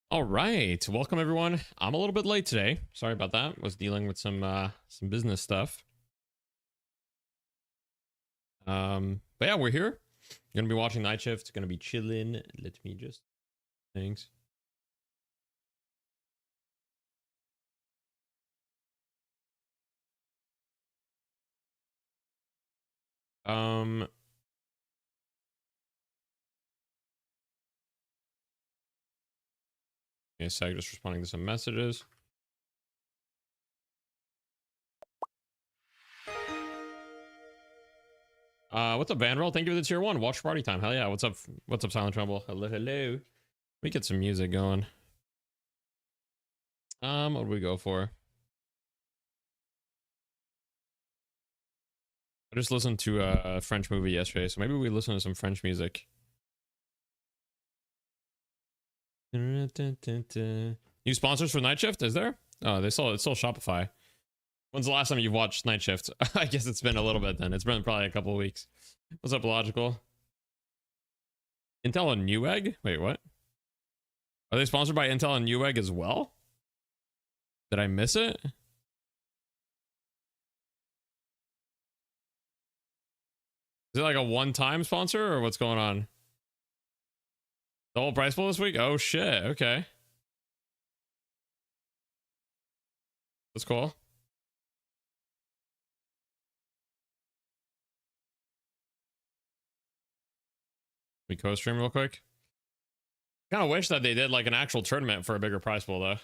All right, welcome everyone. I'm a little bit late today. Sorry about that. Was dealing with some business stuff. But yeah, we're here. Gonna be watching Night Shift. Gonna be chilling. Let me just thanks. Um, Give me a sec. Just responding to some messages. What's up, Vanroll? Thank you for the tier 1. Watch party time. Hell yeah. What's up? What's up, Silent Trouble? Hello, hello. Let me get some music going. What do we go for? I just listened to a French movie yesterday, so maybe we listen to some French music. New sponsors for Night Shift? Is there? Oh, it's still Shopify. When's the last time you watched Night Shift? I guess it's been a little bit then. It's been probably a couple of weeks. What's up, Logical? Intel and Newegg? Wait, what? Are they sponsored by Intel and Newegg as well? Did I miss it? Is it like a one-time sponsor or what's going on? The whole price pool this week? Oh shit, okay. That's cool. We co-stream real quick. Kind of wish that they did like an actual tournament for a bigger prize pool though.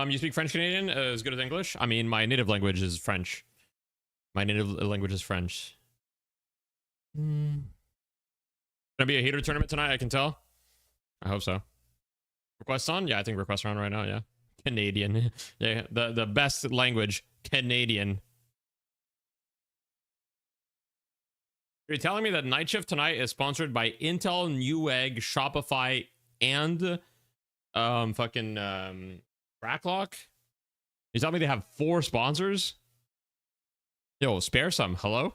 You speak French Canadian as good as English? I mean, my native language is French. My native language is French. Gonna be a heater tournament tonight, I can tell. I hope so. Requests on? Yeah, I think requests are on right now, yeah. Canadian. Yeah, the best language. Canadian. You're telling me that Night Shift tonight is sponsored by Intel, Newegg, Shopify, and Cracklock? You telling me they have 4 sponsors? Yo, spare some. Hello?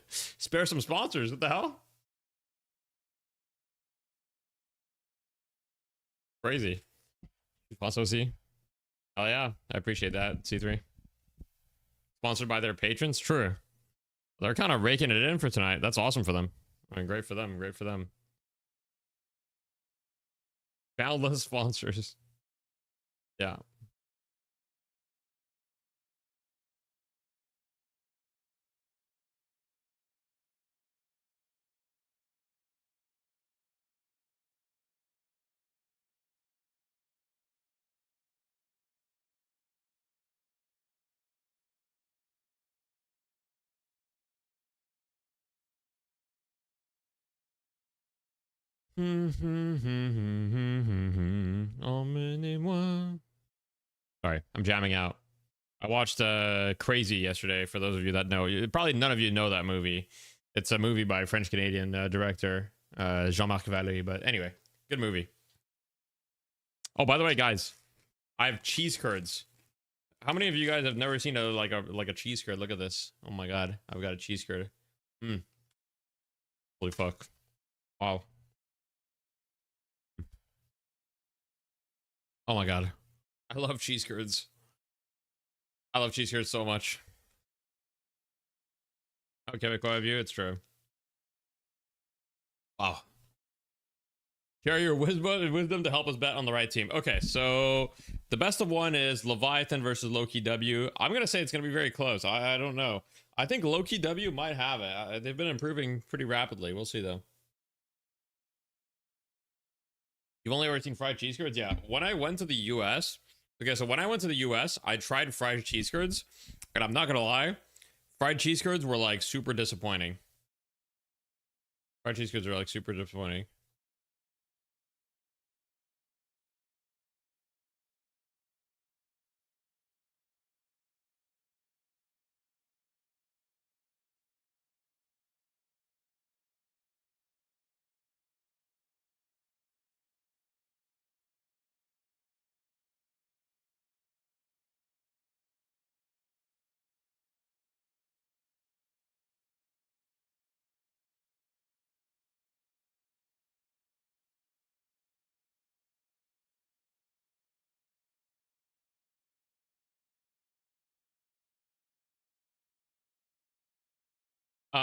Spare some sponsors. What the hell? Crazy. Also see. Oh yeah, I appreciate that, C3. Sponsored by their patrons? True. They're kind of raking it in for tonight. That's awesome for them. I mean, great for them. Great for them. Boundless sponsors. Yeah. Sorry, I'm jamming out. I watched Crazy yesterday. For those of you that know, probably none of you know that movie. It's a movie by French Canadian director Jean-Marc Vallée. But anyway, good movie. Oh, by the way, guys, I have cheese curds. How many of you guys have never seen a cheese curd? Look at this. Oh my god, I've got a cheese curd. Holy fuck! Wow. Oh my god, I love cheese curds. I love cheese curds so much. How Quebecois of you? It's true. Wow. Share your wisdom to help us bet on the right team. Okay, so the best of one is Leviathan versus Loki W. I'm gonna say it's gonna be very close. I don't know. I think Loki W might have it. They've been improving pretty rapidly. We'll see though. You've only ever seen fried cheese curds? Yeah. When I went to the US, okay, so when I went to the US, I tried fried cheese curds, and I'm not gonna lie, fried cheese curds were like super disappointing. Fried cheese curds are like super disappointing.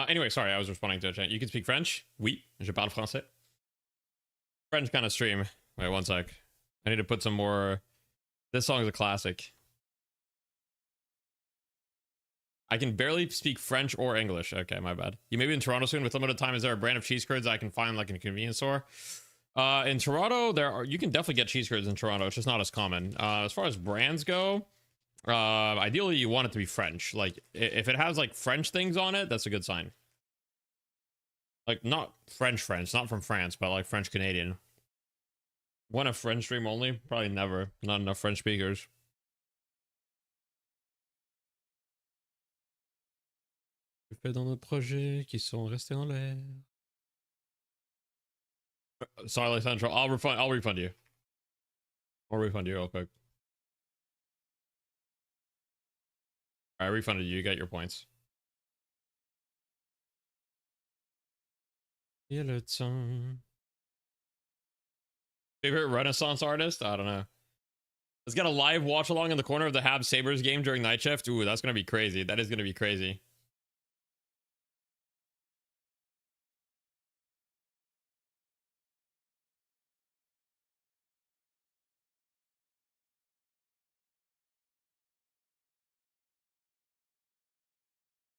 Anyway, sorry, I was responding to a chat. You can speak French? Oui, je parle français. French kind of stream. Wait, one sec. I need to put some more. This song is a classic. I can barely speak French or English. Okay, my bad. You may be in Toronto soon. With limited time, is there a brand of cheese curds I can find like in a convenience store? In Toronto, you can definitely get cheese curds in Toronto. It's just not as common. As far as brands go, ideally you want it to be French. Like if it has like French things on it, that's a good sign. Like not French, not from France, but like French Canadian. Want a French stream only? Probably never. Not enough French speakers. Fait dans nos projets qui sont restés en l'air. Sorry, Central. I'll refund you. I'll refund you real quick. I refunded you. You got your points. Favorite Renaissance artist? I don't know. Let's get a live watch along in the corner of the Habs Sabres game during night shift. Ooh, that's gonna be crazy. That is gonna be crazy.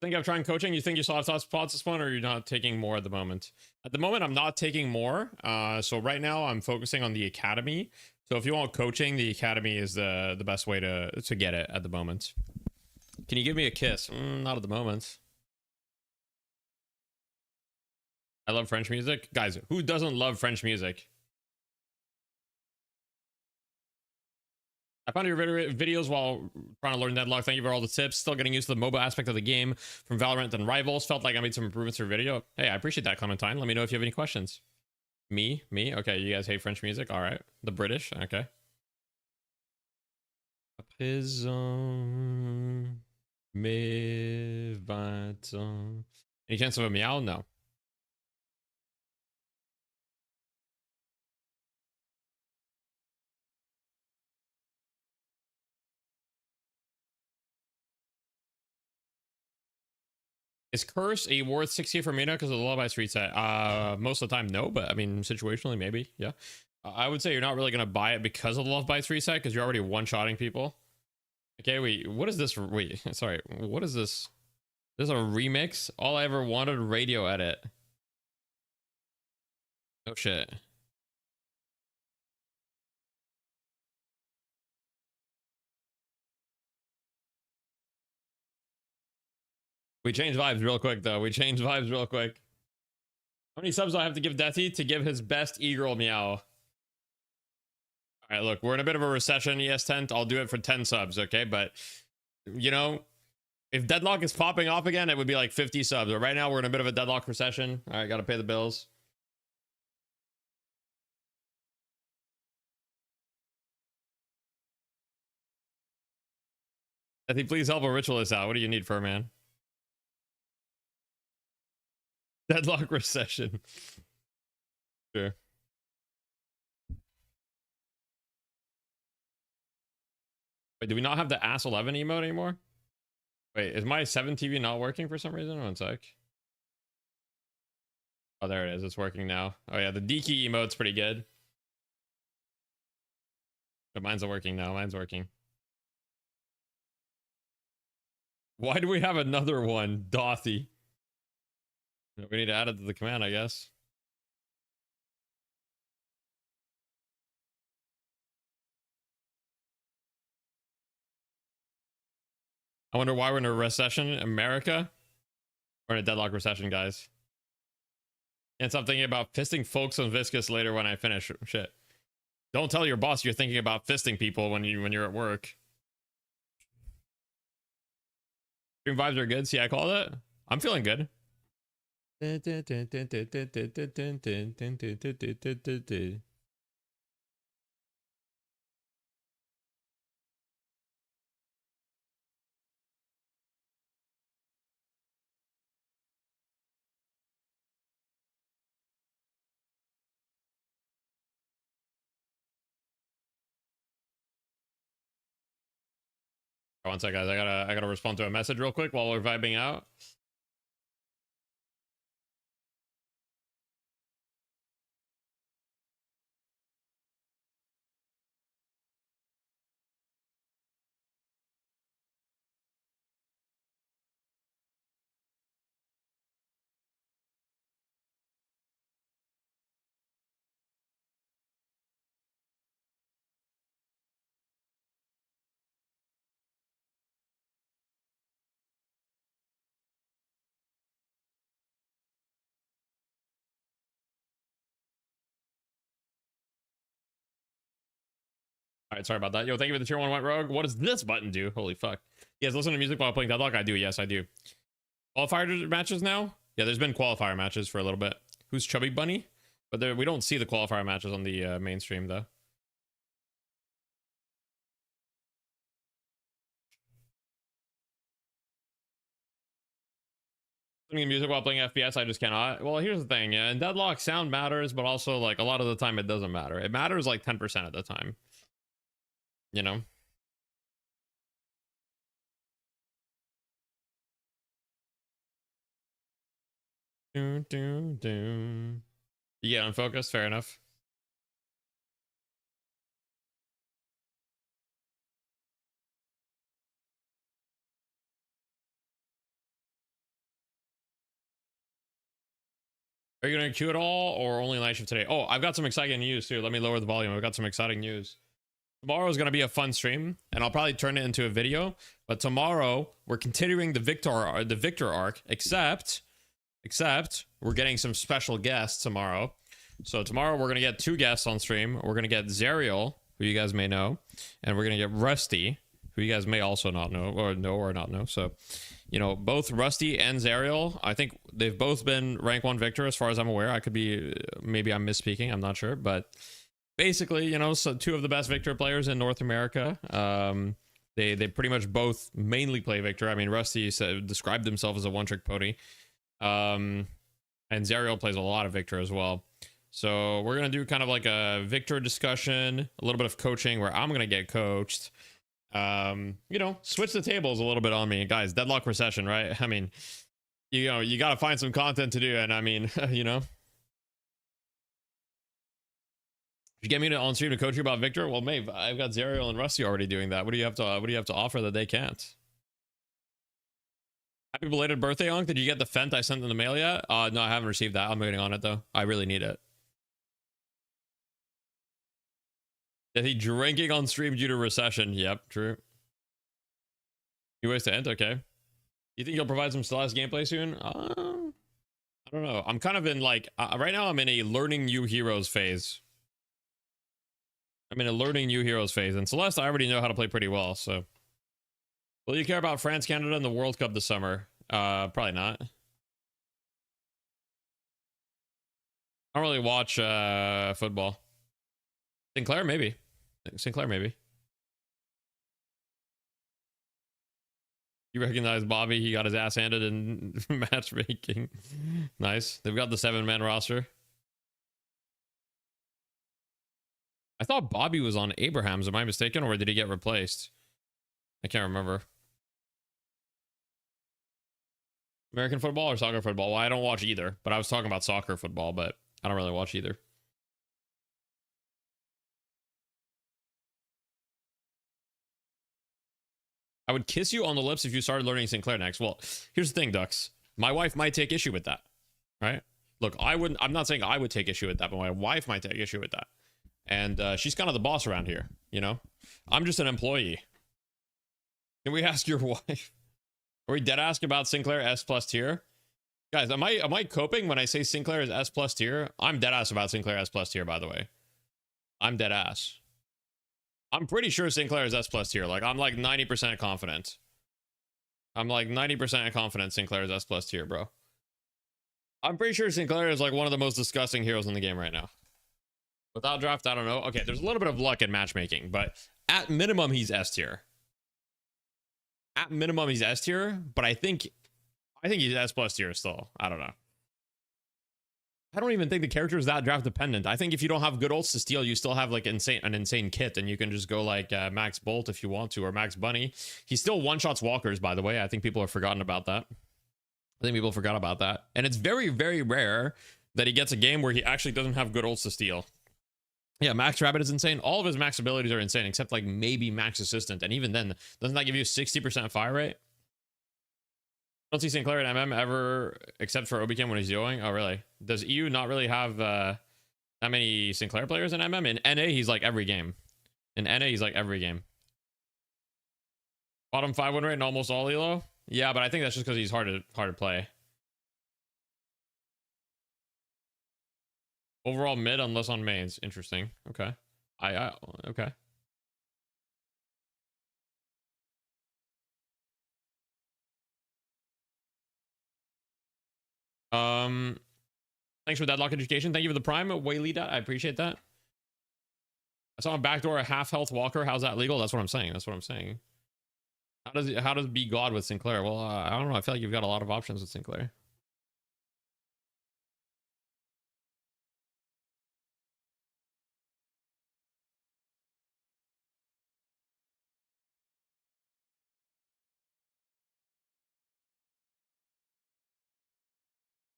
Think of trying coaching? You think you saw spots this one, or you're not taking more at the moment? At the moment, I'm not taking more. So right now I'm focusing on the academy. So if you want coaching, the academy is the best way to get it at the moment. Can you give me a kiss? Not at the moment. I love French music. Guys, who doesn't love French music? I found your videos while trying to learn Deadlock. Thank you for all the tips. Still getting used to the mobile aspect of the game from Valorant and Rivals. Felt like I made some improvements to your video. Hey, I appreciate that, Clementine. Let me know if you have any questions. Me? Okay, you guys hate French music? All right. The British? Okay. À présent, mes 20 ans. Any chance of a meow? No. Is Curse a worth 60 for Mina because of the Lullaby Street set? Most of the time, no, but I mean, situationally, maybe, yeah. I would say you're not really going to buy it because of the Lullaby Street set because you're already one-shotting people. Okay, wait, what is this? Wait, sorry, what is this? This is a remix? All I ever wanted, radio edit. Oh, shit. We changed vibes real quick, though. We changed vibes real quick. How many subs do I have to give Deathy to give his best e-girl meow? All right, look, we're in a bit of a recession, ES10. I'll do it for 10 subs, okay? But, you know, if Deadlock is popping off again, it would be like 50 subs. But right now, we're in a bit of a Deadlock recession. All right, got to pay the bills. Deathy, please help a ritualist out. What do you need for, man? Deadlock recession. Sure. Wait, do we not have the Ass 11 emote anymore? Wait, is my 7 TV not working for some reason? One sec. Oh, there it is. It's working now. Oh, yeah, the Deke emote's pretty good. But mine's not working now. Mine's working. Why do we have another one? Dothy. We need to add it to the command, I guess. I wonder why we're in a recession in America. We're in a Deadlock recession, guys. And so I'm thinking about fisting folks on Viscous later when I finish. Shit. Don't tell your boss you're thinking about fisting people when you're at work. Stream vibes are good. See, I called it. I'm feeling good. One sec, guys. I gotta respond to a message real quick while we're vibing out. All right, sorry about that. Yo, thank you for the tier 1 went rogue. What does this button do? Holy fuck. You guys listen to music while playing Deadlock? I do. Yes, I do. Qualifier matches now? Yeah, there's been qualifier matches for a little bit. Who's Chubby Bunny? But there, we don't see the qualifier matches on the mainstream, though. Listening to music while playing FPS, I just cannot. Well, here's the thing. Yeah, in Deadlock, sound matters, but also, like, a lot of the time it doesn't matter. It matters, like, 10% of the time. You know? You get unfocused? Fair enough. Are you going to queue at all or only night shift today? Oh, I've got some exciting news too. Let me lower the volume. I've got some exciting news. Tomorrow is going to be a fun stream and I'll probably turn it into a video. But tomorrow we're continuing the Victor arc, except we're getting some special guests tomorrow. So tomorrow we're going to get 2 guests on stream. We're going to get Zerial, who you guys may know, and we're going to get Rusty, who you guys may also not know or not know. So, you know, both Rusty and Zerial, I think they've both been rank 1 victor as far as I'm aware. I could be, maybe I'm misspeaking, I'm not sure, but basically, you know, so 2 of the best victor players in North America. They pretty much both mainly play victor. I mean, Rusty described himself as a one-trick pony. And Zerial plays a lot of victor as well. So we're going to do kind of like a victor discussion, a little bit of coaching where I'm going to get coached. You know, switch the tables a little bit on me, guys. Deadlock Recession, right? I mean, you know, you got to find some content to do. And I mean, you know, you get me to on stream to coach you about Victor. Well, Maeve, I've got Zerial and Rusty already doing that. What do you have to offer that they can't? Happy belated birthday, Onk. Did you get the Fent I sent in the mail yet? No, I haven't received that. I'm waiting on it though. I really need it. Is he drinking on stream due to recession? Yep, true. New ways to end? Okay. You think you'll provide some Celeste gameplay soon? I don't know. I'm kind of in like, right now I'm in a learning new heroes phase. And Celeste, I already know how to play pretty well, so. Will you care about France, Canada, and the World Cup this summer? Probably not. I don't really watch football. Sinclair, maybe. You recognize Bobby? He got his ass handed in matchmaking. Nice. They've got the 7-man roster. I thought Bobby was on Abraham's. Am I mistaken, or did he get replaced? I can't remember. American football or soccer football? Well, I don't watch either, but I was talking about soccer football, but I don't really watch either. I would kiss you on the lips if you started learning Sinclair next. Well, here's the thing, Ducks. My wife might take issue with that, right? Look, I'm not saying I would take issue with that, but my wife might take issue with that. And she's kind of the boss around here, you know? I'm just an employee. Can we ask your wife? Are we dead ask about Sinclair S plus tier? Guys, am I coping when I say Sinclair is S plus tier? I'm dead ass about Sinclair S plus tier, by the way. I'm dead ass. I'm pretty sure Sinclair is S plus tier. Like, I'm like 90% confident. I'm like 90% confident Sinclair is S plus tier, bro. I'm pretty sure Sinclair is like one of the most disgusting heroes in the game right now. Without draft, I don't know. Okay, there's a little bit of luck in matchmaking, but at minimum, he's S tier. At minimum, he's S tier, but I think he's S plus tier still. I don't know. I don't even think the character is that draft dependent. I think if you don't have good ults to steal, you still have like an insane kit, and you can just go like Max Bolt if you want to, or Max Bunny. He still one-shots walkers, by the way. I think people have forgotten about that. I think people forgot about that. And it's very, very rare that he gets a game where he actually doesn't have good ults to steal. Yeah, Max Rabbit is insane. All of his max abilities are insane, except like maybe Max Assistant. And even then, doesn't that give you 60% fire rate? Don't see Sinclair in MM ever, except for Obicam when he's going. Oh, really? Does EU not really have that many Sinclair players in MM? In NA, he's like every game. In NA, he's like every game. Bottom 5 win rate in almost all elo? Yeah, but I think that's just because he's hard to play. Overall mid unless on mains. Interesting. Okay. Okay. Um, thanks for Deadlock education. Thank you for the prime, Waylita. I appreciate that. I saw a backdoor a half health walker. How's that legal? That's what I'm saying. That's what I'm saying. How does be God with Sinclair? Well, I don't know. I feel like you've got a lot of options with Sinclair.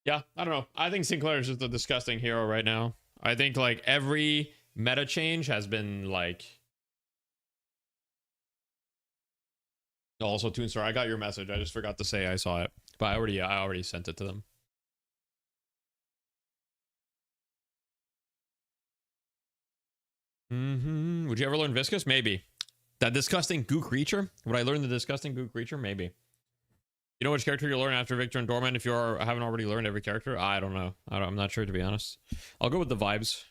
Yeah, I don't know. I think Sinclair is just a disgusting hero right now. I think like every meta change has been like. Also, Toonstar, I got your message. I just forgot to say I saw it, but I already sent it to them. Would you ever learn Viscous? Maybe. That disgusting goo creature? Would I learn the disgusting goo creature? Maybe. You know which character you'll learn after Victor and Doorman if you haven't already learned every character? I don't know. I'm not sure, to be honest. I'll go with the vibes.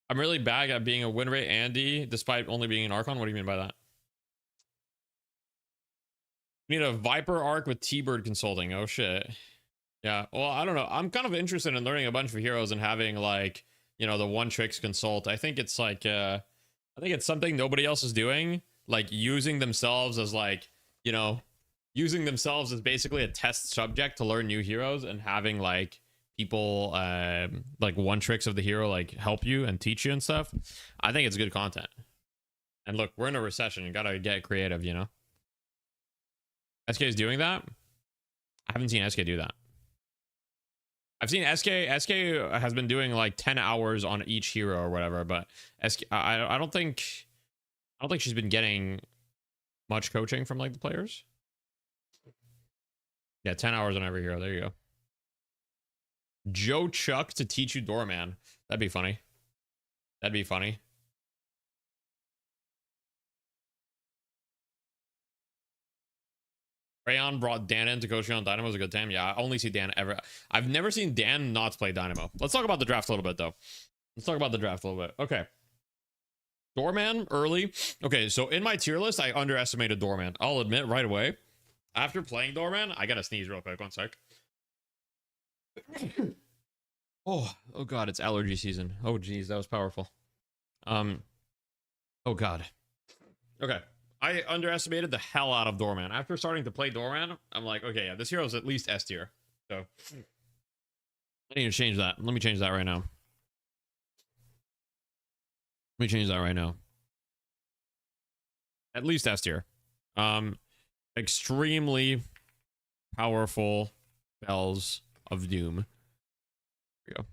I'm really bad at being a win rate Andy despite only being an Archon. What do you mean by that? You need a Viper arc with T-Bird consulting. Oh shit. Yeah. Well, I don't know. I'm kind of interested in learning a bunch of heroes and having like, you know, the one tricks consult. I think it's like I think it's something nobody else is doing, like using themselves as like, you know, using themselves as basically a test subject to learn new heroes and having like people like one tricks of the hero like help you and teach you and stuff. I think it's good content. And look, we're in a recession. You gotta get creative, you know. SK is doing that. I haven't seen SK do that. I've seen SK has been doing like 10 hours on each hero or whatever, but SK I don't think she's been getting much coaching from like the players. Yeah, 10 hours on every hero. There you go. Joe Chuck to teach you Doorman. That'd be funny. That'd be funny. Rayon brought Dan in to coach you on Dynamo. It was a good time. Yeah, I only see Dan ever. I've never seen Dan not play Dynamo. Let's talk about the draft a little bit, though. Let's talk about the draft a little bit. Okay. Doorman early. Okay, so in my tier list, I underestimated Doorman. I'll admit right away. After playing Doorman, I gotta sneeze real quick. One sec. Oh God, it's allergy season. Oh geez, that was powerful. Oh God. Okay. I underestimated the hell out of Doorman. After starting to play Doorman, I'm like, okay, yeah, this hero is at least S tier. So I need to change that. Let me change that right now. Let me change that right now. At least S tier. Extremely powerful bells of doom. Here we go.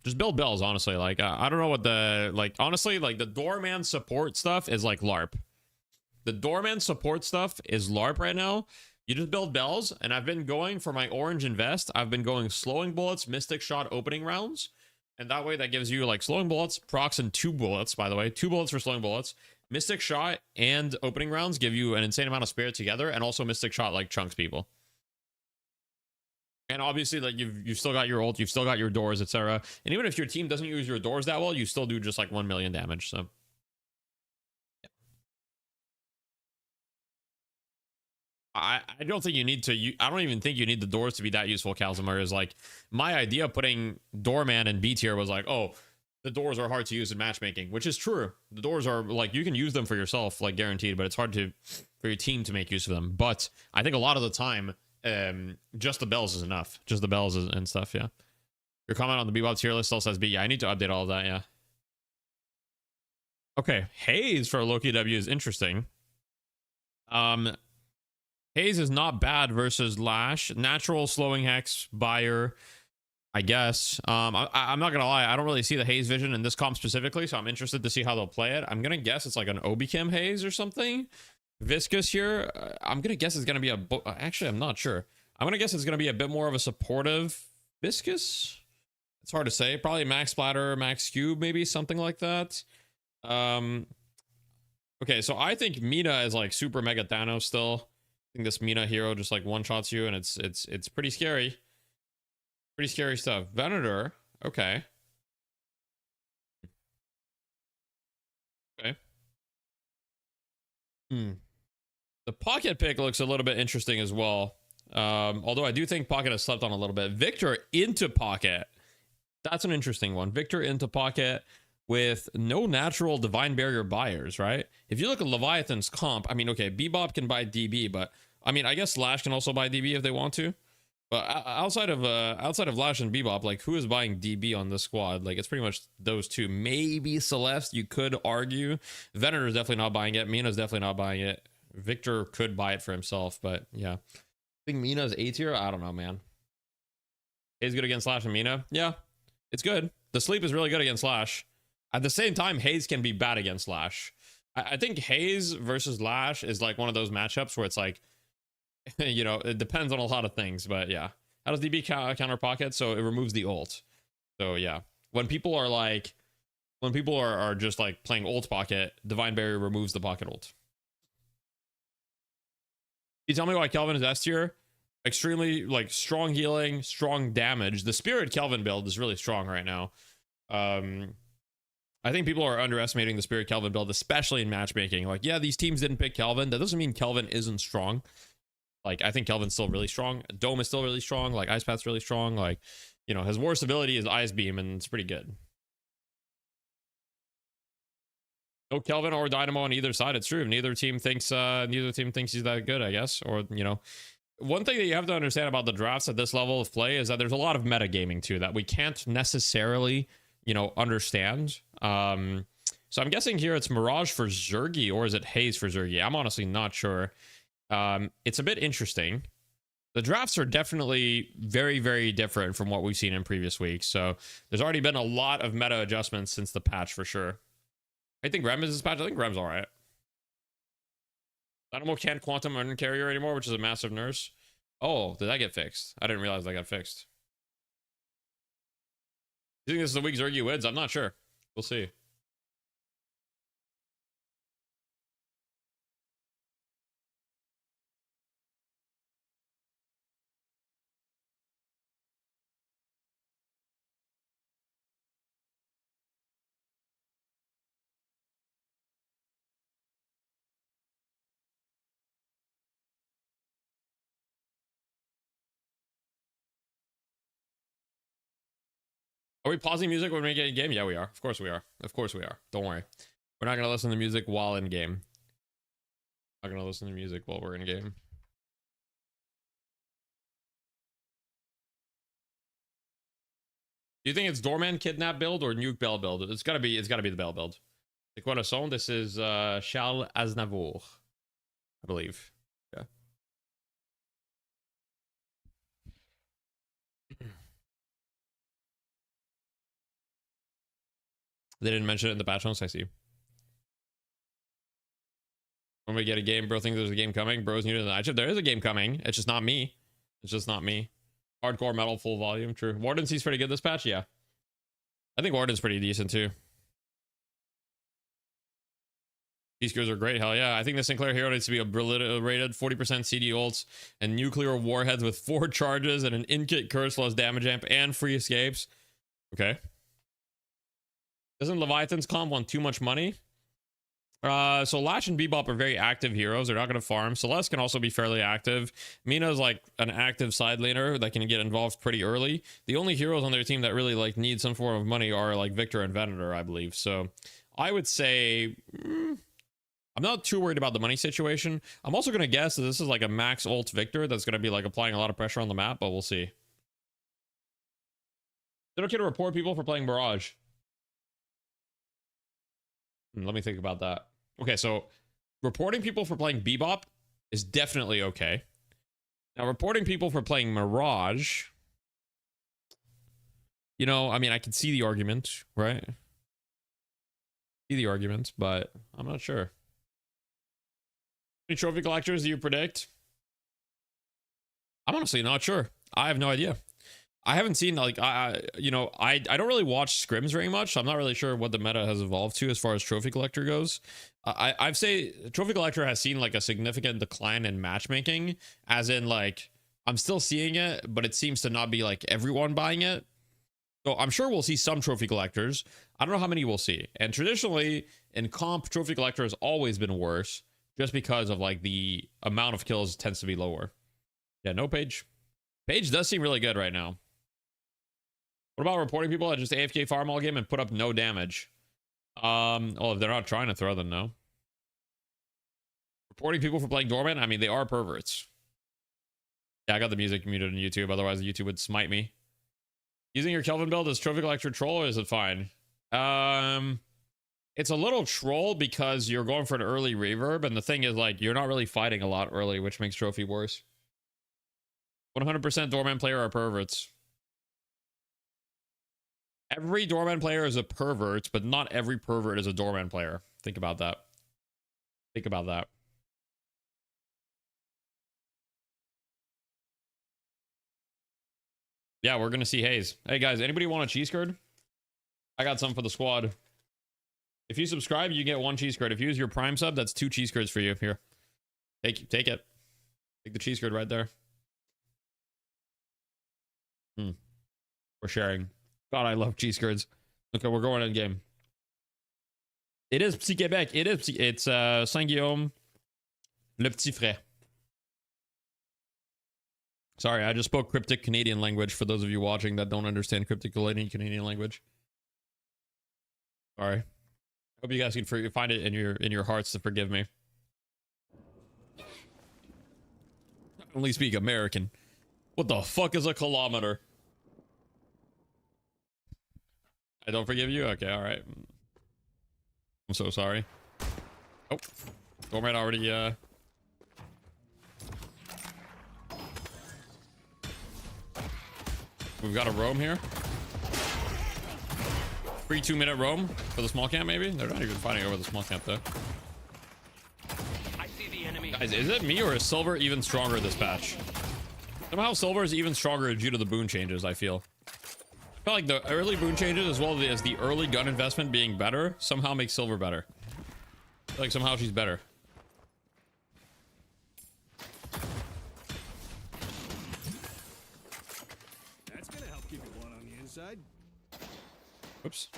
Just build bells, honestly. Like, I don't know what the, like, honestly, like, the Doorman support stuff is like LARP. The Doorman support stuff is LARP right now. You just build bells, and I've been going for my orange invest. I've been going slowing bullets, mystic shot opening rounds. And that way, that gives you, like, slowing bullets, procs, and 2 bullets, by the way. 2 bullets for slowing bullets. Mystic shot and opening rounds give you an insane amount of spirit together, and also mystic shot, like, chunks people. And obviously, like, you've still got your ult, you've still got your doors, etc. And even if your team doesn't use your doors that well, you still do just like 1 million damage. So I don't think you need to. I don't even think you need the doors to be that useful. Calzimir is like, my idea of putting Doorman in B tier was like, oh, the doors are hard to use in matchmaking, which is true. The doors are like, you can use them for yourself, like guaranteed, but it's hard for your team to make use of them. But I think a lot of the time, just the bells is enough. Just the bells and stuff. Yeah. Your comment on the Bebop tier list still says B. Yeah, I need to update all of that. Yeah. Okay, Haze for Loki W is interesting. Haze is not bad versus Lash. Natural slowing hex buyer, I guess. I'm not gonna lie, I don't really see the Haze vision in this comp specifically, so I'm interested to see how they'll play it. I'm gonna guess it's like an Obi-Kim Haze or something. Viscous here. I'm gonna guess it's gonna be a. Actually, I'm not sure. I'm gonna guess it's gonna be a bit more of a supportive Viscous. It's hard to say. Probably max splatter, max cube, maybe something like that. Okay, so I think Mina is like super mega Thanos still. I think this Mina hero just like one shots you, and it's pretty scary. Pretty scary stuff. Venator, okay. Hmm. The Pocket pick looks a little bit interesting as well. Although I do think Pocket has slept on a little bit. Victor into Pocket. That's an interesting one. Victor into Pocket with no natural Divine Barrier buyers, right? If you look at Leviathan's comp, I mean, okay, Bebop can buy DB, but I mean, I guess Lash can also buy DB if they want to. But outside of Lash and Bebop, like, who is buying DB on this squad? Like, it's pretty much those two. Maybe Celeste, you could argue. Venator is definitely not buying it. Mina's definitely not buying it. Victor could buy it for himself, but yeah. I think Mina's A tier. I don't know, man. Hayes good against Lash and Mina. Yeah, it's good. The sleep is really good against Lash. At the same time, Hayes can be bad against Lash. I think Hayes versus Lash is like one of those matchups where it's like, you know, it depends on a lot of things, but yeah. How does DB counter Pocket? So it removes the ult. So yeah, when people are like, when people are just like playing ult Pocket, Divine Barrier removes the Pocket ult. You tell me why Kelvin is S tier? Extremely like strong healing, strong damage. The Spirit Kelvin build is really strong right now. I think people are underestimating the Spirit Kelvin build, especially in matchmaking. Like, yeah, these teams didn't pick Kelvin. That doesn't mean Kelvin isn't strong. Like, I think Kelvin's still really strong. Dome is still really strong. Like, Ice Path's really strong. Like, you know, his worst ability is Ice Beam, and it's pretty good. No Kelvin or Dynamo on either side. It's true. Neither team thinks he's that good, I guess. Or, you know, one thing that you have to understand about the drafts at this level of play is that there's a lot of metagaming too that we can't necessarily, you know, understand. So I'm guessing here it's Mirage for Zergy, or is it Hayes for Zergy? I'm honestly not sure. It's a bit interesting. The drafts are definitely very, very different from what we've seen in previous weeks. So there's already been a lot of meta adjustments since the patch for sure. I think Rem is this patch. I think Rem's all right. Dynamo can't quantum uncarrier anymore, which is a massive nurse. Oh, did that get fixed? I didn't realize that got fixed. You think this is the week Zergy wins? I'm not sure. We'll see. Are we pausing music when we get in game? Yeah, we are. Of course we are. Of course we are. Don't worry. We're not going to listen to music while in game. Not going to listen to music while we're in game. Do you think it's Doorman kidnap build or nuke Bell build? It's gotta be the Bell build. The Corazon, this is Charles Aznavour, I believe. Yeah. They didn't mention it in the patch notes, I see. When we get a game, bro thinks there's a game coming. Bro's new to the night shift. There is a game coming. It's just not me. It's just not me. Hardcore metal, full volume. True. Warden seems pretty good this patch. Yeah. I think Warden's pretty decent too. These screws are great. Hell yeah. I think the Sinclair hero needs to be rated 40% CD ults and nuclear warheads with 4 charges and an in-kit curse plus damage amp and free escapes. Okay. Doesn't Leviathan's comp want too much money? So Lash and Bebop are very active heroes. They're not going to farm. Celeste can also be fairly active. Mina's like an active side laner that can get involved pretty early. The only heroes on their team that really like need some form of money are like Victor and Venator, I believe. So I would say I'm not too worried about the money situation. I'm also going to guess that this is like a max ult Victor that's going to be like applying a lot of pressure on the map, but we'll see. Is it okay to report people for playing Mirage? Let me think about that. Okay, so reporting people for playing Bebop is definitely okay. Now, reporting people for playing Mirage, you know, I mean, I can see the argument, right? See the argument, but I'm not sure. How many trophy collectors do you predict? I'm honestly not sure. I have no idea. I haven't seen like I don't really watch scrims very much, so I'm not really sure what the meta has evolved to as far as trophy collector goes. I'd say trophy collector has seen like a significant decline in matchmaking, as in like I'm still seeing it, but it seems to not be like everyone buying it. So I'm sure we'll see some trophy collectors. I don't know how many we'll see. And traditionally in comp, trophy collector has always been worse just because of like the amount of kills tends to be lower. Yeah, no Page. Page does seem really good right now. What about reporting people that just AFK farm all game and put up no damage? Well, if they're not trying to throw, then no. Reporting people for playing Doorman? I mean, they are perverts. Yeah, I got the music muted on YouTube. Otherwise, YouTube would smite me. Using your Kelvin build as trophy collector troll, or is it fine? It's a little troll because you're going for an early reverb, and the thing is, like, you're not really fighting a lot early, which makes trophy worse. 100% Doorman player are perverts. Every Doorman player is a pervert, but not every pervert is a Doorman player. Think about that. Think about that. Yeah, we're gonna see Hayes. Hey guys, anybody want a cheese curd? I got some for the squad. If you subscribe, you get 1 cheese curd. If you use your Prime sub, that's 2 cheese curds for you. Here, take it. Take the cheese curd right there. We're sharing. God, I love cheese curds. Okay, we're going in game. It is Petit Québec. It's Saint-Guillaume, le petit frère. Sorry, I just spoke cryptic Canadian language for those of you watching that don't understand cryptic Canadian language. Sorry. Hope you guys can find it in your hearts to forgive me. I only speak American. What the fuck is a kilometer? I don't forgive you? Okay, alright. I'm so sorry. Oh. Doorman already, We've got a roam here. Free 2-minute roam for the small camp, maybe? They're not even fighting over the small camp, though. I see the enemy. Guys, is it me or is Silver even stronger this patch? Somehow Silver is even stronger due to the boon changes, I feel. I feel like the early boon changes as well as the early gun investment being better somehow makes Silver better. I feel like somehow she's better. That's gonna help keep you one on the inside. Oops.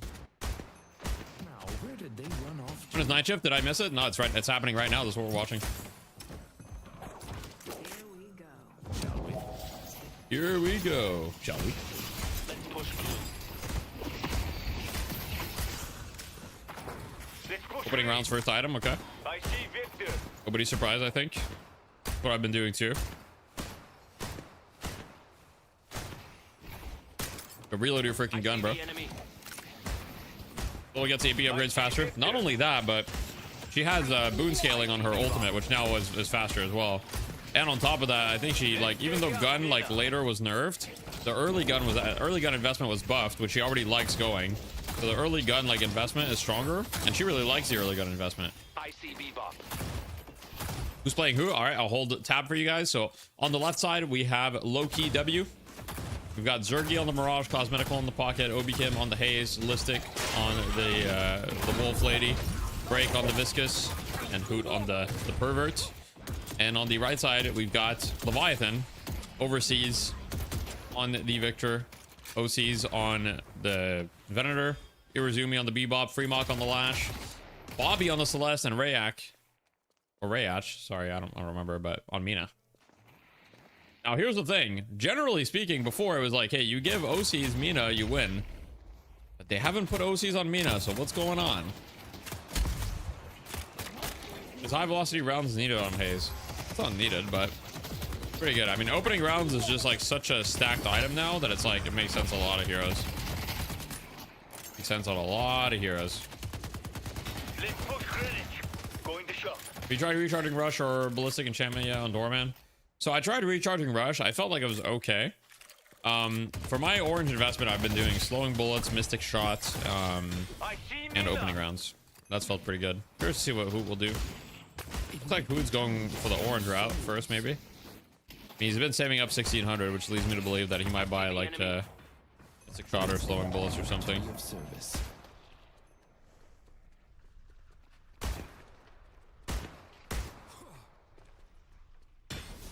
Now, where did they run off to? When is night shift? Did I miss it? No, it's right. It's happening right now. This is what we're watching. Here we go. Here we go. Shall we? Let's push. Let's push. Opening rounds first item. Okay. I see Victor. Nobody's surprised, I think. That's what I've been doing too. Go reload your freaking gun, bro. Well, gets AP upgrades faster. Not only that, but she has boon scaling on her ultimate, which now is faster as well. And on top of that, I think she, like, even though gun like later was nerfed, the early gun investment was buffed, which she already likes going. So the early gun like investment is stronger, and she really likes the early gun investment. Who's playing who? All right, I'll hold tab for you guys. So on the left side, we have low-key W. We've got Zergy on the Mirage, Cosmetical on the Pocket, Obi Kim on the Haze, Listic on the Wolf Lady, Break on the Viscous, and Hoot on the Pervert. And on the right side, we've got Leviathan, Overseas on the Victor, OCs on the Venator, Irizumi on the Bebop, Freemock on the Lash, Bobby on the Celeste, and Rayak, or Rayach, sorry, I don't remember, but on Mina. Now, here's the thing. Generally speaking, before it was like, hey, you give OCs Mina, you win. But they haven't put OCs on Mina, so what's going on? Is high velocity rounds needed on Haze? It's not needed, but pretty good. I mean, opening rounds is just like such a stacked item now that it's like, it makes sense on a lot of heroes. Makes sense on a lot of heroes. Have you tried recharging Rush or Ballistic Enchantment yet on Doorman? So I tried recharging Rush. I felt like it was okay. For my orange investment, I've been doing slowing bullets, mystic shots, and opening rounds. That's felt pretty good. Curious to see what Hoot will do. Looks like Hoot's going for the orange route first, maybe. I mean, he's been saving up 1600, which leads me to believe that he might buy like mystic shot or slowing bullets or something.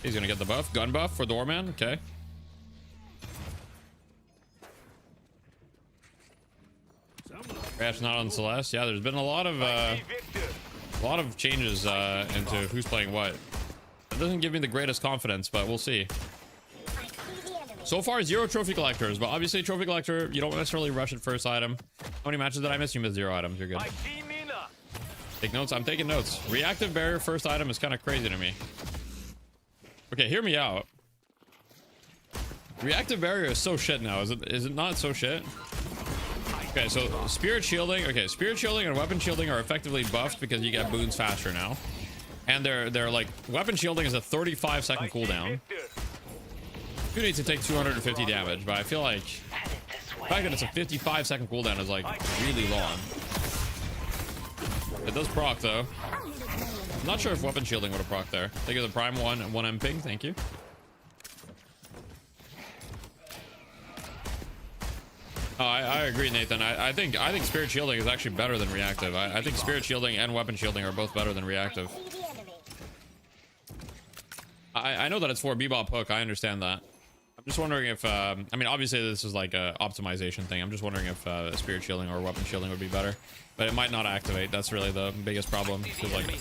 He's gonna get the buff, gun buff for Doorman. Okay. Perhaps not on Celeste. Yeah, there's been a lot of A lot of changes into who's playing what. It doesn't give me the greatest confidence, but we'll see. So far, 0 trophy collectors, but obviously trophy collector, you don't necessarily rush at first item. How many matches did I miss? You missed 0 items. You're good. Take notes. I'm taking notes. Reactive barrier first item is kind of crazy to me. Okay, hear me out. Reactive barrier is so shit now. Is it not so shit? Okay, so spirit shielding. Okay, spirit shielding and weapon shielding are effectively buffed because you get boons faster now. And they're like, weapon shielding is a 35-second cooldown. You need to take 250 damage, but I feel like the fact that it's a 55-second cooldown is like really long. It does proc though. I'm not sure if weapon shielding would have proc there. Thank you, the prime 1 ping. Thank you. Oh, I agree, Nathan. I think spirit shielding is actually better than reactive. I think spirit shielding and weapon shielding are both better than reactive. I know that it's for Bebop hook. I understand that. I'm just wondering if I mean, obviously this is like a optimization thing. I'm just wondering if spirit shielding or weapon shielding would be better, but it might not activate. That's really the biggest problem. Like, it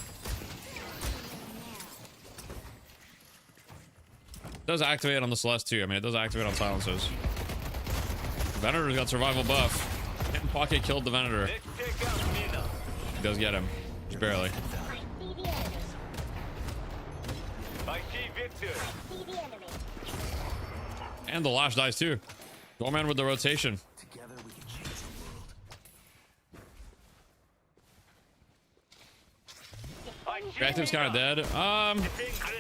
does activate on the Celeste too. I mean, it does activate on silencers. Venator's got survival buff. And Pocket killed the Venator. He does get him. Just barely. And the Lash dies too. Doorman with the rotation. Reactive's kind of dead. I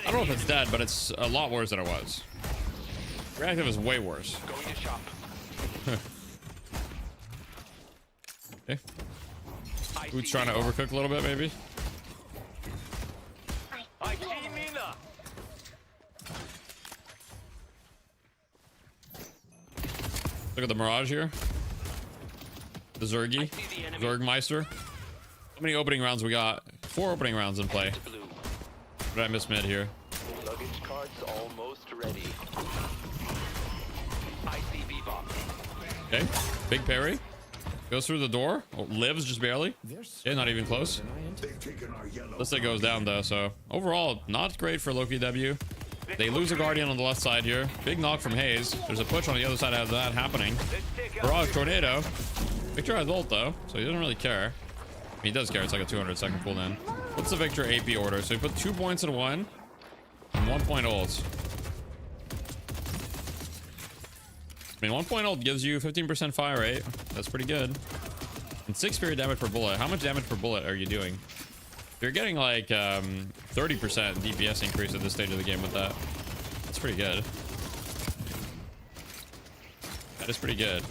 don't know if it's dead, but it's a lot worse than it was. Reactive is way worse. Okay. Who's trying to overcook a little bit, maybe? Look at the Mirage here. The Zergy. Zergmeister. How many opening rounds we got? 4 opening rounds in play. What did I miss mid here? Luggage carts almost ready. Okay. Big parry. Goes through the door. Oh, lives just barely. Yeah, not even close. Lista goes down though, so overall, not great for Loki W. They lose a Guardian on the left side here. Big knock from Hayes. There's a push on the other side of that happening. Barrage Tornado. Victor has ult though, so he doesn't really care. I mean, he does care. It's like a 200-second cooldown. What's the Victor AP order? So he put 2 points in 1 and 1 point ult. I mean, 1 point ult gives you 15% fire rate. That's pretty good. And 6 spirit damage per bullet. How much damage per bullet are you doing? You're getting like 30% DPS increase at this stage of the game with that. That's pretty good. That is pretty good.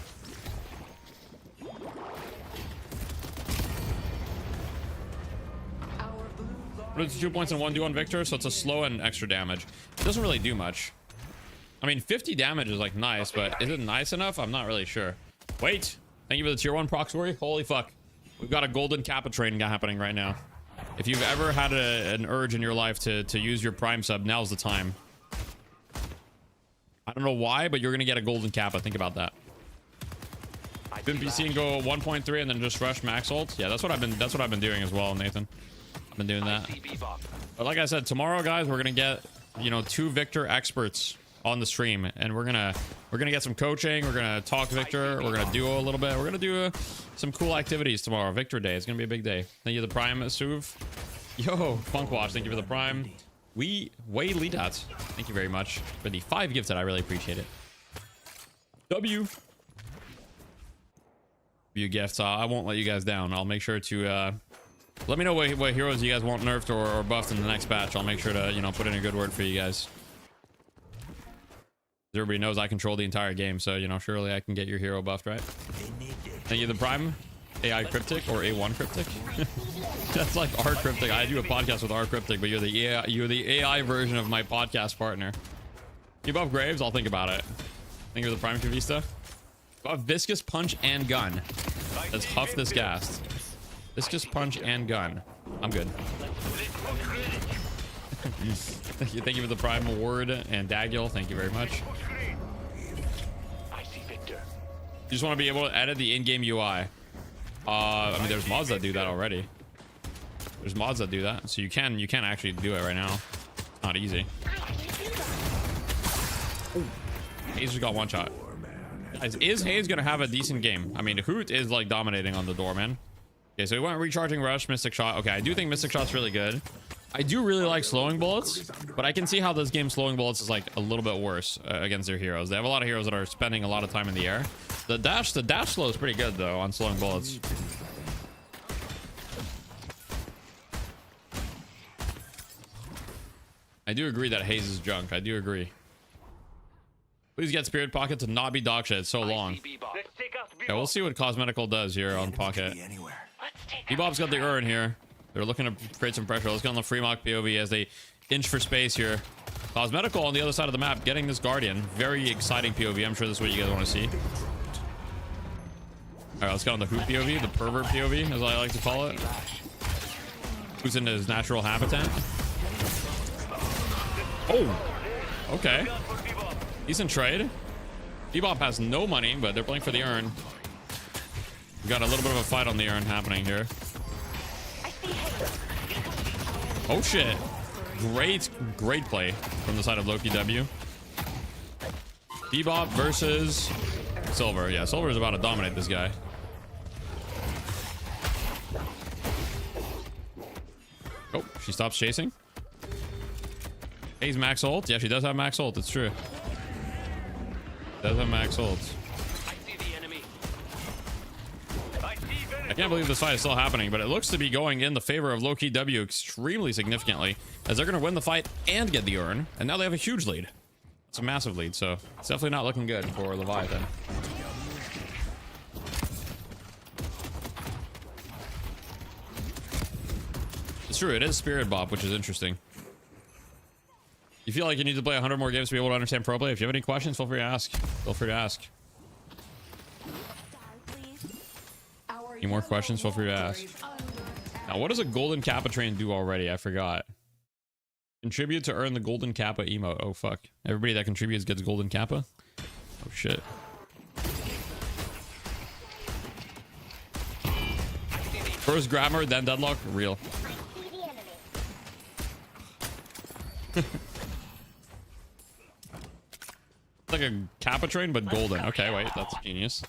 What does 2 points and 1 do on Victor? So it's a slow and extra damage. It doesn't really do much. I mean, 50 damage is like nice, but is it nice enough? I'm not really sure. Wait, thank you for the tier 1 proc story. Holy fuck. We've got a golden Kappa train happening right now. If you've ever had an urge in your life to use your Prime sub, now's the time. I don't know why, but you're going to get a golden Kappa. Think about that. Been PC and go 1.3 and then just rush max ult. Yeah, that's what I've been doing as well, Nathan. I've been doing that. But like I said, tomorrow, guys, we're going to get, you know, 2 Victor experts on the stream, and we're gonna get some coaching. We're gonna talk Victor. We're gonna duo a little bit. We're gonna do some cool activities tomorrow. Victor Day. It's gonna be a big day. Thank you, the Prime Suv. Yo, Funk Watch. Thank you for the Prime. We way lead out. Thank you very much for the 5 gifted. I really appreciate it. W gifts. I won't let you guys down. I'll make sure to let me know what heroes you guys want nerfed or buffed in the next batch. I'll make sure to, you know, put in a good word for you guys. Everybody knows I control the entire game, so, you know, surely I can get your hero buffed, right? Thank you, the Prime AI Cryptic or A1 Cryptic. That's like R Cryptic. I do a podcast with R Cryptic, but you're the AI version of my podcast partner. You buff Graves? I'll think about it. Thank you for the Prime Kavista. Buff Viscous Punch and Gun. Let's huff this gas. Viscous Punch and Gun. I'm good. Thank you for the Prime Award and Dagul. Thank you very much. You just want to be able to edit the in-game UI. I mean, there's mods that do that already. There's mods that do that, so you can actually do it right now. It's not easy. Hayes just got one shot. Guys, is Hayes gonna have a decent game? I mean, Hoot is like dominating on the Doorman. Okay, so he went recharging rush, mystic shot. Okay, I do think mystic shot's really good. I do really like slowing bullets, but I can see how this game slowing bullets is like a little bit worse against their heroes. They have a lot of heroes that are spending a lot of time in the air. The dash slow is pretty good though on slowing bullets. I do agree that Hayes is junk. I do agree. Please get Spirit Pocket to not be dog shit. It's so long. Yeah, we'll see what Cosmetical does here on Pocket. Bebop's got the urn here. They're looking to create some pressure. Let's get on the free mock POV as they inch for space here. Cosmetical on the other side of the map getting this Guardian. Very exciting POV. I'm sure this is what you guys want to see. All right, let's get on the Hoot POV, the pervert POV, as I like to call it. Who's in his natural habitat. Oh, okay. Decent trade. Bebop has no money, but they're playing for the urn. We got a little bit of a fight on the urn happening here. Oh shit. Great play from the side of Loki W. Bebop versus Silver. Yeah, Silver is about to dominate this guy. Oh, she stops chasing. Hayes max ult. Yeah, she does have max ult. It's true. Does have max ult. I can't believe this fight is still happening, but it looks to be going in the favor of Loki W extremely significantly, as they're going to win the fight and get the urn, and now they have a huge lead. It's a massive lead, so it's definitely not looking good for Leviathan. It's true, it is Spirit Bop, which is interesting. You feel like you need to play 100 more games to be able to understand pro play? If you have any questions, feel free to ask. Feel free to ask. Any more questions? Feel free to ask. Now, what does a golden Kappa train do already? I forgot. Contribute to earn the golden Kappa emote. Oh, fuck. Everybody that contributes gets golden Kappa? Oh, shit. First grammar, then Deadlock. Real. Like a Kappa train, but golden. Okay, wait, that's genius.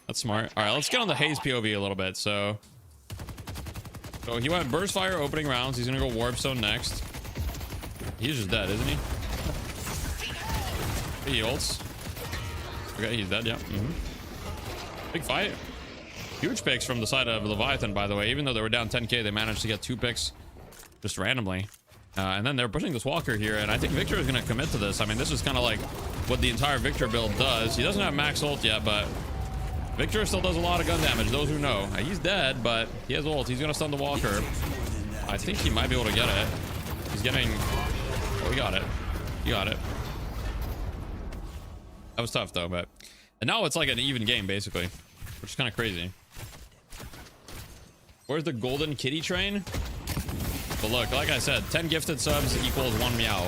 That's smart. All right, let's get on the Hayes POV a little bit. So he went burst fire opening rounds. He's gonna go warp stone next. He's just dead, isn't he? He ults. Okay, he's dead. Yeah. Big fight. Huge picks from the side of Leviathan, by the way. Even though they were down 10k, they managed to get 2 picks just randomly. And then they're pushing this Walker here, and I think Victor is going to commit to this. I mean, this is kind of like what the entire Victor build does. He doesn't have max ult yet, but Victor still does a lot of gun damage, those who know. He's dead, but he has ult. He's going to stun the Walker. I think he might be able to get it. He's getting... Oh, he got it. He got it. That was tough, though, but... And now it's like an even game, basically, which is kind of crazy. Where's the golden kitty train? But look, like I said, 10 gifted subs equals 1 meow.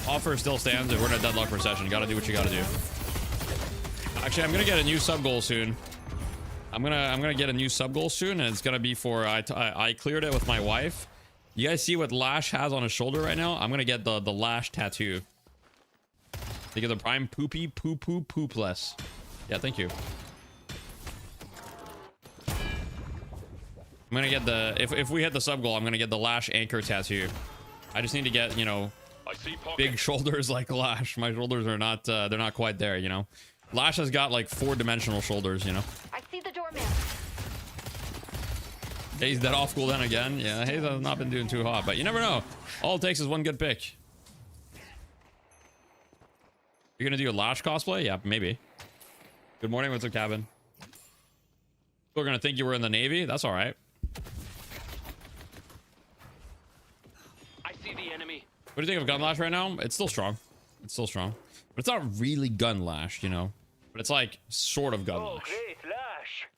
Offer still stands, and we're in a Deadlock Recession. You gotta do what you gotta do. Actually, I'm gonna get a new sub goal soon. I'm gonna get a new sub goal soon, and it's gonna be for I cleared it with my wife. You guys see what Lash has on his shoulder right now? I'm gonna get the Lash tattoo. Think of the prime poopy poo poo poopless. Yeah, thank you. I'm gonna get the if we hit the sub goal, I'm gonna get the Lash anchor tattoo. I just need to get, you know, big shoulders like Lash. My shoulders are not they're not quite there, you know. Lash has got like 4-dimensional shoulders, you know. I see the Doorman. Hayes dead off cooldown again. Yeah, Hayes has not been doing too hot, but you never know. All it takes is one good pick. You're gonna do a Lash cosplay? Yeah, maybe. Good morning, what's up, Cabin? People are gonna think you were in the Navy. That's all right. I see the enemy. What do you think of Gun Lash right now? It's still strong. It's still strong. But it's not really Gun Lash, you know? But it's like sort of Gun Lash. Great, Lash.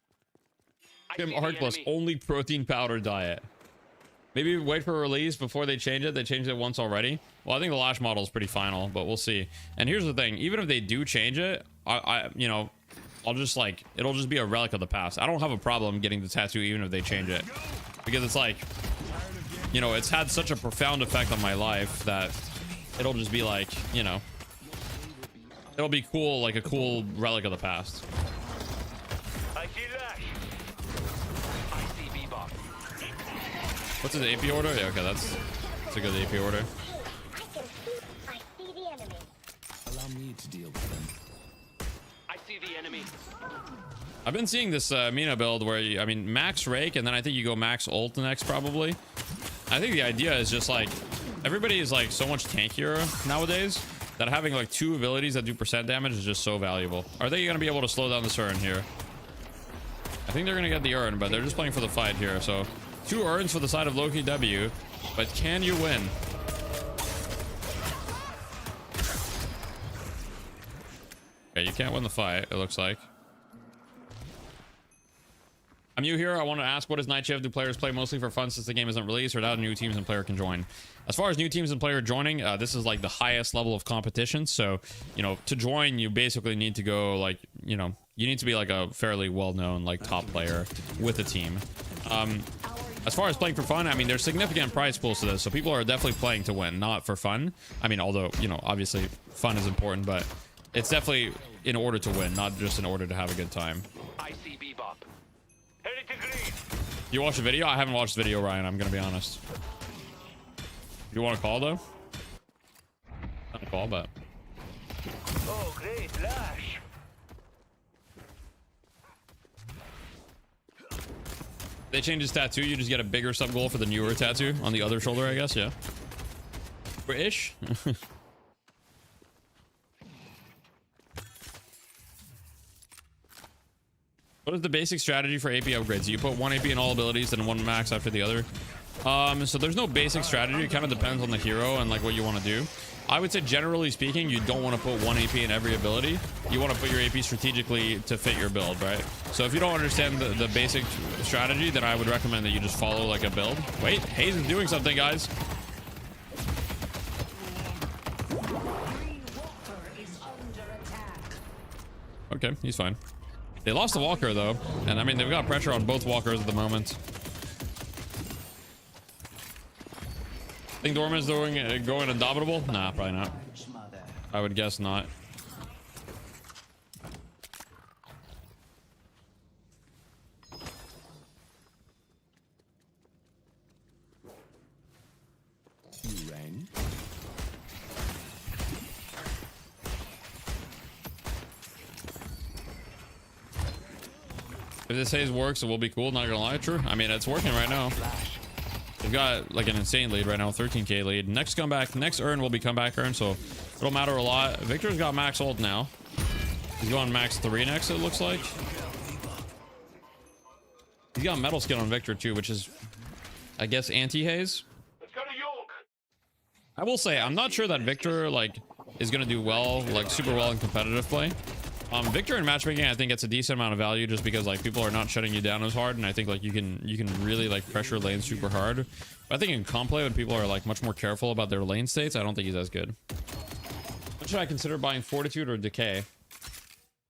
Tim Arkless, only protein powder diet. Maybe wait for a release before they change it. They changed it once already. Well, I think the Lash model is pretty final, but we'll see. And here's the thing. Even if they do change it, you know, I'll just like, it'll just be a relic of the past. I don't have a problem getting the tattoo even if they change it. Because it's like, you know, it's had such a profound effect on my life that it'll just be like, you know, it'll be cool, like a cool relic of the past. I see Lash. I see Bebop. What's his AP order? Yeah, okay, that's a good AP order. I see the enemy. Allow me to deal with them. I see the enemy. I've been seeing this Mina build where you, I mean, max rake, and then I think you go max ult next probably. I think the idea is just like, everybody is like so much tankier nowadays that having like 2 abilities that do % damage is just so valuable. Are they going to be able to slow down this urn here? I think they're going to get the urn, but they're just playing for the fight here. So 2 urns for the side of Loki W, but can you win? Okay, you can't win the fight, it looks like. I'm new here. I want to ask, what is night shift? Do players play mostly for fun since the game isn't released, or now new teams and player can join? As far as new teams and player joining, this is like the highest level of competition. So, you know, to join, you basically need to go like, you know, you need to be like a fairly well-known like top player with a team. As far as playing for fun, I mean, there's significant prize pools to this, so people are definitely playing to win, not for fun. I mean, although, you know, obviously fun is important, but it's definitely in order to win, not just in order to have a good time. I see Bebop. Headed to green. You watch the video? I haven't watched the video, Ryan. I'm gonna be honest. You want to call though? Not a call, but Oh, great, Lash. they changed his tattoo. You just get a bigger sub goal for the newer tattoo on the other shoulder, I guess. Yeah. Ish. What is the basic strategy for AP upgrades? You put 1 AP in all abilities, then 1 max after the other. So there's no basic strategy. It kind of depends on the hero and like what you want to do. I would say generally speaking, you don't want to put 1 AP in every ability. You want to put your AP strategically to fit your build, right? So if you don't understand the basic strategy, then I would recommend that you just follow like a build. Wait, Hayes is doing something, guys. Okay, he's fine. They lost the Walker though, and I mean they've got pressure on both Walkers at the moment. Think Doorman's going indomitable? Nah, probably not. I would guess not. You rang? If this haze works, it will be cool. Not gonna lie, true. I mean, it's working right now. They've got like an insane lead right now, 13k lead. Next comeback, next urn will be comeback urn, so it'll matter a lot. Victor's got max ult now. He's going max 3 next, it looks like. He's got metal skin on Victor too, which is, I guess, anti-haze. Let's go to York. I will say, I'm not sure that Victor like is gonna do well, like super well in competitive play. Victor in matchmaking, I think it's a decent amount of value just because like people are not shutting you down as hard, and I think like you can really like pressure lane super hard. But I think in comp play, when people are like much more careful about their lane states, I don't think he's as good. What should I consider buying? Fortitude or Decay?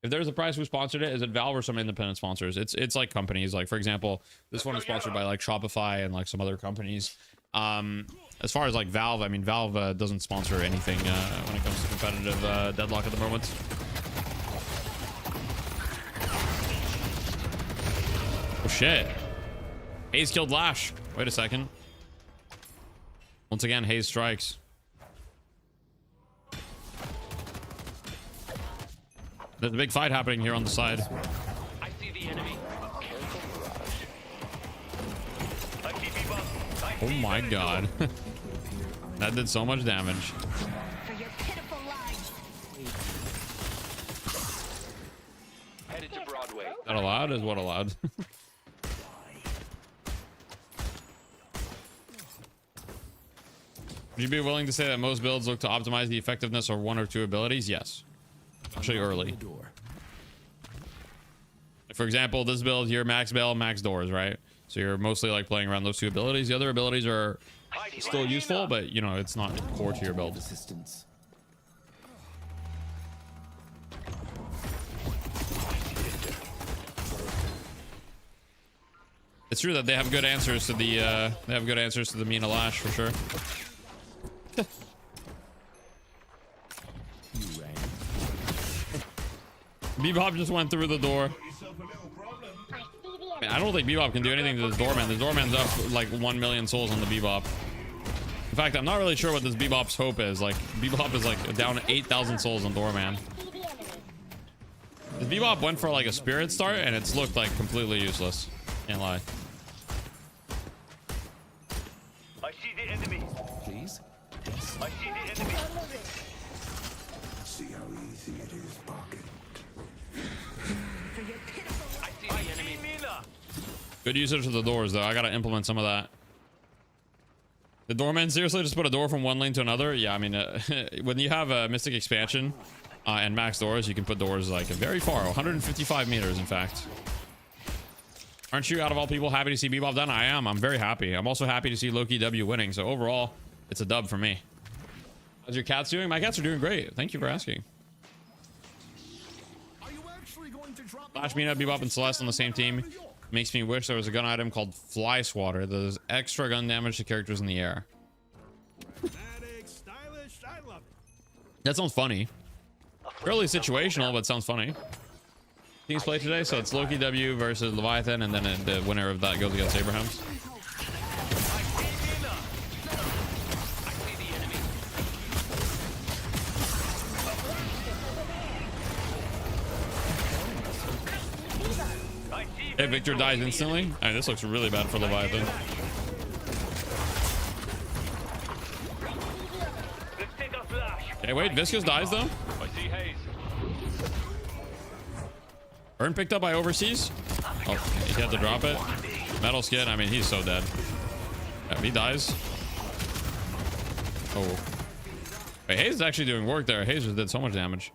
If there's a price, who sponsored it? Is it Valve or some independent sponsors? It's like companies. Like for example, this one is sponsored by like Shopify and like some other companies. As far as like Valve, I mean Valve doesn't sponsor anything when it comes to competitive Deadlock at the moment. Oh shit. Hayes killed Lash. Wait a second. Once again, Hayes strikes. There's a big fight happening here on the side. I see the enemy. I keep Bebop. I Oh see my Venator. god. That did so much damage. For your pitiful lives. Headed to Broadway. That allowed is what allowed. Would you be willing to say that most builds look to optimize the effectiveness of 1 or 2 abilities? Yes. Especially early. Door. For example, this build here, max bail, max doors, right? So you're mostly like playing around those 2 abilities. The other abilities are still useful, but you know, it's not core to your build. Assistance. It's true that they have good answers to the Mina Lash for sure. Bebop just went through the door. I mean, I don't think Bebop can do anything to this Doorman. The Doorman's up like 1 million souls on the Bebop. In fact, I'm not really sure what this Bebop's hope is. Like, Bebop is like down 8,000 souls on Doorman. This Bebop went for like a spirit start and it's looked like completely useless. Can't lie. I see the enemy. Please? I see the enemy. See how easy it is, pocket. I see the enemy. Mina. Good usage of the doors though. I gotta implement some of that. The Doorman seriously just put a door from one lane to another? Yeah, I mean, when you have a Mystic Expansion and max doors, you can put doors like very far, 155 meters in fact. Aren't you, out of all people, happy to see Bebop done? I am. I'm very happy. I'm also happy to see Loki W winning. So overall, it's a dub for me. How's your cats doing? My cats are doing great. Thank you for asking. Flash, Mina, Bebop, and Celeste on the same team makes me wish there was a gun item called Fly Swatter that does extra gun damage to characters in the air. Stylish, I love it. That sounds funny. Fairly situational, but sounds funny. Teams play today, so it's Loki W versus Leviathan, and then the winner of that goes against Abrahams. Hey, Victor dies instantly. All right, this looks really bad for Leviathan. Let's take a flash. Okay, wait, Viscous dies though. I see Haze. Burn picked up by Overseas. Oh, he had to drop it. Metal Skin, I mean, he's so dead. Yeah, he dies. Oh. Wait, Haze is actually doing work there. Haze just did so much damage.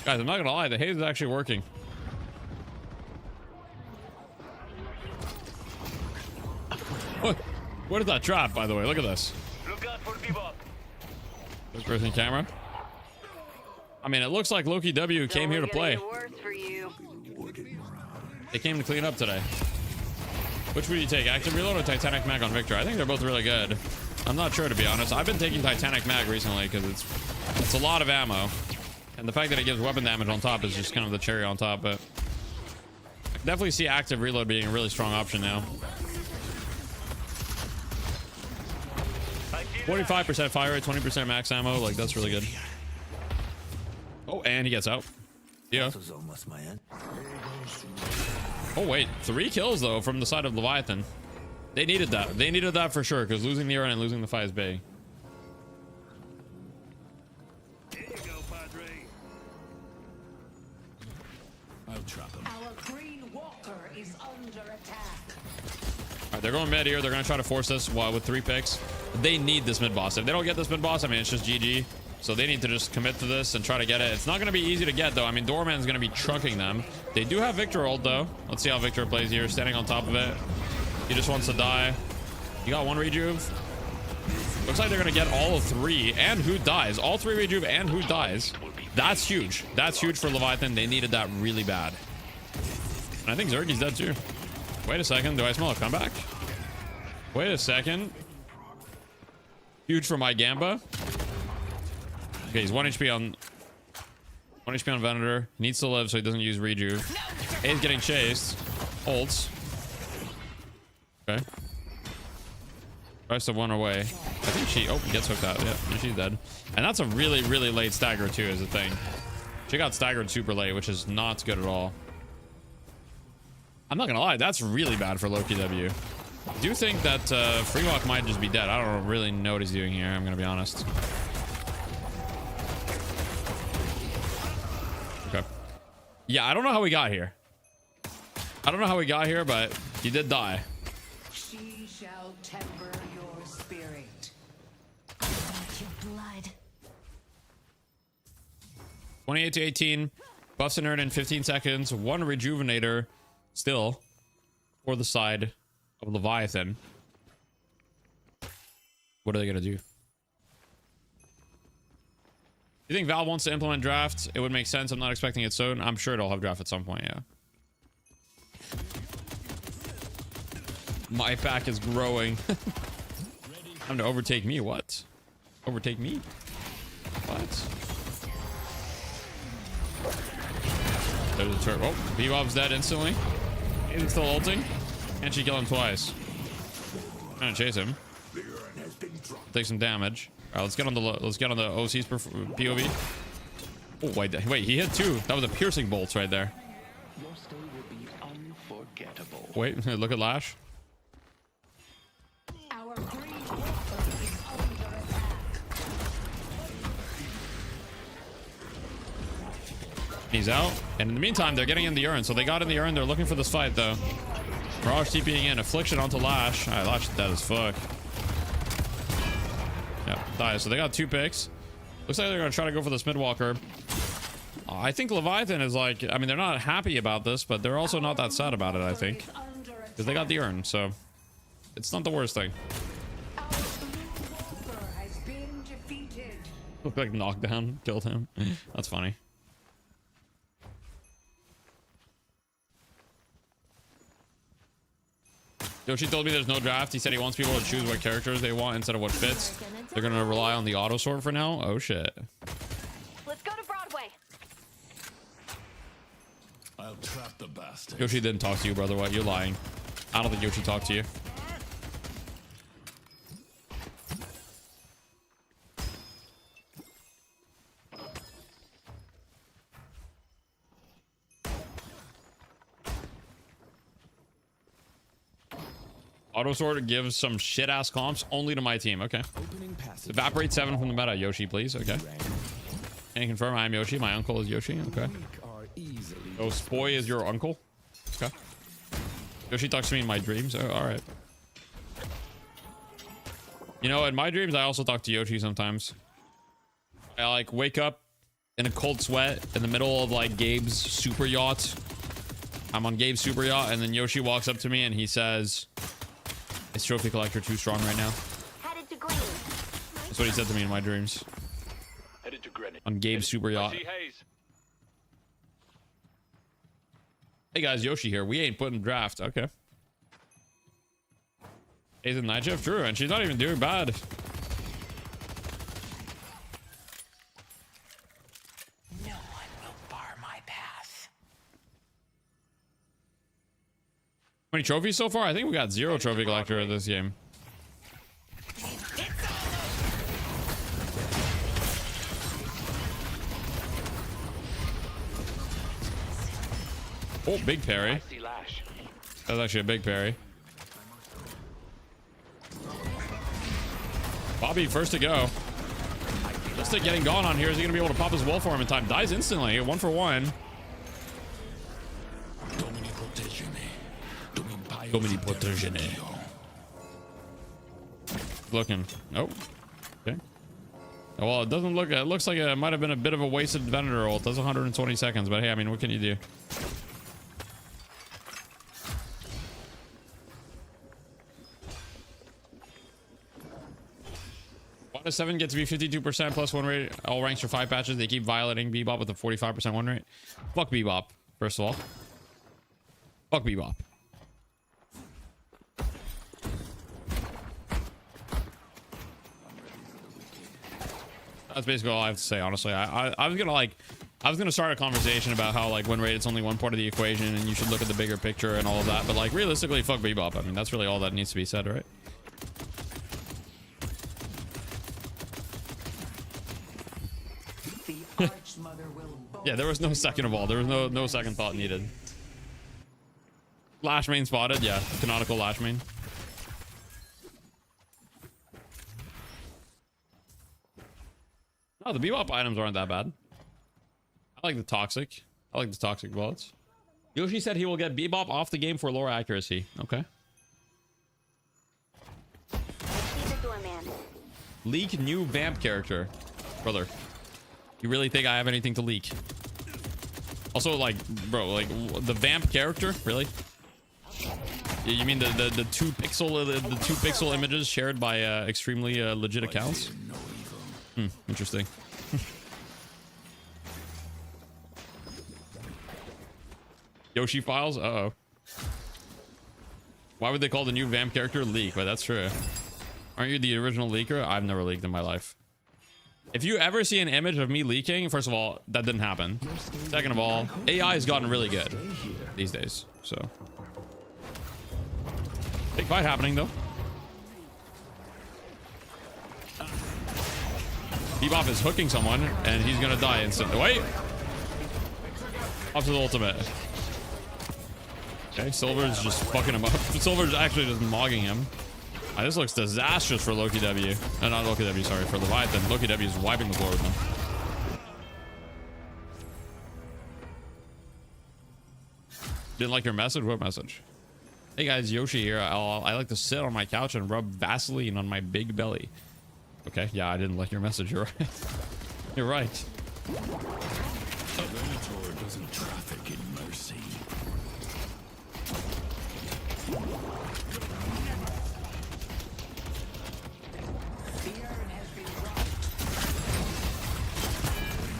Guys, I'm not gonna lie, the Haze is actually working. What is that trap, by the way? Look at this. Look out for Bebop. First person camera. I mean, it looks like Loki W came here to play. They came to clean up today. Which would you take? Active Reload or Titanic Mag on Victor? I think they're both really good. I'm not sure, to be honest. I've been taking Titanic Mag recently because it's a lot of ammo. And the fact that it gives weapon damage on top is just kind of the cherry on top. But I can definitely see Active Reload being a really strong option now. 45% fire rate, 20% max ammo. Like, that's really good. Oh, and he gets out. Yeah. Oh, wait. 3 kills, though, from the side of Leviathan. They needed that. They needed that for sure, because losing the Aaron and losing the fight is big. There you go, Padre. I'll trap him. Our green walker is under attack. All right, they're going mid here. They're going to try to force this with 3 picks. They need this mid boss. If they don't get this mid boss, I mean, it's just GG. So they need to just commit to this and try to get it. It's not going to be easy to get, though. I mean, Doorman's going to be trucking them. They do have Victor ult, though. Let's see how Victor plays here. Standing on top of it. He just wants to die. He got 1 rejuve. Looks like they're going to get all 3. And who dies? All 3 rejuve and who dies. That's huge. That's huge for Leviathan. They needed that really bad. And I think Zergy's dead, too. Wait a second. Do I smell a comeback? Wait a second. Huge for my Gamba. Okay, he's 1 HP on Venator. He needs to live so he doesn't use rejuve. He's getting chased. Holds. Okay. Tries to run away. I think she gets hooked out. Yeah, she's dead. And that's a really, really late stagger too, is the thing. She got staggered super late, which is not good at all. I'm not gonna lie, that's really bad for Loki W. I do think that Freewalk might just be dead. I don't really know what he's doing here, I'm gonna be honest. Okay. Yeah, I don't know how we got here. I don't know how we got here, but he did die. She shall temper your spirit. Your blood. 28 to 18. Buffs and earn in 15 seconds. 1 rejuvenator still for the side of Leviathan. What are they gonna do? You think Valve wants to implement draft? It would make sense. I'm not expecting it soon. I'm sure it'll have draft at some point, yeah. My pack is growing. Time to overtake me. What? Overtake me? What? There's a turret. Oh, Bebop's dead instantly. He's still ulting. And she kill him twice. Trying to chase him. Take some damage. All right, let's get on the OC's POV. Oh wait, he hit 2. That was a piercing bolt right there. Your stay will be unforgettable. Wait, look at Lash. Our green walker is under attack. He's out. And in the meantime, they're getting in the urn. So they got in the urn. They're looking for this fight though. Mirage TPing in. Affliction onto Lash. All right, Lash is dead as fuck. Yeah, die. So they got 2 picks. Looks like they're going to try to go for this midwalker. I think Leviathan is like, I mean, they're not happy about this, but they're also not that sad about it, I think. Because they got the urn, so it's not the worst thing. Our blue walker has been defeated. Look like knockdown killed him. That's funny. Yoshi told me there's no draft. He said he wants people to choose what characters they want instead of what fits. They're going to rely on the auto sort for now. Oh, shit. Let's go to Broadway. I'll trap the bastard. Yoshi didn't talk to you, brother. What? You're lying. I don't think Yoshi talked to you. Auto sort gives some shit ass comps only to my team. Okay. Opening passage. Evaporate 7 from the meta. Yoshi, please. Okay. Can you confirm I'm Yoshi? My uncle is Yoshi. Okay. Are easily Oh, Spoy is your uncle. Okay. Yoshi talks to me in my dreams. Oh, all right. You know, in my dreams, I also talk to Yoshi sometimes. I like wake up in a cold sweat in the middle of like Gabe's super yacht. I'm on Gabe's super yacht, and then Yoshi walks up to me and he says, "Is Trophy Collector too strong right now?" Headed to green. That's what he said to me in my dreams. Headed to Greenwich. On Gabe's super yacht. See Hayes. Hey guys, Yoshi here. We ain't putting draft. Okay. Hayes and night shift, true, and she's not even doing bad. No one will bar my path. How many trophies so far? I think we got 0 trophy collector in this game. Oh, big parry. I see Lash. That's actually a big parry. Bobby first to go. Just getting gone on here. Is he gonna be able to pop his wall for him in time? Dies instantly. 1 for 1. Domini protegene. Looking. Nope. Okay. Well, it doesn't look. It looks like it might have been a bit of a wasted Venator ult. That's 120 seconds. But hey, I mean, what can you do? Why does 7 get to be 52% plus 1 rate? All ranks for 5 patches. They keep violating Bebop with a 45% 1 rate. Fuck Bebop, first of all. Fuck Bebop. That's basically all I have to say, honestly. I was gonna start a conversation about how like win rate it's only one part of the equation and you should look at the bigger picture and all of that. But like realistically, fuck Bebop. I mean, that's really all that needs to be said, right? The Archmother will Yeah, there was no second of all. There was no second thought needed. Lash main spotted, yeah. Canonical Lash main. No, the Bebop items aren't that bad. I like the toxic. I like the toxic bullets. Yoshi said he will get Bebop off the game for lower accuracy. Okay. See the Doorman. Leak new vamp character. Brother. You really think I have anything to leak? Also, like, bro, like the vamp character, really? You mean the 2 pixel images shared by extremely legit accounts? Interesting. Yoshi files? Uh-oh. Why would they call the new Vamp character Leak? But that's true. Aren't you the original leaker? I've never leaked in my life. If you ever see an image of me leaking, first of all, that didn't happen. Second of all, AI has gotten really good these days. So, big fight happening though. Bebop is hooking someone, and he's gonna die instantly. Wait! Up to the ultimate. Okay, Silver's just fucking him up. Silver's actually just mogging him. This looks disastrous for Loki W. Not Loki W, sorry, for Leviathan. Loki W is wiping the floor with him. Didn't like your message? What message? Hey guys, Yoshi here. I like to sit on my couch and rub Vaseline on my big belly. Okay, yeah, I didn't like your message. You're right. You're right. Venator doesn't traffic in mercy.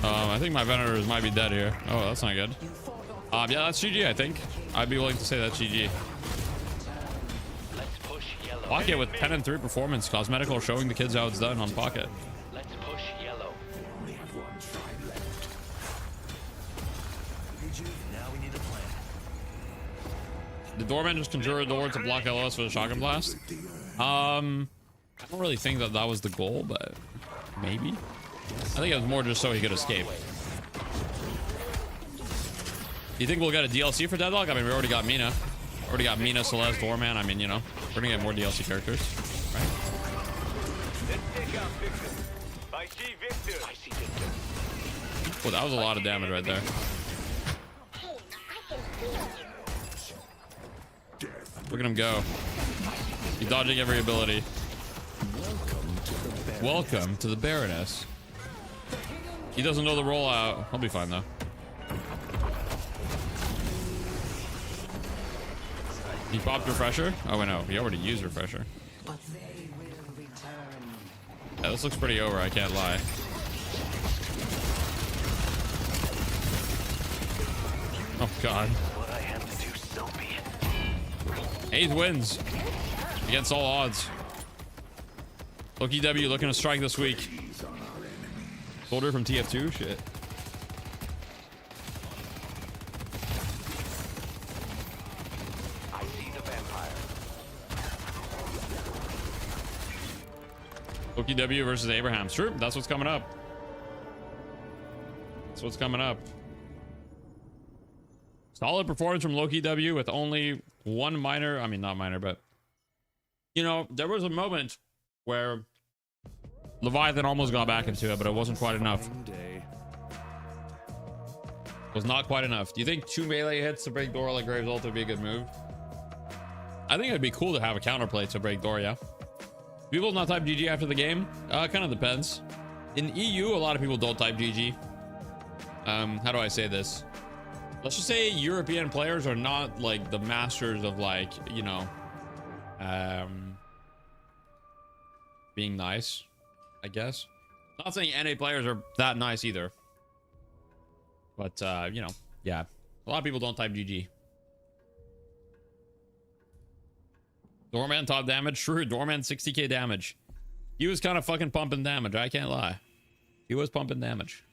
I think my Venator might be dead here. Oh, that's not good. Yeah, that's GG, I think. I'd be willing to say that's GG. Let's push yellow. Pocket with 10 and 3 performance. Cosmetical showing the kids how it's done on Pocket. Let's push yellow. We have one try left. Now we need a plan. Did Doorman just conjure a door to block LS for the shotgun blast? I don't really think that that was the goal, but maybe. I think it was more just so he could escape. Do you think we'll get a DLC for Deadlock? I mean, we already got Mina. Already got Mina, Celeste, Doorman. I mean, you know, we're gonna get more DLC characters, right? Let's take out Victor. I see Victor. I see Victor. Well, that was a lot of damage right there. Look at him go. He's dodging every ability. Welcome to the Baroness. He doesn't know the rollout. I'll be fine though. He popped refresher. Oh wait, no, he already used refresher. But they will return. Yeah, this looks pretty over. I can't lie. Oh god. What I have to do, so be it. Hayes wins against all odds. Loki W looking to strike this week. Soldier from TF2. Shit. I see the vampire. Loki W versus Abraham. Sure, that's what's coming up. That's what's coming up. Solid performance from Loki W with only one minor. I mean, not minor, but you know, there was a moment where Leviathan almost got back into it, but it wasn't quite enough. It was not quite enough. Do you think 2 melee hits to break door like Graves ult would be a good move? I think it'd be cool to have a counterplay to break door, yeah. People not type GG after the game? Kind of depends. In EU, a lot of people don't type GG. How do I say this? Let's just say European players are not like the masters of like, you know, being nice, I guess. Not saying NA players are that nice either. But, you know, yeah. A lot of people don't type GG. Doorman top damage. True, Doorman 60k damage. He was kind of fucking pumping damage. I can't lie. He was pumping damage.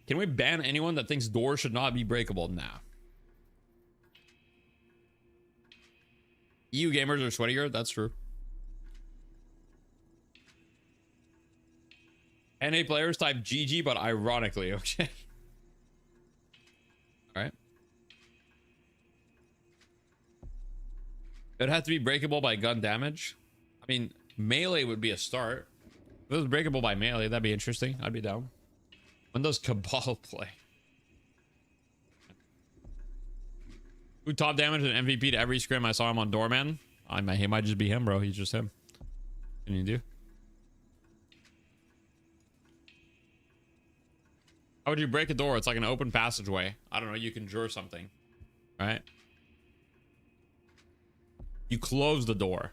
Can we ban anyone that thinks doors should not be breakable? Nah. EU gamers are sweatier. That's true. NA players type GG, but ironically, okay. All right. It had to be breakable by gun damage. I mean, melee would be a start. If it was breakable by melee, that'd be interesting. I'd be down. When does Cabal play? Who top damage and MVP to every scrim? I saw him on Doorman. He might just be him, bro. He's just him. What can you do? How would you break a door? It's like an open passageway. I don't know. You conjure something, right? You close the door.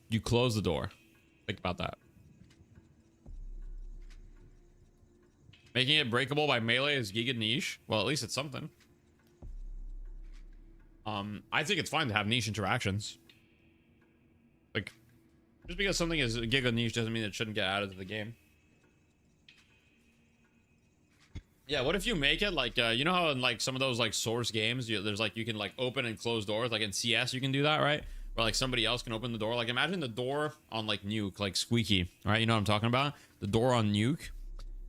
You close the door. Think about that. Making it breakable by melee is giga niche. Well, at least it's something. I think it's fine to have niche interactions. Like, just because something is giga niche doesn't mean it shouldn't get added to the game. Yeah, what if you make it like, you know how in like some of those like source games, there's like, you can like open and close doors, like in CS you can do that, right? Where like somebody else can open the door. Like imagine the door on like Nuke, like Squeaky, right? You know what I'm talking about? The door on Nuke.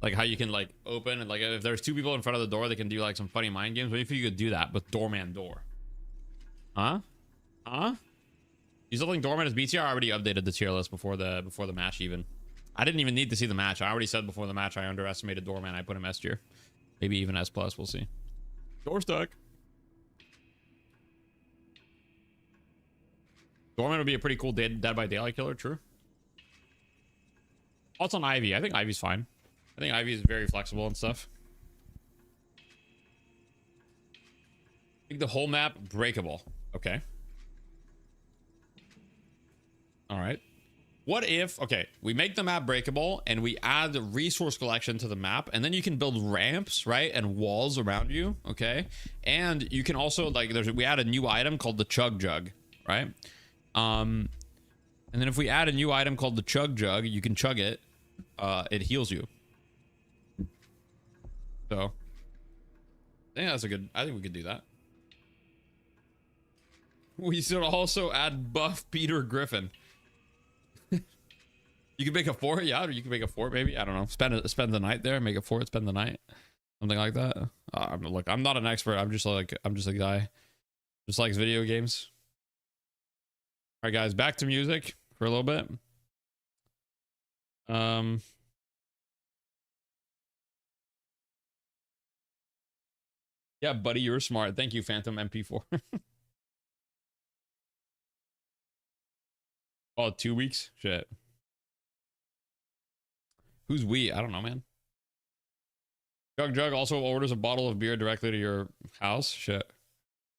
Like how you can like open and like if there's two people in front of the door, they can do like some funny mind games. What if you could do that with Doorman door? Huh? Huh? You still think Doorman is B tier? I already updated the tier list before the match even. I didn't even need to see the match. I already said before the match I underestimated Doorman. I put him S tier. Maybe even S plus. We'll see. Door stuck. Doorman would be a pretty cool Dead by Daylight killer. True. Thoughts on Ivy? I think Ivy's fine. I think Ivy is very flexible and stuff. Make the whole map breakable. Okay. All right. What if, okay, we make the map breakable and we add the resource collection to the map, and then you can build ramps, right? And walls around you, okay? And you can also, like, we add a new item called the Chug Jug, right? And then if we add a new item called the Chug Jug, you can chug it. It heals you. So, I think that's a good, I think we could do that. We should also add buff Peter Griffin. You can make a fort, yeah, or you can make a fort, maybe. I don't know. Spend the night there, make a fort, spend the night, something like that. Look, I'm not an expert. I'm just a guy, just likes video games. All right, guys, back to music for a little bit. Yeah, buddy, you're smart. Thank you, Phantom MP4. Oh, 2 weeks? Shit. Who's we? I don't know, man. Jug also orders a bottle of beer directly to your house. Shit.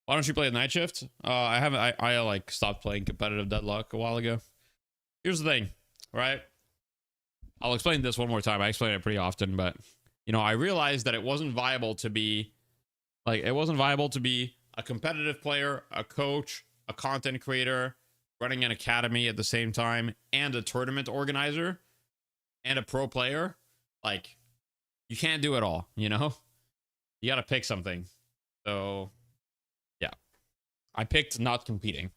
Why don't you play a night shift? I haven't. I like stopped playing competitive Deadlock a while ago. Here's the thing, right? I'll explain this one more time. I explain it pretty often, but you know, I realized that it wasn't viable to be a competitive player, a coach, a content creator, running an academy at the same time, and a tournament organizer, and a pro player. Like, you can't do it all, you know? You gotta pick something. So, yeah. I picked not competing.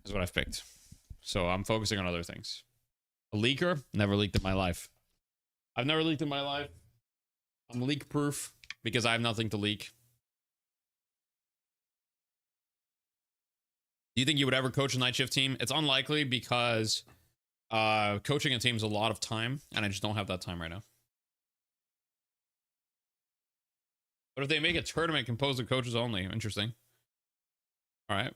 Is what I've picked. So, I'm focusing on other things. A leaker? Never leaked in my life. I've never leaked in my life. I'm leak proof because I have nothing to leak. Do you think you would ever coach a night shift team? It's unlikely because coaching a team is a lot of time, and I just don't have that time right now. But if they make a tournament composed of coaches only, interesting. All right.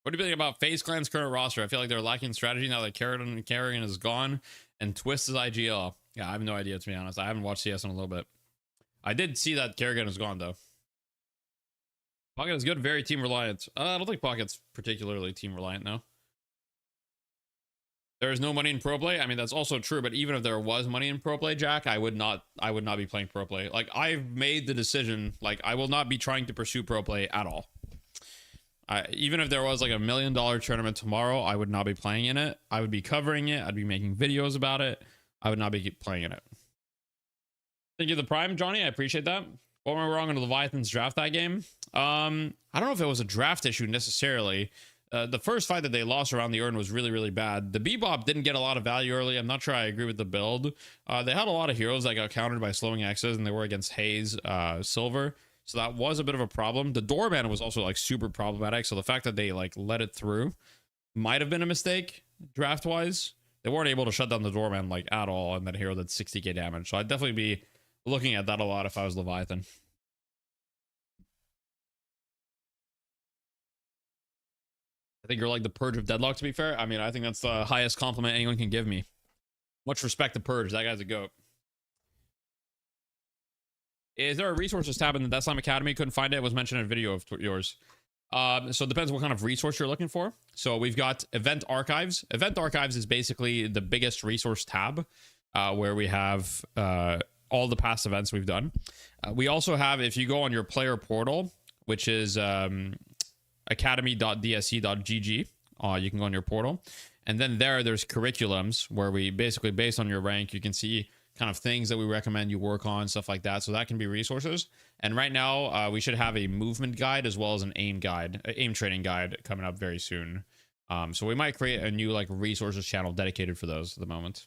What do you think about FaZe Clan's current roster? I feel like they're lacking strategy now that Carrigan is gone and Twist is IGL. Yeah, I have no idea, to be honest. I haven't watched CS in a little bit. I did see that Kerrigan is gone, though. Pocket is good, very team reliant. I don't think Pocket's particularly team reliant, no. There is no money in pro play. I mean, that's also true, but even if there was money in pro play, Jack, I would not be playing pro play. Like, I've made the decision, like, I will not be trying to pursue pro play at all. Even if there was like $1 million tournament tomorrow, I would not be playing in it. I would be covering it. I'd be making videos about it. I would not be playing in it. Thank you, the Prime, Johnny. I appreciate that. What went wrong in Leviathan's draft that game? I don't know if it was a draft issue necessarily. The first fight that they lost around the urn was really, really bad. The Bebop didn't get a lot of value early. I'm not sure I agree with the build. They had a lot of heroes that got countered by slowing X's, and they were against Hayes, Silver. So that was a bit of a problem. The Doorman was also like super problematic. So the fact that they like let it through might have been a mistake draft wise. They weren't able to shut down the Doorman like at all. And that hero did 60k damage. So I'd definitely be looking at that a lot if I was Leviathan. I think you're like the Purge of Deadlock, to be fair. I mean, I think that's the highest compliment anyone can give me. Much respect to Purge. That guy's a goat. Is there a resources tab in the Death Slime Academy? Couldn't find it. It was mentioned in a video of yours. So it depends what kind of resource you're looking for. So we've got Event Archives. Event Archives is basically the biggest resource tab. where we have all the past events we've done. We also have, if you go on your player portal, which is academy.dsc.gg, you can go on your portal. And then there's curriculums where we basically, based on your rank, you can see kind of things that we recommend you work on, stuff like that. So that can be resources. And right now, we should have a movement guide as well as an aim training guide coming up very soon. So we might create a new like resources channel dedicated for those at the moment.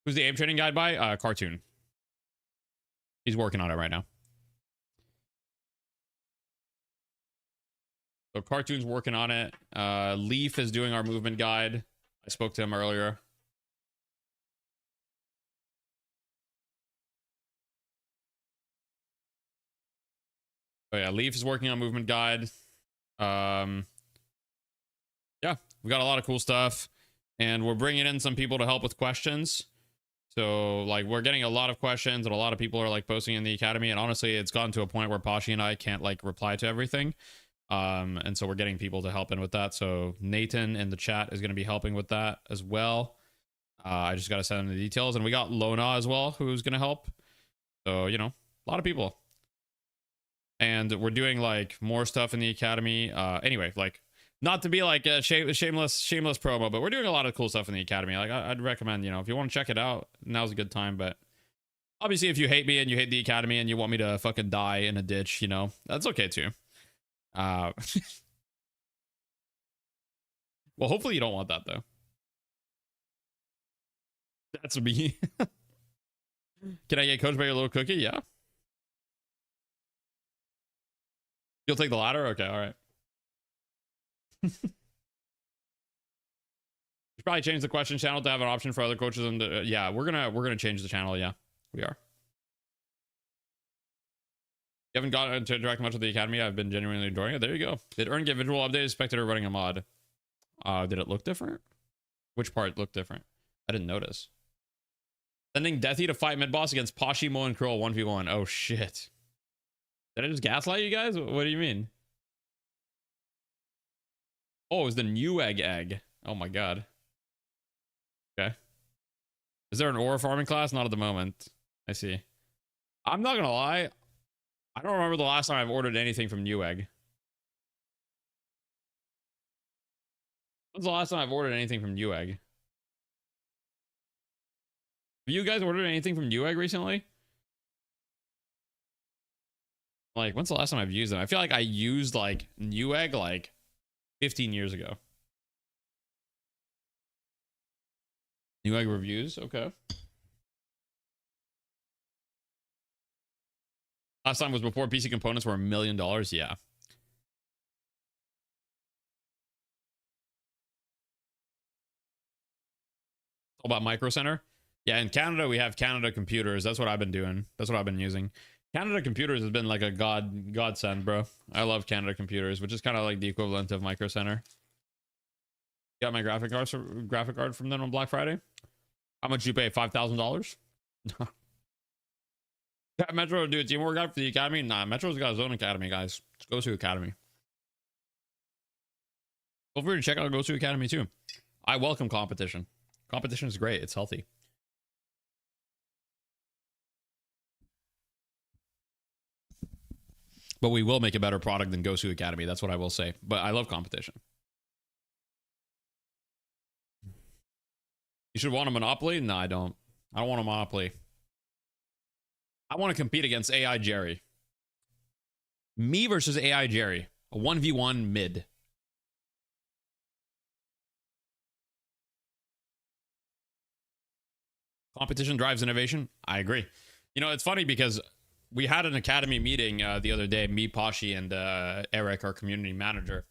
Who's the aim training guide by? Cartoon. He's working on it right now. So Cartoon's working on it. Leaf is doing our movement guide. I spoke to him earlier. Oh yeah, Leaf is working on movement guide. Yeah, we got a lot of cool stuff, and we're bringing in some people to help with questions. So like we're getting a lot of questions, and a lot of people are like posting in the academy, and honestly it's gotten to a point where Pashi and I can't like reply to everything. And so we're getting people to help in with that. So Nathan in the chat is going to be helping with that as well. I just got to send him the details, and we got Lona as well, who's going to help. So, you know, a lot of people. And we're doing like more stuff in the academy. Anyway, like not to be like a shameless promo, but we're doing a lot of cool stuff in the academy. Like I'd recommend, you know, if you want to check it out, now's a good time. But obviously if you hate me and you hate the academy and you want me to fucking die in a ditch, you know, that's okay too. Well, hopefully you don't want that though. That's me. Can I get coached by your little cookie? Yeah. You'll take the ladder? Okay, all right. You should probably change the question channel to have an option for other coaches. And yeah, we're gonna change the channel. Yeah, we are. You haven't gotten to interact much with the academy. I've been genuinely enjoying it. There you go. Did Earn get visual update? Spectator running a mod. Did it look different? Which part looked different? I didn't notice. Sending Deathy to fight mid boss against Pashi, Mo, and Kroll 1v1. Oh shit. Did I just gaslight you guys? What do you mean? Oh, it was the Newegg egg. Oh my god. Okay. Is there an ore farming class? Not at the moment. I see. I'm not gonna lie. I don't remember the last time I've ordered anything from Newegg. When's the last time I've ordered anything from Newegg? Have you guys ordered anything from Newegg recently? Like, when's the last time I've used them? I feel like I used like Newegg like 15 years ago. Newegg reviews, okay. Last time was before PC components were $1 million. Yeah. All about Micro Center. Yeah, in Canada we have Canada Computers. That's what I've been doing. That's what I've been using. Canada Computers has been like a godsend, bro. I love Canada Computers, which is kind of like the equivalent of Micro Center. Got my graphic card from them on Black Friday. How much you pay? $5,000. Metro do a team workout for the academy. Nah, Metro's got his own academy, guys. Let's go to academy. Feel free to check out Go to Academy too. I welcome competition. Competition is great. It's healthy. But we will make a better product than Gosu Academy. That's what I will say. But I love competition. You should want a monopoly? No, I don't. I don't want a monopoly. I want to compete against AI Jerry. Me versus AI Jerry. A 1v1 mid. Competition drives innovation. I agree. You know, it's funny because we had an academy meeting the other day, me, Pashi, and Eric, our community manager.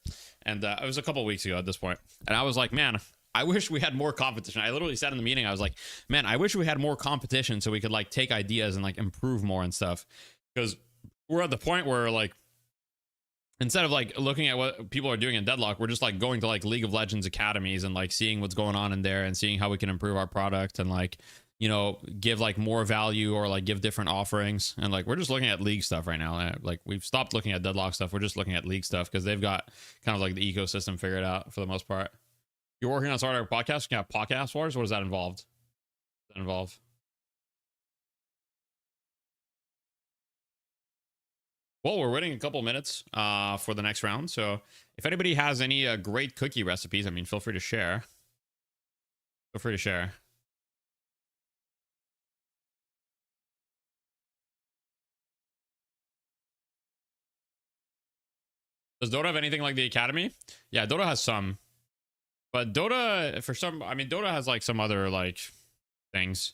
And it was a couple weeks ago at this point. And I was like, man, I wish we had more competition. I literally said in the meeting, I was like, man, I wish we had more competition so we could like take ideas and like improve more and stuff. Because we're at the point where like, instead of like looking at what people are doing in Deadlock, we're just like going to like League of Legends academies and like seeing what's going on in there and seeing how we can improve our product and like, you know, give like more value or like give different offerings. And like we're just looking at league stuff right now. Like we've stopped looking at Deadlock stuff. We're just looking at league stuff because they've got kind of like the ecosystem figured out for the most part. You're working on starting a podcast? Yeah, podcast wars. What does that involve? Well, we're waiting a couple minutes for the next round. So if anybody has any great cookie recipes, I mean, feel free to share. Feel free to share. Does Dota have anything like the Academy? Yeah, Dota has some. But Dota, for some, I mean, Dota has like some other like things.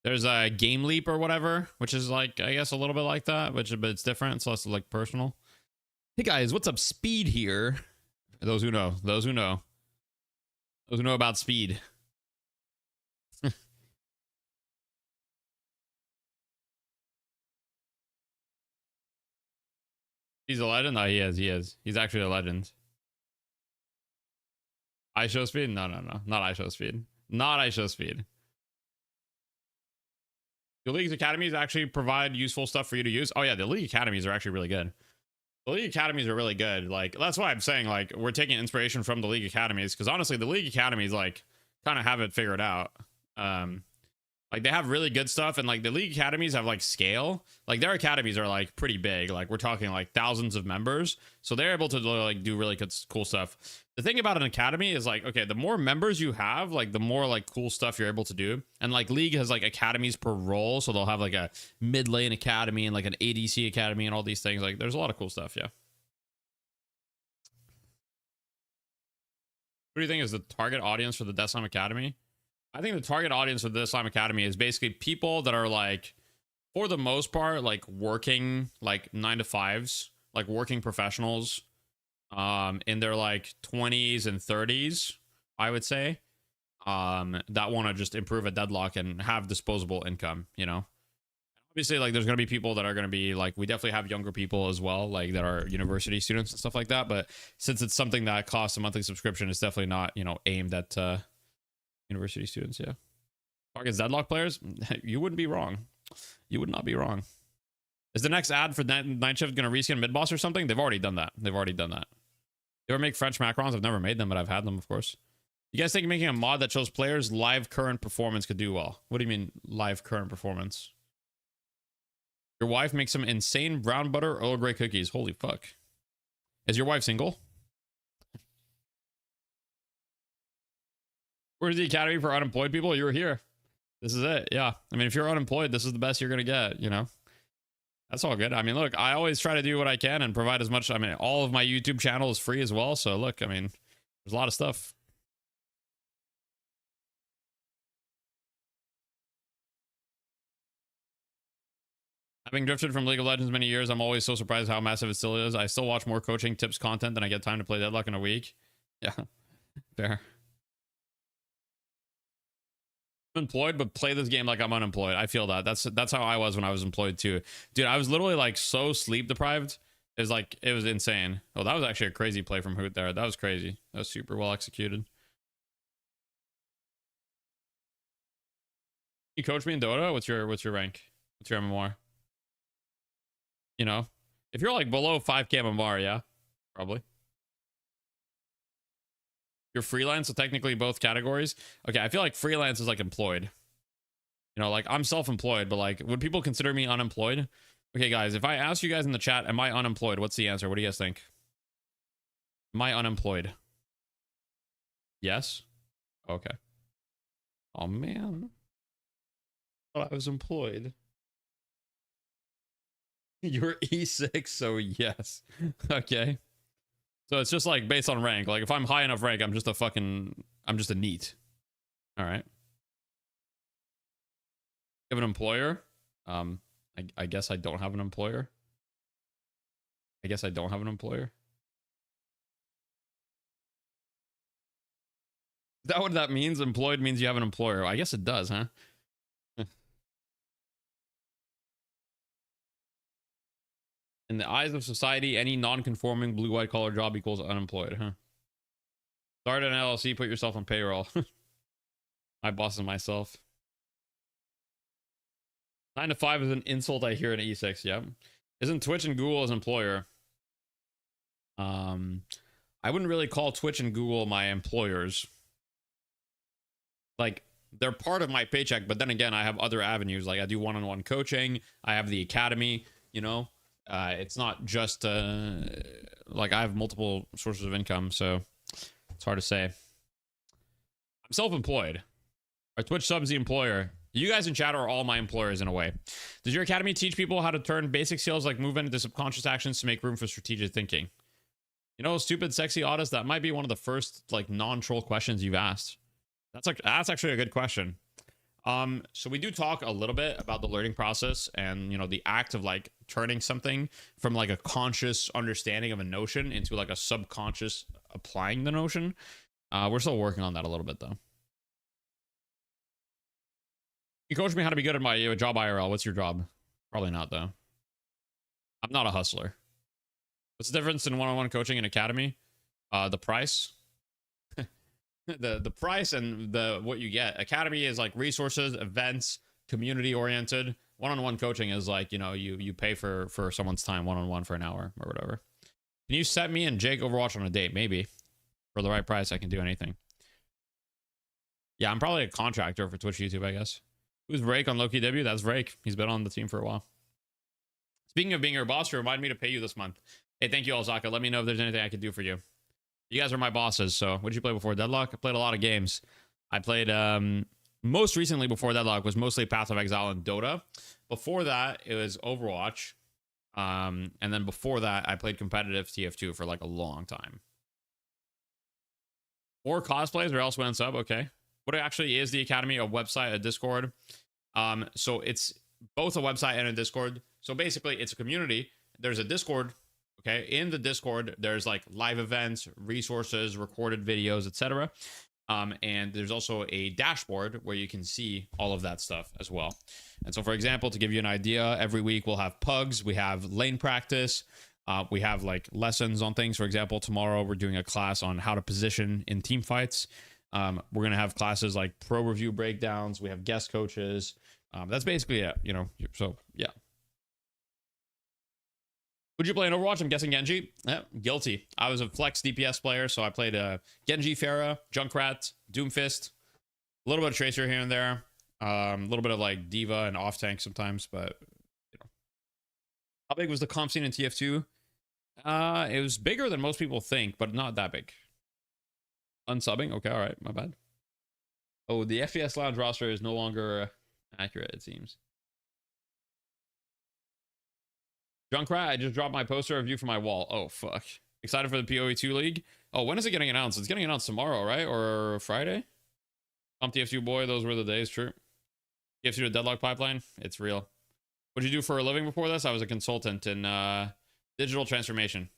There's a Game Leap or whatever, which is like, I guess, a little bit like that, but it's different. It's less like personal. Hey guys, what's up? Speed here. Those who know, those who know about Speed. He's a legend? No, he is. He's actually a legend. I show speed? No. Not I show speed. Not I show speed. The League's academies actually provide useful stuff for you to use. Oh yeah, the League academies are actually really good. The League academies are really good. Like, that's why I'm saying like we're taking inspiration from the League academies, because honestly the League academies like kind of have it figured out. Like they have really good stuff, and like the League academies have like scale. Like their academies are like pretty big. Like we're talking like thousands of members, so they're able to like do really good, cool stuff. The thing about an academy is like, okay, the more members you have, like the more like cool stuff you're able to do. And like League has like academies per role, so they'll have like a mid lane academy and like an ADC academy and all these things. Like there's a lot of cool stuff. Yeah. What do you think is the target audience for the Death Slime Academy? I think the target audience for the Slime Academy is basically people that are like, for the most part, like working like 9-to-5s, like working professionals, in their like 20s and 30s, I would say, that want to just improve at Deadlock and have disposable income, you know? Obviously, like there's going to be people that are going to be like, we definitely have younger people as well, like that are university students and stuff like that. But since it's something that costs a monthly subscription, it's definitely not, you know, aimed at, university students. Yeah. Targets Deadlock players. You wouldn't be wrong. You would not be wrong. Is the next ad for night shift going to reskin mid boss or something? They've already done that. You ever make French macarons? I've never made them, but I've had them, of course. You guys think making a mod that shows players live current performance could do well? What do you mean live current performance? Your wife makes some insane brown butter Earl Grey cookies. Holy fuck. Is your wife single? Where's the academy for unemployed people? You were here. This is it. Yeah. I mean, if you're unemployed, this is the best you're going to get, you know? That's all good. I mean, look, I always try to do what I can and provide as much. I mean, all of my YouTube channel is free as well. So look, I mean, there's a lot of stuff. Having drifted from League of Legends many years, I'm always so surprised how massive it still is. I still watch more coaching tips content than I get time to play Deadlock in a week. Yeah. Fair. Employed, but play this game like I'm unemployed. I feel that. That's how I was when I was employed too. Dude, I was literally like so sleep deprived. It was like, it was insane. Oh, that was actually a crazy play from Hoot there. That was crazy. That was super well executed. You coach me in Dota? What's your rank? What's your MMR? You know, if you're like below 5k MMR, yeah, probably. You're freelance, so technically both categories. Okay, I feel like freelance is like employed. You know, like I'm self-employed, but like, would people consider me unemployed? Okay, guys, if I ask you guys in the chat, am I unemployed? What's the answer? What do you guys think? Am I unemployed? Yes? Okay. Oh, man. I thought I was employed. You're E6, so yes. Okay. So it's just like based on rank. Like if I'm high enough rank, I'm just a neat. All right. You have an employer? I guess I don't have an employer. Is that what that means? Employed means you have an employer. I guess it does, huh? In the eyes of society, any non-conforming blue-white collar job equals unemployed, huh? Start an LLC, put yourself on payroll. My boss is myself. 9 to 5 is an insult I hear in E6. Yep. Isn't Twitch and Google as employer? I wouldn't really call Twitch and Google my employers. Like, they're part of my paycheck, but then again, I have other avenues. Like, I do one-on-one coaching. I have the academy, you know. It's not just like I have multiple sources of income, so it's hard to say. I'm self-employed. Our Twitch subs the employer. You guys in chat are all my employers in a way. Does your academy teach people how to turn basic skills like movement into subconscious actions to make room for strategic thinking? You know, stupid, sexy artist, that might be one of the first like non-troll questions you've asked. That's actually a good question. So we do talk a little bit about the learning process and, you know, the act of like turning something from like a conscious understanding of a notion into like a subconscious applying the notion. We're still working on that a little bit though. You coach me how to be good at my job IRL. What's your job? Probably not though. I'm not a hustler. What's the difference in one-on-one coaching and academy? The price. the price and the what you get. Academy is like resources, events, community oriented. One-on-one coaching is like, you know, you pay for someone's time one-on-one for an hour or whatever. Can you set me and Jake Overwatch on a date? Maybe. For the right price, I can do anything. Yeah, I'm probably a contractor for Twitch YouTube, I guess. Who's Rake on Loki W? That's Rake. He's been on the team for a while. Speaking of being your boss, you remind me to pay you this month. Hey, thank you, Alzaka. Let me know if there's anything I can do for you. You guys are my bosses, so what did you play before Deadlock? I played a lot of games. I played, most recently before Deadlock was mostly Path of Exile and Dota. Before that, it was Overwatch. And then before that, I played competitive TF2 for like a long time. Or cosplays or else went sub, okay. What actually is the Academy? A website, a Discord. So it's both a website and a Discord. So basically, it's a community. There's a Discord. Okay, in the Discord, there's like live events, resources, recorded videos, etc. And there's also a dashboard where you can see all of that stuff as well. And so, for example, to give you an idea, every week we'll have pugs, we have lane practice, we have like lessons on things. For example, tomorrow we're doing a class on how to position in team fights. We're gonna have classes like pro review breakdowns. We have guest coaches. That's basically it, you know. So yeah. Would you play an Overwatch? I'm guessing Genji. Yeah, guilty. I was a flex DPS player, so I played Genji, Pharah, Junkrat, Doomfist, a little bit of Tracer here and there, a little bit of like Diva and off tank sometimes. But you know, how big was the comp scene in TF2? It was bigger than most people think, but not that big. Unsubbing? Okay, all right, my bad. Oh, the FPS Lounge roster is no longer accurate, it seems. Junkrat, I just dropped my poster review for my wall. Oh, fuck. Excited for the PoE2 League? Oh, when is it getting announced? It's getting announced tomorrow, right? Or Friday? I'm TF2 boy. Those were the days, true. TF2 to Deadlock pipeline? It's real. What'd you do for a living before this? I was a consultant in digital transformation.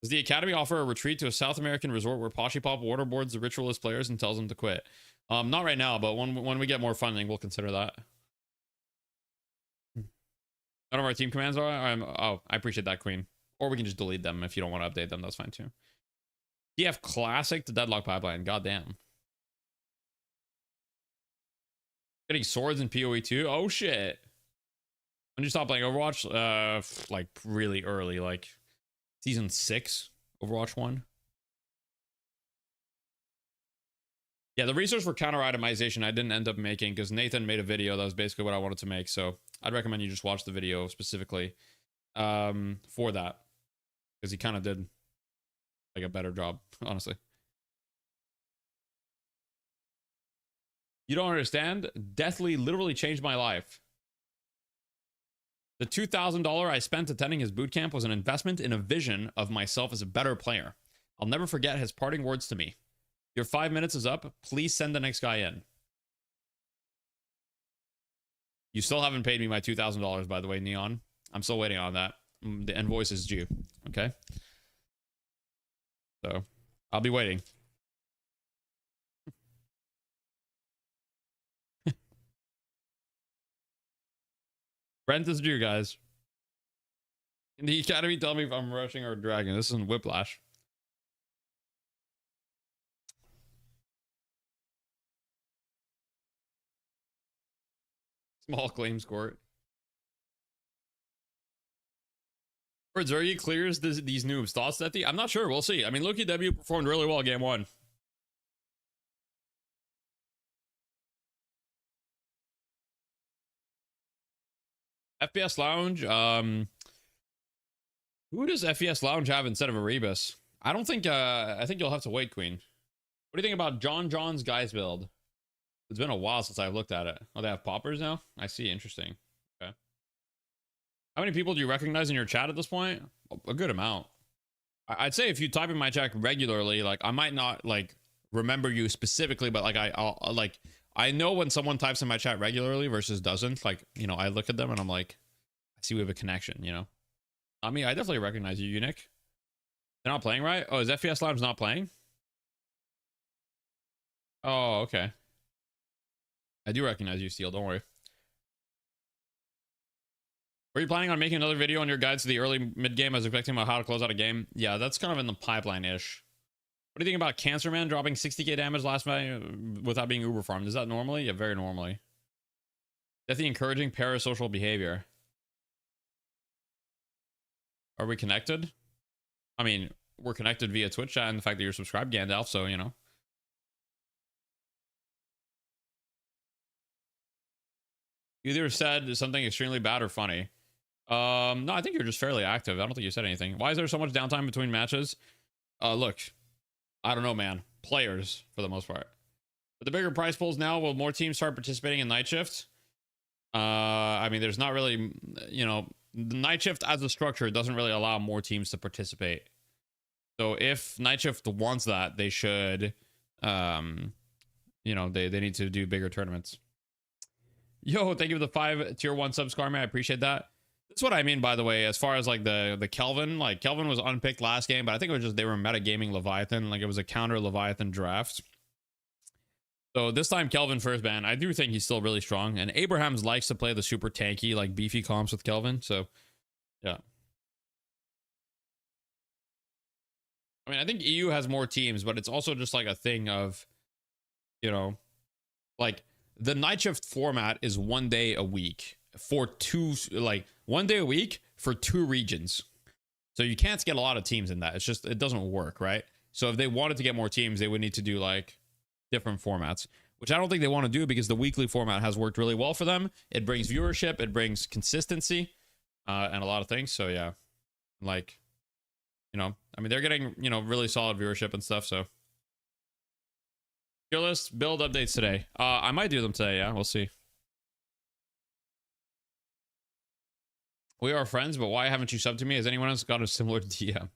Does the Academy offer a retreat to a South American resort where Poshy Pop waterboards the ritualist players and tells them to quit? Not right now, but when we get more funding, we'll consider that. None of our team commands are. Oh, I appreciate that, Queen. Or we can just delete them if you don't want to update them. That's fine too. DF Classic to Deadlock pipeline. Goddamn. Getting swords in PoE 2. Oh shit. When did you stop playing Overwatch? Like really early, like season 6, Overwatch 1. Yeah, the resource for counter itemization I didn't end up making because Nathan made a video that was basically what I wanted to make. So I'd recommend you just watch the video specifically for that, because he kind of did like a better job, honestly. You don't understand? Deathly literally changed my life. The $2,000 I spent attending his boot camp was an investment in a vision of myself as a better player. I'll never forget his parting words to me. Your 5 minutes is up. Please send the next guy in. You still haven't paid me my $2,000, by the way, Neon. I'm still waiting on that. The invoice is due. Okay. So I'll be waiting. Rent is due, guys. In the Academy, tell me if I'm rushing or dragging. This isn't Whiplash. Small claims court. Or Zergy clears these noobs. Thoughts, Sethy? I'm not sure. We'll see. I mean, Loki W performed really well game 1. FPS Lounge. Who does FPS Lounge have instead of Erebus? I don't think. I think you'll have to wait, Queen. What do you think about John's guys build? It's been a while since I've looked at it. Oh, they have poppers now? I see. Interesting. Okay. How many people do you recognize in your chat at this point? A good amount. I'd say if you type in my chat regularly, like I might not like remember you specifically, but like I'll like I know when someone types in my chat regularly versus doesn't. Like, you know, I look at them and I'm like, I see we have a connection, you know? I mean, I definitely recognize you, Unique. They're not playing, right? Oh, is FPS Lounge not playing? Oh, okay. I do recognize you, Steel. Don't worry. Were you planning on making another video on your guides to the early mid game? I was expecting about how to close out a game. Yeah, that's kind of in the pipeline-ish. What do you think about Cancer Man dropping 60k damage last night without being uber farmed? Is that normally? Yeah, very normally. Definitely encouraging parasocial behavior. Are we connected? I mean, we're connected via Twitch chat and the fact that you're subscribed, Gandalf, so, you know. You either said something extremely bad or funny. No, I think you're just fairly active. I don't think you said anything. Why is there so much downtime between matches? Look, I don't know, man. Players, for the most part. But the bigger prize pools now, will more teams start participating in night shift? I mean, there's not really, you know, the night shift as a structure doesn't really allow more teams to participate. So if night shift wants that, they should, you know, they need to do bigger tournaments. Yo, thank you for the 5 tier 1 subs, Carmen. I appreciate that. That's what I mean, by the way, as far as like the Kelvin. Like Kelvin was unpicked last game, but I think it was just they were metagaming Leviathan. Like it was a counter Leviathan draft. So this time Kelvin first ban. I do think he's still really strong. And Abrahams likes to play the super tanky, like beefy comps with Kelvin. So yeah. I mean, I think EU has more teams, but it's also just like a thing of, you know, like the night shift format is 1 day a week for 2, like 1 day a week for 2 regions. So you can't get a lot of teams in that. It's just, it doesn't work, right? So if they wanted to get more teams, they would need to do like different formats, which I don't think they want to do because the weekly format has worked really well for them. It brings viewership, it brings consistency, and a lot of things. So yeah, like, you know, I mean, they're getting, you know, really solid viewership and stuff. So tier list build updates today. I might do them today. Yeah, we'll see. We are friends, but why haven't you subbed to me? Has anyone else got a similar DM?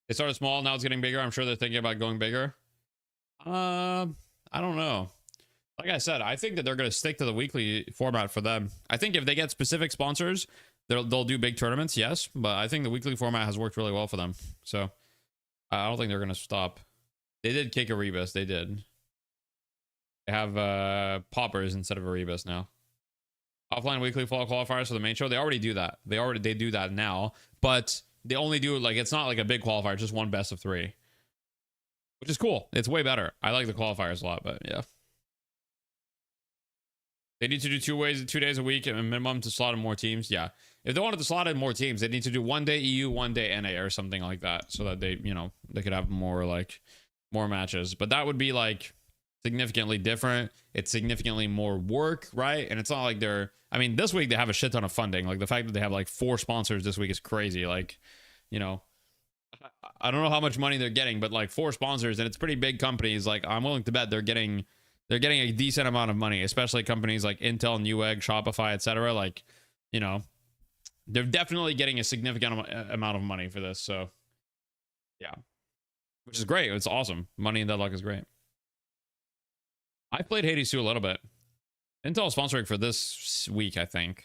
They started small, now it's getting bigger. I'm sure they're thinking about going bigger. I don't know. Like I said, I think that they're going to stick to the weekly format for them. I think if they get specific sponsors, they'll do big tournaments, yes. But I think the weekly format has worked really well for them. So I don't think they're going to stop. They did kick Erebus. They did. They have poppers instead of Erebus now. Offline weekly fall qualifiers for the main show. They already do that. They do that now. But they only do like, it's not like a big qualifier, it's just one best of 3. Which is cool. It's way better. I like the qualifiers a lot, but yeah. They need to do 2 days a week at a minimum to slot in more teams. Yeah. If they wanted to slot in more teams, they need to do 1 day EU, 1 day NA or something like that. So that they, you know, they could have more matches. But that would be like significantly different. It's significantly more work, right? And it's not like they're, I mean, this week they have a shit ton of funding. Like the fact that they have like 4 sponsors this week is crazy. Like, you know, I don't know how much money they're getting, but like 4 sponsors, and it's pretty big companies. Like I'm willing to bet they're getting a decent amount of money, especially companies like Intel, Newegg, Shopify, etc. Like, you know, they're definitely getting a significant amount of money for this. So yeah, which is great. It's awesome. Money in Deadlock is great. I played Hades 2 a little bit. Intel is sponsoring for this week, I think.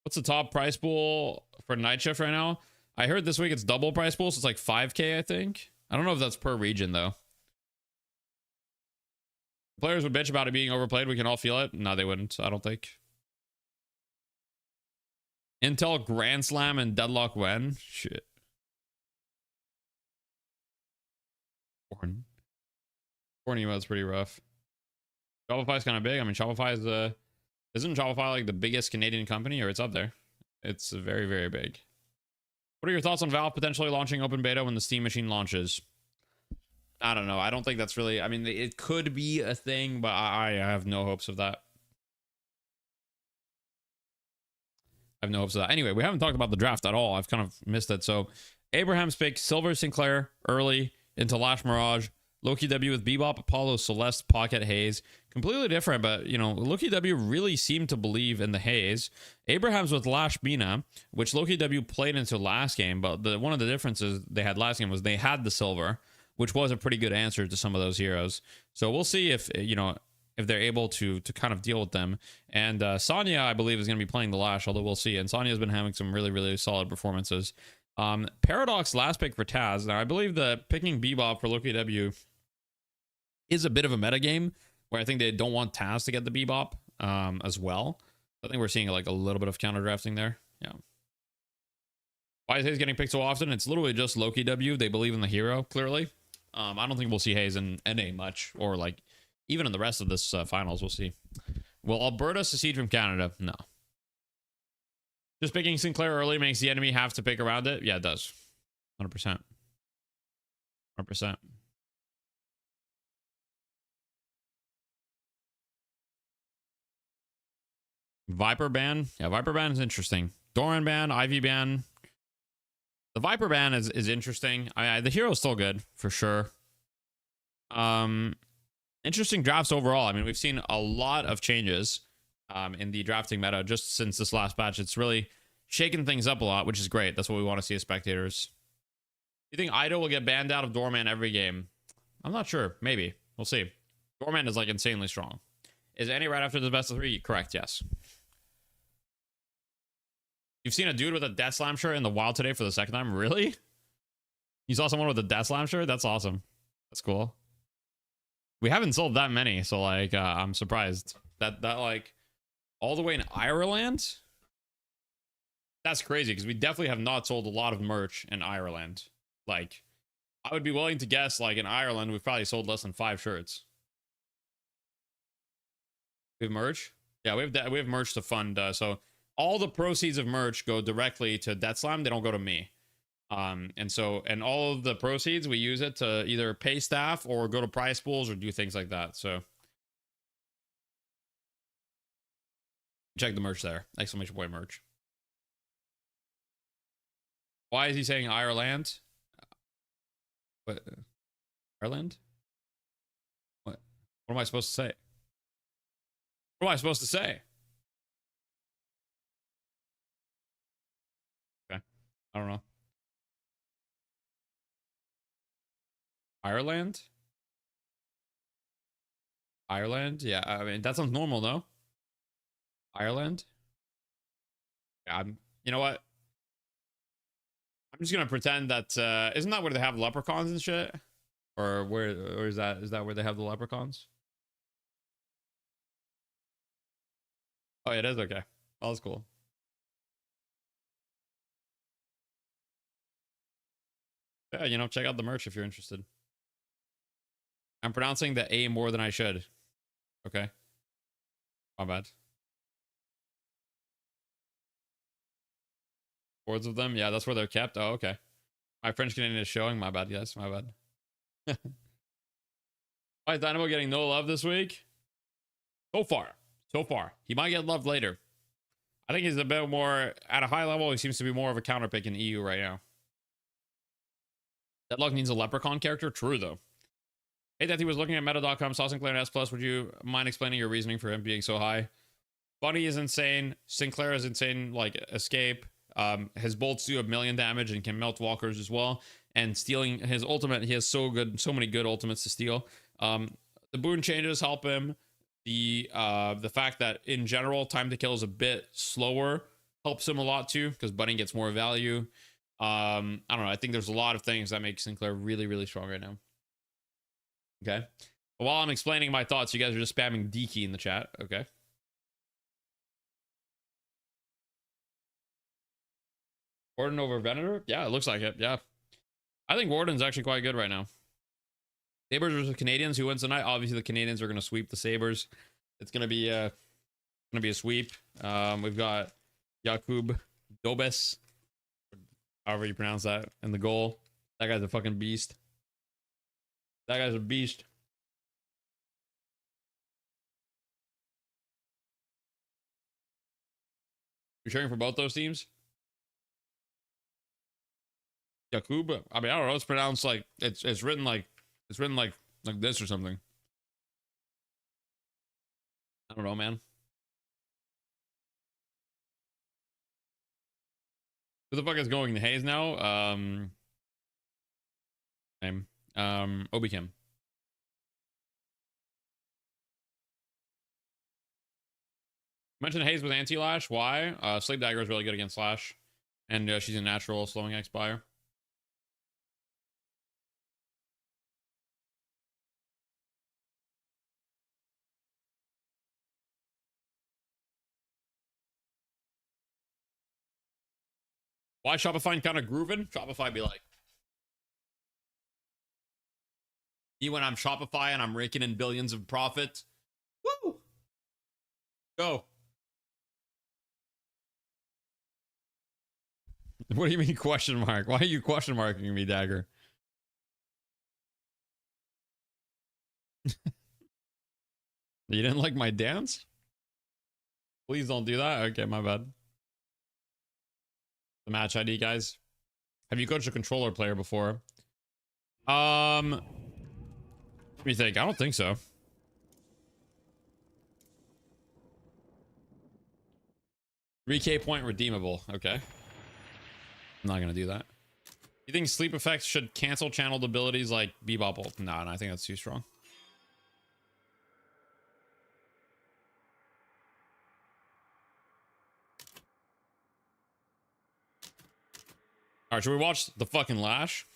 What's the top price pool for night shift right now? I heard this week it's double price pool, so it's like 5K, I think. I don't know if that's per region, though. Players would bitch about it being overplayed. We can all feel it. No, they wouldn't, I don't think. Intel Grand Slam and Deadlock when? Shit. Corn emote's pretty rough. Shopify's kind of big. I mean, Shopify is isn't Shopify like the biggest Canadian company, or it's up there? It's very, very big. What are your thoughts on Valve potentially launching open beta when the Steam machine launches? I don't know. I don't think that's really, I mean, it could be a thing, but I have no hopes of that. I have no hopes of that. Anyway, we haven't talked about the draft at all. I've kind of missed it. So Abraham's pick, Silver Sinclair early into Lash Mirage, Loki W with Bebop, Apollo, Celeste, Pocket, Haze. Completely different, but, you know, Loki W really seemed to believe in the Haze. Abraham's with Lash Bina, which Loki W played into last game, but one of the differences they had last game was they had the Silver, which was a pretty good answer to some of those heroes. So we'll see if, you know, if they're able to kind of deal with them. And Sonya, I believe, is going to be playing the Lash, although we'll see. And Sonya's been having some really, really solid performances. Paradox last pick for Taz. Now, I believe that picking Bebop for Loki W is a bit of a meta game where I think they don't want Taz to get the Bebop as well. I think we're seeing like a little bit of counter drafting there. Yeah. Why is Hayes getting picked so often? It's literally just Loki W. They believe in the hero, clearly. I don't think we'll see Hayes in NA much, or like even in the rest of this finals. We'll see. Will Alberta secede from Canada? No. Just picking Sinclair early makes the enemy have to pick around it? Yeah, it does. 100%. 100%. Viper ban? Yeah, Viper ban is interesting. Doorman ban, Ivy ban. The Viper ban is interesting. The hero's still good, for sure. Interesting drafts overall. I mean, we've seen a lot of changes in the drafting meta just since this last patch. It's really shaken things up a lot, which is great. That's what we want to see as spectators. You think Ido will get banned out of Doorman every game? I'm not sure. Maybe. We'll see. Doorman is like insanely strong. Is any right after the best of 3? Correct, yes. You've seen a dude with a Death Slam shirt in the wild today for the second time? Really? You saw someone with a Death Slam shirt? That's awesome. That's cool. We haven't sold that many, so like I'm surprised that like all the way in Ireland. That's crazy because we definitely have not sold a lot of merch in Ireland. Like, I would be willing to guess like in Ireland we've probably sold less than 5 shirts. We have merch. Yeah, we have merch to fund. So all the proceeds of merch go directly to Death Slam. They don't go to me. And all of the proceeds, we use it to either pay staff or go to prize pools or do things like that. So check the merch there. Exclamation point merch. Why is he saying Ireland? What? Ireland? What am I supposed to say? What am I supposed to say? Okay. I don't know. Ireland? Ireland? Yeah, I mean, that sounds normal, though. Ireland? Yeah, you know what? I'm just gonna pretend that, isn't that where they have leprechauns and shit? Or is that where they have the leprechauns? Oh, it is? Okay. Oh, that's cool. Yeah, you know, check out the merch if you're interested. I'm pronouncing the A more than I should. Okay. My bad. Boards of them? Yeah, that's where they're kept. Oh, okay. My French Canadian is showing. My bad, guys. My bad. Why is Dynamo getting no love this week? So far. He might get love later. I think he's a bit more, at a high level, he seems to be more of a counter pick in EU right now. Deadlock needs a leprechaun character? True, though. Hey, that he was looking at meta.com, saw Sinclair and S+. Would you mind explaining your reasoning for him being so high? Bunny is insane. Sinclair is insane, like Escape. His bolts do 1,000,000 damage and can melt walkers as well. And stealing his ultimate, he has so many good ultimates to steal. The boon changes help him. The fact that in general time to kill is a bit slower helps him a lot too, because Bunny gets more value. I don't know. I think there's a lot of things that make Sinclair really, really strong right now. Okay. While I'm explaining my thoughts, you guys are just spamming D key in the chat. Okay. Warden over Venator? Yeah, it looks like it. Yeah. I think Warden's actually quite good right now. Sabres versus Canadians. Who wins tonight? Obviously, the Canadians are going to sweep the Sabres. It's going to be a sweep. We've got Jakub Dobes, however you pronounce that, in the goal. That guy's a fucking beast. That guy's a beast. You're cheering for both those teams? Jakub? I mean, I don't know. It's pronounced like it's written like this or something. I don't know, man. Who the fuck is going to Hayes now? Name. Obi Kim. Mentioned Hayes with anti-lash. Why? Sleep Dagger is really good against slash. And she's a natural slowing expire. Why Shopify kind of grooving? Shopify be like, you when I'm Shopify and I'm raking in billions of profit. Woo! Go. What do you mean question mark? Why are you question marking me, Dagger? You didn't like my dance? Please don't do that. Okay, my bad. The match ID, guys. Have you coached a controller player before? Let me think. I don't think so. 3K point redeemable. Okay. I'm not gonna do that. You think sleep effects should cancel channeled abilities like Bebop? No, I think that's too strong. All right, should we watch the fucking Lash?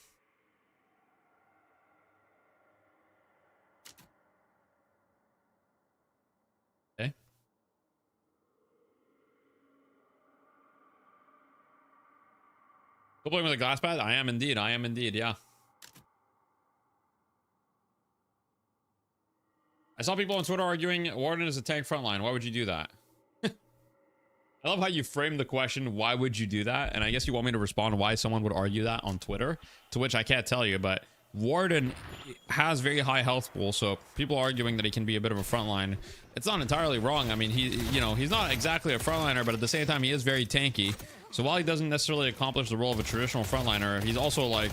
Okay. Still playing with a glass pad? I am indeed. I am indeed. Yeah. I saw people on Twitter arguing Warden is a tank frontline. Why would you do that? I love how you framed the question, why would you do that? And I guess you want me to respond why someone would argue that on Twitter, to which I can't tell you, but Warden has very high health pool, so people arguing that he can be a bit of a frontline, it's not entirely wrong. I mean, he's not exactly a frontliner, but at the same time, he is very tanky. So while he doesn't necessarily accomplish the role of a traditional frontliner, he's also like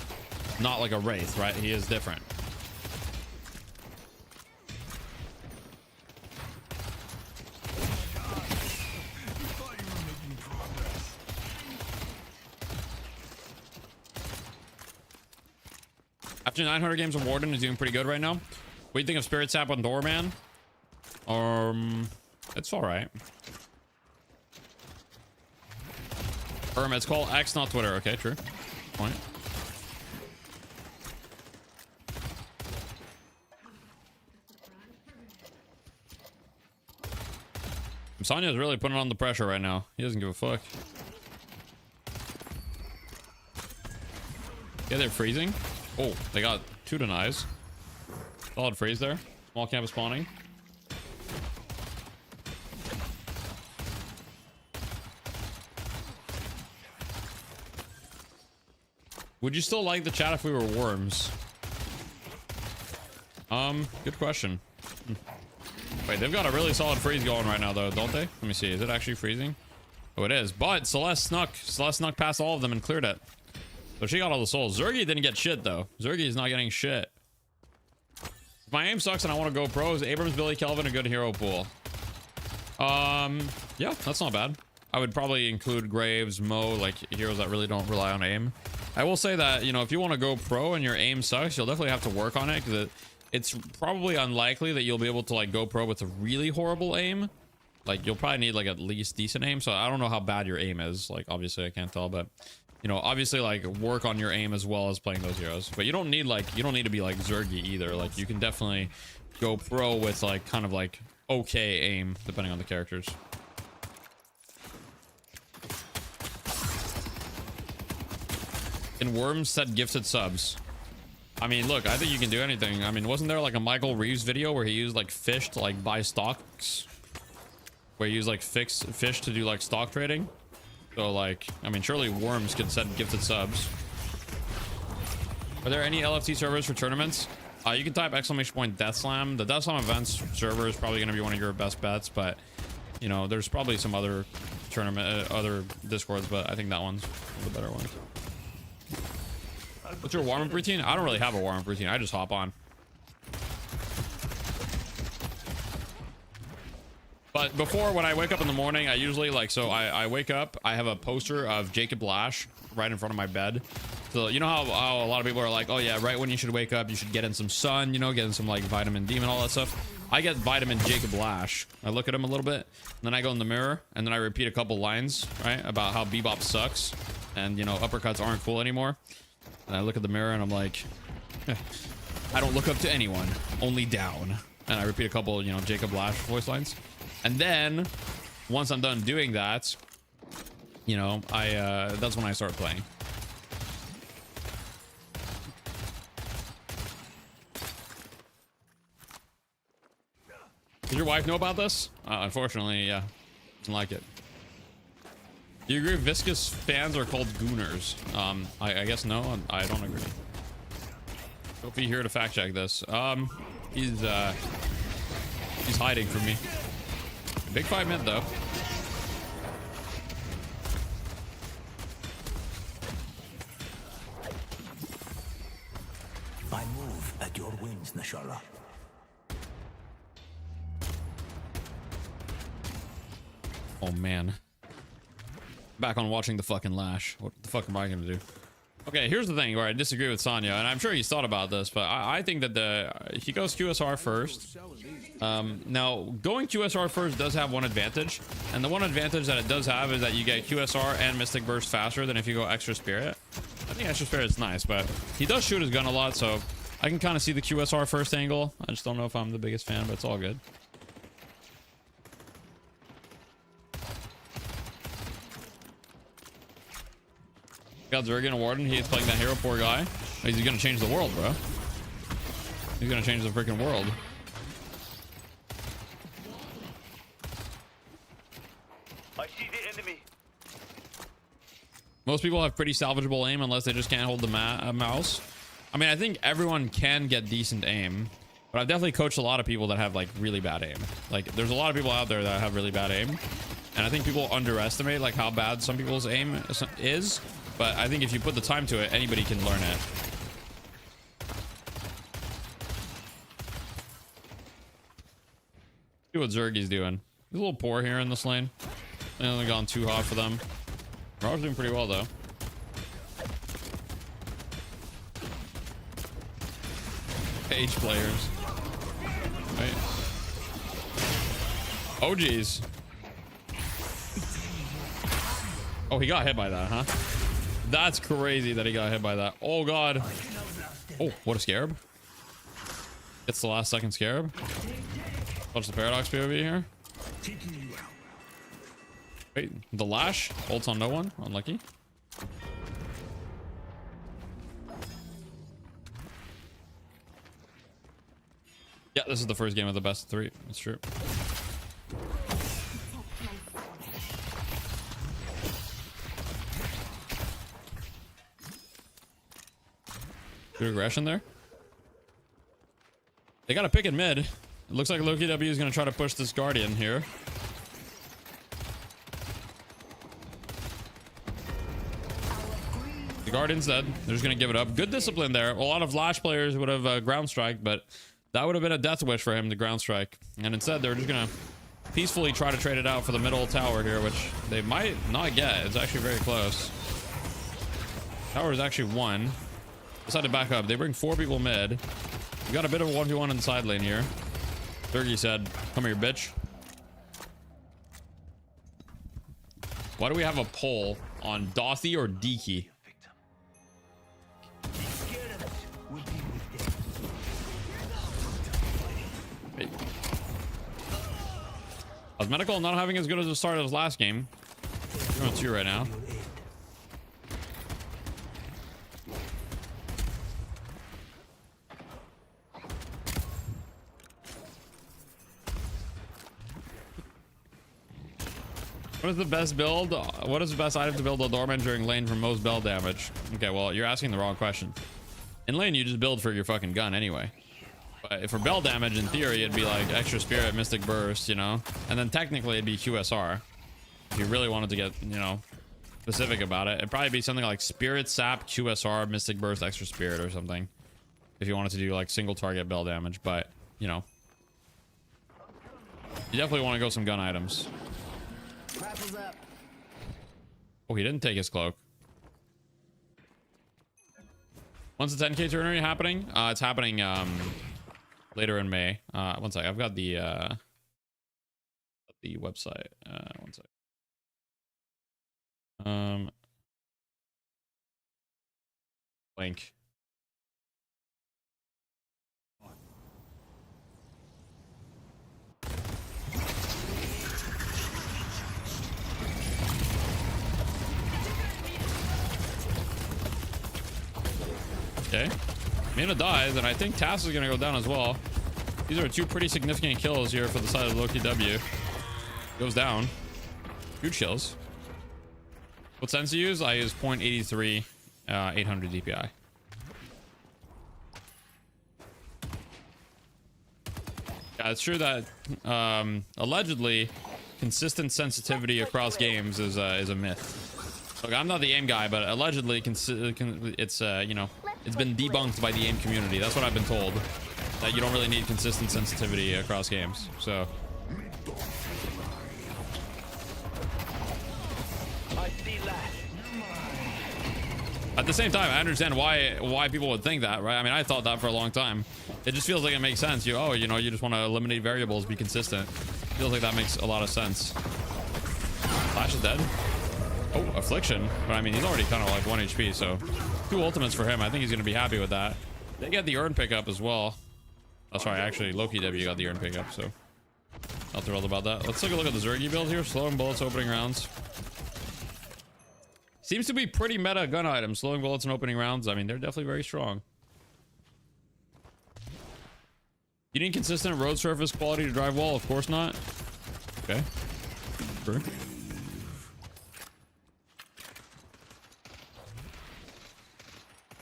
not like a Wraith, right? He is different. After 900 games of Warden is doing pretty good right now. What do you think of Spirit Sap on Doorman? It's all right. It's called X, not Twitter. Okay, true. Point. Sonya's really putting on the pressure right now. He doesn't give a fuck. Yeah, they're freezing. Oh, they got 2 denies. Solid freeze there. Small campus spawning. Would you still like the chat if we were worms? Good question. Wait, they've got a really solid freeze going right now, though, don't they? Let me see. Is it actually freezing? Oh, it is. But Celeste snuck past all of them and cleared it. So she got all the souls. Zergy didn't get shit, though. Zergy is not getting shit. If my aim sucks and I want to go pros, Abrams, Billy, Kelvin, a good hero pool. Yeah, that's not bad. I would probably include Graves, Mo, like heroes that really don't rely on aim. I will say that, you know, if you want to go pro and your aim sucks, you'll definitely have to work on it, because it's probably unlikely that you'll be able to like go pro with a really horrible aim. Like you'll probably need like at least decent aim. So I don't know how bad your aim is. Like obviously I can't tell, but you know, obviously like work on your aim as well as playing those heroes. But you don't need to be like Zergy either. Like you can definitely go pro with like kind of like okay aim depending on the characters. And Worms said gifted subs. I mean, look, I think you can do anything. I mean, wasn't there like a Michael Reeves video where he used like fish to like buy stocks? Where he used like fish to do like stock trading? So like, I mean, surely Worms could send gifted subs. Are there any LFT servers for tournaments? You can type !Death Slam. The Death Slam events server is probably going to be one of your best bets, but you know, there's probably some other tournament, other discords, but I think that one's the better one. What's your warm-up routine? I don't really have a warm-up routine. I just hop on. But before, when I wake up in the morning, I usually like, so I wake up, I have a poster of Jacob Lash right in front of my bed. So you know how a lot of people are like, oh yeah, right when you should wake up, you should get in some sun, you know, get in some like vitamin D and all that stuff. I get vitamin Jacob Lash. I look at him a little bit, and then I go in the mirror, and then I repeat a couple lines, right, about how Bebop sucks, and you know, uppercuts aren't cool anymore. And I look at the mirror, and I'm like, I don't look up to anyone, only down. And I repeat a couple, you know, Jacob Lash voice lines. And then once I'm done doing that, you know, that's when I start playing. Does your wife know about this? Unfortunately, yeah. Doesn't like it. Do you agree viscous fans are called gooners? I guess no, I don't agree. Sophie here to fact check this. He's hiding from me. Big 5 mid though. I move at your wings, Nashala. Oh man. Back on watching the fucking Lash. What the fuck am I gonna do? Okay, here's the thing where I disagree with Sonya, and I'm sure he's thought about this, but I think that he goes QSR first. Now, going QSR first does have one advantage, and the one advantage that it does have is that you get QSR and Mystic Burst faster than if you go Extra Spirit. I think Extra Spirit is nice, but he does shoot his gun a lot, so I can kind of see the QSR first angle. I just don't know if I'm the biggest fan, but it's all good. Got Zergan and Warden. He's playing that hero, poor guy. He's gonna change the world, bro. He's gonna change the freaking world. I see the enemy. Most people have pretty salvageable aim unless they just can't hold the mouse. I mean, I think everyone can get decent aim, but I've definitely coached a lot of people that have like really bad aim. Like, there's a lot of people out there that have really bad aim, and I think people underestimate like how bad some people's aim is. But I think if you put the time to it, anybody can learn it. See what Zergy's doing. He's a little poor here in this lane. They only gone too hot for them. Rob's doing pretty well though. Page players. Right. Oh geez. Oh, he got hit by that, huh? That's crazy that he got hit by that. Oh god. Oh, what a scarab. It's the last second scarab. Watch the paradox POV here. Wait, the Lash ults on no one. Unlucky. Yeah, this is the first game of the best of 3. That's true. Good aggression there. They got a pick in mid. It looks like Loki W is going to try to push this Guardian here. The Guardian's dead. They're just going to give it up. Good discipline there. A lot of Lash players would have ground strike, but that would have been a death wish for him to ground strike. And instead, they're just going to peacefully try to trade it out for the middle tower here, which they might not get. It's actually very close. Tower is actually 1. Decide to back up. They bring 4 people mid. We got a bit of a 1v1 in the side lane here. Turkey said, come here, bitch. Why do we have a poll on Dothy or Deaky? Hey. Cosmetical not having as good as the start of his last game. 2-2 right now. What is the best build? What is the best item to build a Doorman during lane for most bell damage? Okay, well, you're asking the wrong question. In lane, you just build for your fucking gun anyway. But for bell damage, in theory, it'd be like extra spirit, mystic burst, you know? And then technically, it'd be QSR. If you really wanted to get, you know, specific about it, it'd probably be something like spirit, sap, QSR, mystic burst, extra spirit or something. If you wanted to do like single target bell damage, but, you know. You definitely want to go some gun items. Oh, he didn't take his cloak. When's the 10k tournament happening? It's happening later in May. One sec. I've got the website. One sec. Link. Okay. Mina dies, and I think Tass is gonna go down as well. These are two pretty significant kills here for the side of Loki W. Goes down. Huge kills. What sense do you use? I use 0.83, 800 DPI. Yeah, it's true that allegedly consistent sensitivity across games is a myth. Look, I'm not the aim guy, but allegedly it's you know, it's been debunked by the aim community. That's what I've been told, that you don't really need consistent sensitivity across games. So at the same time, I understand why people would think that, right? I mean, I thought that for a long time. It just feels like it makes sense. You know, you just want to eliminate variables, be consistent. Feels like that makes a lot of sense. Flash is dead. Oh, Affliction. But I mean, he's already kind of like 1 HP, so 2 ultimates for him. I think he's going to be happy with that. They get the earn pickup as well. Oh, sorry, actually, Loki W got the earn pickup, so not thrilled about that. Let's take a look at the Zergy build here. Slowing bullets, opening rounds. Seems to be pretty meta gun items. Slowing bullets and opening rounds. I mean, they're definitely very strong. You need consistent road surface quality to drive wall? Of course not. Okay. Sure.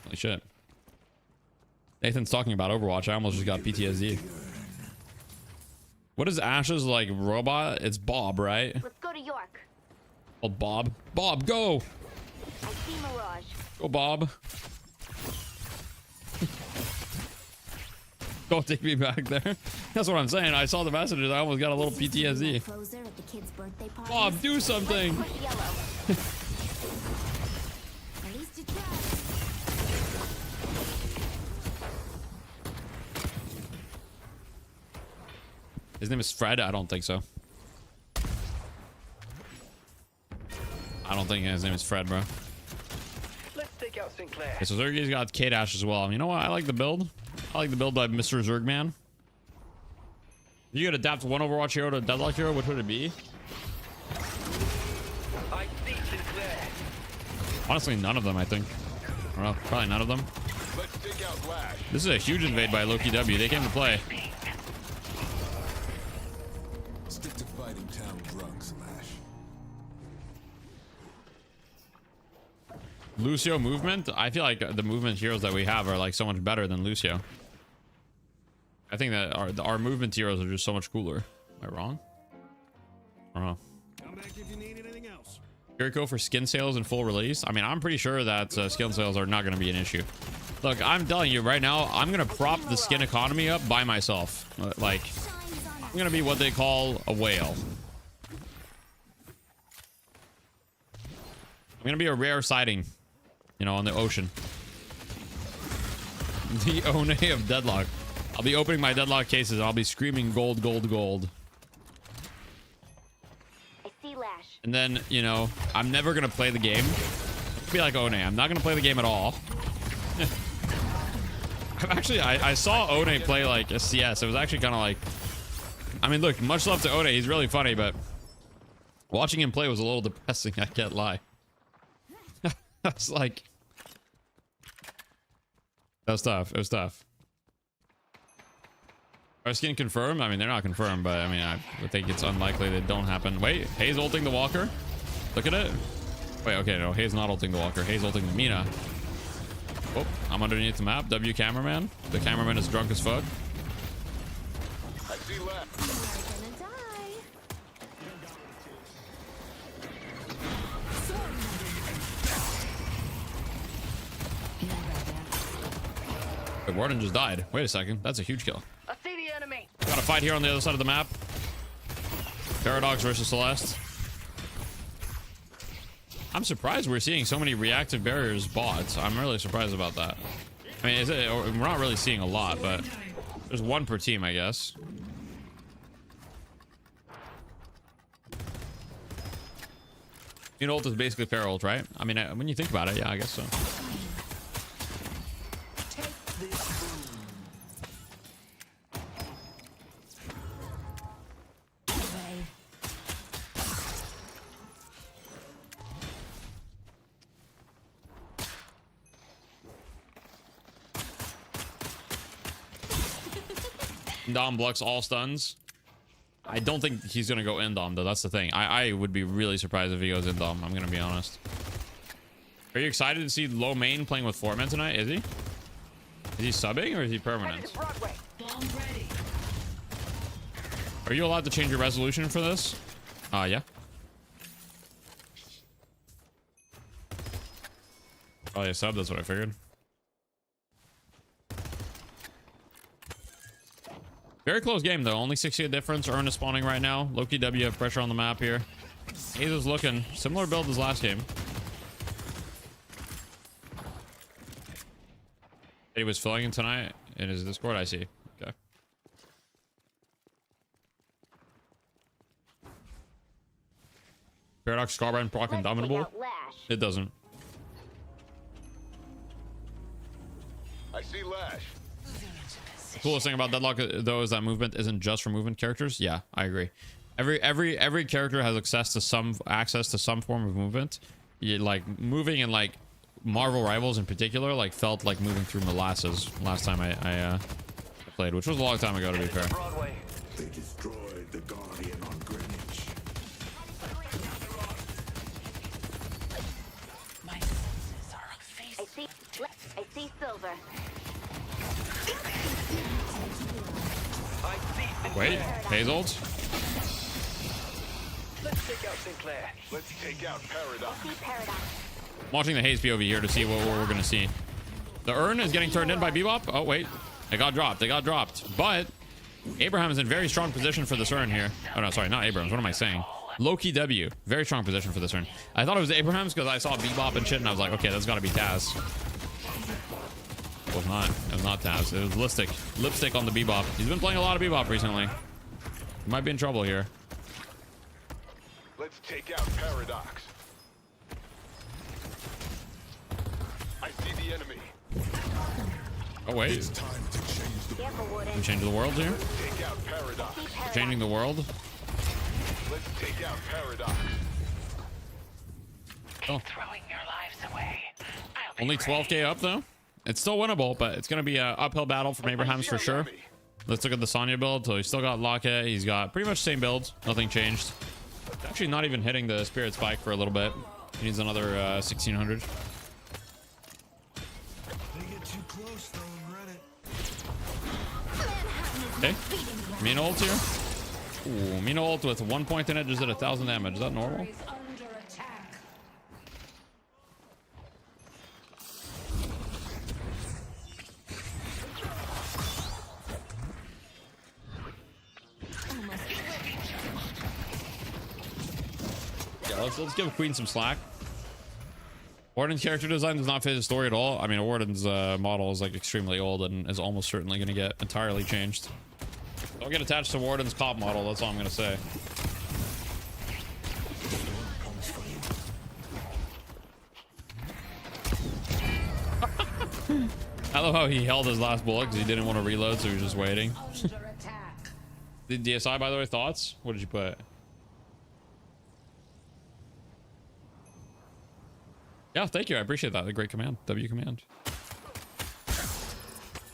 Holy shit. Nathan's talking about Overwatch. I almost just got PTSD. What is Ash's like robot? It's Bob, right? Let's go to York. Oh, Bob. Bob, go! I see Mirage. Go, Bob. Don't take me back there. That's what I'm saying. I saw the messages. I almost got a little PTSD. Bob, do something. Push yellow. At least you tried. His name is Fred? I don't think so. I don't think his name is Fred, bro. Let's take out Sinclair. Okay, so Zergy's got K-Dash as well. You know what? I like the build. I like the build by Mr. Zergman. If you could adapt one Overwatch hero to a Deadlock hero, which would it be? I see Sinclair. Honestly, none of them, I think. I don't know. Probably none of them. Let's take out Flash. This is a huge invade by Loki W. They came to play. Stick to fighting town drunks, Slash. Lucio movement? I feel like the movement heroes that we have are like so much better than Lucio. I think that our movement heroes are just so much cooler. Am I wrong? I don't know. Come back if you need anything else. Jericho for skin sales and full release. I mean, I'm pretty sure that skin sales are not going to be an issue. Look, I'm telling you right now, I'm going to prop the skin economy up by myself. Like, I'm going to be what they call a whale. I'm going to be a rare sighting, you know, on the ocean. The One of Deadlock. I'll be opening my Deadlock cases and I'll be screaming gold, gold, gold. I see Lash. And then, you know, I'm never going to play the game. I'll be like One. I'm not going to play the game at all. Actually, I saw One play like a CS. It was actually kind of like, I mean, look, much love to One. He's really funny, but watching him play was a little depressing. I can't lie. I was like, that was tough. It was tough. Are skin confirmed? I mean, they're not confirmed, but I mean, I would think it's unlikely they don't happen. Wait, Hayes ulting the Walker. Look at it. Wait, okay, no, Hayes not ulting the Walker. Hayes ulting the Mina. Oh, I'm underneath the map. W cameraman. The cameraman is drunk as fuck. I see left. You're gonna die. Wait, Warden just died. Wait a second. That's a huge kill. I see the enemy. Got a fight here on the other side of the map. Paradox versus Celeste. I'm surprised we're seeing so many reactive barriers bots. I'm really surprised about that. I mean, we're not really seeing a lot, but there's one per team, I guess. Ult is basically pair ult, right? I mean, when you think about it, yeah, I guess so. Dom blocks all stuns. I don't think he's gonna go in Dom though. That's the thing. I would be really surprised if he goes in Dom. I'm gonna be honest. Are you excited to see Low Main playing with 4 men tonight? Is he? Is he subbing or is he permanent? Are you allowed to change your resolution for this? Yeah. Probably a sub. That's what I figured. Very close game though. Only 60 difference. Earn is spawning right now. Loki W have pressure on the map here. Aza's looking similar build as last game. He was filling in tonight in his Discord. I see. Okay. Paradox Scarbine proc Indomitable. It doesn't. I see Lash. The coolest thing about Deadlock though is that movement isn't just for movement characters. Yeah, I agree. Every character has access to some form of movement. You, like moving in like Marvel Rivals in particular, like felt like moving through molasses last time I played, which was a long time ago to be fair. Broadway. They destroyed the Guardian on Greenwich. My senses are face. I see silver. I see. Wait, Hazel. Let's take out Sinclair. Let's take out Paradox. See paradox. I'm watching the Haze POV here to see what we're gonna see. The urn is getting turned in by Bebop. Oh wait, it got dropped. It got dropped. But Abraham is in very strong position for this urn here. Oh no, sorry, not Abrams. What am I saying? Loki W, very strong position for this urn. I thought it was Abraham's because I saw Bebop and shit, and I was like, okay, that's got to be Taz. It was not. It was not Taz. It was Lipstick. Lipstick on the Bebop. He's been playing a lot of Bebop recently. He might be in trouble here. Let's take out Paradox. I see the enemy. Oh wait, It's time to change the Careful, Warden. we changing the world here. Take out Paradox. See paradox. Changing the world. Let's take out Paradox. Oh, Throwing your lives away. I'll be only 12k up though. It's still winnable, but it's gonna be an uphill battle from Abrahams for sure. Let's look at the Sonya build. So he's still got Lockett. He's got pretty much the same build. Nothing changed. Actually, not even hitting the Spirit Spike for a little bit. He needs another 1600. Okay. Mina ult here. Ooh, Mina ult with 1 point in it just did 1,000 damage. Is that normal? Is under attack. Yeah, let's give Queen some slack. Warden's character design does not fit his story at all. I mean, Warden's model is like extremely old and is almost certainly going to get entirely changed. Don't get attached to Warden's cop model. That's all I'm going to say. I love how he held his last bullet because he didn't want to reload, so he was just waiting. Under attack. The DSI, by the way, thoughts? What did you put? Yeah, thank you. I appreciate that. A great command. W command.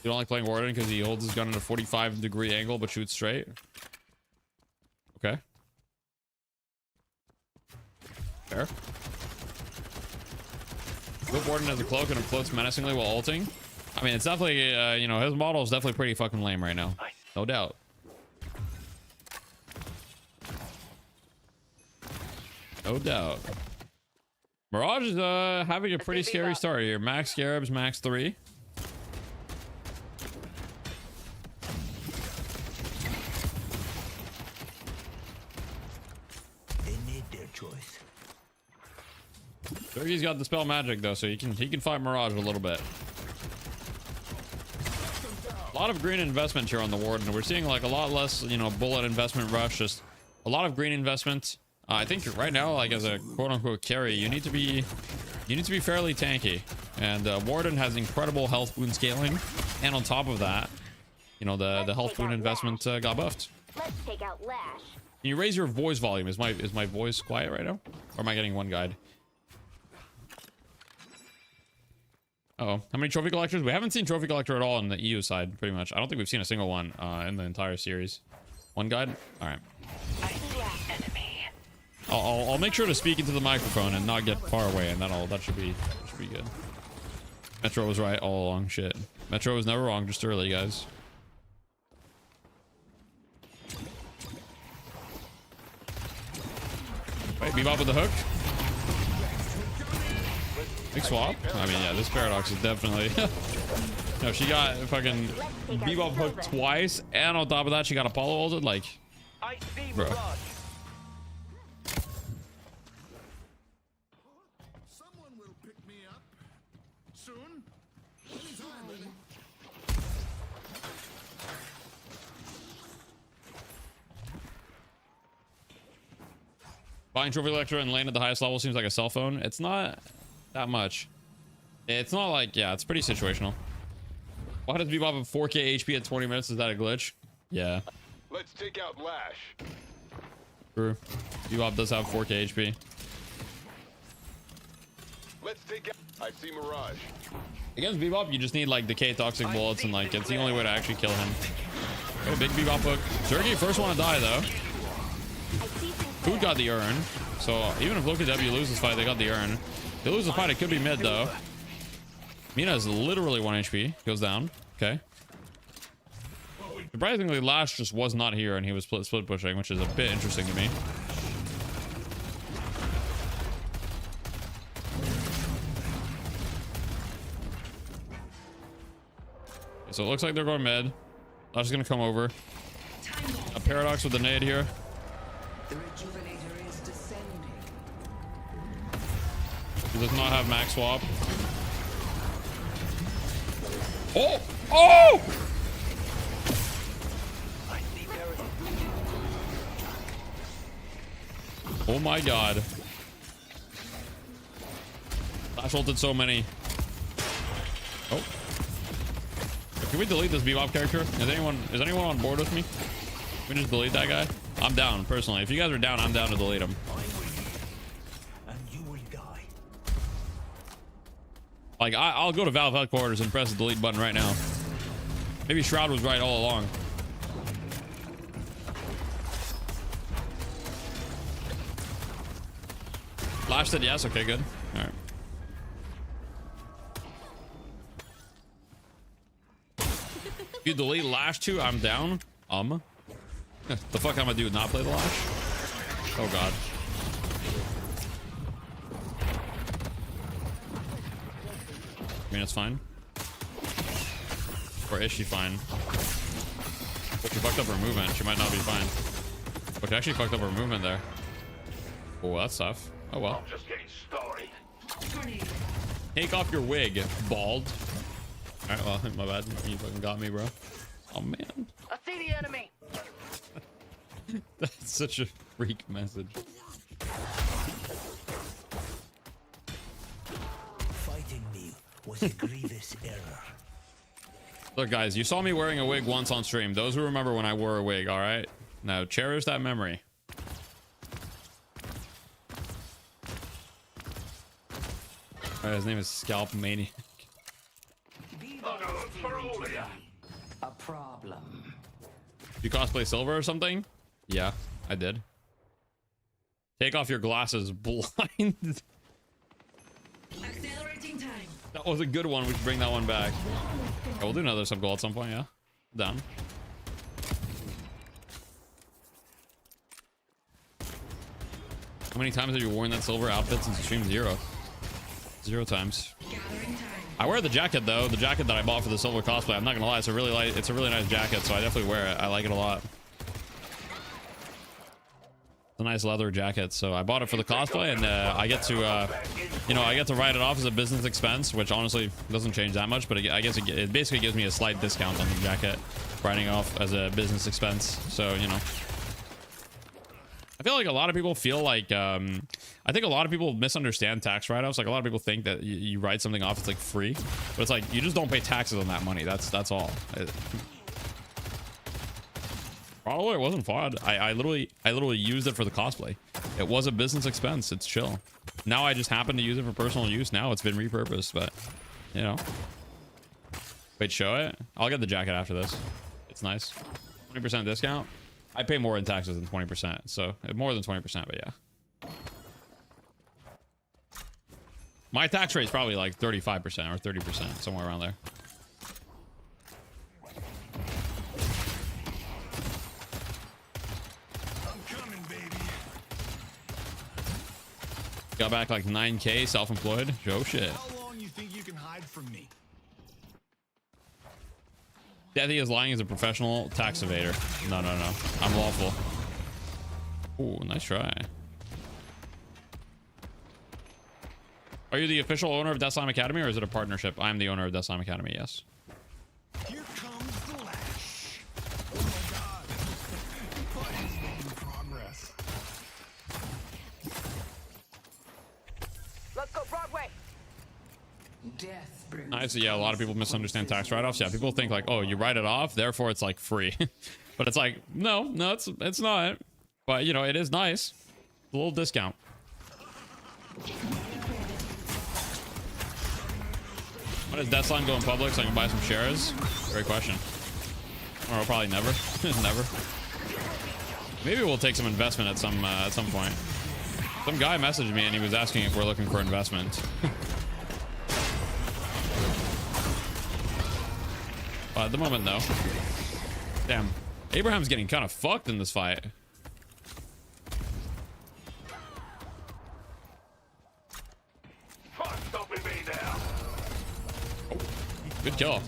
You don't like playing Warden because he holds his gun at a 45-degree angle but shoots straight? Okay. Fair. Flip Warden has a cloak and it floats menacingly while ulting. I mean, it's definitely, you know, his model is definitely pretty fucking lame right now. No doubt. No doubt. Mirage is having a pretty scary start here. Max Scarabs, max 3. They made their choice. Turkey's got the spell magic though, so he can fight Mirage a little bit. A lot of green investment here on the Warden. We're seeing like a lot less, you know, bullet investment rush. Just a lot of green investment. I think right now, like as a quote-unquote carry, you need to be fairly tanky. And Warden has incredible health boon scaling, and on top of that, you know, the health boon investment got buffed. Let's take out Lash. Can you raise your voice volume? Is my voice quiet right now, or am I getting one guide? Uh-oh. How many trophy collectors? We haven't seen trophy collector at all on the EU side, pretty much. I don't think we've seen a single one in the entire series. One guide? All right. I'll make sure to speak into the microphone and not get far away, and that should be good. Metro was right all along. Shit. Metro was never wrong, just early, guys. Wait, Bebop with the hook. Big swap. I mean, yeah, this Paradox is definitely... No, she got fucking Bebop hooked twice, and on top of that, she got Apollo ulted. Like, bro. Someone will pick me up soon. Anytime, really. Buying Trophy Electra and lane at the highest level seems like a cell phone. It's not that much. It's not like, yeah, it's pretty situational. Why does Bebop have 4k HP at 20 minutes? Is that a glitch? Yeah. Let's take out Lash. True. Bebop does have 4k HP. Let's take out. I see Mirage. Against Bebop, you just need like decay toxic bullets, and like it's the only way to actually kill him. Okay, big Bebop hook. Zergy first one to die though. Food got the urn, so even if Loki W loses fight, they got the urn. They lose the fight, it could be mid though. Mina is literally 1 HP. Goes down. Okay. Surprisingly, Lash just was not here and he was split pushing, which is a bit interesting to me. So it looks like they're going mid. Lash is going to come over. A Paradox with the nade here. The rejuvenator is descending. He does not have max swap. Oh! Oh! Oh my god. Lash ulted so many. Oh. Can we delete this Bebop character? Is anyone on board with me? Can we just delete that guy? I'm down, personally. If you guys are down, I'm down to delete him. And you will die. Like, I'll go to Valve headquarters and press the delete button right now. Maybe Shroud was right all along. Lash said yes. Okay, good. All right. If you delete Lash too, I'm down. The fuck I'm gonna do? Not play the Lash? Oh god. I mean, it's fine. Or is she fine? But she fucked up her movement. She might not be fine. But she actually fucked up her movement there. Oh, that's tough. Oh well. I'm just getting started. Take off your wig, bald. Alright, well, my bad. You fucking got me, bro. Oh man. I see the enemy. That's such a freak message. Fighting me was a grievous error. Look, guys, you saw me wearing a wig once on stream. Those who remember when I wore a wig, all right? Now, cherish that memory. All right, his name is Scalp Maniac. Be those problem. You cosplay silver or something? Yeah, I did. Take off your glasses, blind. Accelerating time. That was a good one. We should bring that one back. Yeah, we'll do another sub goal at some point. Yeah, done. How many times have you worn that silver outfit since the stream? 0 times. I wear the jacket though. The jacket that I bought for the silver cosplay. I'm not gonna lie, it's a really nice jacket, so I definitely wear it. I like it a lot. It's a nice leather jacket, so I bought it for the cosplay, and I get to, you know, I get to write it off as a business expense, which honestly doesn't change that much, but I guess it basically gives me a slight discount on the jacket, writing off as a business expense. So you know. I feel like a lot of people feel like I think a lot of people misunderstand tax write-offs. Like a lot of people think that you write something off, it's like free, but it's like you just don't pay taxes on that money. That's all. Probably it wasn't fraud. I literally used it for the cosplay. It was a business expense. It's chill. Now I just happen to use it for personal use. Now it's been repurposed, but you know. Wait, show it. I'll get the jacket after this. It's nice. 20% discount. I pay more in taxes than 20%, so more than 20%, but yeah. My tax rate is probably like 35% or 30%, somewhere around there. I'm coming, baby. Got back like 9K self-employed. Oh shit. How long you think you can hide from me? Daddy is lying as a professional tax evader. No. I'm lawful. Ooh, nice try. Are you the official owner of Deadlock Academy, or is it a partnership? I'm the owner of Deadlock Academy, yes. Here comes the lash. Oh my god. What is making progress? Let's go Broadway. Death brings Nice. Yeah, a lot of people misunderstand tax write-offs. Yeah, people think like, oh, you write it off, therefore it's like free. But it's like, no, it's not. But you know, it is nice. A little discount. When does Deathline go in public so I can buy some shares? Great question. Or probably never. Never. Maybe we'll take some investment at some point. Some guy messaged me and he was asking if we're looking for investment. At the moment, no. Damn. Abraham's getting kind of fucked in this fight. Fuck, stopping me now. Good kill.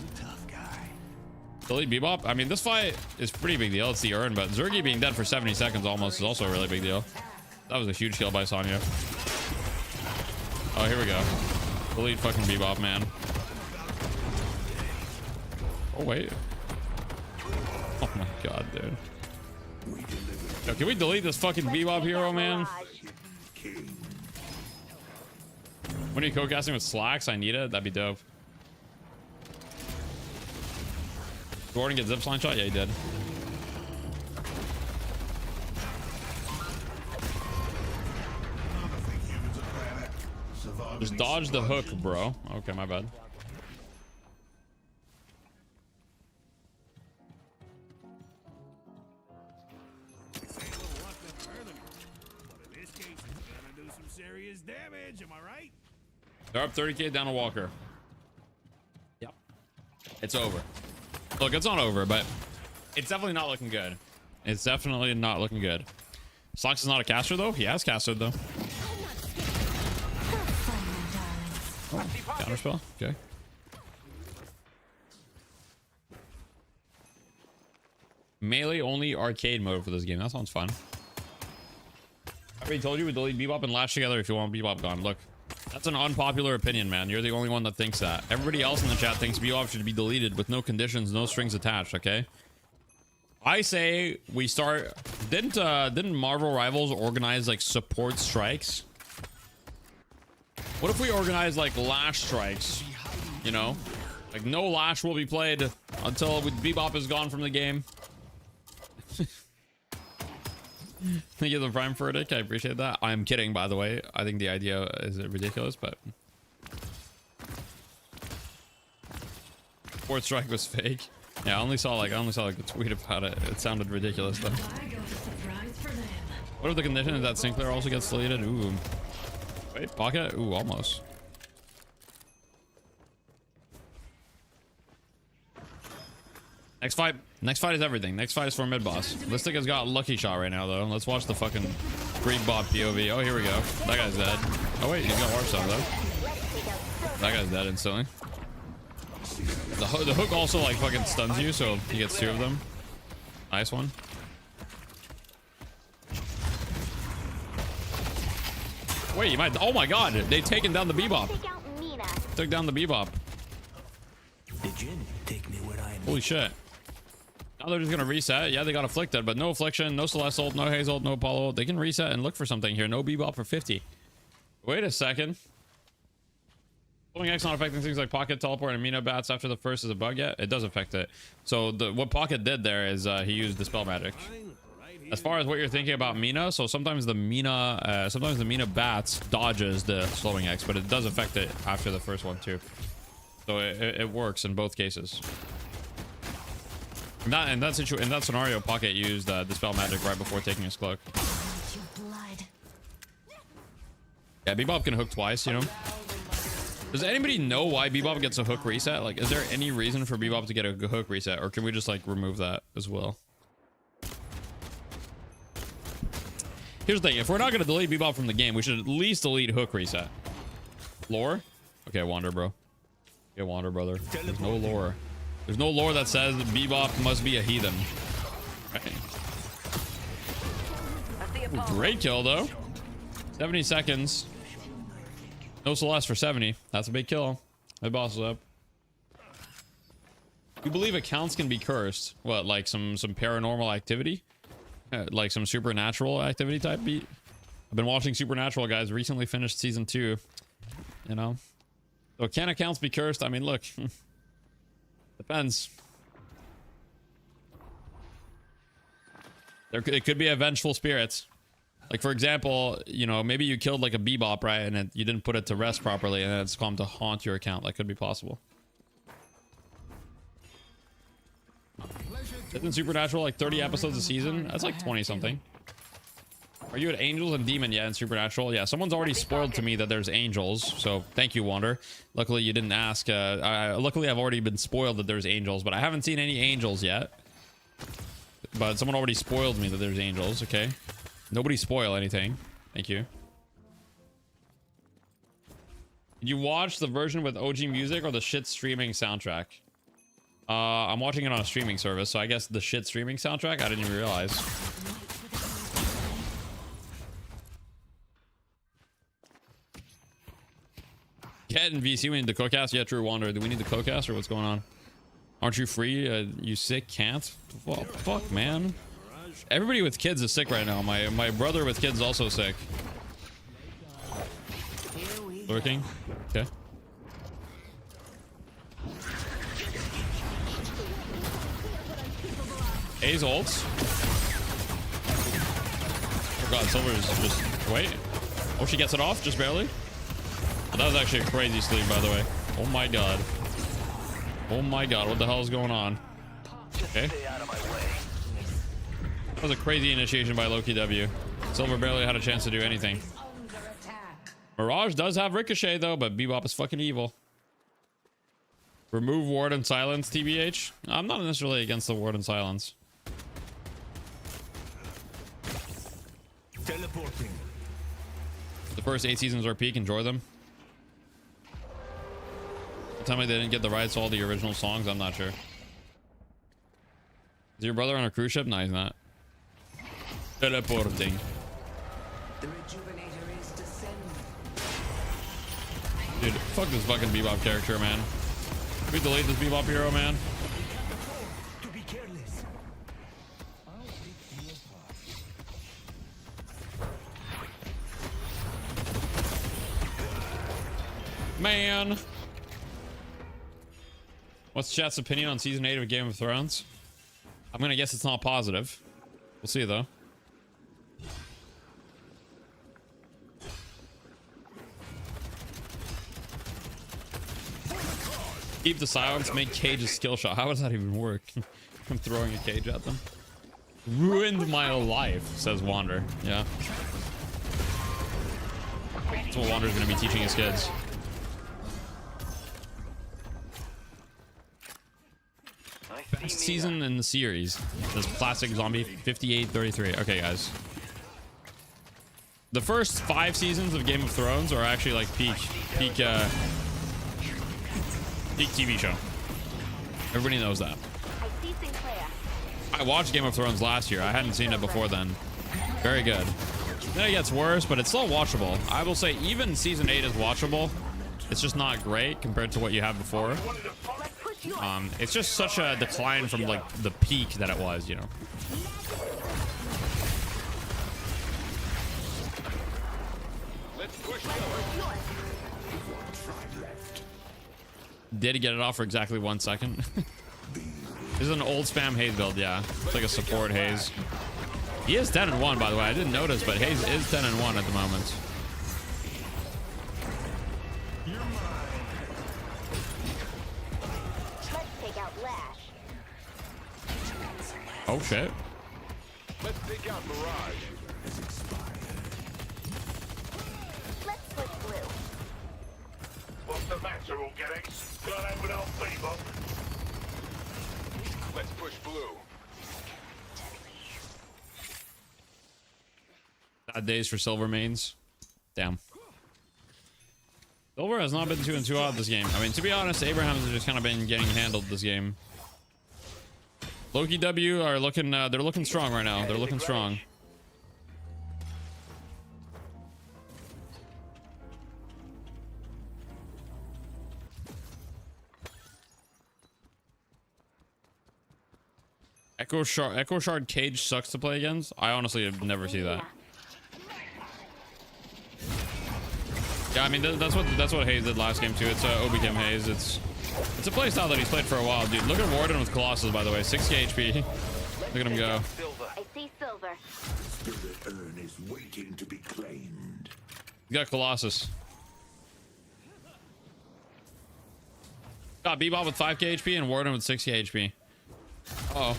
Delete Bebop. I mean, this fight is pretty big deal. It's the urn, but Zergy being dead for 70 seconds almost is also a really big deal. That was a huge kill by Sonya. Oh, here we go. Delete fucking Bebop, man. Oh, wait. Oh my god, dude. Yo, can we delete this fucking Bebop hero, man? When are you co-casting with Slacks? I need it. That'd be dope. Gordon get zipline shot? Yeah, he did. Just dodge the hook, bro. Okay, my bad. Damage, am I right? They're up 30k down a Walker. Yep. It's over. Look, it's not over, but it's definitely not looking good. It's definitely not looking good. Slacks is not a caster, though. He has casted, though. Oh, counterspell. Okay. Melee only arcade mode for this game. That sounds fun. I already told you we delete Bebop and Lash together if you want Bebop gone. Look, that's an unpopular opinion, man. You're the only one that thinks that. Everybody else in the chat thinks Bebop should be deleted with no conditions, no strings attached, okay? I say we start... Didn't Marvel Rivals organize, like, support strikes? What if we organize, like, Lash strikes? You know? Like, no Lash will be played until Bebop is gone from the game. Thank you, the Prime Verdict. I appreciate that. I'm kidding, by the way. I think the idea is ridiculous, but Fourth strike was fake. Yeah, I only saw like a tweet about it. It sounded ridiculous though. I got a surprise for them. What if the condition is that Sinclair also gets deleted? Ooh. Wait, pocket? Ooh, almost. Next fight is everything. Next fight is for mid boss. Listic has got lucky shot right now though. Let's watch the fucking Greek bot POV. Oh, here we go. That guy's dead. Oh wait, he's got warp stone though. That guy's dead instantly. The hook also like fucking stuns you, so he gets 2 of them. Nice one. Wait, you might. Oh my god, they've taken down the Bebop. Take out Mina. Took down the Bebop. The gin take me where I am. Holy shit. Now they're just gonna reset. Yeah, they got afflicted, but no affliction, no Celeste ult, no Haze ult, no Apollo ult. They can reset and look for something here. No Bebop for 50. Wait a second. Flowing X not affecting things like Pocket, Teleport, and Mina bats after the first is a bug yet? It does affect it. So what Pocket did there is he used Dispel Magic. As far as what you're thinking about Mina, so sometimes the Mina bats dodges the Slowing X, but it does affect it after the first one too. So it works in both cases. In that scenario, Pocket used Dispel Magic right before taking his cloak. Your blood. Yeah, Bebop can hook twice, you know. Does anybody know why Bebop gets a hook reset? Like, is there any reason for Bebop to get a hook reset, or can we just like remove that as well? Here's the thing: if we're not gonna delete Bebop from the game, we should at least delete hook reset. Lore? Okay, Wander, bro. Okay, Wander, brother. There's no lore. There's no lore that says Bebop must be a heathen. Okay. Ooh, great kill though. 70 seconds. No Celeste for 70. That's a big kill. My boss is up. You believe accounts can be cursed? What, like some paranormal activity? Like some supernatural activity type beat? I've been watching Supernatural, guys. Recently finished season 2. You know? So can accounts be cursed? I mean, look. Depends. It could be a vengeful spirit. Like, for example, you know, maybe you killed like a Bebop, right? And you didn't put it to rest properly, and it's come to haunt your account. That could be possible. Isn't Supernatural like 30 episodes a season? That's like 20 something. Are you at Angels and Demon yet in Supernatural? Yeah, someone's already spoiled to me that there's Angels. So thank you, Wander. Luckily, you didn't ask. Luckily, I've already been spoiled that there's Angels, but I haven't seen any Angels yet. But someone already spoiled me that there's Angels. Okay. Nobody spoil anything. Thank you. Did you watch the version with OG music or the shit streaming soundtrack? I'm watching it on a streaming service, so I guess the shit streaming soundtrack? I didn't even realize. Cat and VC, we need the co-cast. Yeah, true, Wander. Do we need the co-cast or what's going on? Aren't you free? You sick? Can't? Well, fuck, man. Everybody with kids is sick right now. My brother with kids is also sick. Lurking. Okay. A's ults. Oh god, Silver is just... Wait. Oh, she gets it off, just barely. Oh, that was actually a crazy sleep, by the way. Oh my god. Oh my god, what the hell is going on? Okay. That was a crazy initiation by Loki W. Silver barely had a chance to do anything. Mirage does have Ricochet, though, but Bebop is fucking evil. Remove Ward and Silence, TBH. I'm not necessarily against the Ward and Silence. Teleporting. The first 8 seasons are peak. Enjoy them. Tell me they didn't get the rights to all the original songs. I'm not sure. Is your brother on a cruise ship? No, he's not. Teleporting. The rejuvenator is descending. Dude, fuck this fucking Bebop character, man. Can we delete this Bebop hero, man? To be careless. Man. What's chat's opinion on season 8 of Game of Thrones? I'm gonna guess it's not positive. We'll see though. Keep the silence, make Cage a skill shot. How does that even work? I'm throwing a cage at them. Ruined my life, says Wander. Yeah. That's what Wander's gonna be teaching his kids. Best season in the series. This classic zombie 58-33. Okay, guys. The first 5 seasons of Game of Thrones are actually like peak TV show. Everybody knows that. I see Sinclair. I watched Game of Thrones last year. I hadn't seen it before then. Very good. Then it gets worse, but it's still watchable. I will say even season 8 is watchable. It's just not great compared to what you had before. It's just such a decline from like the peak that it was, you know. Let's push forward. Did get it off for exactly 1 second. This is an old spam Haze build, yeah. It's like a support Haze. He is 10-1, by the way. I didn't notice, but Haze is 10-1 at the moment. Let's take out Lash. Oh shit. Let's take out Mirage. Let's push Blue. What's the matter, all getting? Got out without fever? Let's push Blue. Bad days for Silver mains. Damn. Silver has not been 2-2 out this game. I mean, to be honest, Abrahams has just kind of been getting handled this game. Loki W are looking, they're looking strong right now. They're looking strong. Echo Shard Cage sucks to play against. I honestly have never see that. Yeah, I mean that's what Haze did last game too. It's Obicam Haze. It's a playstyle that he's played for a while, dude. Look at Warden with Colossus, by the way, 60 HP. Look at him go. I see Silver. Spirit urn is waiting to be claimed. He's got Colossus. Got Bebop with 5k HP and Warden with 60 HP. Uh oh.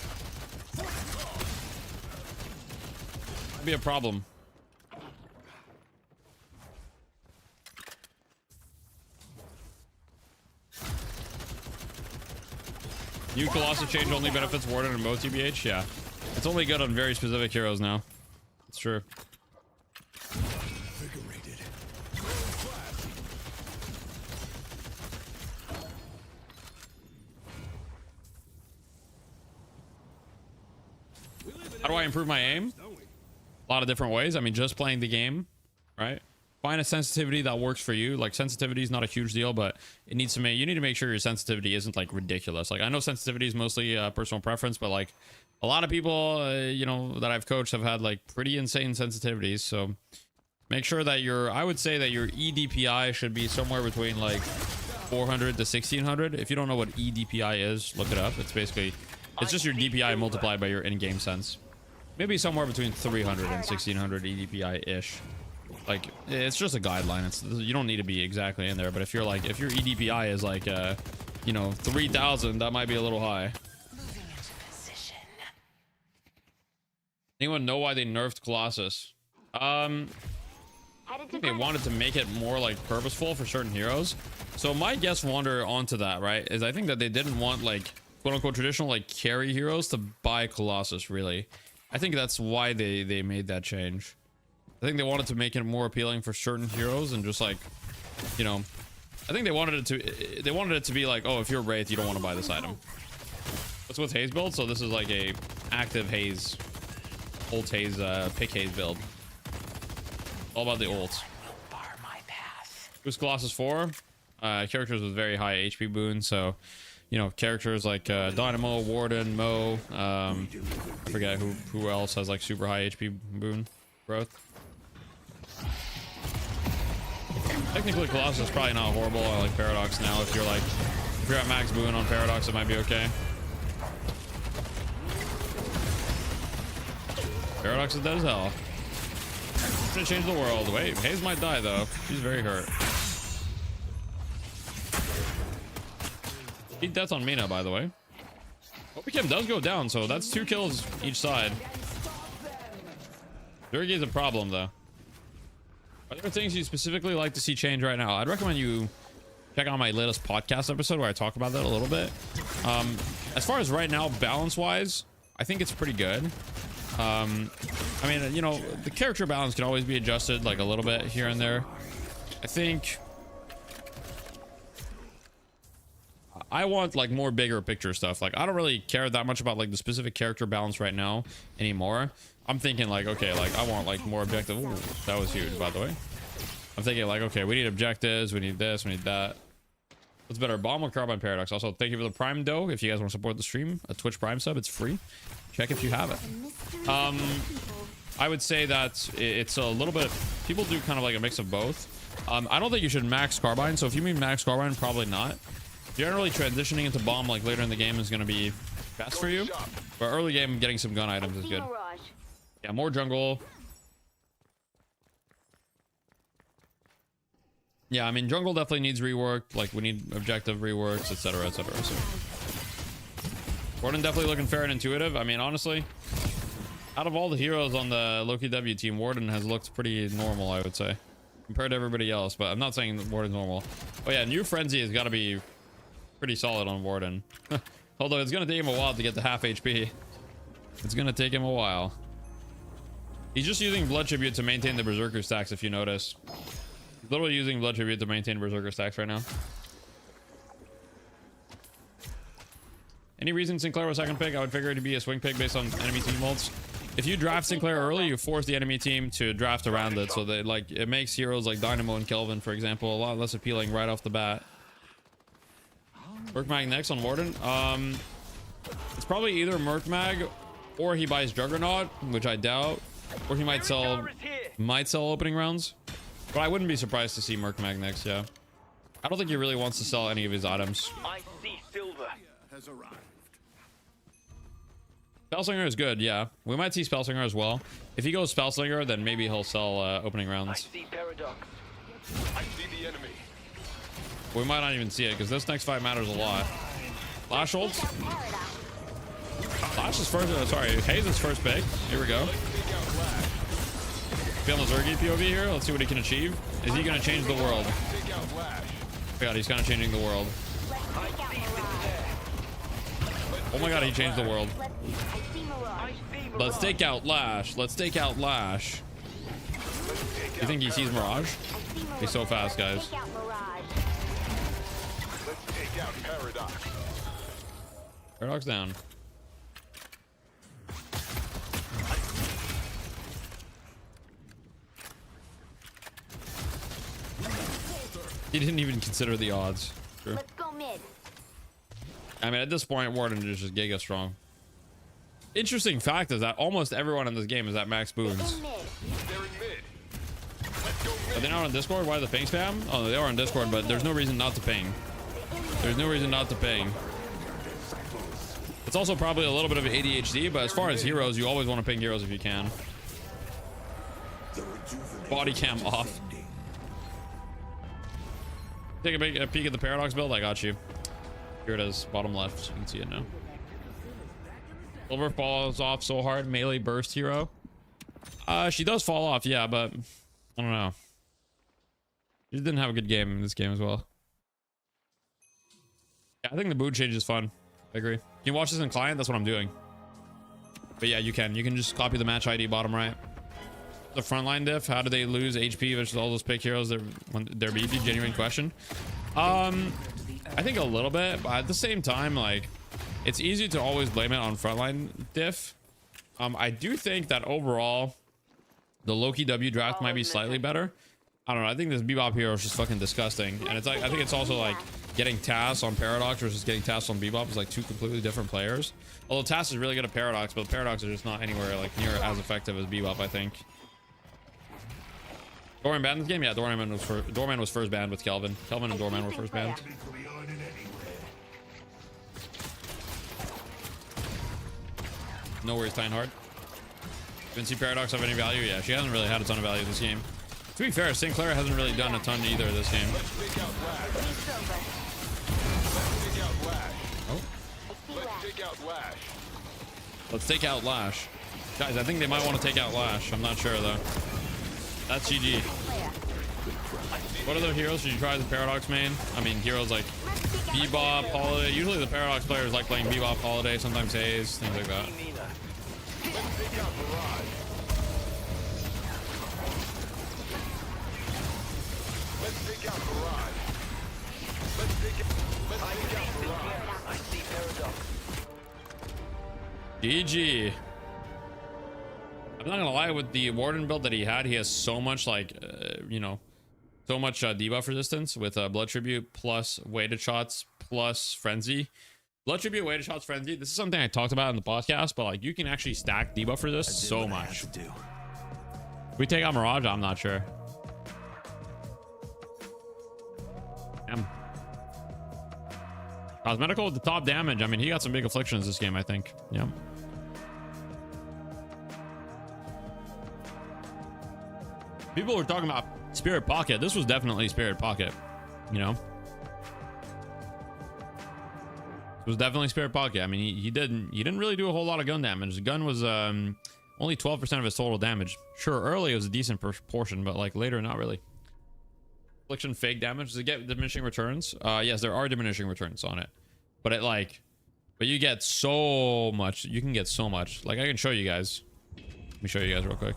Be a problem. New Colossus change only benefits Warden and both TBH. Yeah, it's only good on very specific heroes now. It's true. Invigorated. How do I improve my aim? A lot of different ways. I mean, just playing the game, right? Find a sensitivity that works for you. Like, sensitivity is not a huge deal, but it needs to make, you need to make sure your sensitivity isn't like ridiculous. Like, I know sensitivity is mostly personal preference, but like a lot of people, you know, that I've coached have had like pretty insane sensitivities. So make sure that your, I would say that your EDPI should be somewhere between like 400 to 1600. If you don't know what EDPI is, look it up. It's basically, it's just your DPI multiplied by your in-game sense. Maybe somewhere between 300 and 1600 EDPI-ish. Like, it's just a guideline. It's, you don't need to be exactly in there, but if you're like, if your EDPI is like, you know, 3000, that might be a little high. Moving into position. Anyone know why they nerfed Colossus? I think they wanted to make it more like purposeful for certain heroes. So my guess wander onto that, right, is I think that they didn't want like quote-unquote traditional like carry heroes to buy Colossus, really. I think that's why they made that change. I think they wanted to make it more appealing for certain heroes and just like, you know, I think they wanted it to be like, oh, if you're Wraith, you don't want to buy this item. That's with Haze build. So this is like a active Haze, ult Haze, pick Haze build. All about the ults. Bar my path. Who's Colossus 4? Characters with very high HP boons. So, you know, characters like Dynamo, Warden, Mo. I forget who else has like super high HP boon growth. Technically, Colossus is probably not horrible. I like Paradox now. If you're at max boon on Paradox, it might be okay. Paradox is dead as hell. It's gonna change the world. Wait, Haze might die though. She's very hurt. Beat death on Mina, by the way. Opicam does go down, so that's 2 kills each side. Zergy is a problem, though. Are there things you specifically like to see change right now? I'd recommend you check out my latest podcast episode where I talk about that a little bit. As far as right now, balance-wise, I think it's pretty good. I mean, you know, the character balance can always be adjusted like a little bit here and there. I think I want like more bigger picture stuff. Like I don't really care that much about like the specific character balance right now anymore. I'm thinking like, okay, like I want like more objective. Ooh, that was huge, by the way. I'm thinking like, okay, we need objectives, we need this, we need that. What's better, bomb or carbine paradox? Also, thank you for the prime dough. If you guys want to support the stream, a Twitch Prime sub, it's free. Check if you have it. I would say that it's a little bit, people do kind of like a mix of both. I don't think you should max carbine. So if you mean max carbine, probably not. Generally transitioning into bomb like later in the game is going to be best for you, but early game getting some gun items is good. Yeah, more jungle. Yeah, I mean jungle definitely needs rework. Like we need objective reworks, etc, etc. So Warden definitely looking fair and intuitive. I mean, honestly, out of all the heroes on the Loki W team, Warden has looked pretty normal, I would say, compared to everybody else. But I'm not saying that Warden's normal. Oh yeah, new frenzy has got to be pretty solid on Warden. Although it's gonna take him a while to get to half HP. It's gonna take him a while. He's just using blood tribute to maintain the berserker stacks, if you notice. He's literally using blood tribute to maintain berserker stacks right now. Any reason Sinclair was second pick? I would figure it to be a swing pick based on enemy team ults. If you draft Sinclair early, you force the enemy team to draft around it, so that like it makes heroes like Dynamo and Kelvin, for example, a lot less appealing right off the bat. Merkmag next on Warden. It's probably either Merkmag or he buys Juggernaut, which I doubt, or he might sell opening rounds. But I wouldn't be surprised to see Merkmag next. Yeah, I don't think he really wants to sell any of his items. I see silver. Has arrived. Spellslinger is good. Yeah, we might see Spellslinger as well. If he goes Spellslinger, then maybe he'll sell opening I rounds. see paradox. I see the enemy. We might not even see it because this next fight matters a lot. Flash ults. Flash is first. Sorry, Hayes is first pick. Here we go. Feeling the Zergy POV here. Let's see what he can achieve. Is he going to change the world? Oh god, he's kind of changing the world. Oh my god, he changed the world. Let's take out Lash. Let's take out Lash. You think he sees Mirage? He's so fast, guys. Let's take out paradox. Paradox down. He didn't even consider the odds. True. Let's go mid. I mean, at this point, Warden is just giga strong. Interesting fact is that almost everyone in this game is at max boons. They're in mid. Let's go Are mid. they not on Discord? Why the ping spam? Oh, they are on Discord, but there's no reason not to ping. There's no reason not to ping. It's also probably a little bit of ADHD, but as far as heroes, you always want to ping heroes if you can. Body cam off. Take a peek at the paradox build. I got you. Here it is, bottom left. You can see it now. Silver falls off so hard. Melee burst hero. She does fall off, yeah, but I don't know. She didn't have a good game in this game as well. Yeah, I think the boot change is fun. I agree. Can you watch this in client? That's what I'm doing. But yeah, you can. You can just copy the match ID bottom right. The frontline diff. How do they lose HP versus all those pick heroes? They're beefy. Genuine question. I think a little bit, but at the same time, like, it's easy to always blame it on frontline diff. I do think that overall, the Loki W draft might be slightly better. I don't know. I think this Bebop hero is just fucking disgusting, and it's like I think it's also like getting Tass on Paradox versus getting Tass on Bebop is like two completely different players. Although Tass is really good at Paradox, but Paradox are just not anywhere like near as effective as Bebop, I think. Doorman banned this game? Yeah, Doorman was first banned with Kelvin. Kelvin and Doorman were first banned. No worries, Tynhard. Didn't see Paradox have any value? Yeah, she hasn't really had a ton of value this game. To be fair, Sinclair hasn't really done a ton either this game. out Lash. Oh, I see Let's Lash. take out Lash. let's take out Lash. Guys, I think they might want to take out Lash. I'm not sure though. That's GG. Player. What other heroes should you try as a Paradox main? I mean, heroes like Bebop, Holiday. Usually the Paradox players like playing Bebop, Holiday, sometimes Haze, things like that. Let's take out Mirage. Let's take out Mirage. Let's take out Mirage. I see Paradox. GG. I'm not gonna lie, with the Warden build that he had, he has so much like, you know, so much debuff resistance with Blood Tribute plus weighted shots plus Frenzy. Blood Tribute, weighted shots, Frenzy. This is something I talked about in the podcast, but like you can actually stack debuff resist so much. We take out Mirage, I'm not sure. Damn. Cosmetical with the top damage. I mean, he got some big afflictions this game, I think. Yeah. People were talking about Spirit Pocket. This was definitely Spirit Pocket, you know. It was definitely Spirit Pocket. I mean, he didn't really do a whole lot of gun damage. The gun was only 12% of his total damage. Sure, early it was a decent proportion, but like later, not really. Affliction fake damage. Does it get diminishing returns? Yes, there are diminishing returns on it, but but you get so much. You can get so much. Like I can show you guys. Let me show you guys real quick.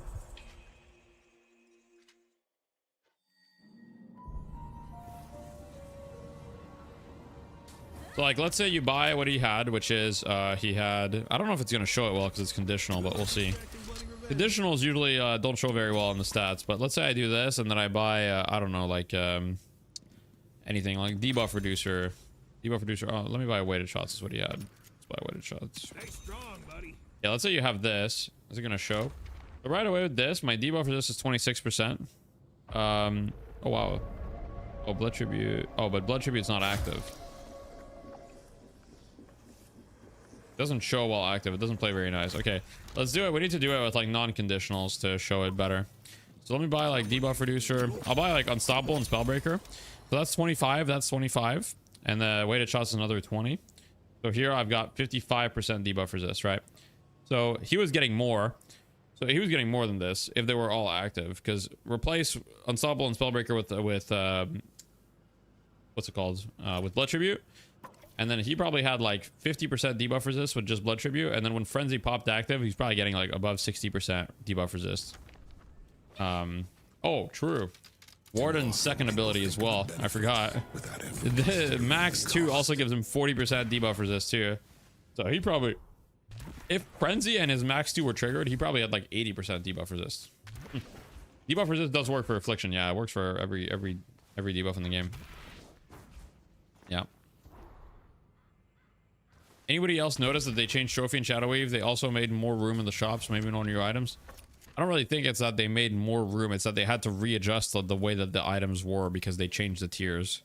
So like, let's say you buy what he had, which is he had, I don't know if it's going to show it well because it's conditional, but we'll see. Conditionals usually don't show very well in the stats, but let's say I do this and then I buy, I don't know, like anything like debuff reducer. Oh, let me buy weighted shots is what he had. Let's buy weighted shots. Stay strong, buddy. Yeah, let's say you have this. Is it going to show? So right away with this, my debuff for this is 26%. Oh, wow. Oh, blood tribute. Oh, but blood tribute's not active. Doesn't show while active. It doesn't play very nice. Okay, let's do it. We need to do it with like non-conditionals to show it better. So let me buy like debuff reducer. I'll buy like unstoppable and spellbreaker. So that's 25. That's 25. And the weighted shots is another 20. So here I've got 55% debuff resist, right? So he was getting more. So he was getting more than this if they were all active. Because replace unstoppable and spellbreaker with what's it called? With blood tribute. And then he probably had like 50% debuff resist with just blood tribute. And then when Frenzy popped active, he's probably getting like above 60% debuff resist. Oh, true. Warden's second ability as well. I forgot. The Max 2 also gives him 40% debuff resist too. So he probably, if Frenzy and his Max 2 were triggered, he probably had like 80% debuff resist. Debuff resist does work for Affliction. Yeah, it works for every debuff in the game. Yeah. Anybody else notice that they changed Trophy and Shadow Wave? They also made more room in the shops, maybe in one of your items. I don't really think it's that they made more room. It's that they had to readjust the way that the items were because they changed the tiers.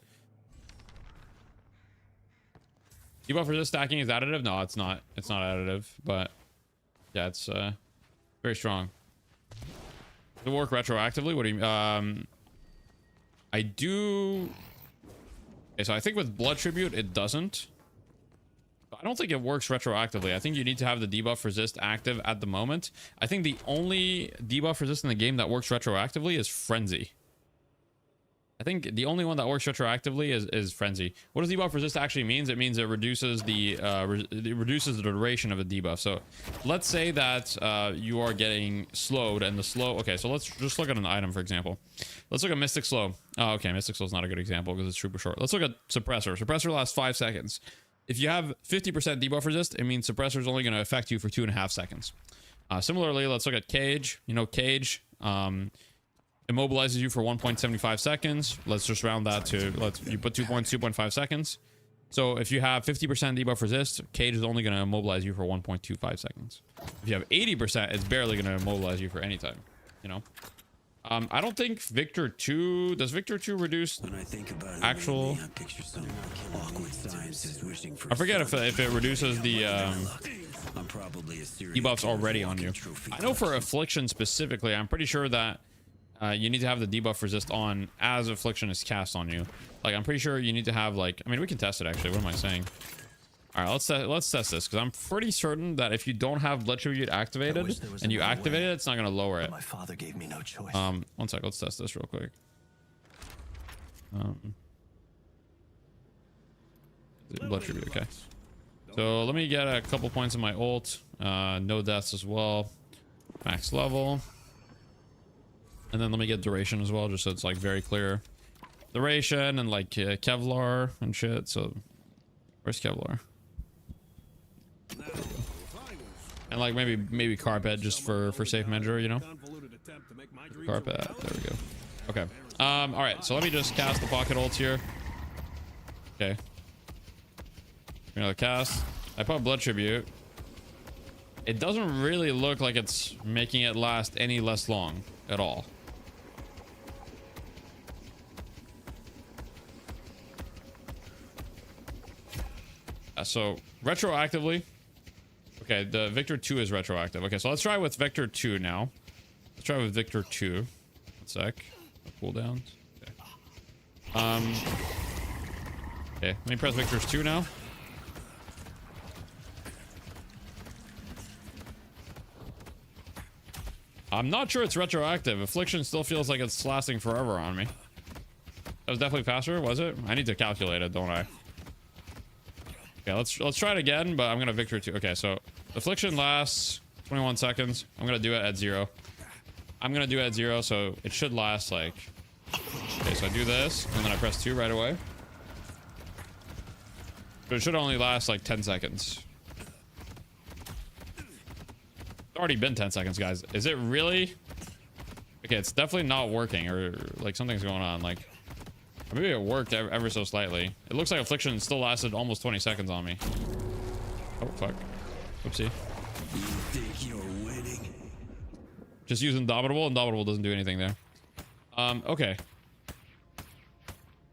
Debuff resist stacking is additive? No, it's not. It's not additive, but yeah, it's very strong. Does it work retroactively? What do you I do. Okay, so I think with Blood Tribute it doesn't. I don't think it works retroactively. I think you need to have the debuff resist active at the moment. I think the only debuff resist in the game that works retroactively is Frenzy. I think the only one that works retroactively is Frenzy. What does debuff resist actually means? It means it reduces the duration of a debuff. So let's say that you are getting slowed and the slow. Okay, so let's just look at an item, for example. Let's look at Mystic Slow. Oh, okay, Mystic Slow is not a good example because it's super short. Let's look at Suppressor. Suppressor lasts 5 seconds. If you have 50% debuff resist, it means Suppressor is only going to affect you for 2.5 seconds. Similarly, let's look at Cage. You know, Cage immobilizes you for 1.75 seconds. Let's just round that to, you put 2.5 seconds. So if you have 50% debuff resist, Cage is only going to immobilize you for 1.25 seconds. If you have 80%, it's barely going to immobilize you for any time, you know? I don't think Victor 2... Does Victor 2 reduce actual... I forget if it reduces the debuffs already on you. I know for Affliction specifically, I'm pretty sure that you need to have the debuff resist on as affliction is cast on you. Like, I'm pretty sure you need to have like, I mean, we can test it actually. What am I saying? All right, let's test this, because I'm pretty certain that if you don't have blood tribute activated and you activate it, it's not gonna lower it. My father gave me no choice. 1 sec, let's test this real quick. Blood tribute, okay. So let me get a couple points in my ult. No deaths as well. Max level. And then let me get duration as well, just so it's like very clear. Duration and like Kevlar and shit. So where's Kevlar? And like maybe carpet just for safe measure, you know. Carpet, there we go. Okay. All right, so let me just cast the pocket ult here. Okay. Another cast. I put blood tribute. It doesn't really look like it's making it last any less long at all. So retroactively, okay, the Victor 2 is retroactive. Okay, so let's try with Victor 2 now. Let's try with Victor 2. 1 sec. Cooldowns. Okay. Okay, let me press Victor's 2 now. I'm not sure it's retroactive. Affliction still feels like it's lasting forever on me. That was definitely faster, was it? I need to calculate it, don't I? Okay, let's try it again, but I'm gonna Victor 2. Okay, so affliction lasts 21 seconds. I'm gonna do it at 0. I'm gonna do it at 0, so it should last like. Okay, so I do this, and then I press 2 right away. But it should only last like 10 seconds. It's already been 10 seconds, guys. Is it really? Okay, it's definitely not working, or like something's going on. Like, maybe it worked ever so slightly. It looks like affliction still lasted almost 20 seconds on me. Oh fuck. Oopsie. You think you're winning? Just use Indomitable. Indomitable doesn't do anything there. Okay.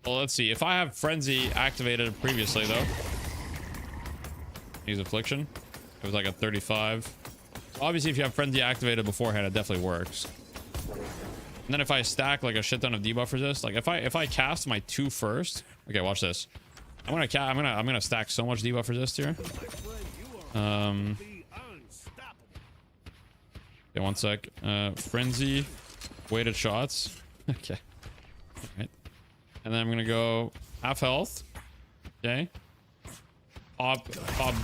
Well, let's see. If I have Frenzy activated previously, though. Use Affliction. It was like a 35. Obviously, if you have Frenzy activated beforehand, it definitely works. And then if I stack like a shit ton of debuff resist, like if I cast my 2 first. Okay, watch this. I'm gonna stack so much debuff resist here. Okay, 1 sec. Frenzy, weighted shots. Okay. All right. And then I'm gonna go half health. Okay. Pop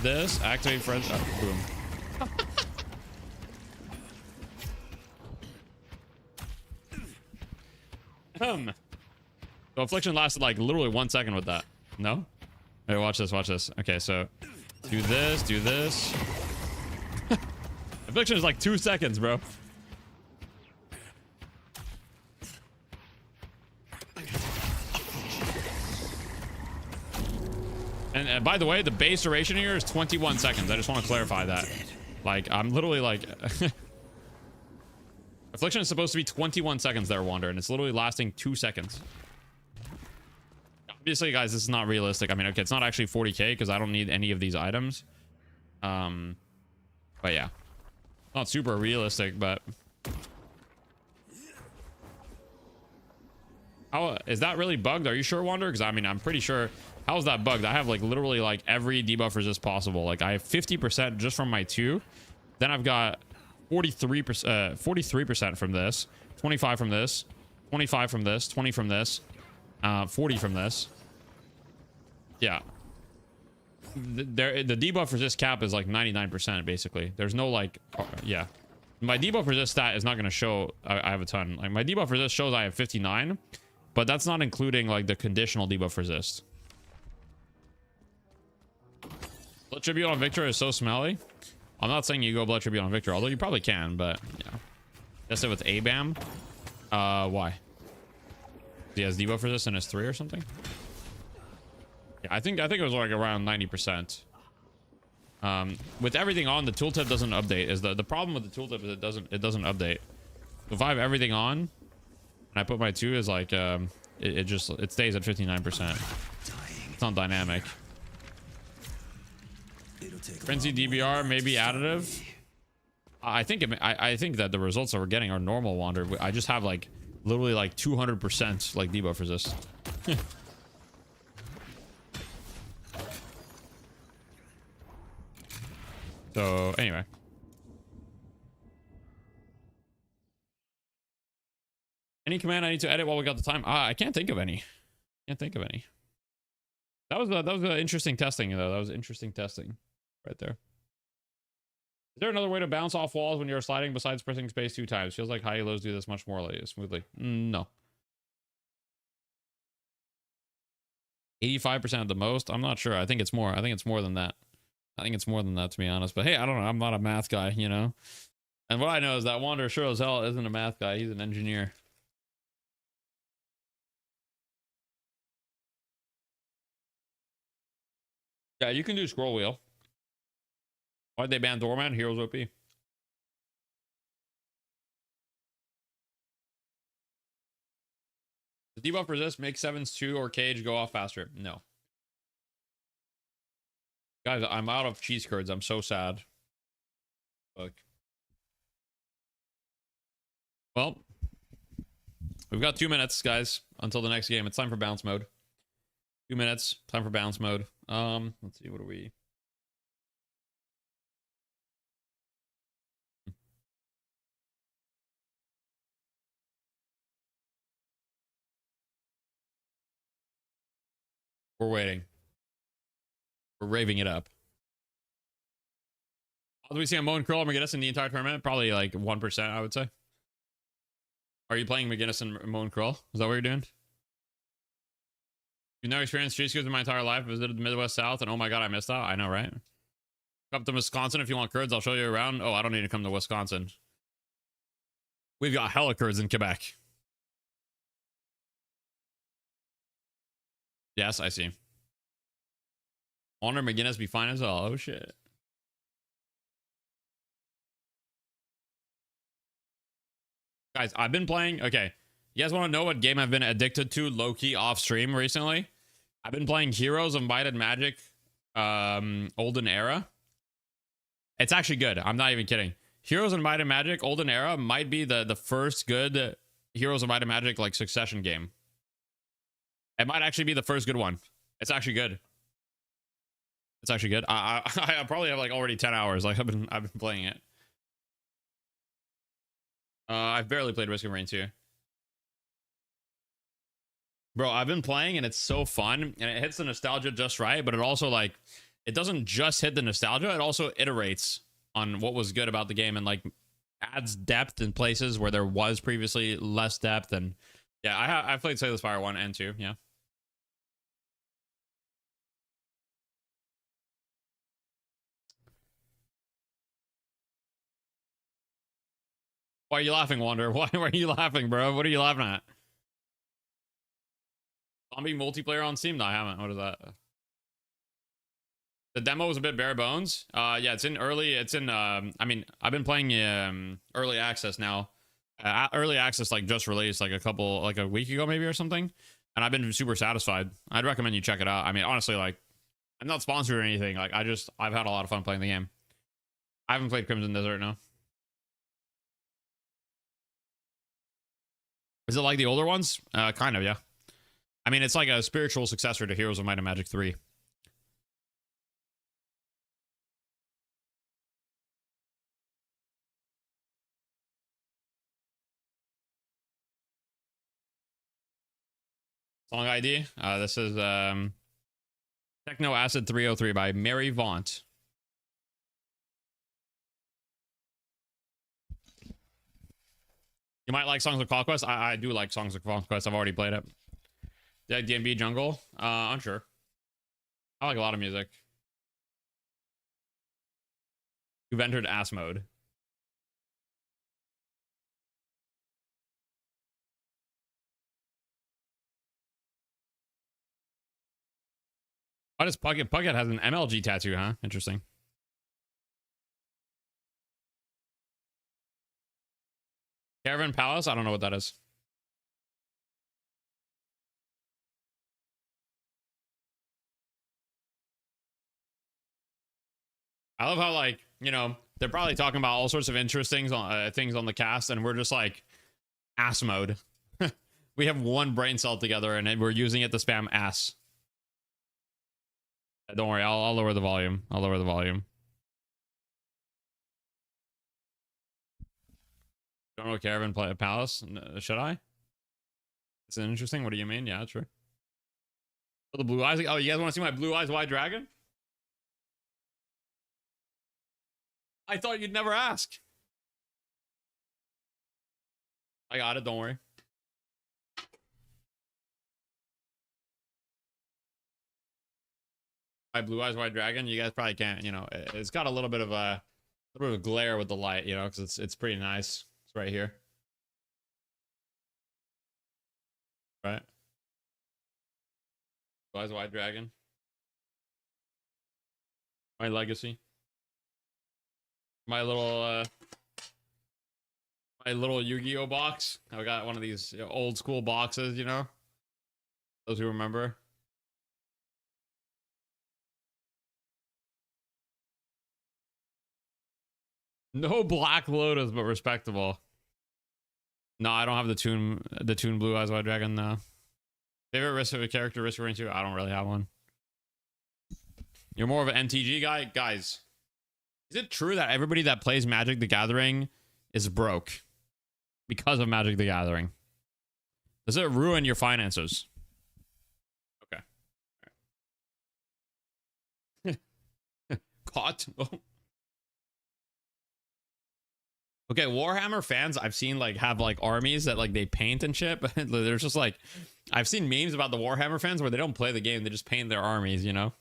this. Activate frenzy. Boom. So affliction lasted like literally 1 second with that. No? Hey, watch this, watch this. Okay, so do this, do this. Affliction is like 2 seconds, bro. And by the way, the base duration here is 21 seconds. I just want to clarify that. Like, I'm literally like... Affliction is supposed to be 21 seconds there, Wander, and it's literally lasting 2 seconds. Obviously, guys, this is not realistic. I mean, okay, it's not actually 40k because I don't need any of these items. But yeah. Not super realistic, but... How is that really bugged? Are you sure, Wander? Because I mean, I'm pretty sure. How's that bugged? I have like literally like every debuff resist possible. Like I have 50% just from my 2. Then I've got 43% from this, 25 from this, 25 from this, 20 from this, 40 from this. Yeah. The debuff resist cap is like 99% basically. There's no like, yeah. My debuff resist stat is not going to show I have a ton. Like my debuff resist shows I have 59, but that's not including like the conditional debuff resist. Blood Tribute on Victor is so smelly. I'm not saying you go Blood Tribute on Victor, although you probably can, but yeah. That's it with ABAM. Why? He has debuff resist in his 3 or something? Yeah, I think it was like around 90%. With everything on, the tooltip doesn't update. Is the problem with the tooltip is it doesn't update. If I have everything on and I put my 2 is like it stays at 59%. It's not dynamic. Frenzy DBR may be additive. I think that the results that we're getting are normal, Wander. I just have like Literally like 200% like debuff resist. So anyway. Any command I need to edit while we got the time? I can't think of any. Can't think of any. That was interesting testing though. That was interesting testing right there. Is there another way to bounce off walls when you're sliding besides pressing space 2 times? Feels like high lows do this much more smoothly. No. 85% of the most? I'm not sure. I think it's more. I think it's more than that. I think it's more than that, to be honest. But hey, I don't know. I'm not a math guy, you know? And what I know is that Wander sure as hell isn't a math guy. He's an engineer. Yeah, you can do scroll wheel. Why'd they ban Doorman? Heroes OP. Does debuff resist make 7s 2 or cage go off faster? No. Guys, I'm out of cheese curds. I'm so sad. Fuck. Well, we've got 2 minutes, guys, until the next game. It's time for bounce mode. 2 minutes. Time for bounce mode. Let's see. What are we? We're waiting. We're raving it up. How do we see a Moan Curl and McGinnis in the entire tournament? Probably like 1%, I would say. Are you playing McGinnis and Moan Curl? Is that what you're doing? You've never experienced cheese curds in my entire life. Visited the Midwest South, and oh my god, I missed out. I know, right? Come to Wisconsin if you want curds. I'll show you around. Oh, I don't need to come to Wisconsin. We've got hella curds in Quebec. Yes, I see. Honor McGinnis be fine as well. Oh shit. Guys, I've been playing. Okay. You guys want to know what game I've been addicted to low-key off stream recently? I've been playing Heroes of Might and Magic Olden Era. It's actually good. I'm not even kidding. Heroes of Might and Magic Olden Era might be the first good Heroes of Might and Magic like Succession game. It might actually be the first good one. It's actually good. It's actually good. I probably have like already 10 hours. Like I've been playing it. I've barely played Risk of Rain 2. Bro, I've been playing and it's so fun and it hits the nostalgia just right, but it also like it doesn't just hit the nostalgia, it also iterates on what was good about the game and like adds depth in places where there was previously less depth. And yeah, I've played Slay the Spire 1 and 2, yeah. Why are you laughing, Wander? Why are you laughing, bro? What are you laughing at? Zombie multiplayer on Steam? No, I haven't. What is that? The demo was a bit bare bones. Yeah, it's in early. It's in. I mean, I've been playing early access now. Early access like just released like a week ago maybe or something, and I've been super satisfied. I'd recommend you check it out. I mean, honestly, like I'm not sponsored or anything. Like I've had a lot of fun playing the game. I haven't played Crimson Desert now. Is it like the older ones? Kind of, yeah. I mean, it's like a spiritual successor to Heroes of Might and Magic 3. Song ID. This is Techno Acid 303 by Mary Vaunt. You might like Songs of Conquest. I do like Songs of Conquest. I've already played it. Yeah, DMB Jungle. Unsure. I like a lot of music. You've entered ass mode. Why does Puckett? Puckett has an MLG tattoo, huh? Interesting. Caravan Palace? I don't know what that is. I love how, like, you know, they're probably talking about all sorts of interesting things on the cast, and we're just like ass mode. We have one brain cell together, and we're using it to spam ass. Don't worry, I'll lower the volume. I'll lower the volume. Don't know Caravan play Palace. Should I? It's interesting. What do you mean? Yeah, true. Oh, the blue eyes. Oh, you guys want to see my blue eyes white dragon? I thought you'd never ask. I got it. Don't worry. My blue eyes white dragon. You guys probably can't. You know, it's got a little bit of glare with the light. You know, because it's pretty nice. It's right here. Right. Blue eyes white dragon. My legacy. My little Yu-Gi-Oh box. I got one of these old school boxes, you know. Those who remember. No Black Lotus, but respectable. No, I don't have the tune Blue Eyes White Dragon though. Favorite risk of a character risk we're into? I don't really have one. You're more of an MTG guy? Guys, is it true that everybody that plays Magic the Gathering is broke because of Magic the Gathering? Does it ruin your finances? Okay. Caught. Oh. Okay, Warhammer fans I've seen like have like armies that like they paint and shit, but there's just like I've seen memes about the Warhammer fans where they don't play the game, they just paint their armies, you know?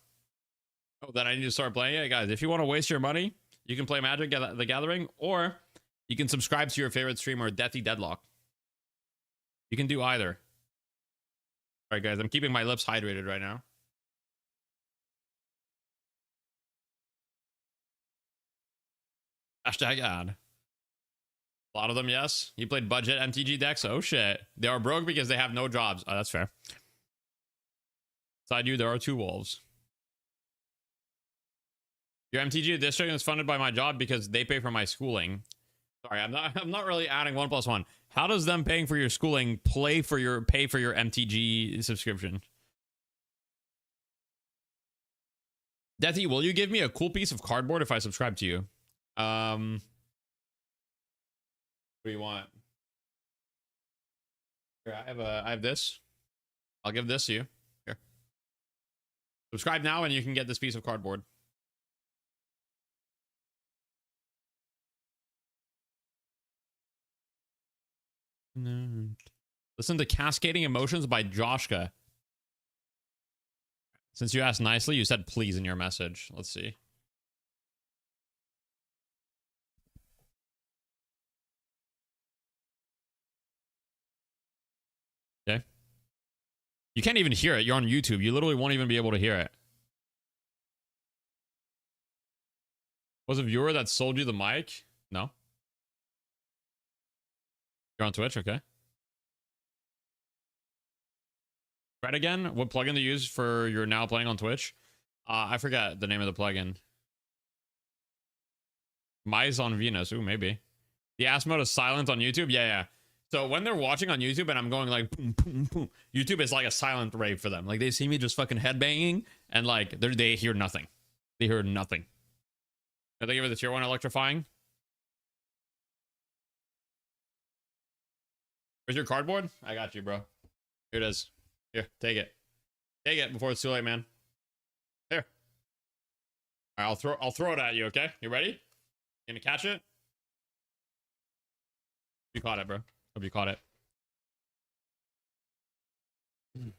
Oh, then I need to start playing it. Guys, if you want to waste your money, you can play Magic the Gathering, or you can subscribe to your favorite streamer, Deadlock. You can do either. All right, guys, I'm keeping my lips hydrated right now. Hashtag ad. A lot of them, yes. You played budget MTG decks. Oh shit, they are broke because they have no jobs. Oh, that's fair. Beside you, there are two wolves. Your MTG district is funded by my job because they pay for my schooling. Sorry, I'm not really adding 1+1. How does them paying for your schooling pay for your MTG subscription? Deathy, will you give me a cool piece of cardboard if I subscribe to you? What do you want? Here, I have this. I'll give this to you. Here. Subscribe now and you can get this piece of cardboard. Listen to Cascading Emotions by Joshka. Since you asked nicely, you said please in your message. Let's see. Okay. You can't even hear it. You're on YouTube. You literally won't even be able to hear it. Was a viewer that sold you the mic? No. You're on Twitch, okay. Right again, what plugin to use for you're now playing on Twitch? I forgot the name of the plugin. Mice on Venus. Ooh, maybe. The ass mode is silent on YouTube? Yeah. So when they're watching on YouTube and I'm going like boom, boom, boom, YouTube is like a silent rave for them. Like they see me just fucking headbanging and like they hear nothing. They hear nothing. Did they give it the tier 1 electrifying? Where's your cardboard? I got you, bro. Here it is. Here, take it. Take it before it's too late, man. Here. All right, I'll throw it at you, okay? You ready? You gonna catch it? You caught it, bro. Hope you caught it. You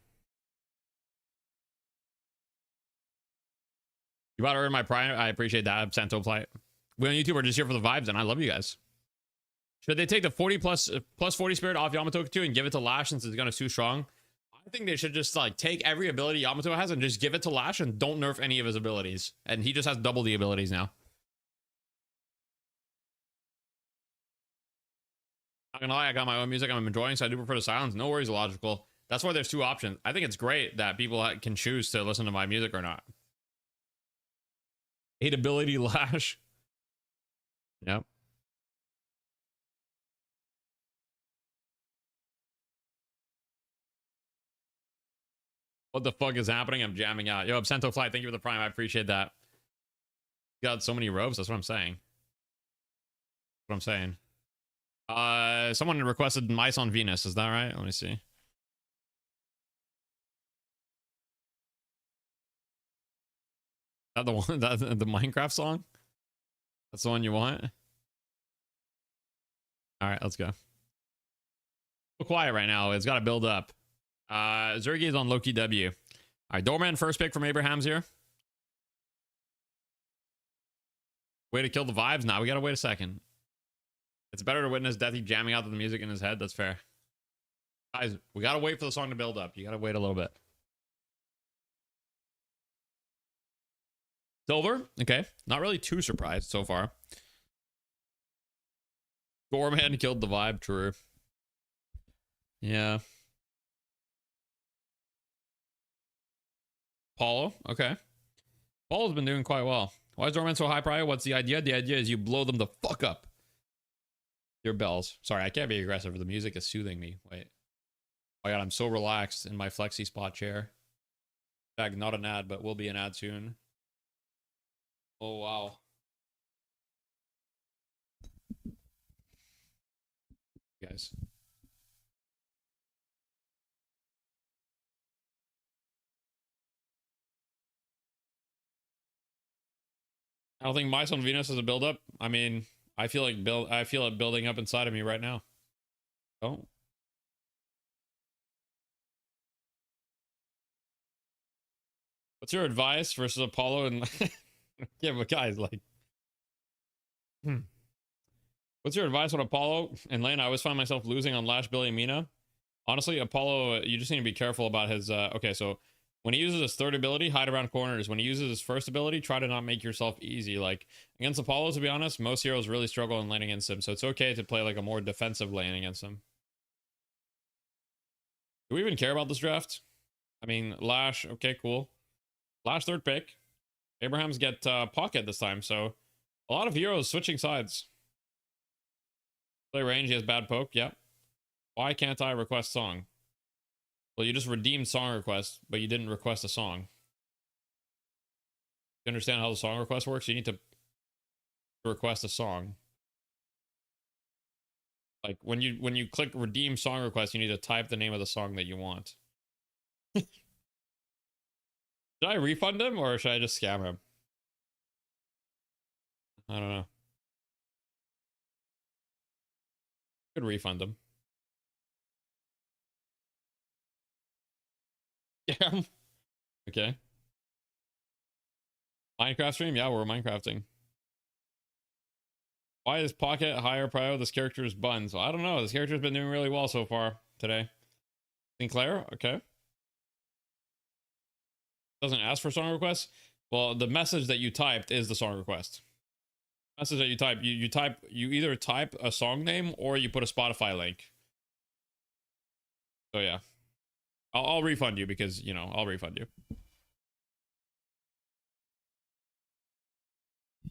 about to earn my prime. I appreciate that, Santo Plight. We on YouTube are just here for the vibes, and I love you guys. Should they take the 40 plus 40 spirit off Yamato 2 and give it to Lash since it's gonna too strong? I think they should just like take every ability Yamato has and just give it to Lash and don't nerf any of his abilities. And he just has double the abilities now. Not gonna lie, I got my own music I'm enjoying, so I do prefer the silence. No worries, logical. That's why there's two options. I think it's great that people can choose to listen to my music or not. 8 ability Lash. Yep. What the fuck is happening? I'm jamming out. Yo, Absento Flight, thank you for the prime. I appreciate that. You got so many robes. That's what I'm saying. What I'm saying. Someone requested Mice on Venus. Is that right? Let me see. Is that the one? That the Minecraft song? That's the one you want? All right, let's go. Quiet right now. It's got to build up. Zergy is on Loki W. All right, Doorman first pick from Abraham's here. Way to kill the vibes. Nah, we gotta wait a second. It's better to witness Deathy jamming out to the music in his head. That's fair. Guys, we gotta wait for the song to build up. You gotta wait a little bit. Silver. Okay. Not really too surprised so far. Doorman killed the vibe. True. Yeah. Paulo. Okay. Paulo's been doing quite well. Why is Doorman so high prior? What's the idea? The idea is you blow them the fuck up. Your bells. Sorry, I can't be aggressive. The music is soothing me. Wait. Oh my god, I'm so relaxed in my flexi spot chair. In fact, not an ad, but will be an ad soon. Oh wow. Guys. I don't think Mice on Venus is a build up. I mean, I feel it building up inside of me right now. Oh. What's your advice versus Apollo and yeah, but guys, like what's your advice on Apollo and Lane? I always find myself losing on Lash, Billy, and Mina. Honestly, Apollo, you just need to be careful about his okay, so when he uses his third ability, hide around corners. When he uses his first ability, try to not make yourself easy. Like, against Apollo, to be honest, most heroes really struggle in lane against him. So it's okay to play like a more defensive lane against him. Do we even care about this draft? I mean, Lash, okay, cool. Lash third pick. Abraham's get pocket this time, so a lot of heroes switching sides. Play range, he has bad poke, yep. Why can't I request song? Well, you just redeemed song request, but you didn't request a song. You understand how the song request works? You need to request a song. Like when you click redeem song request, you need to type the name of the song that you want. Should I refund him or should I just scam him? I don't know. Could refund him. Yeah. Okay. Minecraft stream? Yeah, we're Minecrafting. Why is Pocket higher prio? This character is Buns. Well, I don't know. This character's been doing really well so far today. Sinclair? Okay. Doesn't ask for song requests? Well, the message that you typed is the song request. Message that you type, you either type a song name or you put a Spotify link. So yeah. I'll refund you because, you know, I'll refund you.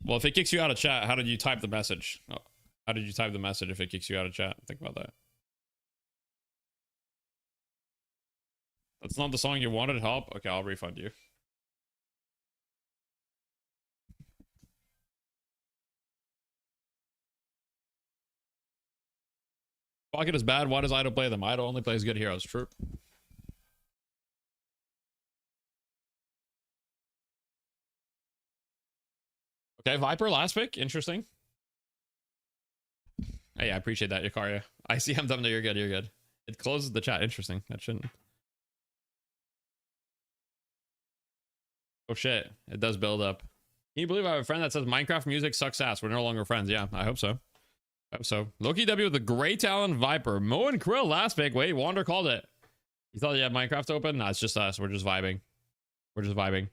Well, if it kicks you out of chat, how did you type the message? Oh, how did you type the message if it kicks you out of chat? Think about that. That's not the song you wanted. Help? Okay, I'll refund you. Pocket is bad. Why does Ido play them? Ido only plays good heroes. True. Okay, Viper, last pick. Interesting. Hey, I appreciate that, Yakaria. I see I'm dumb. No, you're good. You're good. It closes the chat. Interesting. That shouldn't. Oh, shit. It does build up. Can you believe I have a friend that says Minecraft music sucks ass? We're no longer friends. Yeah, I hope so. I hope so. Loki W with a great talent Viper. Mo and Krill last pick. Wait, Wander called it. You thought you had Minecraft open? Nah, it's just us. We're just vibing. We're just vibing.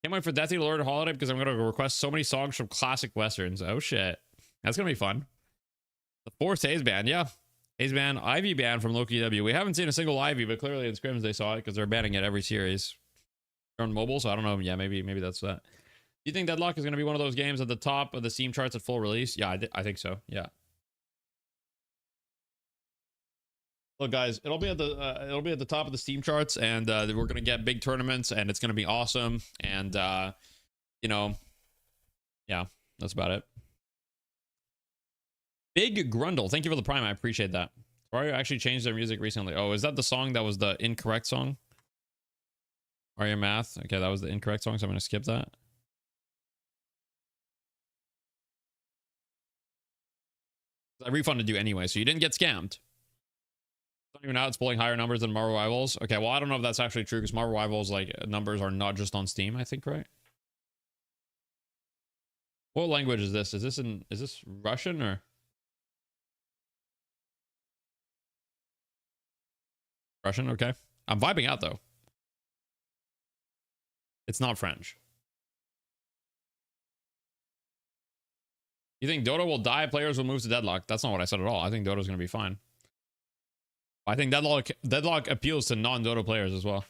Can't wait for Deathy Lord Holiday because I'm going to request so many songs from classic westerns. Oh shit. That's going to be fun. The forced Haze ban. Yeah. Haze ban. Ivy ban from Loki W. We haven't seen a single Ivy, but clearly in scrims they saw it because they're banning it every series. They're on mobile, so I don't know. Yeah, maybe that's that. Do you think Deadlock is going to be one of those games at the top of the Steam charts at full release? Yeah, I think so. Yeah. Look, guys, it'll be at the top of the Steam charts, and we're gonna get big tournaments, and it's gonna be awesome. And you know, yeah, that's about it. Big Grundle, thank you for the prime. I appreciate that. Mario actually changed their music recently. Oh, is that the song that was the incorrect song? Mario Math. Okay, that was the incorrect song, so I'm gonna skip that. I refunded you anyway, so you didn't get scammed. Not even out, it's pulling higher numbers than Marvel Rivals. Okay, well, I don't know if that's actually true because Marvel Rivals like numbers are not just on Steam, I think, right? What language is this? Is this Russian or Russian? Okay. I'm vibing out though. It's not French. You think Dota will die? Players will move to Deadlock. That's not what I said at all. I think Dota's going to be fine. I think Deadlock appeals to non-Dota players as well.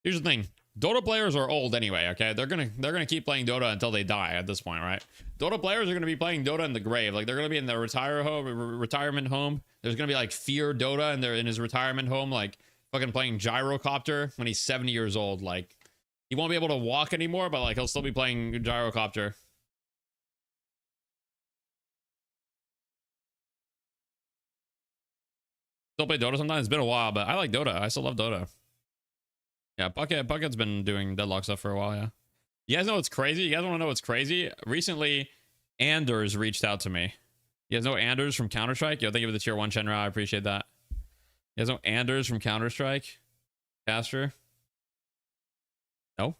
Here's the thing. Dota players are old anyway, okay? They're gonna keep playing Dota until they die at this point, right? Dota players are gonna be playing Dota in the grave. Like they're gonna be in their retirement home. There's gonna be like Fear Dota in his retirement home, like fucking playing Gyrocopter when he's 70 years old. Like he won't be able to walk anymore, but like he'll still be playing Gyrocopter. Still play Dota sometimes. It's been a while, but I like Dota. I still love Dota. Yeah, Bucket's been doing Deadlock stuff for a while, yeah. You guys know what's crazy? You guys want to know what's crazy? Recently, Anders reached out to me. You guys know Anders from Counter-Strike? Yo, thank you for the tier 1 Shenra. I appreciate that. You guys know Anders from Counter-Strike? Caster? No?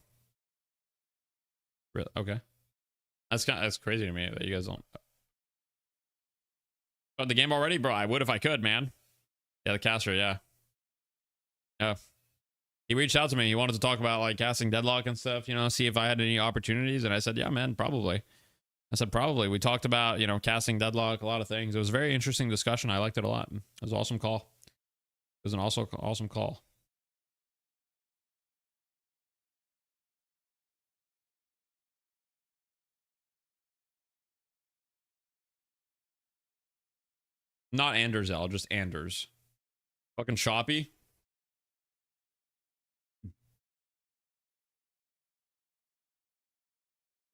Really? Okay. That's crazy to me that you guys don't. Oh, the game already? Bro, I would if I could, man. Yeah, the caster, yeah. Yeah. He reached out to me. He wanted to talk about like casting Deadlock and stuff, you know, see if I had any opportunities. And I said, yeah, man, probably. I said, probably. We talked about, you know, casting Deadlock, a lot of things. It was a very interesting discussion. I liked it a lot. It was an awesome call. It was an awesome call. Not Andersel, just Anders. Fucking Shoppy.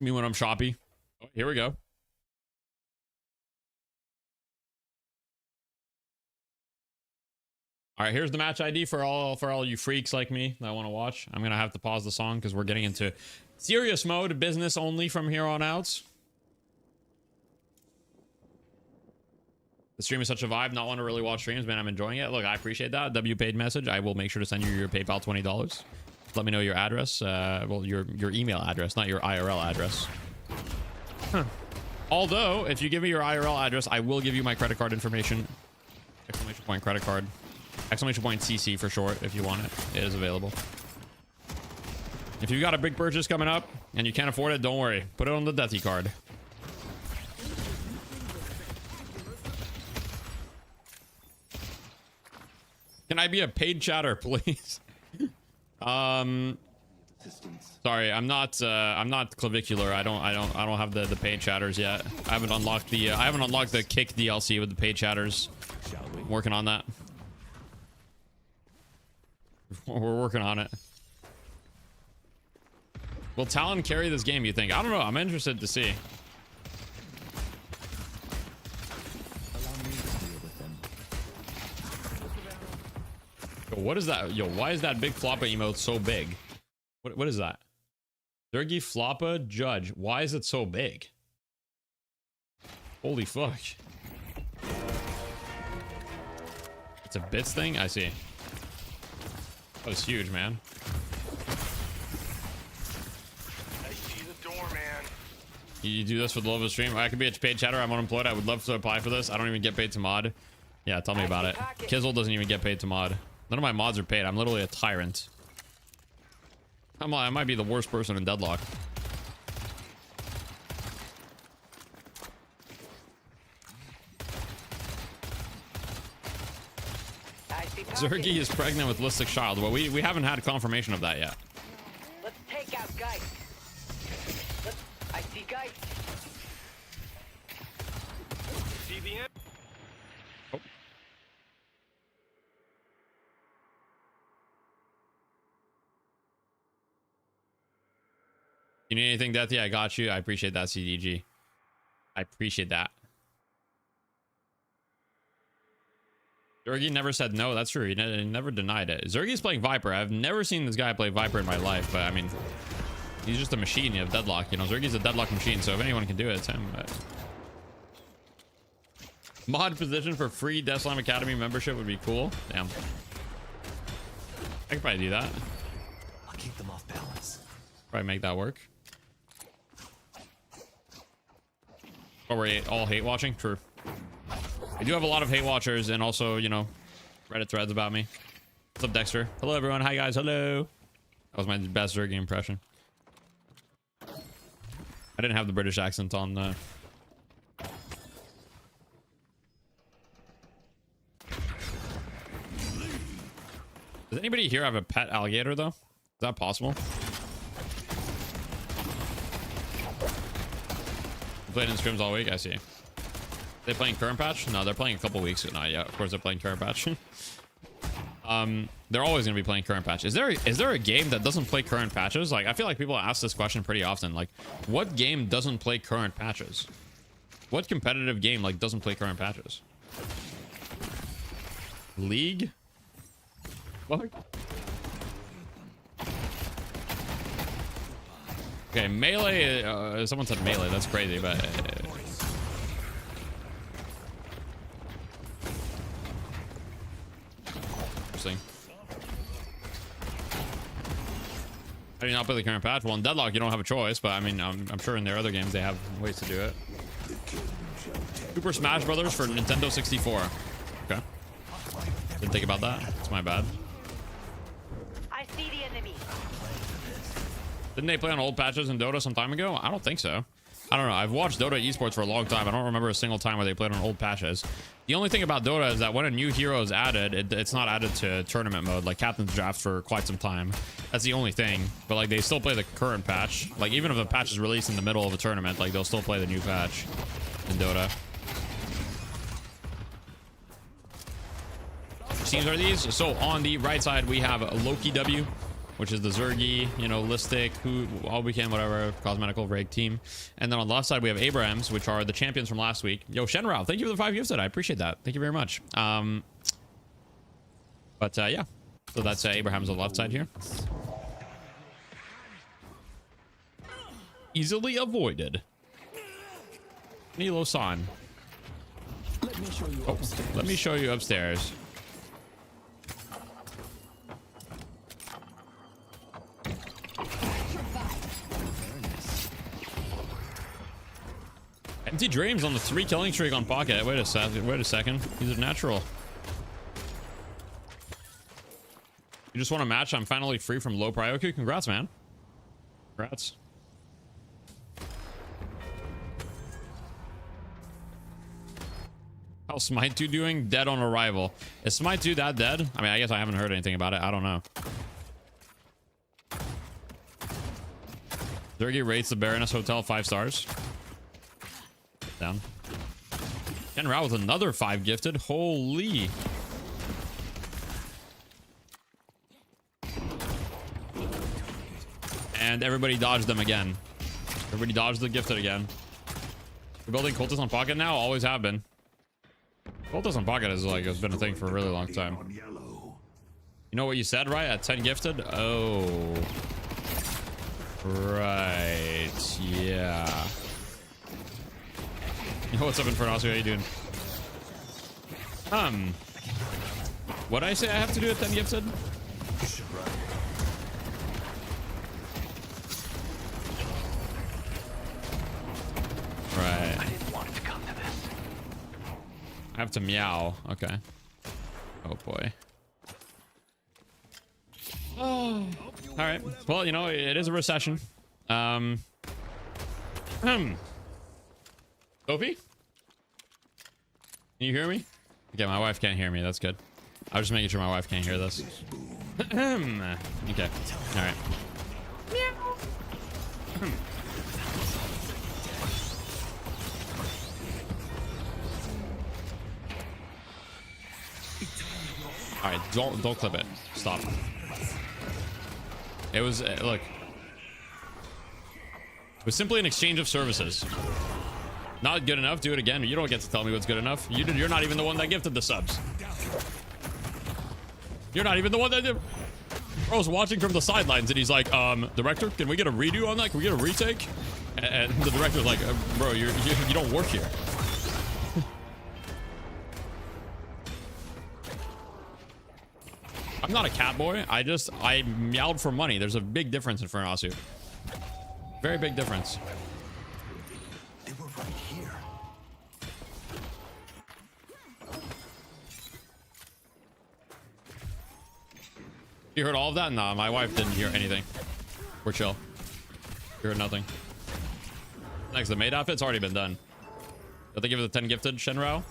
Me when I'm Shoppy. Oh, here we go. All right, here's the match ID for all you freaks like me that want to watch. I'm gonna have to pause the song because we're getting into serious mode, business only from here on out. The stream is such a vibe. Not want to really watch streams, man. I'm enjoying it. Look, I appreciate that. W paid message. I will make sure to send you your PayPal $20. Let me know your address. Well, your email address, not your IRL address. Huh. Although, if you give me your IRL address, I will give you my credit card information. Exclamation point credit card. Exclamation point CC for short, if you want it. It is available. If you've got a big purchase coming up and you can't afford it, don't worry. Put it on the Deathy card. Can I be a paid chatter, please? Sorry, I'm not clavicular. I don't have the paid chatters yet. I haven't unlocked the kick DLC with the paid chatters. I'm working on that. We're working on it. Will Talon carry this game, you think? I don't know. I'm interested to see. Yo, what is that? Yo, why is that big floppa emote so big? What is that? Zergy floppa judge. Why is it so big? Holy fuck. It's a bits thing? I see. That was huge, man. I see the Doorman. You do this for the love of the stream? I could be a paid chatter. I'm unemployed. I would love to apply for this. I don't even get paid to mod. Yeah, tell me about it. Kizzle doesn't even get paid to mod. None of my mods are paid. I'm literally a tyrant. I might be the worst person in Deadlock. Zergy is pregnant with Listic Child. Well, we haven't had confirmation of that yet. Let's take out Geist. I see Geist. See the end? Oh. You need anything, Deathy? I got you. I appreciate that, CDG. I appreciate that. Zergy never said no. That's true. He never denied it. Zergy's playing Viper. I've never seen this guy play Viper in my life, but I mean, he's just a machine. You have Deadlock. You know, Zergy's a Deadlock machine, so if anyone can do it, it's him. But... mod position for free Deathslam Academy membership would be cool. Damn. I could probably do that. I'll keep them off balance. Probably make that work. Oh, we're all hate watching? True. I do have a lot of hate watchers and also, you know, Reddit threads about me. What's up, Dexter? Hello, everyone. Hi, guys. Hello. That was my best Zergy impression. I didn't have the British accent on. Does anybody here have a pet alligator, though? Is that possible? Played in scrims all week. I see. They playing current patch? No, they're playing a couple weeks. No, yeah, of course they're playing current patch. They're always gonna be playing current patch. Is there a game that doesn't play current patches? Like, I feel like people ask this question pretty often. Like, what game doesn't play current patches? What competitive game like doesn't play current patches? League? What? Okay, melee. Someone said melee. That's crazy, but. Interesting. How do you not play the current patch? Well, in Deadlock, you don't have a choice, but I mean, I'm sure in their other games they have ways to do it. Super Smash Brothers for Nintendo 64. Okay. Didn't think about that. It's my bad. I see the enemy. Didn't they play on old patches in Dota some time ago? I don't think so. I don't know. I've watched Dota Esports for a long time. I don't remember a single time where they played on old patches. The only thing about Dota is that when a new hero is added, it's not added to tournament mode, like Captain's Draft for quite some time. That's the only thing. But like they still play the current patch. Like even if a patch is released in the middle of a tournament, like they'll still play the new patch in Dota. Which teams are these? So on the right side, we have Loki W, which is the Zergy, you know, Listic, who all we can, whatever, cosmetical rig team. And then on the left side, we have Abrahams, which are the champions from last week. Yo, Shenrao, thank you for the 5 gifted. I appreciate that. Thank you very much. Yeah. So that's Abrahams on the left side here. Easily avoided. Nilo-san. Let me show you upstairs. Empty Dreams on the 3 killing streak on Pocket. Wait a second. He's a natural. You just want a match? I'm finally free from low prio. Okay, congrats, man. Congrats. How's Smite 2 doing? Dead on arrival. Is Smite 2 that dead? I mean, I guess I haven't heard anything about it. I don't know. Zergy rates the Baroness Hotel 5 stars. Down. Ken Rao with another 5 gifted. Holy. And everybody dodged them again. Everybody dodged the gifted again. We're building Cultists on Pocket now? Always have been. Cultists on Pocket is like, it's been a thing for a really long time. You know what you said, right? At 10 gifted? Oh. Right. Yeah. Yo, what's up, Infernosio? How you doing? What'd I say I have to do at 10 gifted? Right. I didn't want it to come to this. I have to meow. Okay. Oh boy. Oh. All right. Well, you know, it is a recession. Opie? Can you hear me? Okay, my wife can't hear me. That's good. I was just making sure my wife can't hear this. Okay. All right. All right, don't clip it. Stop. It was look. was simply an exchange of services. Not good enough, do it again. You don't get to tell me what's good enough. You're not even the one that gifted the subs. You're not even the one that did. Bro's watching from the sidelines and he's like, director, can we get a redo on that? Can we get a retake? And the director's like, bro, you don't work here. I'm not a cat boy. I meowed for money. There's a big difference in Furnasu. Very big difference. They were right here. You heard all of that? Nah, my wife didn't hear anything. We're chill. You heard nothing. Next, the maid outfit's already been done. Did they give it a 10 gifted, Shenrao?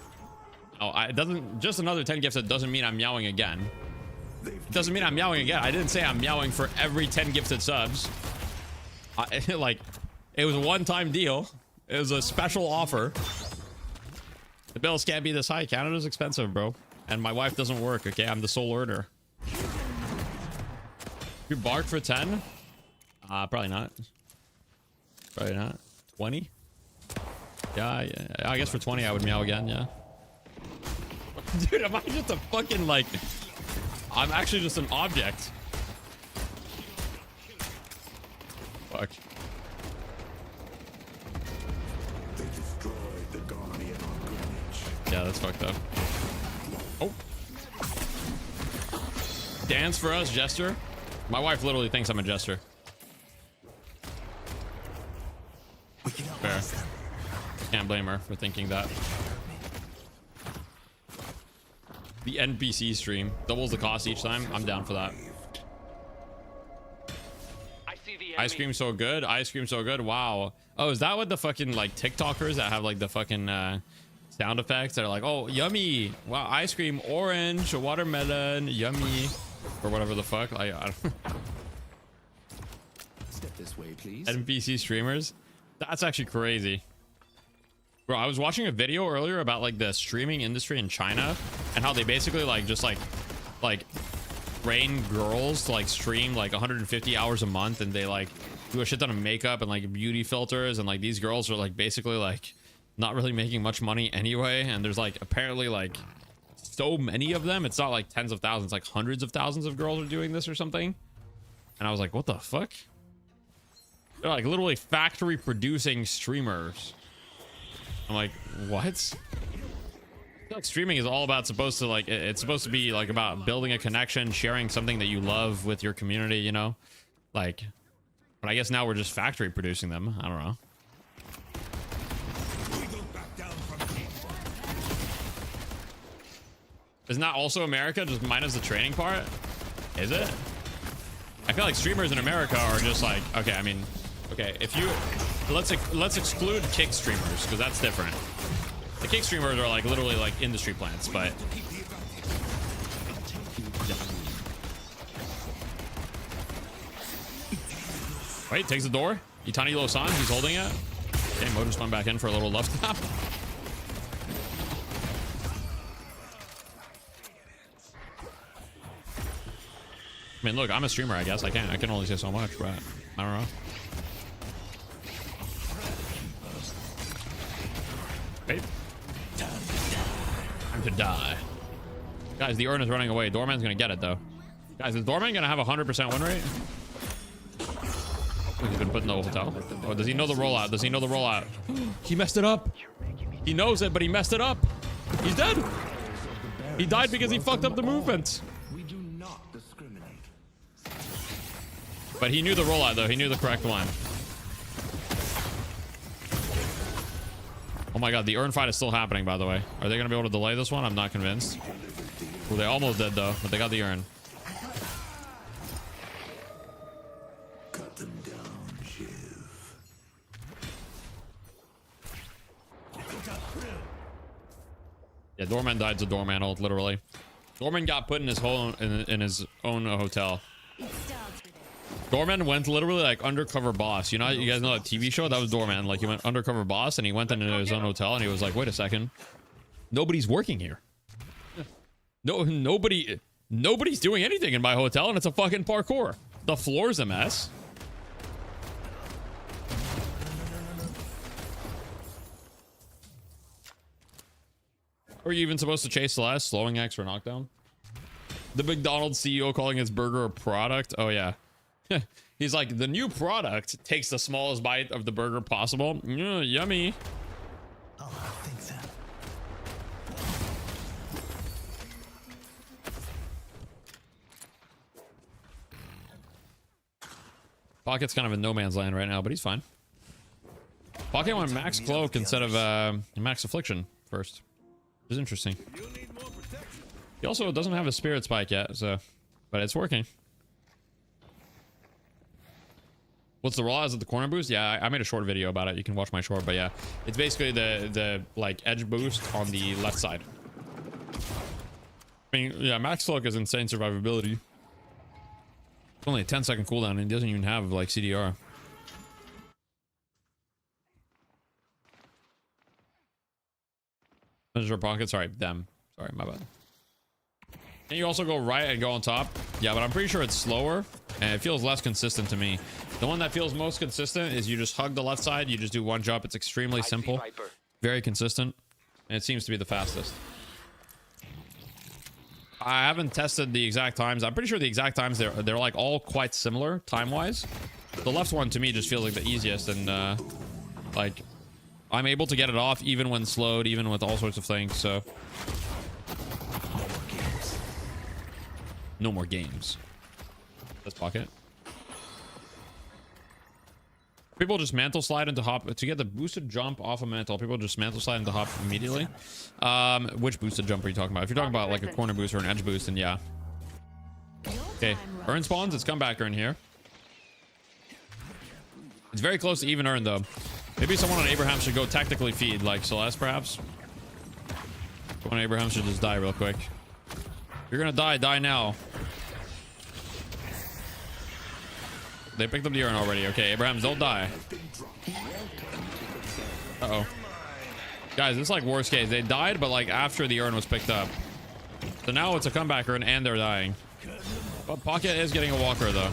Oh, it doesn't. Just another 10 gifted doesn't mean I'm meowing again. It doesn't mean I'm meowing again. I didn't say I'm meowing for every 10 gifted subs. Like, it was a one-time deal. It was a special offer. The bills can't be this high. Canada's expensive, bro. And my wife doesn't work, okay? I'm the sole earner. You bark for 10? Probably not. Probably not. 20? Yeah, I guess for 20 I would meow again, yeah. Dude, am I just a fucking, like... I'm actually just an object. Fuck. They destroyed the Guardian on Greenwich. Yeah, that's fucked up. Oh. Dance for us, Jester? My wife literally thinks I'm a jester. Fair. Can't blame her for thinking that. The NPC stream doubles the cost each time. I'm down for that. I see the Ice cream so good. Ice cream so good. Wow. Oh, is that what the fucking like TikTokers that have like the fucking sound effects that are like, oh, yummy. Wow, ice cream, orange, watermelon, yummy, or whatever the fuck. I don't Step this way, please. NPC streamers. That's actually crazy. Bro, I was watching a video earlier about like the streaming industry in China and how they basically like just like train girls to like stream like 150 hours a month, and they like do a shit ton of makeup and like beauty filters, and like these girls are like basically like not really making much money anyway, and there's like apparently like so many of them. It's not like tens of thousands, like hundreds of thousands of girls are doing this or something. And I was like, what the fuck? They're like literally factory producing streamers. I'm like, what? I feel like streaming is all about supposed to like, it's supposed to be like about building a connection, sharing something that you love with your community, you know? Like, but I guess now we're just factory producing them. I don't know. Isn't that also America, just minus the training part? Is it? I feel like streamers in America are just like, okay, I mean, okay, if you, let's exclude kick streamers, because that's different. The kick streamers are like literally like industry plants, but wait, takes the door. Itani Losan, he's holding it. Okay, Mo just went back in for a little love tap. I mean, look, I'm a streamer, I guess. I can only say so much, but I don't know. Wait. Time to die. Guys, the urn is running away. Doorman's gonna get it, though. Guys, is Doorman gonna have a 100% win rate? He's been put in the hotel. Oh, does he know the rollout? Does he know the rollout? He messed it up. He knows it, but he messed it up. He's dead. He died because he fucked up the movement. We do not discriminate. But he knew the rollout, though. He knew the correct one. Oh my god, the urn fight is still happening, by the way. Are they going to be able to delay this one? I'm not convinced. Well, they almost did, though, but they got the urn. Cut them down, Shiv. Yeah, Doorman died to Doorman ult, literally. Doorman got put in his own hotel. Doorman went literally like undercover boss. You know, you guys know that TV show? That was Doorman. Like, he went undercover boss and he went into his own hotel and he was like, wait a second. Nobody's working here. No, nobody's doing anything in my hotel, and it's a fucking parkour. The floor's a mess. Or are you even supposed to chase the last slowing X for knockdown? The McDonald's CEO calling his burger a product. Oh yeah. He's like, the new product takes the smallest bite of the burger possible. Yummy. Oh, I think so. Pocket's kind of in no man's land right now, but he's fine. Pocket went max cloak instead of max affliction first. Which is interesting. He also doesn't have a spirit spike yet, so, but it's working. What's the raw? Is it the corner boost? Yeah, I made a short video about it. You can watch my short, but yeah, it's basically the like edge boost on the left side. I mean, yeah, max cloak is insane survivability. It's only a 10-second cooldown and it doesn't even have like CDR. Your pocket. Sorry, them. Sorry, my bad. Can you also go right and go on top? Yeah, but I'm pretty sure it's slower and it feels less consistent to me. The one that feels most consistent is you just hug the left side, you just do one jump. It's extremely simple, very consistent, and it seems to be the fastest. I haven't tested the exact times. I'm pretty sure the exact times they're like all quite similar time-wise. The left one to me just feels like the easiest, and like I'm able to get it off even when slowed, even with all sorts of things, so no more games. That's pocket. People just mantle slide into hop to get the boosted jump off a mantle. People just mantle slide into hop immediately. Which boosted jump are you talking about? If you're talking about like a corner boost or an edge boost, then yeah. Okay, urn spawns. It's comeback urn here. It's very close to even urn though. Maybe someone on Abraham should go tactically feed, like Celeste perhaps. Someone on Abraham should just die real quick. You're gonna die. Die now. They picked up the urn already. Okay, Abrahams, don't die. Uh-oh. Guys, this is like worst case. They died, but like after the urn was picked up. So now it's a comeback urn and they're dying. But Pocket is getting a walker though.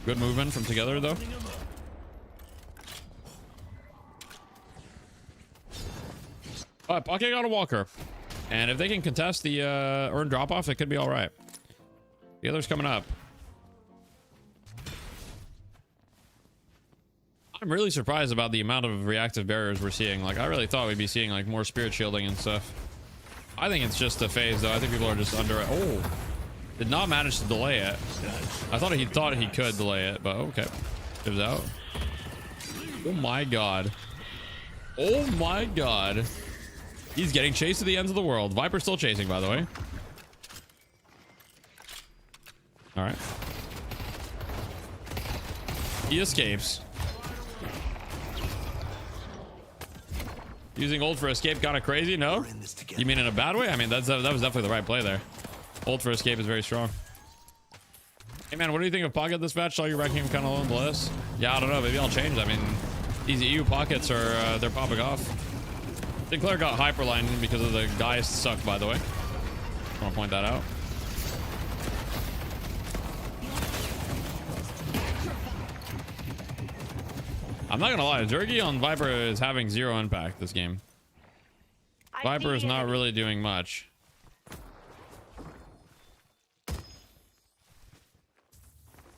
Good movement from together though. But Pocket got a walker. And if they can contest the urn drop off, it could be all right. The other's coming up. I'm really surprised about the amount of reactive barriers we're seeing. Like, I really thought we'd be seeing like more spirit shielding and stuff. I think it's just a phase though. I think people are just under it. Oh, did not manage to delay it. I thought he could delay it, but okay. It was out. Oh my god. Oh my god. He's getting chased to the ends of the world. Viper's still chasing, by the way. All right. He escapes. Using ult for escape kind of crazy, no? You mean in a bad way? I mean, that was definitely the right play there. Ult for escape is very strong. Hey man, what do you think of Pocket this match? Saw you ranking him kind of low on the list. Yeah, I don't know. Maybe I'll change. I mean, these EU Pockets are they're popping off. Sinclair got hyperline because of the guys suck, by the way. I want to point that out. I'm not gonna lie, Zergy on Viper is having zero impact this game. Viper is not really doing much.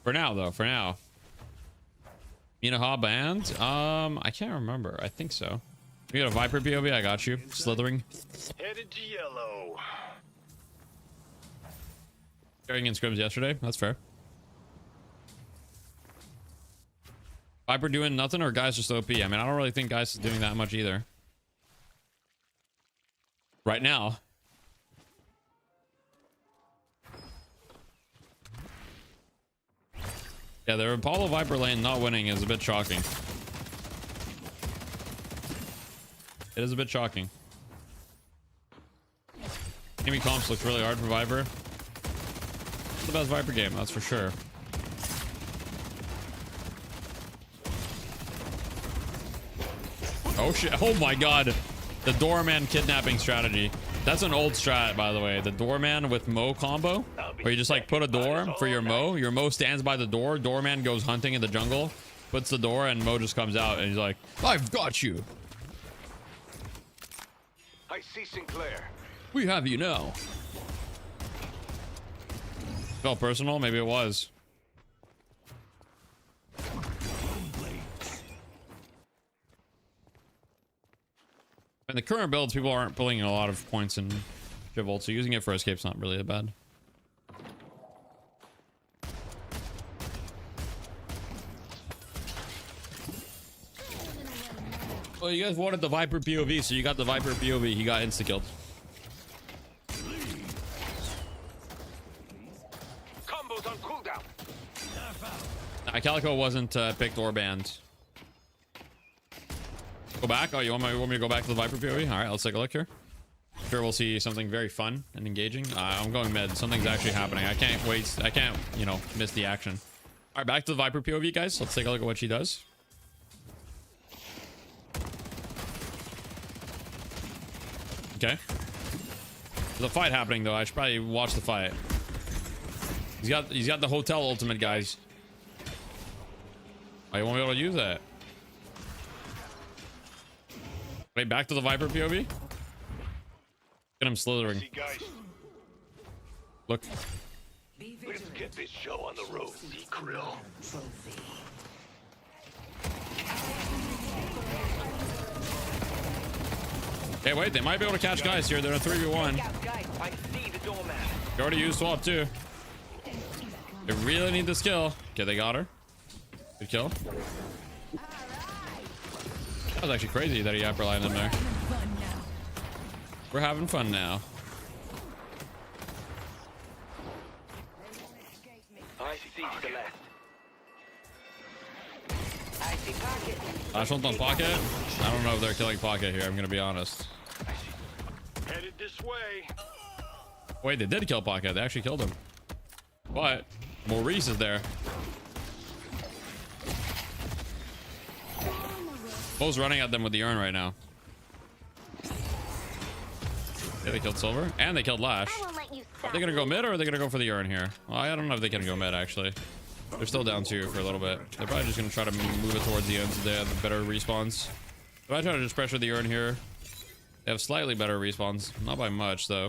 For now, though, for now. Minaha banned? I can't remember. I think so. You got a Viper POV? I got you. Slithering. Headed to yellow. Carrying in scrims yesterday. That's fair. Viper doing nothing or guys just OP? I mean, I don't really think guys is doing that much either. Right now. Yeah, the Apollo Viper lane not winning is a bit shocking. It is a bit shocking. Enemy comps looks really hard for Viper. It's the best Viper game, that's for sure. Oh shit, oh my god. The Doorman kidnapping strategy. That's an old strat, by the way. The Doorman with Mo combo. Where you just like put a door for your Mo. Your Mo stands by the door. Doorman goes hunting in the jungle. puts the door, and Mo just comes out, and he's like, "I've got you. I see Sinclair. We have you now." Felt personal. Maybe it was. In the current builds, people aren't pulling in a lot of points in Chivolt, so using it for escape's not really that bad. Well, you guys wanted the Viper POV, so you got the Viper POV. He got insta-killed. Combos on cooldown. Calico wasn't picked or banned. Go back? Oh, you want me to go back to the Viper POV? All right, let's take a look here. Sure, we'll see something very fun and engaging. I'm going mid. Something's actually happening. I can't wait. I can't, you know, miss the action. All right, back to the Viper POV, guys. Let's take a look at what she does. Okay. There's a fight happening though. I should probably watch the fight. He's got the hotel ultimate, guys. Oh, you won't be able to use that. Wait, back to the Viper POV. Get him slithering. See, guys. Look. Let's get this show on the road, Z-Krill. Trophy. Hey, wait, they might be able to catch guys here. They're in a 3v1. Take out guys. I see the Doorman. They already used swap too. They really need this kill. Okay, they got her. Good kill. That was actually crazy that he upper lined them there. We're having fun now. I see Celeste. I see Pocket. Flash ult on Pocket. I don't know if they're killing Pocket here. I'm gonna be honest. Headed this way. Wait, they did kill Pocket. They actually killed him. But Maurice is there. Bo's running at them with the urn right now. Yeah, they killed Silver and they killed Lash. I won't let you Are they gonna go mid or are they gonna go for the urn here? Well, I don't know if they can go mid actually. They're still down 2 for a little bit. They're probably just gonna try to move it towards the urn so they have the better respawns. If I try to just pressure the urn here, they have slightly better respawns. Not by much though.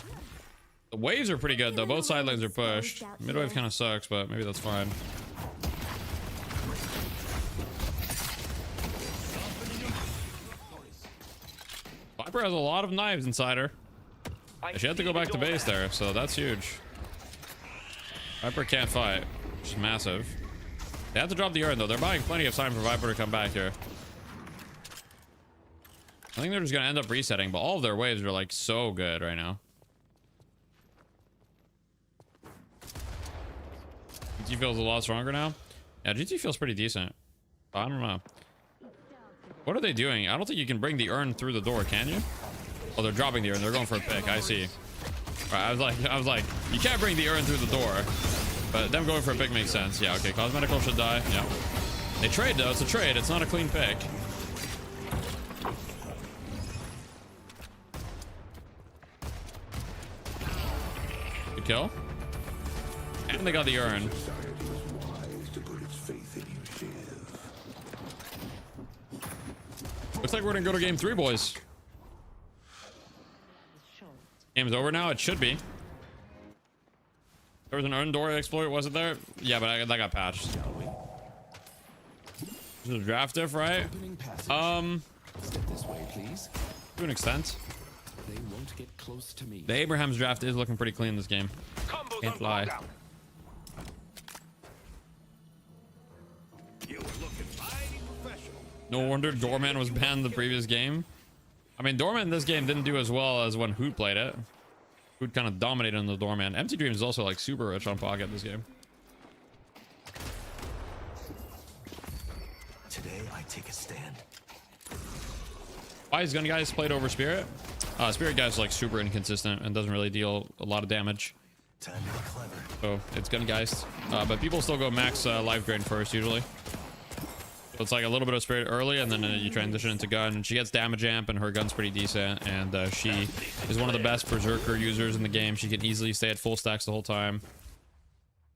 The waves are pretty good though. Both side lanes are pushed. Mid wave kind of sucks, but maybe that's fine. Viper has a lot of knives inside her. She had to go back to base there, so that's huge. Viper can't fight, which is massive. They have to drop the urn though. They're buying plenty of time for Viper to come back here. I think they're just gonna end up resetting, but all of their waves are like so good right now. GT feels a lot stronger now. Yeah, GT feels pretty decent. I don't know. What are they doing? I don't think you can bring the urn through the door, can you? Oh, they're dropping the urn. They're going for a pick. I see. Right, I was like, you can't bring the urn through the door. But them going for a pick makes sense. Yeah, okay. Cosmetical should die. Yeah. They trade though. It's a trade. It's not a clean pick. Good kill. And they got the urn. Looks like we're gonna go to game 3, boys. Game's over now. It should be. There was an urn door exploit, wasn't there? Yeah, but that got patched. There's a draft diff, right? Step this way, please. To an extent. They won't get close to me. The Abraham's draft is looking pretty clean this game. Combos Can't on lie. cooldown. You were looking mighty professional. No wonder Doorman was banned the previous game. I mean, Doorman in this game didn't do as well as when Hoot played it. Hoot kind of dominated on the Doorman. Empty Dreams is also like super rich on Pocket this game. Today I take a stand. Why is Gun Guys played over Spirit? Spirit Guys is like super inconsistent and doesn't really deal a lot of damage. Time to be clever. So it's Gun Geist. But people still go max life drain first usually. So it's like a little bit of Spirit early and then you transition into Gun. And she gets damage amp and her gun's pretty decent. And she is one of the best Berserker users in the game. She can easily stay at full stacks the whole time.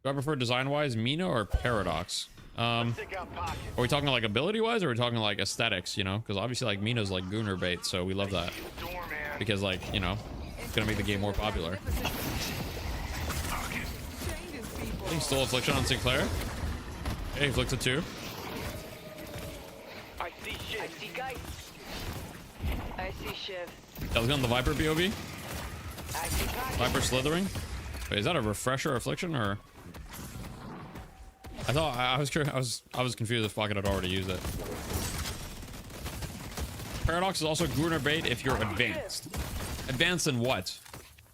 Do I prefer design-wise Mina or Paradox? Stick out pocket. Are we talking like ability wise, or are we talking like aesthetics? You know, because obviously like Mina's like Gooner bait, so we love that Doorman. because like, you know, it's gonna make the game more popular. I think stole affliction on Sinclair. Hey, afflicted 2. I see shit. I see guys. I see Shiv. That was on the Viper POV. I see pocket. Viper slithering. Wait, is that a refresher affliction or? I thought I was curious. I was confused if Pocket had already used it. Paradox is also Gruner bait if you're advanced. Advanced in what?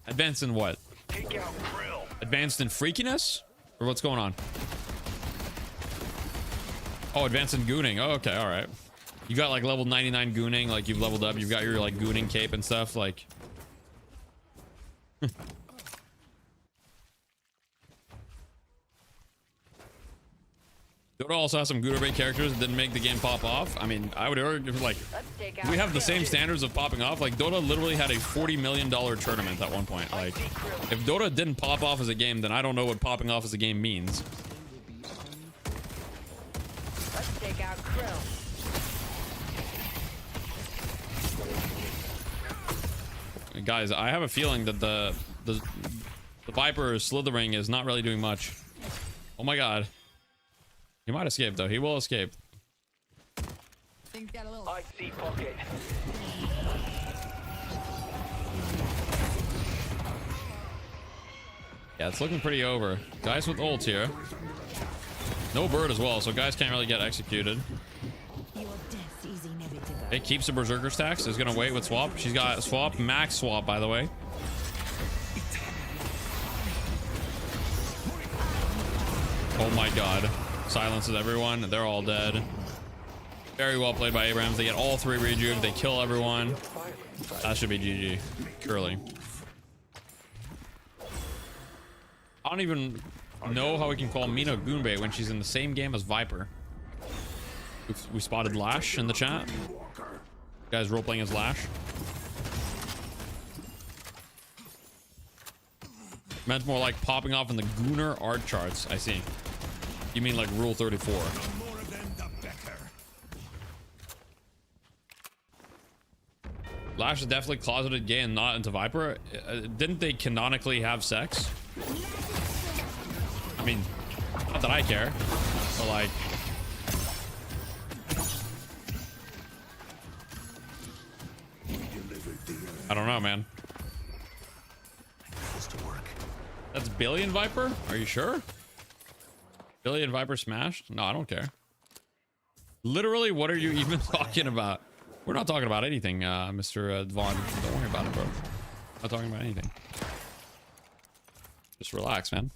Advanced in what? Take out grill. Advanced in freakiness? Or what's going on? Oh, advanced in gooning. Oh, okay, alright. You got like level 99 gooning, like you've leveled up, you've got your like gooning cape and stuff, like. Dota also has some Gooner bait characters that didn't make the game pop off. I mean, I would argue like Let's take out we have the Krill. same standards of popping off. Like Dota literally had a $40 million tournament at one point. Like if Dota didn't pop off as a game, then I don't know what popping off as a game means. Let's take out Krill. Guys, I have a feeling that the Viper slithering is not really doing much. Oh my god. He might escape though. He will escape. Things got a little. I see pocket. Yeah, it's looking pretty over. Guys with ults here. No bird as well, so guys can't really get executed. Your death is inevitable. It keeps the berserker stacks. Is gonna wait with swap. She's got swap, max swap, by the way. Oh my god. Silences everyone. They're all dead. Very well played by Abrams. They get all 3 rejuve. They kill everyone. That should be GG. Surely. I don't even know how we can call Mina Goonbait when she's in the same game as Viper. We spotted Lash in the chat. Guys role-playing as Lash. Meant more like popping off in the Gooner art charts. I see. You mean like Rule 34. The more of them, the better. Lash is definitely closeted gay and not into Viper. Didn't they canonically have sex? I mean, not that I care, but like... I don't know, man. That's Billion Viper? Are you sure? Billion Viper smashed? No, I don't care. Literally, what are you even talking about? We're not talking about anything, Mr. Vaughn. Don't worry about it, bro. Not talking about anything. Just relax, man.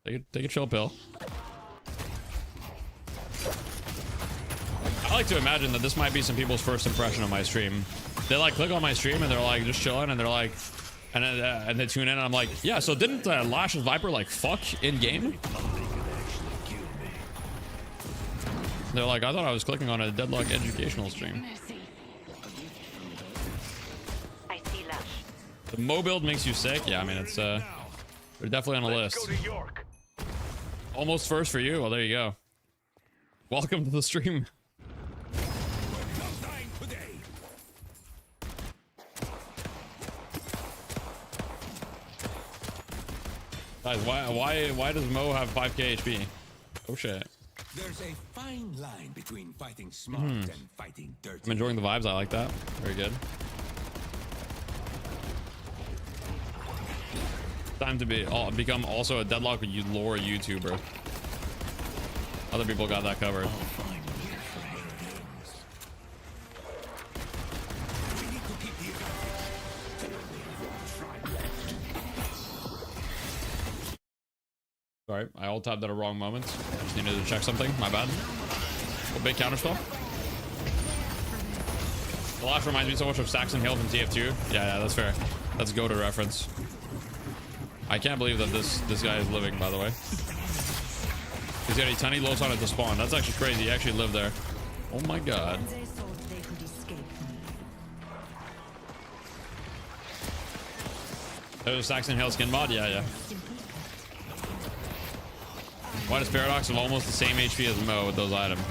Take a chill pill. I like to imagine that this might be some people's first impression of my stream. They like click on my stream and they're like just chilling and they're like, and they tune in and I'm like, yeah. So didn't Lash and Viper like fuck in game? They're like, I thought I was clicking on a Deadlock educational stream. I see Lash. The Mo build makes you sick. Yeah, I mean it's they're definitely on the Let's list. go to York. Almost first for you. Well, there you go. Welcome to the stream. Dying today. Guys, why does Mo have 5k HP? Oh shit. There's a fine line between fighting smart and fighting dirty. I'm enjoying the vibes. I like that. Very good. Time to become also a Deadlock lore YouTuber. Other people got that covered. Sorry, I alt tabbed at a wrong moment. Just needed to check something. My bad. A big counterspell. The Lash reminds me so much of Saxon Hill from TF2. Yeah, that's fair. That's go to reference. I can't believe that this guy is living, by the way. He's got a tiny low on at the spawn. That's actually crazy. He actually lived there. Oh my god. They thought they could escape me. There's a Saxon Hill skin mod? Yeah. Why does Paradox have almost the same HP as Mo with those items?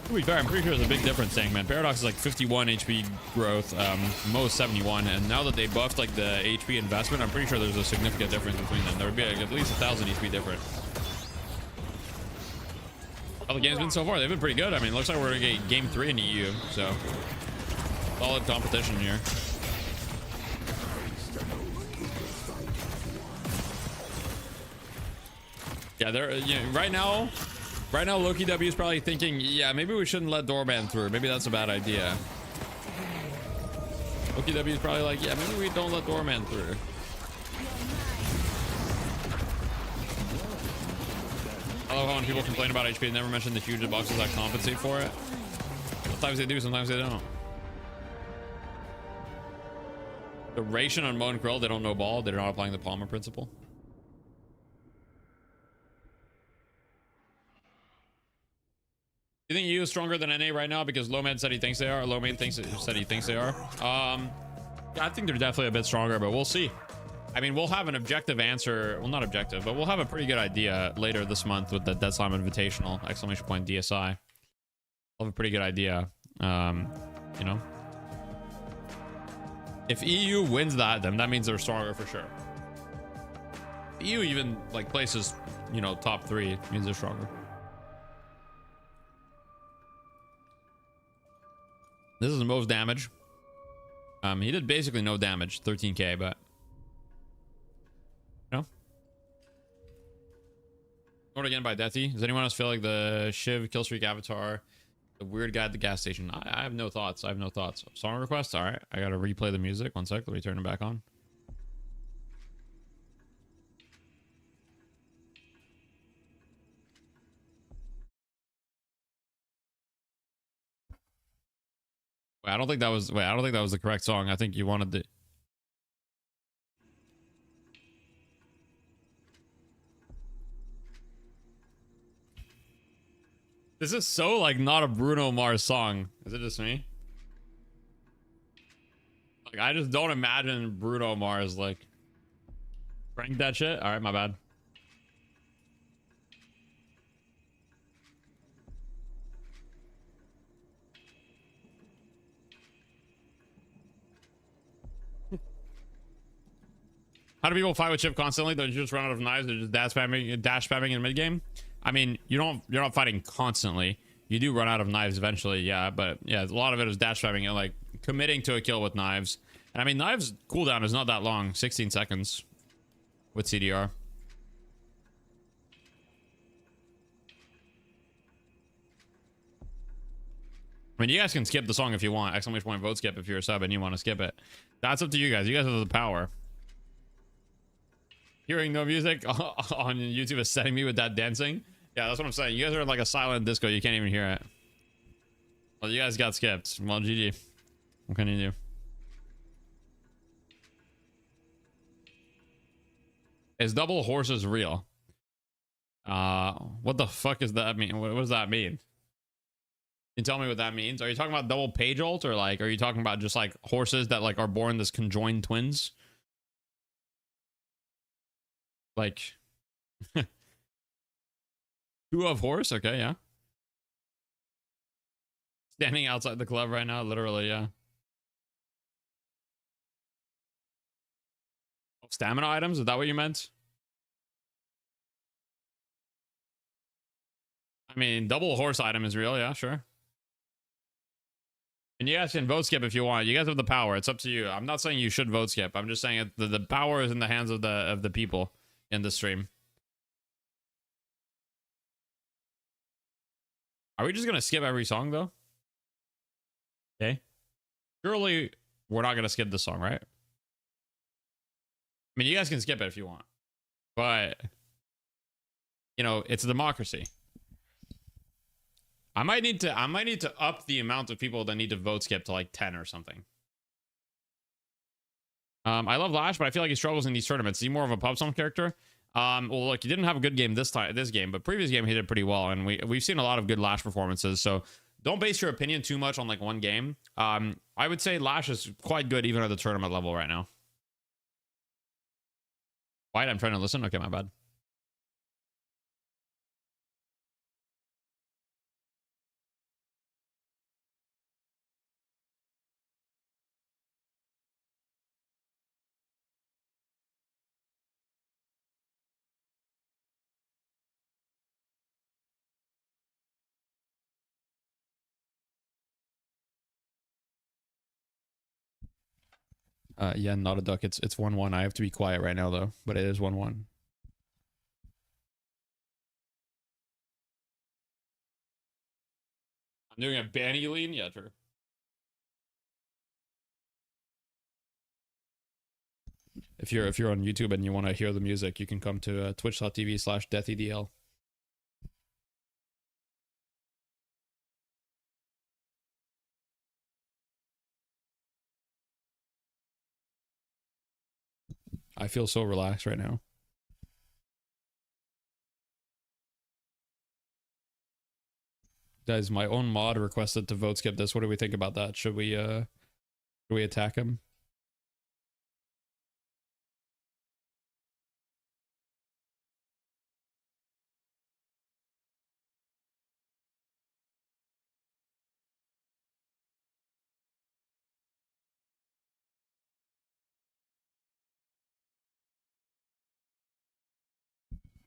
To be fair, I'm pretty sure there's a big difference saying, man. Paradox is like 51 HP growth, Mo 71, and now that they buffed like the HP investment, I'm pretty sure there's a significant difference between them. There would be like at least 1,000 HP difference. How the game's been so far? They've been pretty good. I mean, it looks like we're gonna get game 3 in EU, so solid competition here. Yeah, they're right now, Loki W is probably thinking, yeah, maybe we shouldn't let Doorman through. Maybe that's a bad idea. Loki W is probably like, yeah, maybe we don't let Doorman through. I love how when people complain about HP, they never mention the huge boxes that compensate for it. Sometimes they do, sometimes they don't. Duration on Mo and Krill, they don't know ball. They're not applying the Palmer principle. Do you think EU is stronger than NA right now because Lowman said he thinks they are? Or Lowman said he thinks they are. Yeah, I think they're definitely a bit stronger, but we'll see. I mean, we'll have an objective answer. Well, not objective, but we'll have a pretty good idea later this month with the Dead Slime Invitational !DSI. We'll have a pretty good idea. You know, if EU wins that, then that means they're stronger for sure. EU even like places, you know, top 3 means they're stronger. This is the most damage. He did basically no damage, 13k, but you know. Scored again by Deathy. Does anyone else feel like the Shiv killstreak avatar, the weird guy at the gas station? I have no thoughts. I have no thoughts. Song request. All right, I gotta replay the music. 1 sec. Let me turn it back on. Wait, I don't think that was. Wait, I don't think that was the correct song. I think you wanted the. This is so like not a Bruno Mars song. Is it just me? Like I just don't imagine Bruno Mars like. Crank that shit. All right, my bad. How do people fight with Chip constantly? Don't you just run out of knives? They're just dash spamming in mid game. I mean, you're not fighting constantly. You do run out of knives eventually, yeah. But yeah, a lot of it is dash spamming and like committing to a kill with knives. And I mean, knives cooldown is not that long, 16 seconds with CDR. I mean, you guys can skip the song if you want. ! Vote skip if you're a sub and you want to skip it. That's up to you guys. You guys have the power. Hearing no music on YouTube is setting me with that dancing. Yeah, that's what I'm saying. You guys are in like a silent disco. You can't even hear it. Well, you guys got skipped. Well, GG. What can you do? Is double horses real? What the fuck does that mean? What does that mean? Can you tell me what that means? Are you talking about double page ult, or like, are you talking about just like horses that like are born as conjoined twins? Like, two of horse? Okay, yeah. Standing outside the club right now, literally, yeah. Stamina items? Is that what you meant? I mean, double horse item is real, yeah, sure. And you guys can vote skip if you want. You guys have the power. It's up to you. I'm not saying you should vote skip. I'm just saying the power is in the hands of the people in the stream. Are we just gonna skip every song though? Okay. Surely we're not gonna skip this song, right? I mean, you guys can skip it if you want, but you know, it's a democracy. I might need to up the amount of people that need to vote skip to like 10 or something. I love Lash, but I feel like he struggles in these tournaments. Is he more of a pub song character? Well, look, he didn't have a good game this game, but previous game he did pretty well, and we've seen a lot of good Lash performances. So don't base your opinion too much on like one game. I would say Lash is quite good even at the tournament level right now. Quiet, I'm trying to listen. Okay, my bad. Yeah, not a duck. It's 1-1. I have to be quiet right now though, but it is 1-1. I'm doing a banny lean. Yeah, true. If you're on YouTube and you want to hear the music, you can come to twitch.tv/deathydl. I feel so relaxed right now. Guys, my own mod requested to vote skip this. What do we think about that? Should we attack him?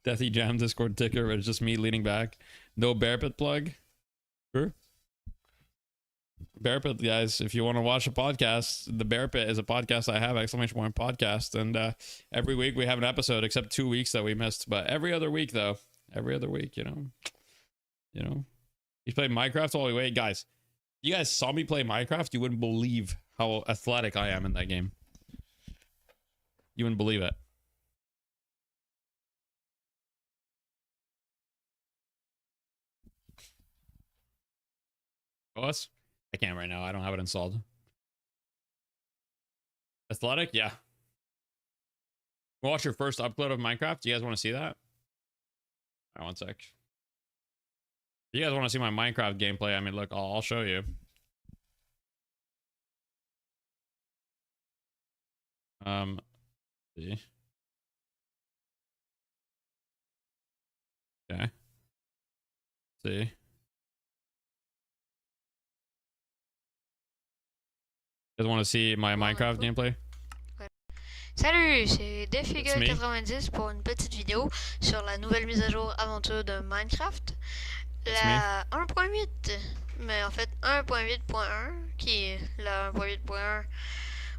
Deathy Jam Discord ticker, but it's just me leaning back. No bear pit plug. Sure. Bear Pit, guys, if you want to watch a podcast, the Bear Pit is a podcast I have, !point podcast, and every week we have an episode, except 2 weeks that we missed, but every other week though, every other week, you know, you play Minecraft while we wait. Guys, you guys saw me play Minecraft, you wouldn't believe how athletic I am in that game. You wouldn't believe it. Us? I can't right now. I don't have it installed. Athletic? Yeah. Watch your first upload of Minecraft. Do you guys want to see that? All right, one sec. If you guys want to see my Minecraft gameplay, I mean, look, I'll show you. See. Okay. See. You guys want to see my Minecraft gameplay? Salut, c'est It's me. Defiga90 pour une petite vidéo sur la nouvelle mise à jour aventure de Minecraft. La 1.8, mais en fait 1.8.1, qui est la 1.8.1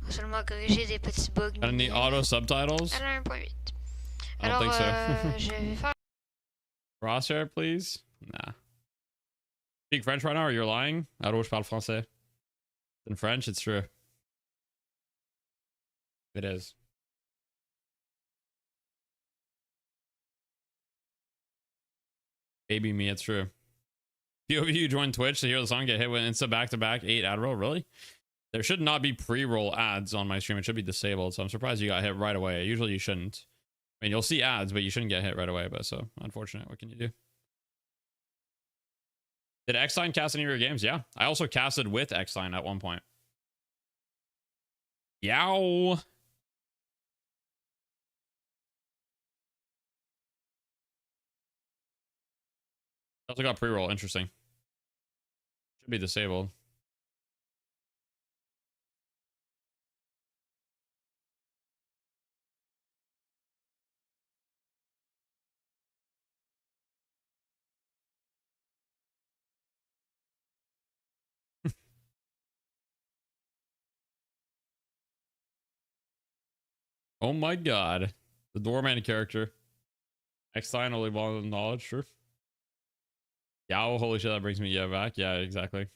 va seulement corriger des petits bugs. And the auto subtitles? À la 1.8. I don't think so. Je vais faire... Crosshair, please? Nah. Speak French right now or you're lying? Alors, je parle français. In French, it's true. It is. Baby me, it's true. Few of you join Twitch to hear the song get hit with insta back-to-back 8 ad roll. Really? There should not be pre-roll ads on my stream. It should be disabled. So I'm surprised you got hit right away. Usually you shouldn't. I mean, you'll see ads, but you shouldn't get hit right away. But so unfortunate. What can you do? Did Xline cast any of your games? Yeah. I also casted with Xline at one point. Yow. Also got pre-roll. Interesting. Should be disabled. Oh my god. The Doorman character. X-Line only one knowledge, sure. Yeah, oh, holy shit, that brings me back. Yeah, exactly.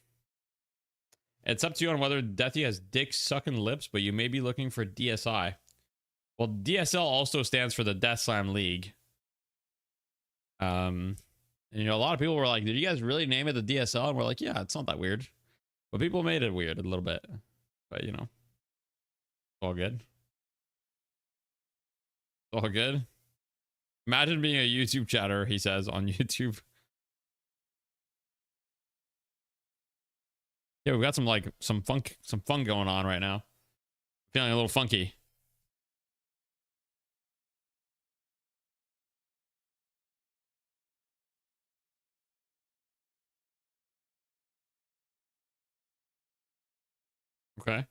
It's up to you on whether Deathy has dick sucking lips, but you may be looking for DSI. Well, DSL also stands for the Death Slam League. And, you know, a lot of people were like, did you guys really name it the DSL? And we're like, yeah, it's not that weird. But people made it weird a little bit. But, you know, all good. All good. Imagine being a YouTube chatter, he says, on YouTube. Yeah, we've got some fun going on right now. Feeling a little funky. Okay.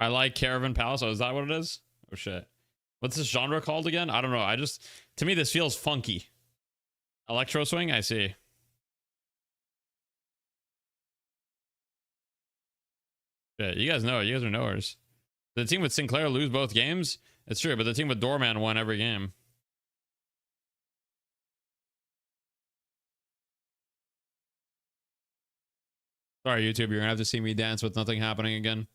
I like Caravan Palace. Oh, is that what it is? Oh shit. What's this genre called again? I don't know. To me, this feels funky. Electro swing, I see. Shit, you guys know it. You guys are knowers. Did the team with Sinclair lose both games? It's true, but the team with Doorman won every game. Sorry, YouTube, you're gonna have to see me dance with nothing happening again.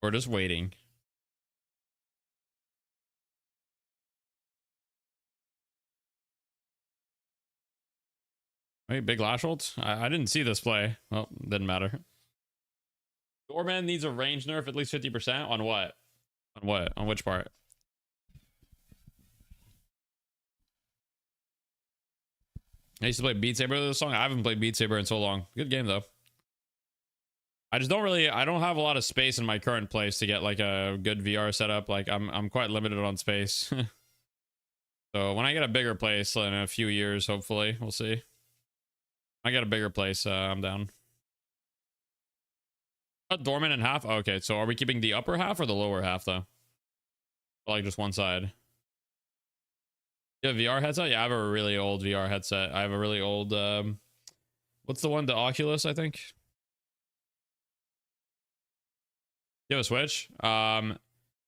We're just waiting. Wait, big Lasholt? I didn't see this play. Well, didn't matter. Doorman needs a range nerf at least 50%. On what? On what? On which part? I used to play Beat Saber with this song. I haven't played Beat Saber in so long. Good game though. I don't have a lot of space in my current place to get like a good VR setup. Like I'm quite limited on space. So when I get a bigger place in a few years, hopefully, we'll see. I get a bigger place, I'm down. Cut Doorman in half? Okay, so are we keeping the upper half or the lower half though? Or like just one side? You have a VR headset? Yeah, I have a really old VR headset. I have a really old what's the one? The Oculus, I think. You have a Switch? My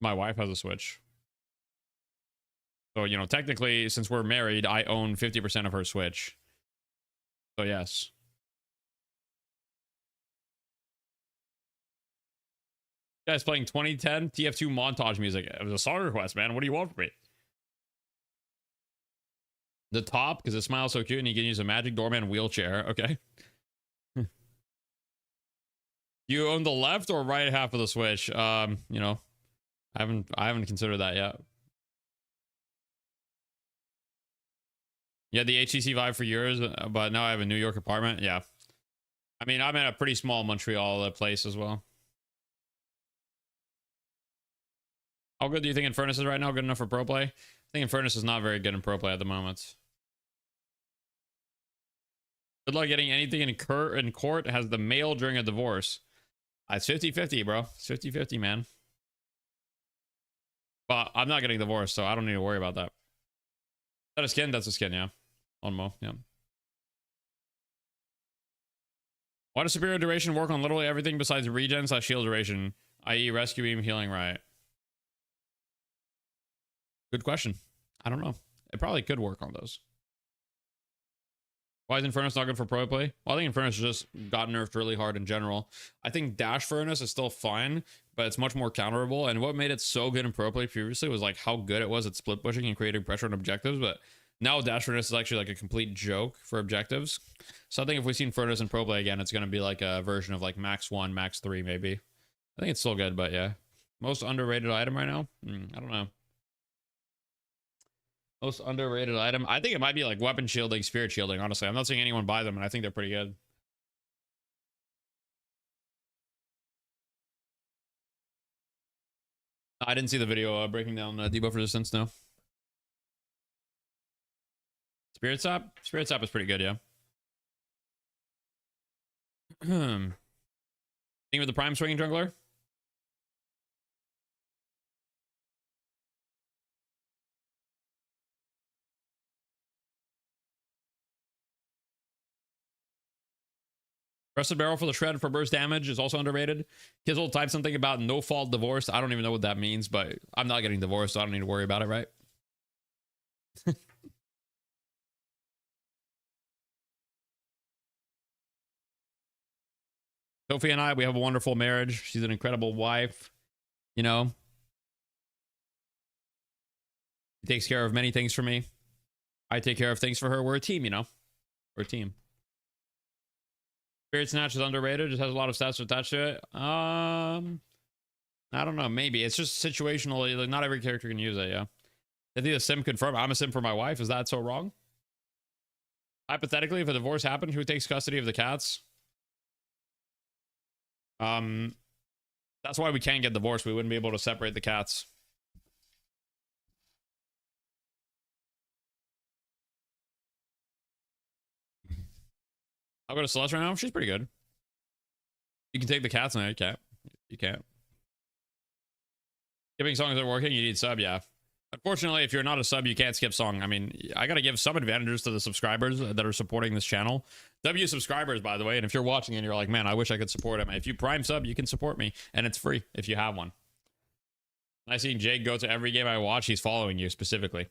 wife has a Switch. So, you know, technically, since we're married, I own 50% of her Switch. So, yes. You guys playing 2010 TF2 montage music. It was a song request, man. What do you want from me? The top, because it smiles so cute and you can use a magic Doorman wheelchair. Okay. You own the left or right half of the Switch? You know, I haven't considered that yet. Yeah, the HTC Vive for years, but now I have a New York apartment. Yeah. I mean, I'm in a pretty small Montreal place as well. How good do you think Infernus is right now? Good enough for pro play? I think Infernus is not very good in pro play at the moment. Good luck getting anything in court has the male during a divorce. It's 50-50, bro. It's 50-50, man. But I'm not getting divorced, so I don't need to worry about that. Is that a skin? That's a skin, yeah. On Mo, yeah. Why does superior duration work on literally everything besides regen / shield duration, i.e. rescue beam, healing right? Good question. I don't know. It probably could work on those. Why is Infernus not good for pro play? Well, I think Infernus just got nerfed really hard in general. I think Dash Furnace is still fine, but it's much more counterable. And what made it so good in pro play previously was like how good it was at split pushing and creating pressure on objectives. But now Dash Furnace is actually like a complete joke for objectives. So I think if we see Furnace in pro play again, it's going to be like a version of like max 1, max 3 maybe. I think it's still good, but yeah. Most underrated item right now? I don't know. Most underrated item. I think it might be like weapon shielding, spirit shielding. Honestly, I'm not seeing anyone buy them, and I think they're pretty good. I didn't see the video breaking down debuff resistance. No. Spirit sap. Spirit sap is pretty good. Yeah. Think of the prime swinging jungler. Rusted Barrel for the shred for burst damage is also underrated. Kizzle typed something about no fault divorce. I don't even know what that means, but I'm not getting divorced, so I don't need to worry about it, right? Sophie and I, we have a wonderful marriage. She's an incredible wife. You know, she takes care of many things for me. I take care of things for her. We're a team, you know. We're a team. Spirit Snatch is underrated. Just has a lot of stats attached to it. I don't know. Maybe it's just situational. Like not every character can use it. Yeah. I think a sim confirmed. I'm a sim for my wife. Is that so wrong? Hypothetically, if a divorce happened, who takes custody of the cats? That's why we can't get divorced. We wouldn't be able to separate the cats. I'll go to Celeste right now. She's pretty good. You can take the cats now. You can't. You can't. Skipping songs are working. You need sub. Yeah. Unfortunately, if you're not a sub, you can't skip song. I mean, I got to give some advantages to the subscribers that are supporting this channel. W subscribers, by the way. And if you're watching and you're like, man, I wish I could support him. If you prime sub, you can support me. And it's free if you have one. I see Jake go to every game I watch. He's following you specifically.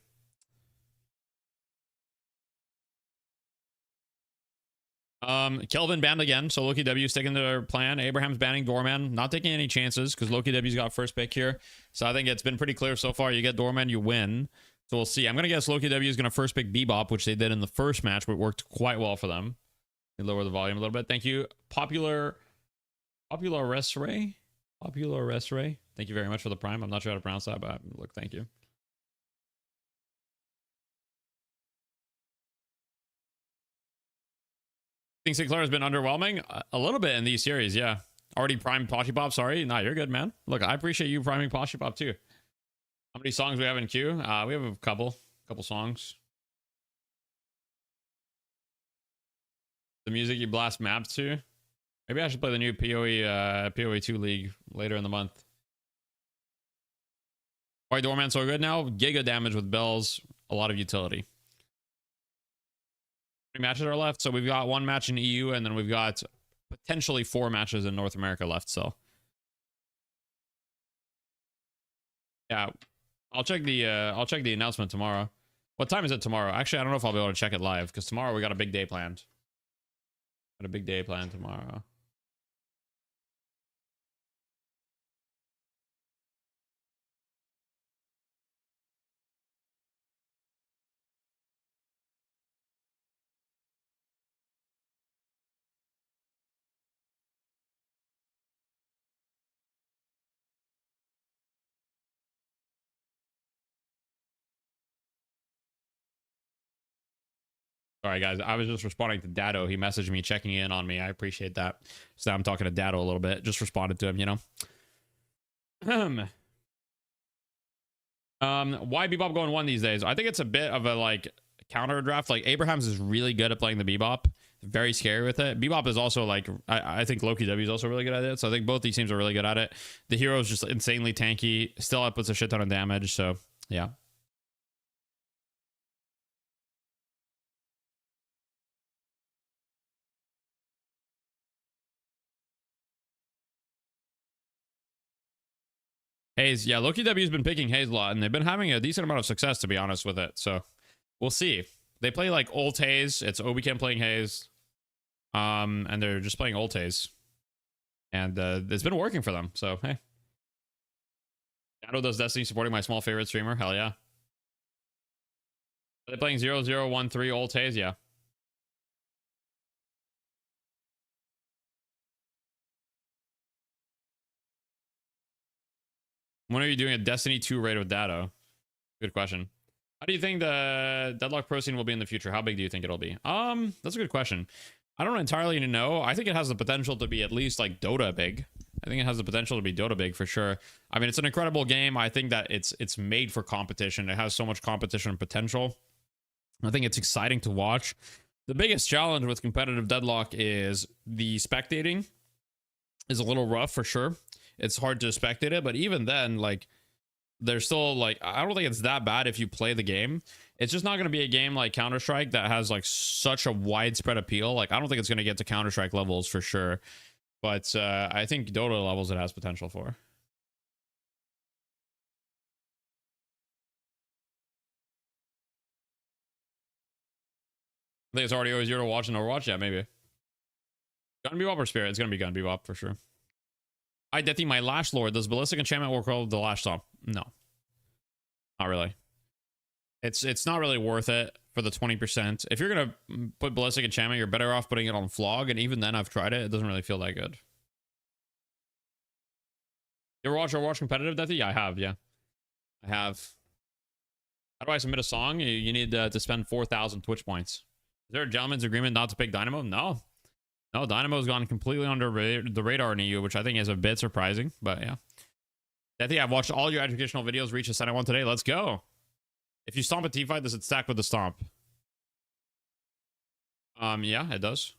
Kelvin banned again, so Loki W sticking to their plan. Abraham's banning Doorman, not taking any chances because Loki W's got first pick here. So I think it's been pretty clear so far. You get Doorman, you win. So we'll see. I'm gonna guess Loki W is gonna first pick Bebop, which they did in the first match, but it worked quite well for them. Lower the volume a little bit. Thank you, Popular Resray. Thank you very much for the prime. I'm not sure how to pronounce that, but look, thank you. I think Sinclair has been underwhelming a little bit in these series. Yeah, already primed Poshy Pop. Sorry, nah, you're good, man. Look, I appreciate you priming Poshy Pop too. How many songs we have in queue? We have a couple songs. The music you blast maps to. Maybe I should play the new PoE 2 League later in the month. Why Doorman so good now? Giga damage with bells, a lot of utility. Matches are left, so we've got one match in EU and then we've got potentially 4 matches in North America left. So yeah, I'll check the announcement tomorrow. What time is it tomorrow? Actually, I don't know if I'll be able to check it live because tomorrow we got a big day planned. Got a big day planned tomorrow. Sorry, guys. I was just responding to Dado. He messaged me checking in on me. I appreciate that. So I'm talking to Dado a little bit. Just responded to him, you know. Why Bebop going 1 these days? I think it's a bit of a like counter draft. Like Abrahams is really good at playing the Bebop. Very scary with it. Bebop is also like I think Loki W is also really good at it. So I think both these teams are really good at it. The hero is just insanely tanky. Still outputs a shit ton of damage. So yeah. Hayes, yeah, Loki W's been picking Hayes a lot, and they've been having a decent amount of success, to be honest with it. So we'll see. They play like old Hayes. It's Obicam playing Hayes, and they're just playing old Hayes, and it's been working for them. So hey, Shadow does Destiny supporting my small favorite streamer. Hell yeah. Are they playing 0013 old Hayes? Yeah. When are you doing a Destiny 2 raid with Dado? Good question. How do you think the Deadlock Pro scene will be in the future? How big do you think it'll be? That's a good question. I don't entirely know. I think it has the potential to be at least like Dota big. I think it has the potential to be Dota big for sure. I mean, it's an incredible game. I think that it's made for competition. It has so much competition potential. I think it's exciting to watch. The biggest challenge with competitive Deadlock is the spectating is a little rough for sure. It's hard to spectate it, but even then, like, there's still, like, I don't think it's that bad if you play the game. It's just not going to be a game like Counter-Strike that has, like, such a widespread appeal. Like, I don't think it's going to get to Counter-Strike levels for sure. But I think Dota levels it has potential for. I think it's already always 0 to watch and Overwatch. Yeah, maybe. Gun Bebop or Spirit? It's going to be Gun Bebop for sure. I Deathy, my Lash Lord. Does Ballistic Enchantment work well with the Lash Stomp? No. Not really. It's not really worth it for the 20%. If you're going to put Ballistic Enchantment, you're better off putting it on Flog. And even then, I've tried it. It doesn't really feel that good. You ever watch competitive, Deathy? Yeah, I have. Yeah. I have. How do I submit a song? You need to spend 4,000 Twitch points. Is there a gentleman's agreement not to pick Dynamo? No. No, Dynamo's gone completely under the radar in EU, which I think is a bit surprising, but yeah. I think I've watched all your educational videos reach a Senate one today. Let's go. If you stomp a T-fight, does it stack with the stomp? Yeah, it does.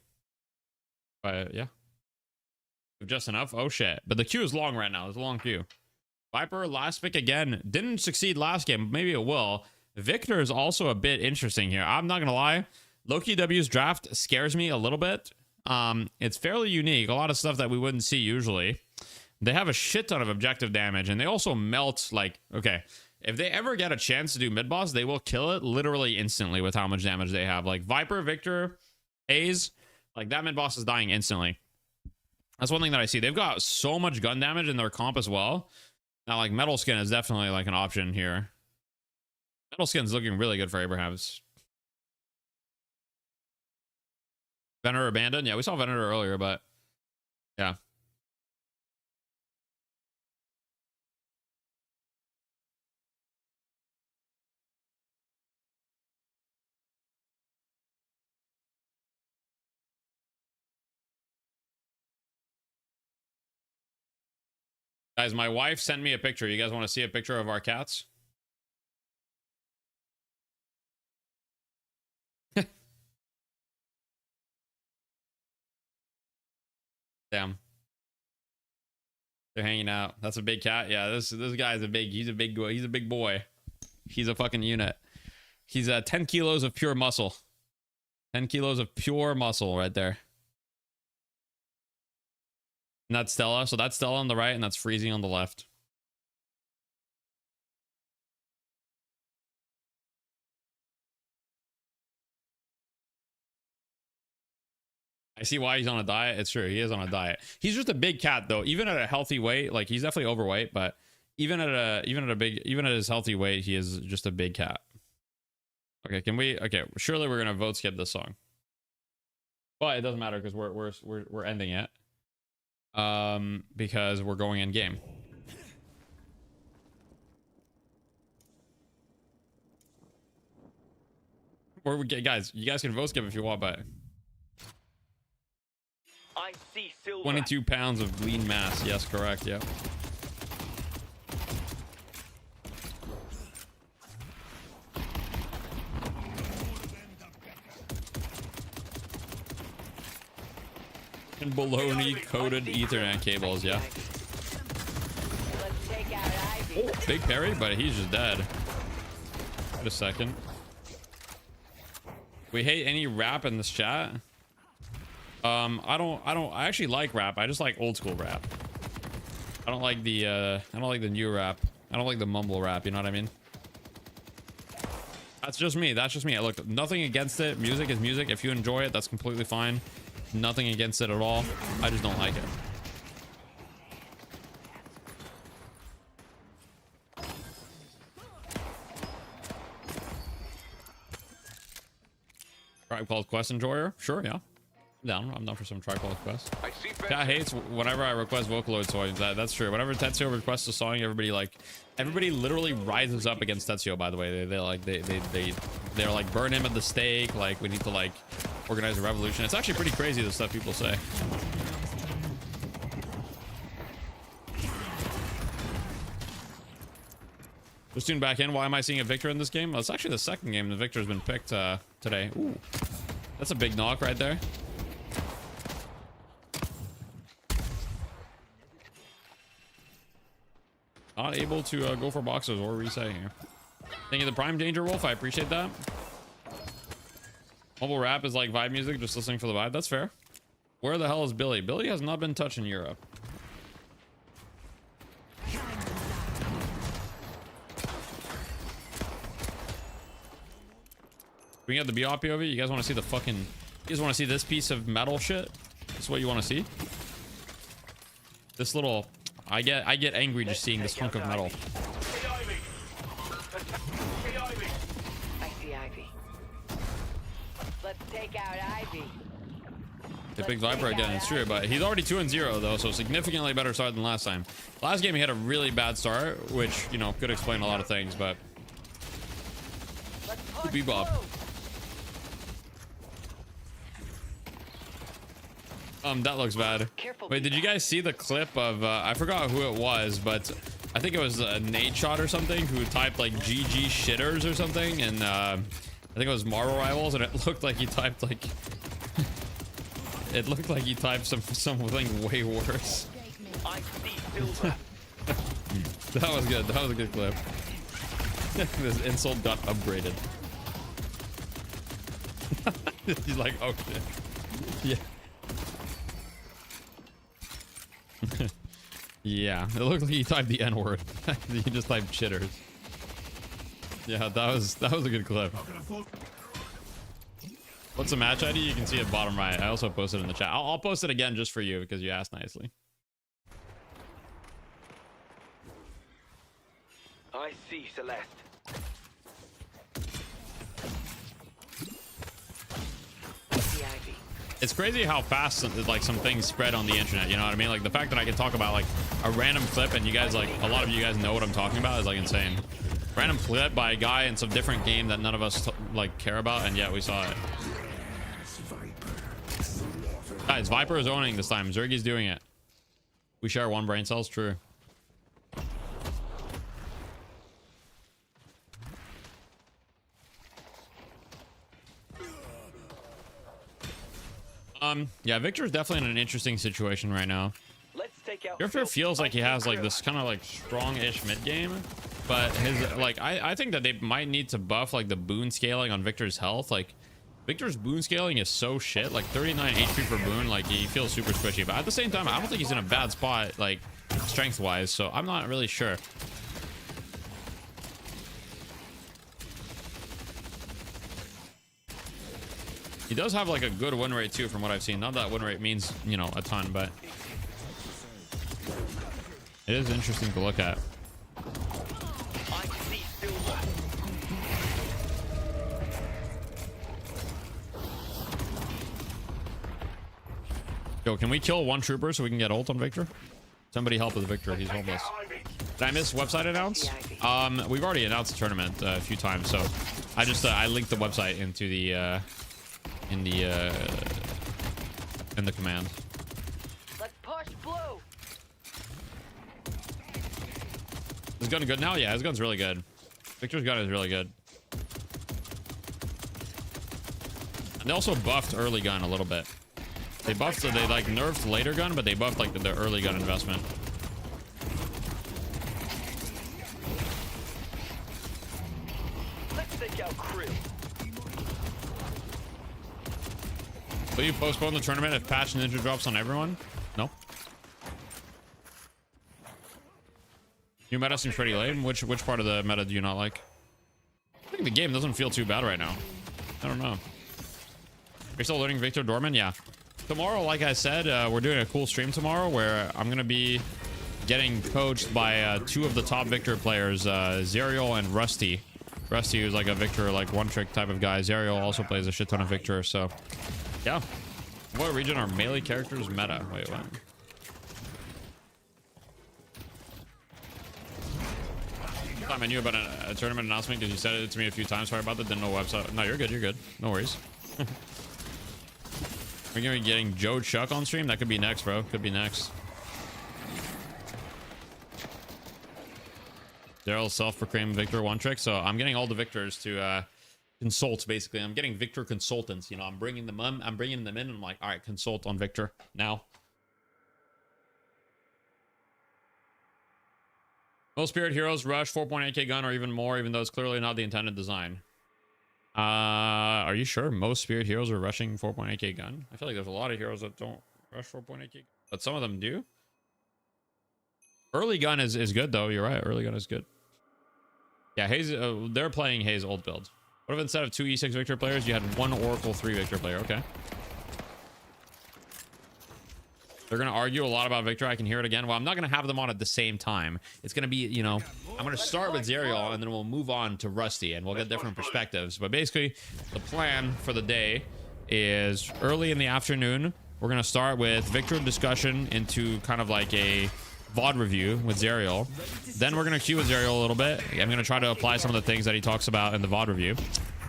But yeah. Just enough. Oh shit. But the queue is long right now. There's a long queue. Viper, last pick again. Didn't succeed last game. Maybe it will. Victor is also a bit interesting here. I'm not gonna lie. Loki W's draft scares me a little bit. It's fairly unique. A lot of stuff that we wouldn't see usually. They have a shit ton of objective damage, and they also melt, like, okay, if they ever get a chance to do mid-boss, they will kill it literally instantly with how much damage they have. Like, Viper, Victor, Hayes, like, that mid-boss is dying instantly. That's one thing that I see. They've got so much gun damage in their comp as well. Now, like, Metal Skin is definitely, like, an option here. Metal Skin's looking really good for Abrahams. Venator Abandoned? Yeah, we saw Venator earlier, but yeah. Guys, my wife sent me a picture. You guys want to see a picture of our cats? Damn. They're hanging out. That's a big cat. Yeah, this guy's he's a big boy. He's a fucking unit. He's 10 kilos of pure muscle. 10 kilos of pure muscle right there. And that's Stella. So that's Stella on the right, and that's Freezing on the left. I see why he's on a diet. It's true. He is on a diet. He's just a big cat, though. Even at a healthy weight, like, he's definitely overweight, but even at his healthy weight, he is just a big cat. Okay, okay, surely we're gonna vote skip this song. But it doesn't matter because we're ending it. Because we're going in game. Or guys, you guys can vote skip if you want, but I see silver. 22 pounds of lean mass. Yes, correct. Yeah. And baloney coated Ethernet cables. Yeah. Let's take out Ivy. Oh, big parry, but he's just dead. Wait a second. We hate any rap in this chat. I actually like rap. I just like old school rap. I don't like the new rap. I don't like the mumble rap, you know what I mean? That's just me. That's just me. Look, nothing against it. Music is music. If you enjoy it, that's completely fine. Nothing against it at all. I just don't like it. Tribe Called Quest enjoyer? Sure, yeah. I'm down for some Tribe Called Quest. Cat hates whenever I request Vocaloid songs. That's true. Whenever Tetsuo requests a song, everybody literally rises up against Tetsuo. By the way, they're like, burn him at the stake. Like, we need to like organize a revolution. It's actually pretty crazy the stuff people say. Just tune back in. Why am I seeing a Victor in this game? Well, it's actually the second game the Victor's been picked today. Ooh, that's a big knock right there. Not able to go for boxes or reset here. Thank you, the Prime Danger Wolf. I appreciate that. Mobile rap is like vibe music, just listening for the vibe. That's fair. Where the hell is Billy? Billy has not been touched in Europe. We can get the BOP of it. You guys want to see the fucking... You guys want to see this piece of metal shit? This is what you want to see? This little... I get angry just seeing this hunk of metal. I see Ivy. Let's take out Ivy. The big Viper again, it's true, but he's already 2-0 though, so significantly better start than last time. Last game he had a really bad start, which, you know, could explain a lot of things, but... Bebop. That looks bad. Wait, did you guys see the clip of I forgot who it was, but I think it was Nate Shot or something who typed like GG shitters or something, and I think it was Marvel Rivals, and it looked like he typed like It looked like he typed something way worse. I see silver. That was good. That was a good clip. This insult got upgraded. He's like, oh shit. Yeah. Yeah, it looked like he typed the N-word. He just typed chitters. Yeah, that was a good clip. What's the match ID? You can see it bottom right. I also posted it in the chat. I'll post it again just for you because you asked nicely. I see Celeste. The ivy. It's crazy how fast like some things spread on the internet. You know what I mean? Like the fact that I can talk about like a random clip and you guys like a lot of you guys know what I'm talking about is like insane. Random clip by a guy in some different game that none of us like care about, and yet we saw it. Guys, Viper is owning this time. Zergi's doing it. We share one brain cells. True. Yeah, Victor's definitely in an interesting situation right now. Let's take out. Victor feels like he has like this kind of like strong-ish mid game, but his like I think that they might need to buff like the boon scaling on Victor's health. Like Victor's boon scaling is so shit. Like 39 HP per boon, like he feels super squishy. But at the same time, I don't think he's in a bad spot like strength-wise. So I'm not really sure. He does have like a good win rate too, from what I've seen. Not that win rate means, you know, a ton, but it is interesting to look at. I see silver. Yo, can we kill one trooper so we can get ult on Victor? Somebody help with Victor. He's homeless. Did I miss website announce? We've already announced the tournament a few times, so I just I linked the website into the in the command. Let's push blue. His gun good now? Yeah, his gun's really good. Victor's gun is really good. And they also buffed early gun a little bit. They buffed, so they like nerfed later gun, but they buffed like the early gun investment. Let's take out crew. Will you postpone the tournament if patch ninja drops on everyone? No. New meta seems pretty lame. Which part of the meta do you not like? I think the game doesn't feel too bad right now. I don't know. You're still learning Victor Doorman? Yeah. Tomorrow, like I said, we're doing a cool stream tomorrow where I'm going to be getting coached by two of the top Victor players, Zerial and Rusty. Rusty is like a Victor, like one-trick type of guy. Zerial also plays a shit ton of Victor, so yeah. What region are melee characters meta? Wait, what? Time I knew about a tournament announcement because you said it to me a few times. Sorry about that. Didn't know website. No, you're good. You're good. No worries. We're gonna be getting Joe Chuck on stream. That could be next, bro. Could be next. Daryl's self-proclaimed Victor one trick. So I'm getting all the Victors to consult. Basically, I'm getting Victor consultants. You know, I'm bringing them in. And I'm like, all right, consult on Victor now. Most Spirit Heroes rush 4.8k gun or even more, even though it's clearly not the intended design. Are you sure most Spirit Heroes are rushing 4.8k gun? I feel like there's a lot of heroes that don't rush 4.8k, but some of them do. Early gun is good though. You're right. Early gun is good. Yeah, Haze. They're playing Haze old build. What if instead of 2 E6 Victor players, you had 1 Oracle 3 Victor player? Okay. They're going to argue a lot about Victor. I can hear it again. Well, I'm not going to have them on at the same time. It's going to be, you know, I'm going to start with Zerial and then we'll move on to Rusty and we'll get different perspectives. But basically, the plan for the day is early in the afternoon, we're going to start with Victor discussion into kind of like a VOD review with Zerial. Then we're going to queue with Zerial a little bit. I'm going to try to apply some of the things that he talks about in the VOD review.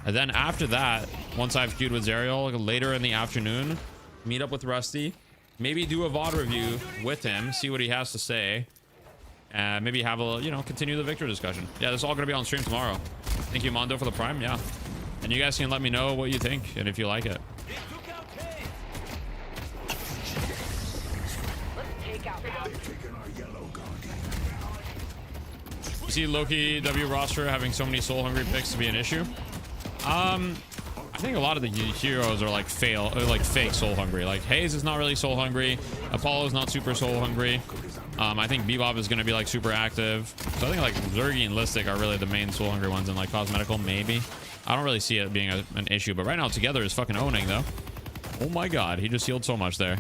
And then after that, once I've queued with Zerial, later in the afternoon, meet up with Rusty. Maybe do a VOD review with him, see what he has to say, and maybe have a, you know, continue the Victor discussion. Yeah, this is all going to be on stream tomorrow. Thank you, Mondo, for the Prime. Yeah. And you guys can let me know what you think and if you like it. takeout round. You see Loki W roster having so many soul hungry picks to be an issue. I think a lot of the heroes are like fake soul hungry. Like Hayes is not really soul hungry. Apollo's not super soul hungry. I think Bebop is going to be like super active. So I think like Zergy and Listic are really the main soul hungry ones, and like Cosmetical maybe. I don't really see it being an issue, but right now Together is fucking owning though. Oh my god, he just healed so much there.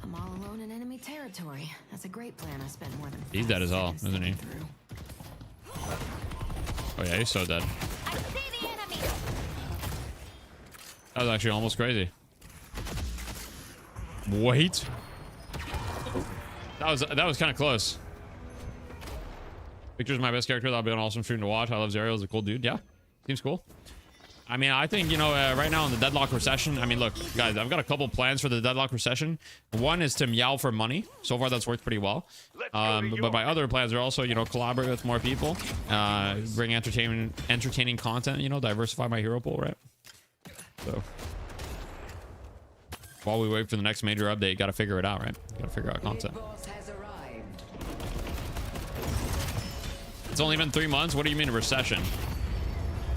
I'm all alone in enemy territory. That's a great plan. I spent more than He's dead as hell, isn't he? Oh yeah, he's so dead. I see the enemy. That was actually almost crazy. Wait. That was kind of close. Victor's my best character. That'll be an awesome stream to watch. I love Zerial. He's a cool dude. Yeah, seems cool. I mean, I think, you know, right now in the Deadlock Recession, I mean, look, guys, I've got a couple plans for the Deadlock Recession. One is to meow for money. So far, that's worked pretty well. But my other plans are also, you know, collaborate with more people, bring entertaining content, you know, diversify my hero pool, right? So while we wait for the next major update, got to figure it out, right? Got to figure out content. It's only been 3 months. What do you mean a recession?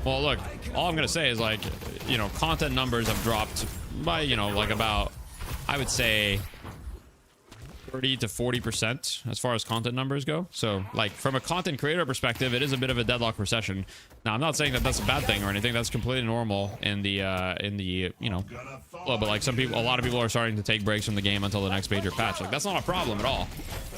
Well, look, all I'm going to say is, like, you know, content numbers have dropped by, you know, like about, I would say 30 to 40% as far as content numbers go. So, like, from a content creator perspective, it is a bit of a Deadlock recession. Now, I'm not saying that that's a bad thing or anything. That's completely normal in the you know, well, but like a lot of people are starting to take breaks from the game until the next major patch. Like, that's not a problem at all.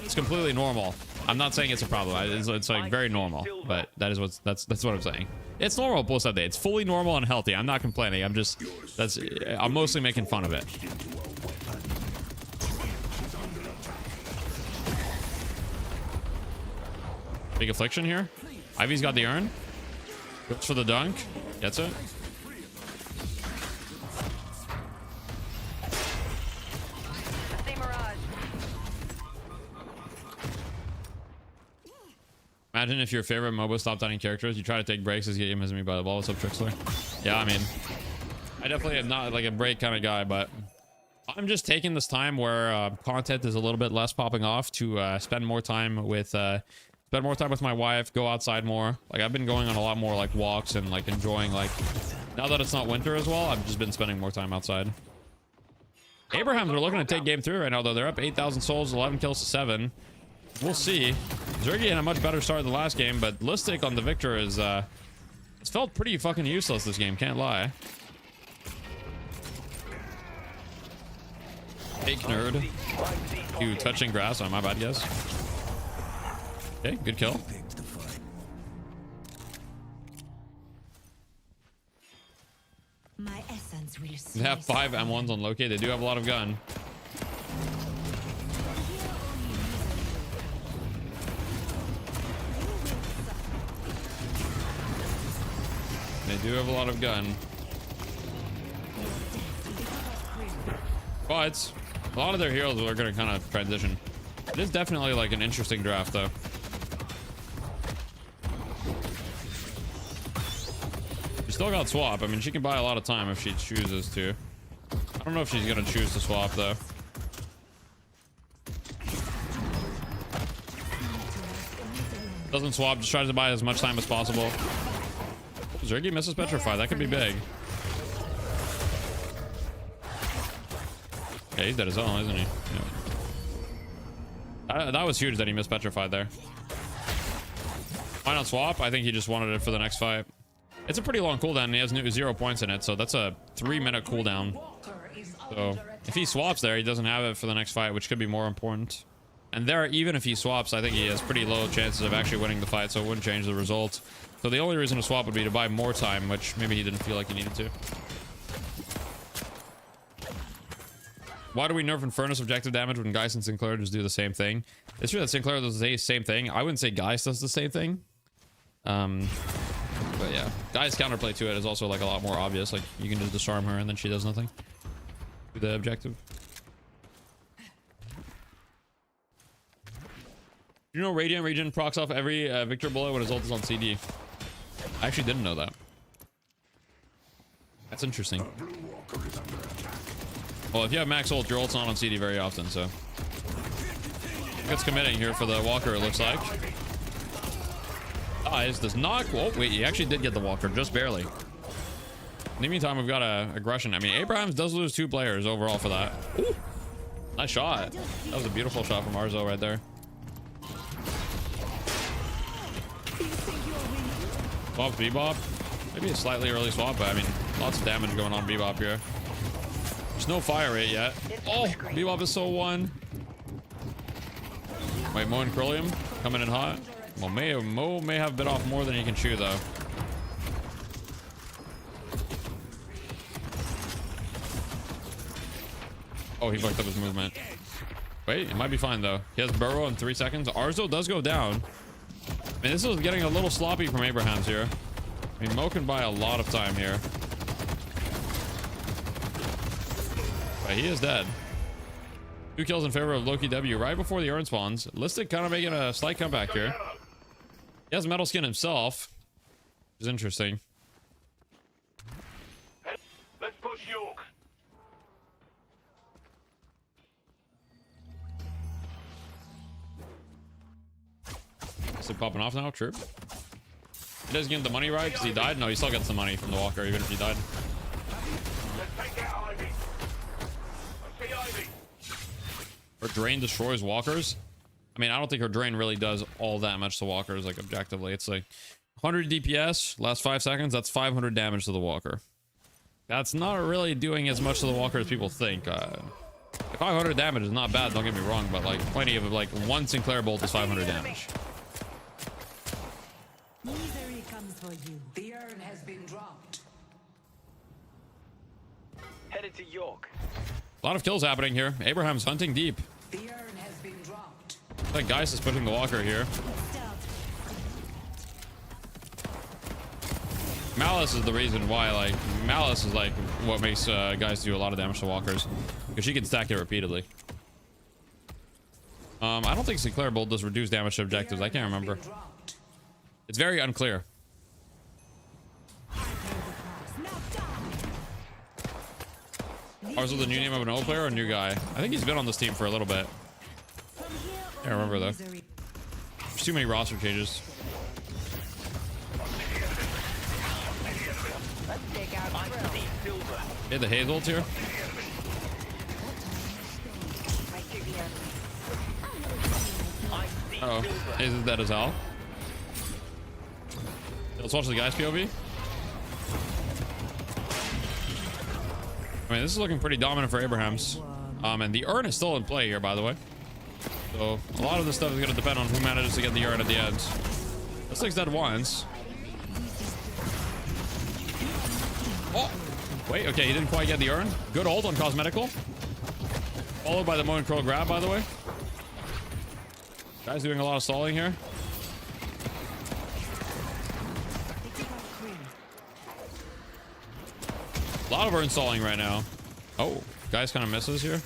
It's completely normal. I'm not saying it's a problem. It's like very normal, but that is that's what I'm saying. It's normal post update. It's fully normal and healthy. I'm not complaining. I'm mostly making fun of it. Big affliction here. Ivy's got the urn. Goes for the dunk. Gets it. Imagine if your favorite MOBA stopped dining characters, you try to take breaks as you get him me by the ball. What's up, Trixler? Yeah, I mean, I definitely am not like a break kind of guy, but I'm just taking this time where content is a little bit less popping off to spend more time with my wife, go outside more. Like, I've been going on a lot more like walks and like enjoying, like, now that it's not winter as well, I've just been spending more time outside. Abrahams are looking to take game 3 right now, though. They're up 8,000 souls, 11 kills to 7. We'll see. Zergy had a much better start than the last game, but Listic on the Victor is it's felt pretty fucking useless this game, can't lie. Fake nerd. You touching grass. Oh, my bad, guys. Okay, good kill. My essence will They have 5 M1s on Loki. They do have a lot of gun. They do have a lot of gun. But a lot of their heroes are going to kind of transition. It is definitely like an interesting draft, though. She still got swap. I mean, she can buy a lot of time if she chooses to. I don't know if she's going to choose to swap, though. Doesn't swap, just tries to buy as much time as possible. Zergy misses Petrify. That could be big. Yeah, he's dead as well, isn't he? Yeah. That was huge that he missed Petrified there. Why not swap? I think he just wanted it for the next fight. It's a pretty long cooldown, and he has 0 points in it, so that's a 3-minute cooldown. So if he swaps there, he doesn't have it for the next fight, which could be more important. And there, even if he swaps, I think he has pretty low chances of actually winning the fight, so it wouldn't change the result. So the only reason to swap would be to buy more time, which maybe he didn't feel like he needed to. Why do we nerf Infernus objective damage when Geist and Sinclair just do the same thing? It's true that Sinclair does the same thing. I wouldn't say Geist does the same thing. But yeah, Geist counterplay to it is also like a lot more obvious. Like, you can just disarm her and then she does nothing. Do the objective. You know Radiant Regen procs off every Victor bullet when his ult is on CD. I actually didn't know that. That's interesting. Well, if you have max ult, your ult's not on CD very often, so. It's committing here for the walker, it looks like. Dies, does not. Oh, wait, he actually did get the walker, just barely. In the meantime, we've got a aggression. I mean, Abrahams does lose 2 players overall for that. Ooh, nice shot. That was a beautiful shot from Arzo right there. Swap Bebop. Maybe a slightly early swap, but I mean, lots of damage going on Bebop here. There's no fire rate yet. Oh, Bebop is so 1. Wait, Mo and Crolium coming in hot. Well, Mo may have bit off more than he can chew, though. Oh, he fucked up his movement. Wait, it might be fine, though. He has Burrow in 3 seconds. Arzo does go down. I mean, this is getting a little sloppy from Abrahams here. I mean, Mo can buy a lot of time here. But he is dead. 2 kills in favor of Loki W right before the urn spawns. Listic kind of making a slight comeback here. He has metal skin himself, which is interesting. Let's push York. Is it popping off now? True. He doesn't give him the money right because he died. No, he still gets the money from the walker even if he died. Let's take out Ivy. I see Ivy. Her drain destroys walkers. I mean, I don't think her drain really does all that much to walkers, like objectively. It's like 100 DPS, last 5 seconds, that's 500 damage to the walker. That's not really doing as much to the walker as people think. 500 damage is not bad, don't get me wrong, but like plenty of like 1 Sinclair bolt is 500 damage. Misery comes for you. The urn has been dropped. Headed to York. A lot of kills happening here. Abraham's hunting deep. The urn has been dropped. I think Geist is pushing the walker here. Malice is the reason why, like, Malice is like what makes guys do a lot of damage to walkers, because she can stack it repeatedly. I don't think Sinclair Bolt does reduce damage to objectives. I can't remember. It's very unclear. Also, the new name of an old player or a new guy? I think he's been on this team for a little bit. I can't remember though. There's too many roster changes. Yeah, the Haze ult here. Uh oh, Haze is dead as hell. Let's watch the guy's POV. I mean, this is looking pretty dominant for Abrahams. And the urn is still in play here, by the way. So a lot of this stuff is going to depend on who manages to get the urn at the end. This thing's dead once. Oh, wait, okay, he didn't quite get the urn. Good ult on Cosmetical. Followed by the Mo and Crow grab, by the way. Guy's doing a lot of stalling here. A lot of urn stalling right now. Oh, guys kind of misses here.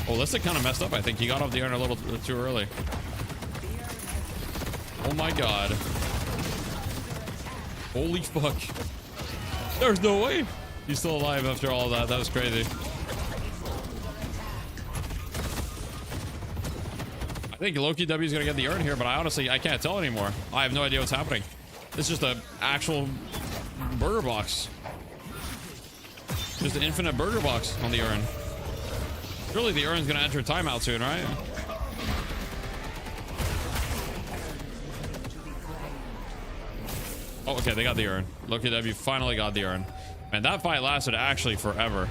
Oh, Listic kind of messed up. I think he got off the urn a little too early. Oh my god. Holy fuck. There's no way he's still alive after all of that. That was crazy. I think Loki W is going to get the urn here, but I can't tell anymore. I have no idea what's happening. It's just an actual burger box. Just an infinite burger box on the urn. Surely the urn's gonna enter timeout soon, right? Oh, okay, they got the urn. Loki W finally got the urn. Man, that fight lasted actually forever.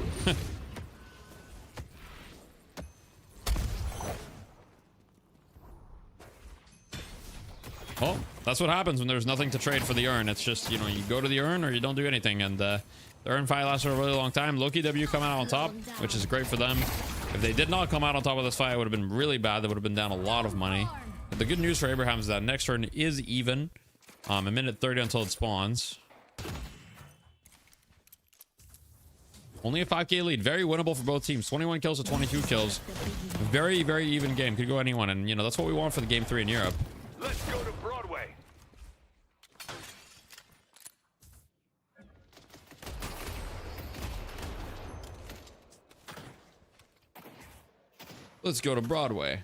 Well, that's what happens when there's nothing to trade for the urn. It's just, you know, you go to the urn or you don't do anything. And the urn fight lasted a really long time. Loki W come out on top, which is great for them. If they did not come out on top of this fight, it would have been really bad. They would have been down a lot of money. But the good news for Abraham is that next turn is even. A minute 30 until it spawns. Only a 5k lead. Very winnable for both teams. 21 kills to 22 kills. Very, very even game. Could go anyone. And, you know, that's what we want for the game 3 in Europe. Let's go to Broadway. Let's go to Broadway.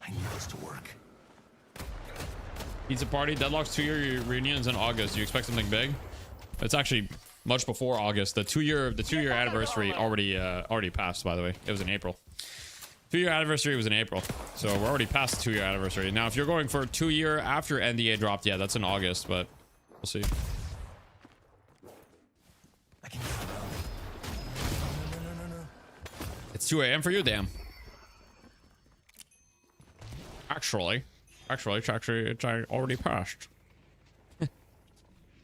I need this to work. Pizza party. Deadlock's 2-year reunions in August. Do you expect something big? It's actually much before August. The 2-year anniversary already passed, by the way. It was in April. 2-year anniversary was in April. So we're already past the 2-year anniversary. Now, if you're going for 2-year after NDA dropped, yeah, that's in August, but we'll see. I can get around it. No. It's 2 a.m. for you? Damn. Actually, it's already passed.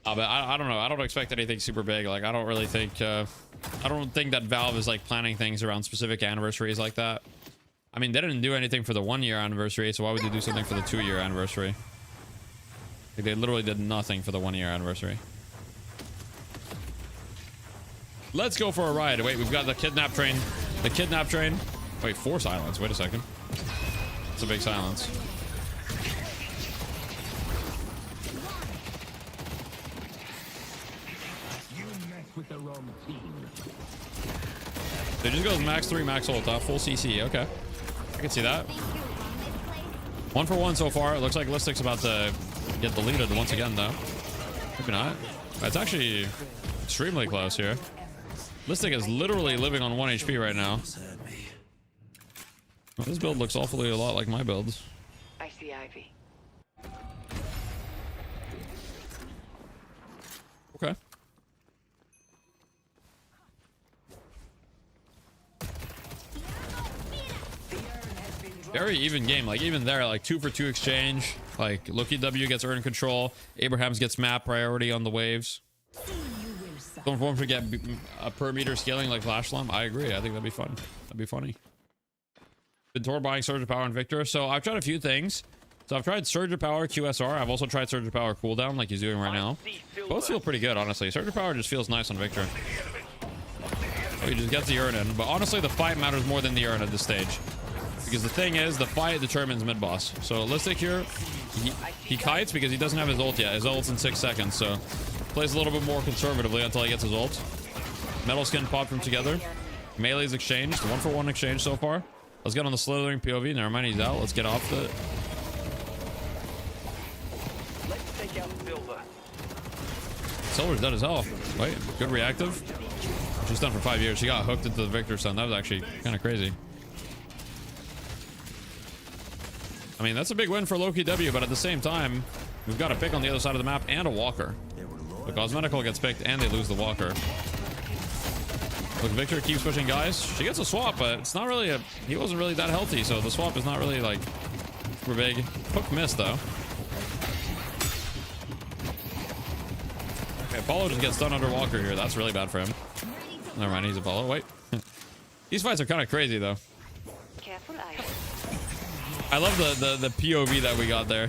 But I don't know. I don't expect anything super big. Like, I don't really think, I don't think that Valve is like planning things around specific anniversaries like that. I mean, they didn't do anything for the 1-year anniversary, so why would they do something for the 2-year anniversary? Like, they literally did nothing for the 1-year anniversary. Let's go for a ride. Wait, we've got the kidnap train. The kidnap train. Wait, 4 silence. Wait a second. It's a big silence. It just goes max 3, max ult, full CC. Okay, I can see that. 1 for 1 so far. It looks like Listic's about to get deleted once again, though. Maybe not. It's actually extremely close here. Listic is literally living on 1 HP right now. Well, this build looks awfully a lot like my builds. I see Ivy. Okay. Very even game. Like, even there, like 2 for 2 exchange. Like, Loki W gets earn control. Abrahams gets map priority on the waves. Don't form to get a per meter scaling like Flash Slam. I agree. I think that'd be fun. That'd be funny. Been Tor buying Surge of Power and Victor. So I've tried a few things. So I've tried Surge of Power QSR. I've also tried Surge of Power cooldown like he's doing right now. Both feel pretty good, honestly. Surge of Power just feels nice on Victor. Oh, he just gets the urn in. But honestly, the fight matters more than the urn at this stage. Because the thing is, the fight determines mid-boss. So Listic here, he kites because he doesn't have his ult yet. His ult's in 6 seconds, so plays a little bit more conservatively until he gets his ult. Metal skin popped from together. Melee's exchanged. 1 for 1 exchange so far. Let's get on the slithering POV. Never mind, he's out. Let's get off the... Let's take out Silver. Silver's dead as hell. Wait, good reactive. She's done for 5 years. She got hooked into the Victor Sun. That was actually kind of crazy. I mean, that's a big win for Loki W, but at the same time, we've got a pick on the other side of the map and a walker. The Cosmetical gets picked and they lose the walker. Look, Victor keeps pushing guys. She gets a swap, but it's not really a... He wasn't really that healthy, so the swap is not really, like, super big. Hook missed, though. Okay, Apollo just gets stunned under walker here. That's really bad for him. Never mind, he's Apollo. Wait. These fights are kind of crazy, though. Careful, Ivy. I love the POV that we got there.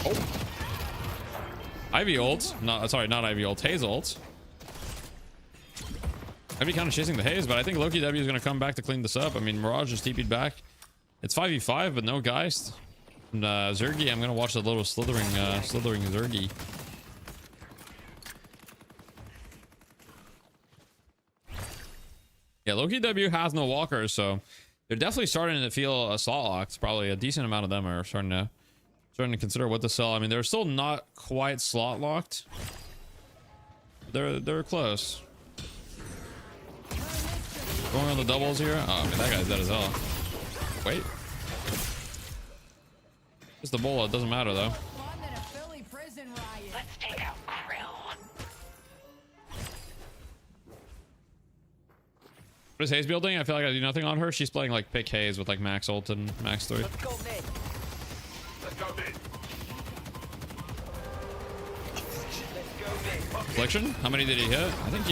Oh. Ivy ult. No, sorry, not Ivy ult. Haze ult. Ivy kind of chasing the Haze, but I think Loki W is going to come back to clean this up. I mean, Mirage just TP'd back. It's 5v5, but no Geist. And Zergy, I'm going to watch the little slithering Zergy. Yeah, Loki W has no walkers, so they're definitely starting to feel slot locked. Probably a decent amount of them are starting to consider what to sell. I mean, they're still not quite slot locked. They're close. Going on the doubles here. Oh, I mean, that guy's dead as hell. Wait. It's the bullet. It doesn't matter though. Let's take out Krill. What is Haze building? I feel like I do nothing on her. She's playing like pick Haze with like max ult and max 3. Let's go mid. Let's go mid. Affliction? How many did he hit? I think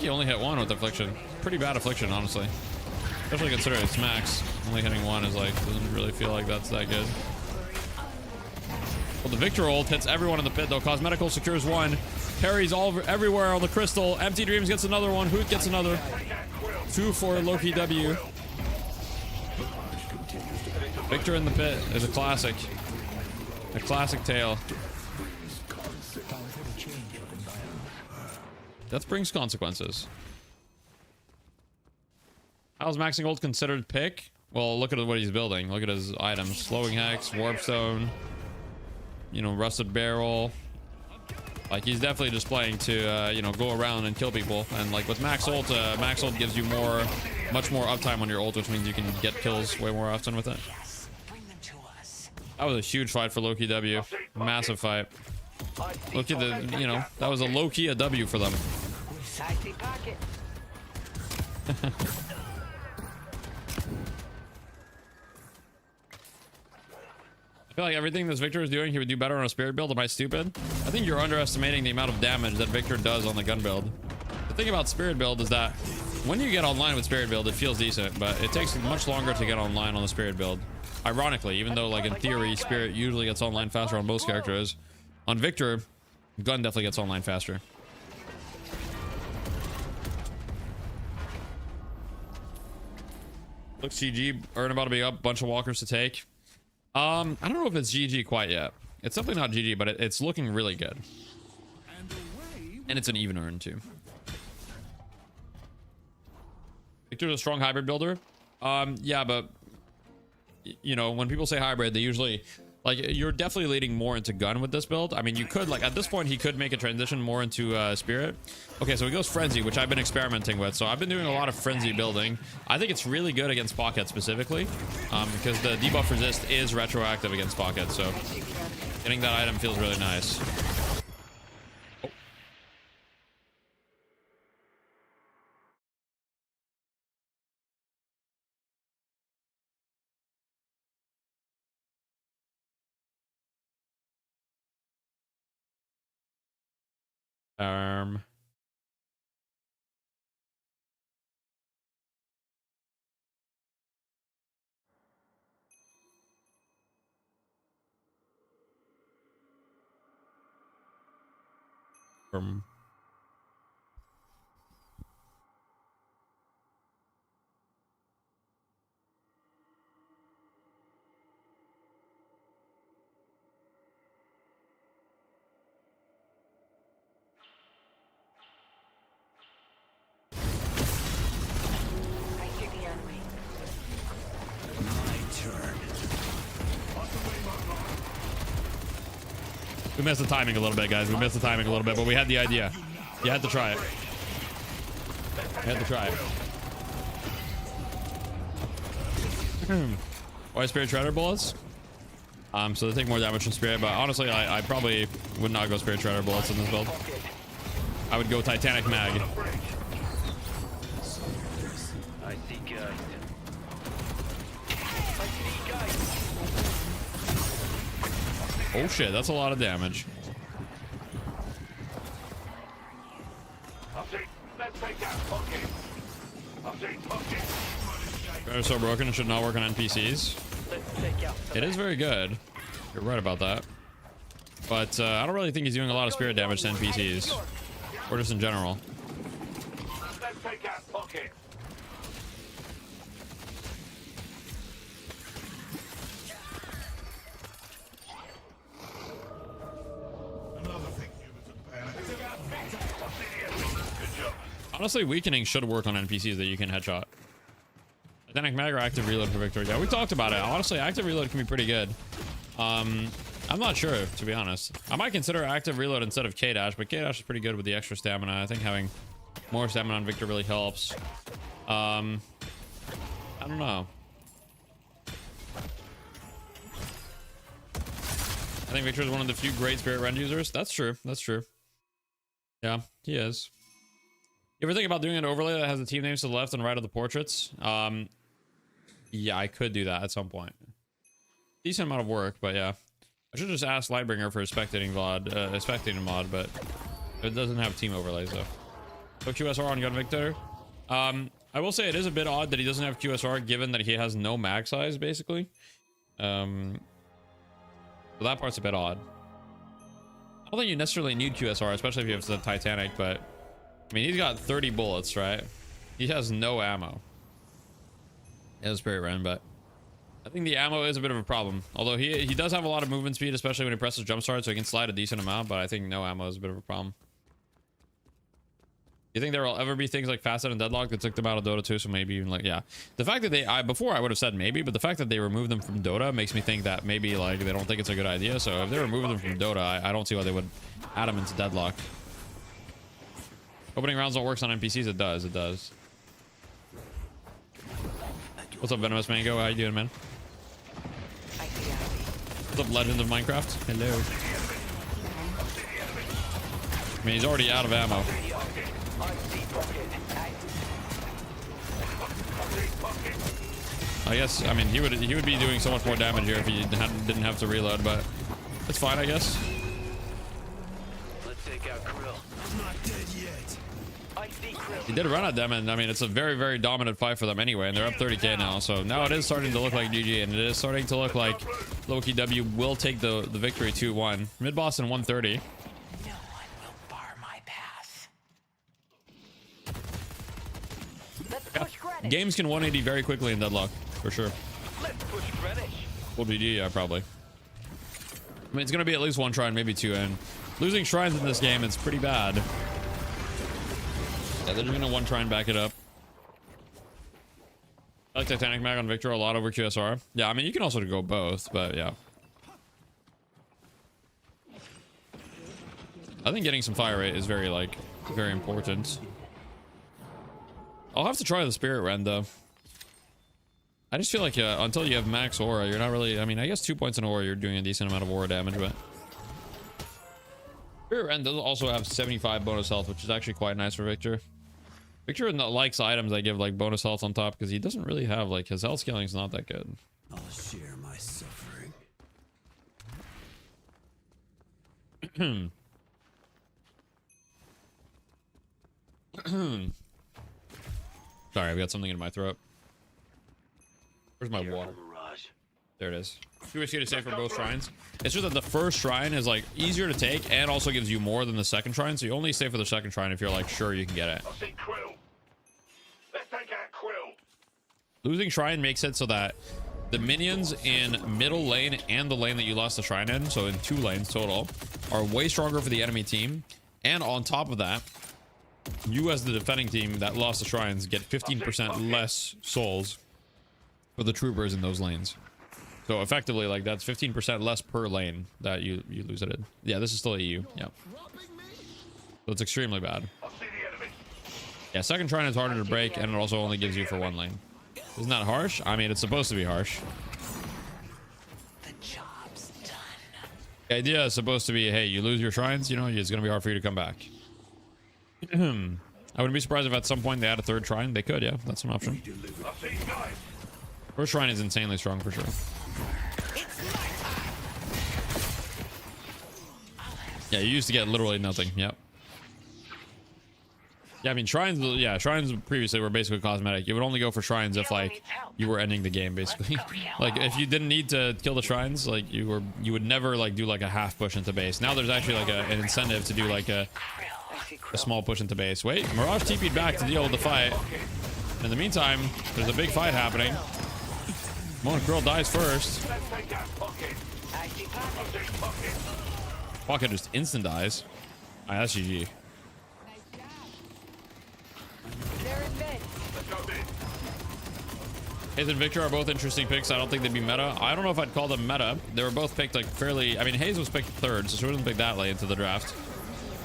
he only hit 1 with Affliction. Pretty bad Affliction, honestly. Especially considering it's max. Only hitting 1 is like, doesn't really feel like that's that good. Well, the Victor ult hits everyone in the pit, though. Cosmetical secures one. Parries everywhere on the crystal. Empty Dreams gets another one. Hoot gets another. 2 for Loki W. Victor in the pit is a classic. A classic tale. Death brings consequences. How's maxing ult considered pick? Well, look at what he's building. Look at his items. Slowing Hex, Warpstone, you know, Rusted Barrel. Like, he's definitely just playing to, you know, go around and kill people. And, like, with max ult gives you much more uptime on your ult, which means you can get kills way more often with it. That was a huge fight for Loki W. Massive fight. Look at the, you know, that was a low-key a W for them. I feel like everything this Victor is doing, he would do better on a spirit build. Am I stupid? I think you're underestimating the amount of damage that Victor does on the gun build. The thing about spirit build is that when you get online with spirit build, it feels decent, but it takes much longer to get online on the spirit build. Ironically, even though, like, in theory, spirit usually gets online faster on most characters, on Victor, gun definitely gets online faster. Looks GG. Earn about to be up. Bunch of walkers to take. I don't know if it's GG quite yet. It's definitely not GG, but it's looking really good. And it's an even earn too. Victor's a strong hybrid builder. Yeah, but you know, when people say hybrid, they usually, like, you're definitely leading more into gun with this build. I mean, you could, like, at this point, he could make a transition more into spirit. Okay, so he goes frenzy, which I've been experimenting with. So I've been doing a lot of frenzy building. I think it's really good against pocket specifically, because the debuff resist is retroactive against pocket. So getting that item feels really nice. We missed the timing a little bit, guys. We missed the timing a little bit, but we had the idea. You had to try it. You had to try it. Why Spirit Shredder bullets? So they take more damage from Spirit, but honestly, I probably would not go Spirit Shredder bullets in this build. I would go Titanic Mag. I see guys. Oh shit, that's a lot of damage. They're so broken, it should not work on NPCs. It is very good. You're right about that. But I don't really think he's doing a lot of spirit damage to NPCs. Or just in general. Honestly, weakening should work on NPCs that you can headshot. Titanic Mag or active reload for victory? Yeah, we talked about it. Honestly, active reload can be pretty good. I'm not sure, to be honest. I might consider active reload instead of K-Dash, but K-Dash is pretty good with the extra stamina. I think having more stamina on Victor really helps. I don't know. I think Victor is one of the few great Spirit Rend users. That's true. That's true. Yeah, he is. You ever think about doing an overlay that has the team names to the left and right of the portraits? Yeah, I could do that at some point. Decent amount of work, but yeah. I should just ask Lightbringer for a spectating VOD, a spectating mod, but it doesn't have team overlays though. So QSR on Gun Victor. I will say it is a bit odd that he doesn't have QSR given that he has no mag size basically. So that part's a bit odd. don't think you necessarily need QSR, especially if you have the Titanic, but I mean, he's got 30 bullets, right? He has no ammo. He has Spirit Ren, but I think the ammo is a bit of a problem. Although he does have a lot of movement speed, especially when he presses jump start, so he can slide a decent amount, but I think no ammo is a bit of a problem. You think there will ever be things like Facet and Deadlock that took them out of Dota 2? So maybe even like, yeah. The fact that before I would have said maybe, but the fact that they removed them from Dota makes me think that maybe like they don't think it's a good idea. So if they remove them from Dota, I don't see why they would add them into Deadlock. Opening rounds don't work on NPCs. It does. It does. What's up, Venomous Mango? How you doing, man? What's up, Legend of Minecraft? Hello. I mean, he's already out of ammo. I guess, I mean, he would be doing so much more damage here if he didn't have to reload, but it's fine, I guess. Let's take out Krill. I'm not dead yet. I see Krill. He did run at them, and I mean, it's a very, very dominant fight for them anyway, and they're up 30k now, so now it is starting to look like GG, and it is starting to look like Loki W will take the victory 2-1. Mid boss in 130. No one will bar my path. Let's push Greenwich. Games can 180 very quickly in Deadlock, for sure. Let's push Greenwich. Well, GG, yeah, probably. I mean, it's gonna be at least one shrine, maybe two, and losing shrines in this game is pretty bad. Yeah, they're just gonna one shrine back it up. I like Titanic Mag on Victor a lot over QSR. Yeah, I mean, you can also go both, but yeah. I think getting some fire rate is very important. I'll have to try the Spirit Ren though. I just feel like until you have max aura, you're not really, I mean, I guess 2 points in aura, you're doing a decent amount of aura damage, but Spirit Ren does also have 75 bonus health, which is actually quite nice for Victor. Victor likes items that give like bonus health on top because he doesn't really have like his health scaling is not that good. I'll share my suffering. Sorry, I've got something in my throat. Where's my water? Mirage. There it is. Too risky to say for both shrines. It's just that the first shrine is like easier to take and also gives you more than the second shrine. So you only stay for the second shrine if you're like sure you can get it. I see Krill. Let's take out Krill. Losing shrine makes it so that the minions in middle lane and the lane that you lost the shrine in, so in 2 lanes total, are way stronger for the enemy team. And on top of that, you as the defending team that lost the shrines get 15% less souls for the troopers in those lanes. So effectively, like, that's 15% less per lane that you lose it in. Yeah, this is still EU. Yeah. So it's extremely bad. I see the enemy. Yeah, second shrine is harder to break, and it also only gives you for 1 lane. Isn't that harsh? I mean, it's supposed to be harsh. The job's done. The idea is supposed to be, hey, you lose your shrines, you know, it's going to be hard for you to come back. I wouldn't be surprised if at some point they add a 3rd shrine. They could, yeah. That's an option. I see guys. First shrine is insanely strong for sure. Yeah, you used to get literally nothing. Yep. Yeah, I mean, shrines previously were basically cosmetic. You would only go for shrines if like you were ending the game basically. Like if you didn't need to kill the shrines, like you would never like do like a half push into base. Now there's actually like an incentive to do like a small push into base. Wait, Mirage TP'd back to deal with the fight. In the meantime, there's a big fight happening. Mona Krill dies first. Let's take out Pocket. I see Pocket. Pocket just instant dies. Alright, that's GG. They're in mid. Let's go mid. Hayes and Victor are both interesting picks. I don't think they'd be meta. I don't know if I'd call them meta. They were both picked like fairly, I mean, Hayes was picked 3rd, so she wasn't picked that late into the draft.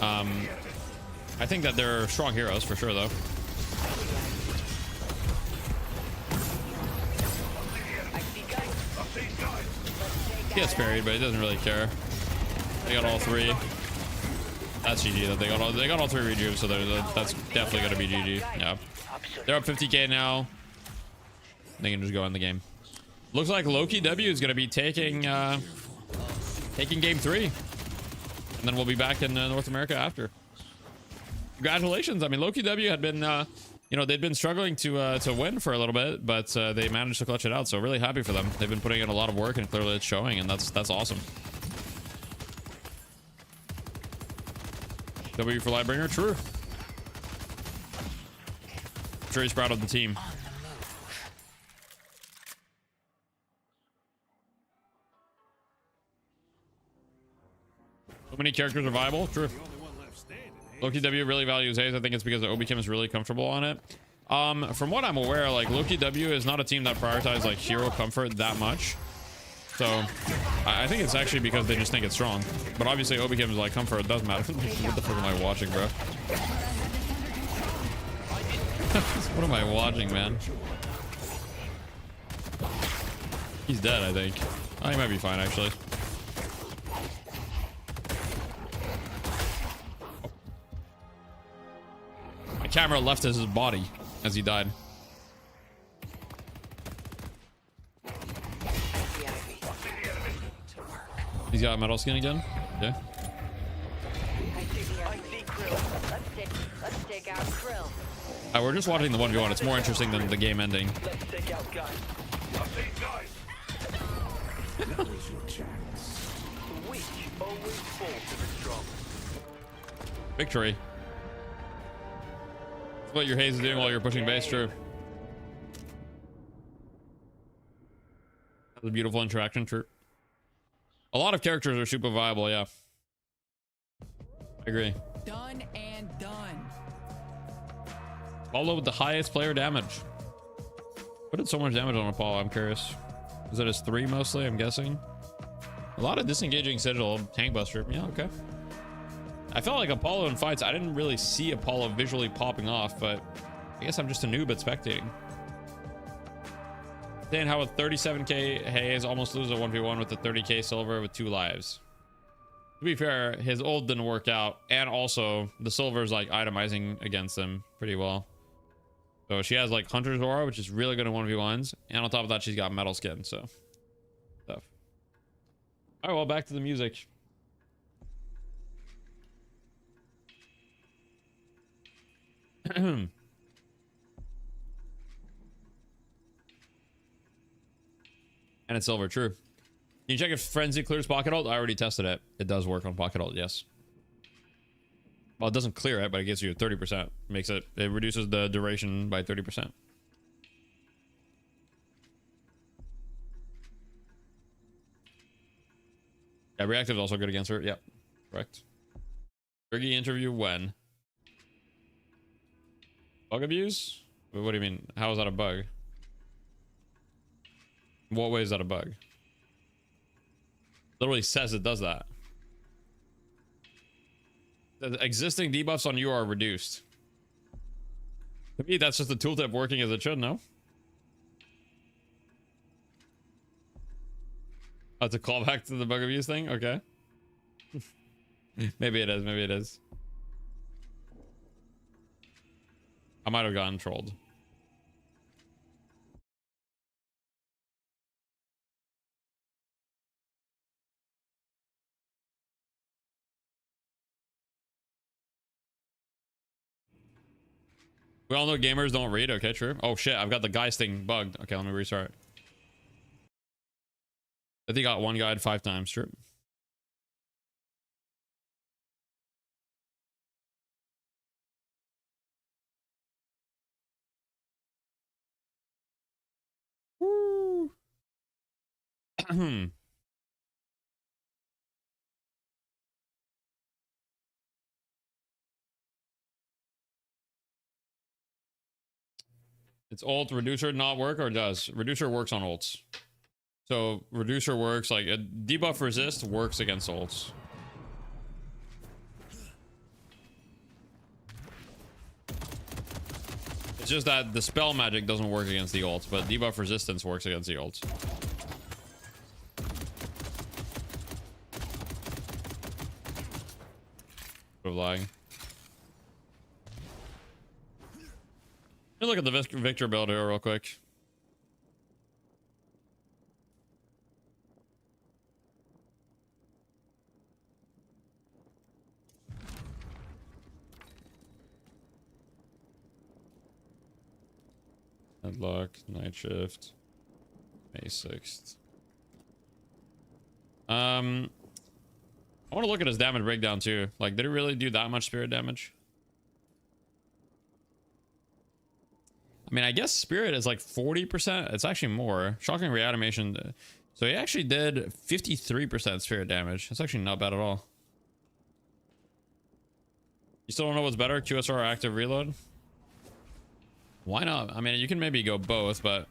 I think that they're strong heroes for sure though. He gets parried, but he doesn't really care. They got all 3. That's GG. That they got all 3 rejuves, so that's definitely gonna be GG. Yeah, they're up 50k now. They can just go in the game. Looks like Loki W is gonna be taking game 3, and then we'll be back in North America after. Congratulations! I mean, Loki W had been, you know, they'd been struggling to win for a little bit, but they managed to clutch it out. So really happy for them. They've been putting in a lot of work, and clearly it's showing, and that's awesome. W for Lightbringer. True. Sure he's proud of the team. So many characters are viable. True. Loki W really values Hayes. I think it's because the Obi-Kim is really comfortable on it. From what I'm aware, like Loki W is not a team that prioritizes like hero comfort that much. So I think it's actually because they just think it's strong. But obviously Obi-Kim is like comfort. It doesn't matter. What the fuck am I watching, bro? What am I watching, man? He's dead, I think. Oh, he might be fine, actually. My camera left his body as he died. He's got a metal skin again? Yeah. I see krill. Let's take out krill. We're just watching the 1v1. It's more interesting than the game ending. Let's take out guys. I see guys. The weak always fall to the strong. Victory. That's what your Haze is doing while you're pushing base, true. That's a beautiful interaction, true. A lot of characters are super viable, yeah. I agree. Done and done. Apollo with the highest player damage. What did so much damage on Apollo? I'm curious. Is it his 3 mostly? I'm guessing. A lot of disengaging Sigil, tank buster. Yeah, okay. I felt like Apollo in fights, I didn't really see Apollo visually popping off, but I guess I'm just a noob at spectating. Saying how with 37k Hayes almost lose a 1v1 with the 30k silver with 2 lives. To be fair, his ult didn't work out, and also the silver is like itemizing against him pretty well. So she has like Hunter's Aura, which is really good in 1v1s, and on top of that, she's got metal skin, so stuff. All right, well, back to the music. And it's silver, true. Can you check if Frenzy clears Pocket Ult? I already tested it. It does work on Pocket Ult, yes. Well, it doesn't clear it, but it gives you 30%. Makes it, it reduces the duration by 30%. Yeah, reactive is also good against her. Yep, correct. Fergie interview when? Bug abuse? What do you mean? How is that a bug? What way is that a bug? Literally says it does that. The existing debuffs on you are reduced. To me, that's just the tooltip working as it should, no? Oh, to call back to the bug abuse thing? Okay. Maybe it is, maybe it is. I might have gotten trolled. We all know gamers don't read. Okay, true. Oh shit, I've got the guys thing bugged. Okay, let me restart. I think I got one guide 5 times. True. Woo. It's ult reducer not work or does? Reducer works on ults. So reducer works like a debuff resist works against ults. It's just that the spell magic doesn't work against the ults, but debuff resistance works against the ults. Bit of lying. Let me look at the Victor build here real quick. Deadlock, night shift, May 6th. I want to look at his damage breakdown too. Like, did it really do that much spirit damage? I mean, I guess spirit is like 40%. It's actually more. Shocking reanimation. So he actually did 53% spirit damage. That's actually not bad at all. You still don't know what's better, QSR or active reload? Why not? I mean, you can maybe go both, but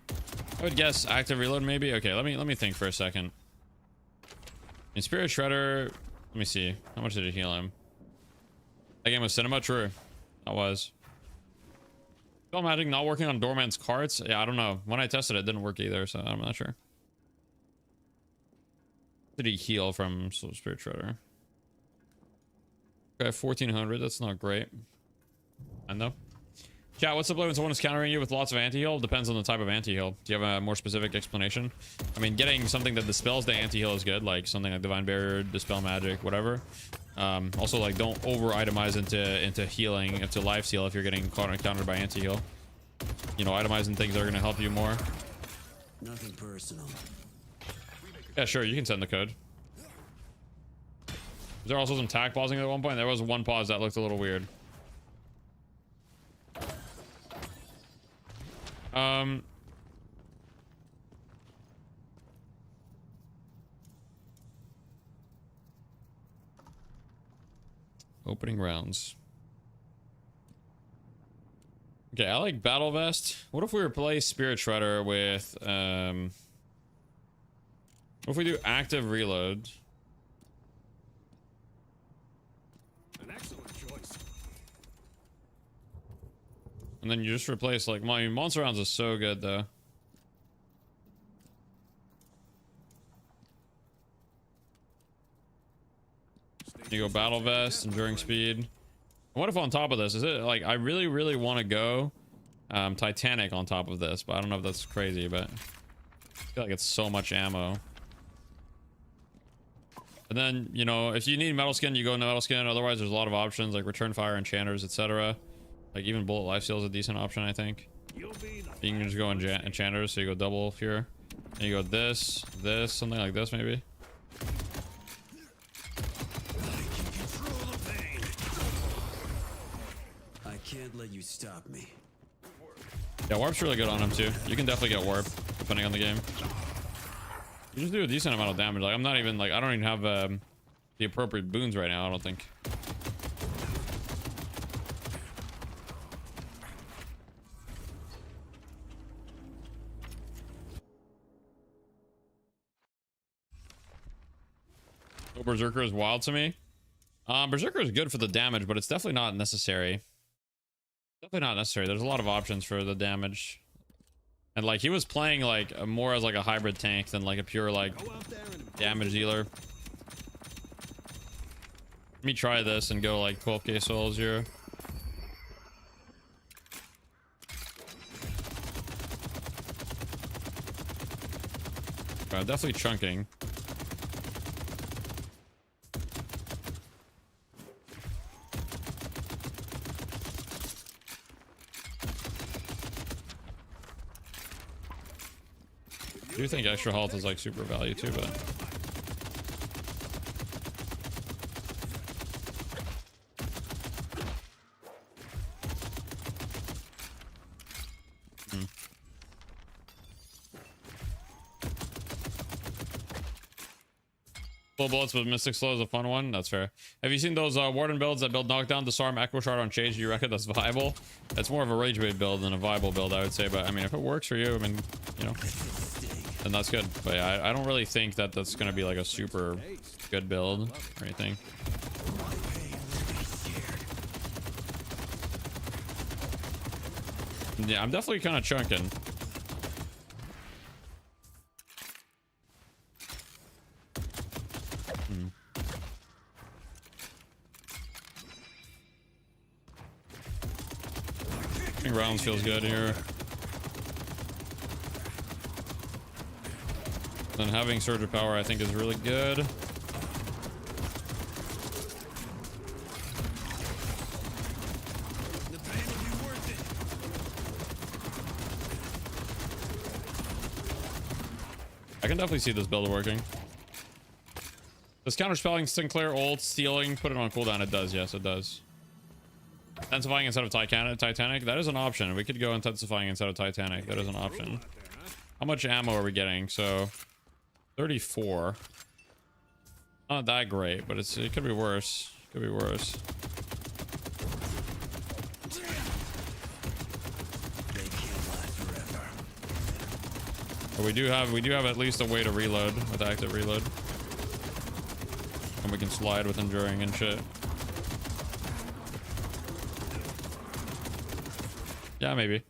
I would guess active reload maybe. Okay, let me think for a second. In Spirit Shredder, let me see. How much did it heal him? That game was cinema? True. That was. Spell magic not working on Doorman's carts? Yeah, I don't know. When I tested it, it didn't work either, so I'm not sure. Did he heal from Spirit Shredder? Okay, 1400. That's not great. I know. Chat, what's up when someone is countering you with lots of anti-heal? Depends on the type of anti-heal. Do you have a more specific explanation? I mean, getting something that dispels the anti-heal is good, like something like Divine Barrier, Dispel Magic, whatever. Also, like, don't over-itemize into healing, into life steal if you're getting countered by anti-heal. You know, itemizing things that are going to help you more. Nothing personal. Yeah, sure, you can send the code. Was there also some tack pausing at one point? There was one pause that looked a little weird. Opening rounds. Okay, I like Battle Vest. What if we replace Spirit Shredder with what if we do active reload? An excellent choice. And then you just replace, like, my monster rounds is so good though. You go Battle Vest, Enduring Speed. What if on top of this, is it like, I really want to go Titanic on top of this, but I don't know if that's crazy, but I feel like it's so much ammo. And then, you know, if you need Metal Skin, you go into Metal Skin. Otherwise, there's a lot of options like Return Fire, Enchanters, etc. Like even Bullet Lifesteal is a decent option, I think. You can just go Enchanters, so you go double here. And you go this, something like this maybe. I can't let you stop me. Yeah, Warp's really good on him too. You can definitely get Warp, depending on the game. You just do a decent amount of damage. Like, I'm not even, like, I don't even have the appropriate boons right now, I don't think. Oh, Berserker is wild to me. Berserker is good for the damage, but it's definitely not necessary. Definitely not necessary. There's a lot of options for the damage. And like, he was playing like more as like a hybrid tank than like a pure like damage dealer. Let me try this and go like 12k souls here. Definitely chunking. I do think extra health is like super value too, but full bullets with Mystic Slow is a fun one. That's fair. Have you seen those Warden builds that build Knockdown, Disarm, Echo Shard on Chase? Do you reckon that's viable? It's more of a rage bait build than a viable build, I would say. But I mean, if it works for you, I mean, you know, then that's good. But yeah, I don't really think that that's going to be like a super good build or anything. Yeah, I'm definitely kind of chunking. I think rounds feels good here. Then having Surge of Power I think is really good. I can definitely see this build working. Does counterspelling Sinclair ult stealing put it on cooldown? It does, yes, it does. Intensifying instead of Titanic, that is an option. We could go intensifying instead of Titanic. That is an option. How much ammo are we getting? So 34. Not that great, but it could be worse. Could be worse. But we do have at least a way to reload with active reload. And we can slide with enduring and shit. Yeah, maybe.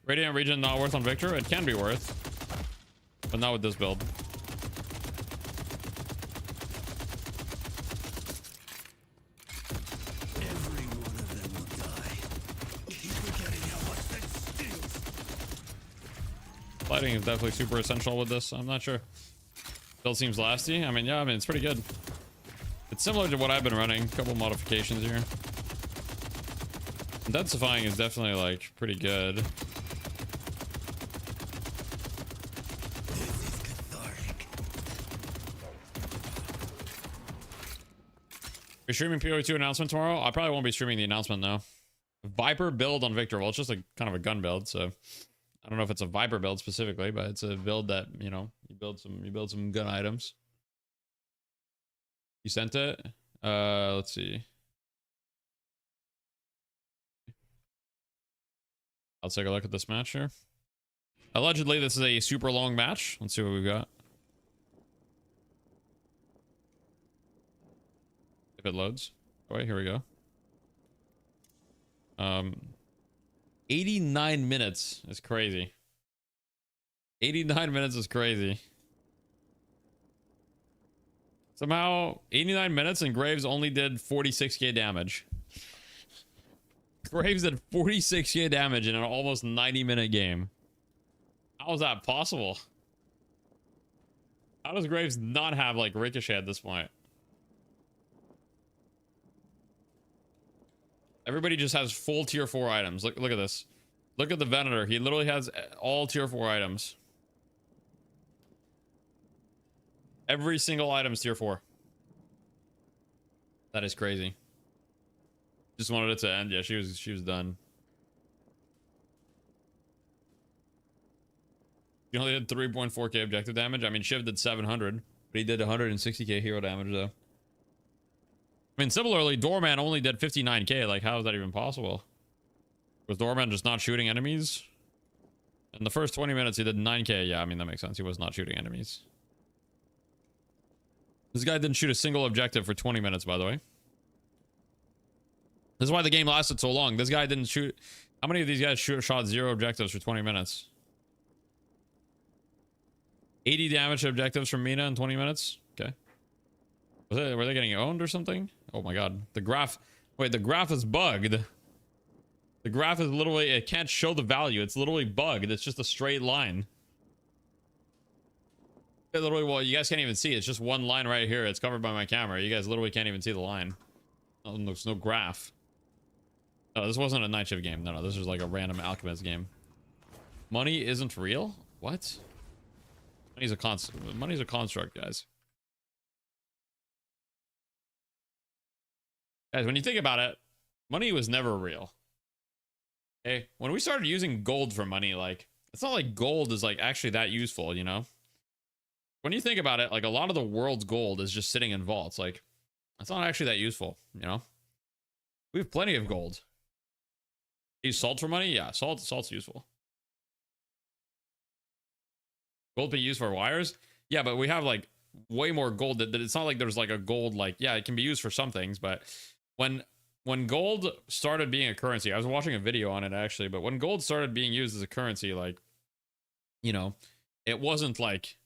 Radiant region not worth on Victor? It can be worth. But not with this build. Every one of them will die. Keep forgetting how much that stings. Sliding is definitely super essential with this. I'm not sure. Build seems lasty. I mean, yeah, it's pretty good. It's similar to what I've been running. A couple modifications here. Intensifying is definitely like pretty good. This is cathartic. You're streaming PoE2 announcement tomorrow? I probably won't be streaming the announcement now. Viper build on Victor. Well, it's just a kind of a gun build, so I don't know if it's a Viper build specifically, but it's a build that, you know, you build some gun items. You sent it? Let's see. I'll take a look at this match here. Allegedly, this is a super long match. Let's see what we've got. If it loads. Oh, wait, here we go. 89 minutes is crazy. 89 minutes is crazy. Somehow, 89 minutes and Graves only did 46k damage. Graves did 46k damage in an almost 90-minute game. How is that possible? How does Graves not have, like, Ricochet at this point? Everybody just has full tier 4 items. Look at this. Look at the Venator. He literally has all tier 4 items. Every single item's tier 4. That is crazy. Just wanted it to end. Yeah, she was done. He only did 3.4k objective damage. I mean, Shiv did 700, but he did 160k hero damage though. I mean, similarly, Doorman only did 59k. Like, how is that even possible? Was Doorman just not shooting enemies? In the first 20 minutes, he did 9k. Yeah, I mean, that makes sense. He was not shooting enemies. This guy didn't shoot a single objective for 20 minutes, by the way. This is why the game lasted so long. This guy didn't shoot. How many of these guys shot 0 objectives for 20 minutes? 80 damage objectives from Mina in 20 minutes. Okay. Were they getting owned or something? Oh my god. The graph. Wait, the graph is bugged. The graph is literally, it can't show the value. It's literally bugged. It's just a straight line. It literally, well, you guys can't even see it. It's just one line right here. It's covered by my camera. You guys literally can't even see the line. Oh, there's no graph. No, this wasn't a night shift game. No, this was like a random alchemist game. Money isn't real? What? Money's a construct, guys. Guys, when you think about it, money was never real. Okay? When we started using gold for money, like, it's not like gold is like actually that useful, you know? When you think about it, like a lot of the world's gold is just sitting in vaults. Like, it's not actually that useful, you know? We have plenty of gold. Use salt for money? Yeah, salt's useful. Gold being used for wires? Yeah, but we have like way more gold that it's not like there's like a gold, like, yeah, it can be used for some things, but when gold started being a currency, I was watching a video on it actually, but when gold started being used as a currency, like, you know, it wasn't like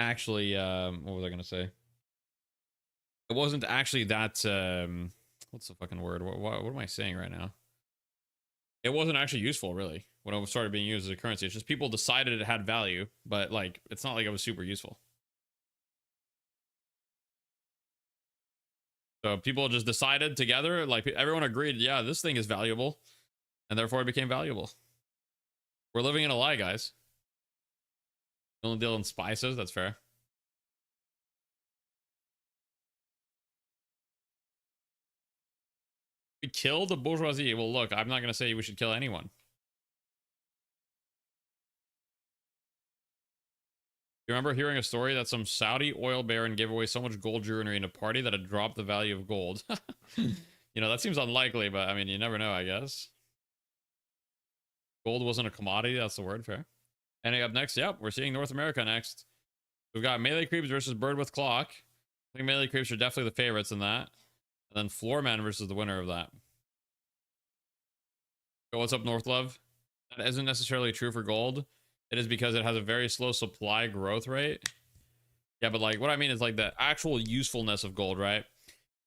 actually, what was I gonna say? It wasn't actually that, what's the fucking word? What am I saying right now? It wasn't actually useful, really, when it started being used as a currency. It's just people decided it had value, but like, it's not like it was super useful. So people just decided together, like everyone agreed, yeah, this thing is valuable, and therefore it became valuable. We're living in a lie, guys. We only deal in spices, that's fair. We kill the bourgeoisie. Well, look, I'm not gonna say we should kill anyone. You remember hearing a story that some Saudi oil baron gave away so much gold jewelry in a party that it dropped the value of gold? You know, that seems unlikely, but I mean, you never know, I guess. Gold wasn't a commodity. That's the word. Fair. And up next, yep, we're seeing North America next. We've got melee creeps versus bird with clock. I think melee creeps are definitely the favorites in that. And then floorman versus the winner of that. So what's up, North Love? That isn't necessarily true for gold. It is because it has a very slow supply growth rate. Yeah, but like what I mean is like the actual usefulness of gold, right?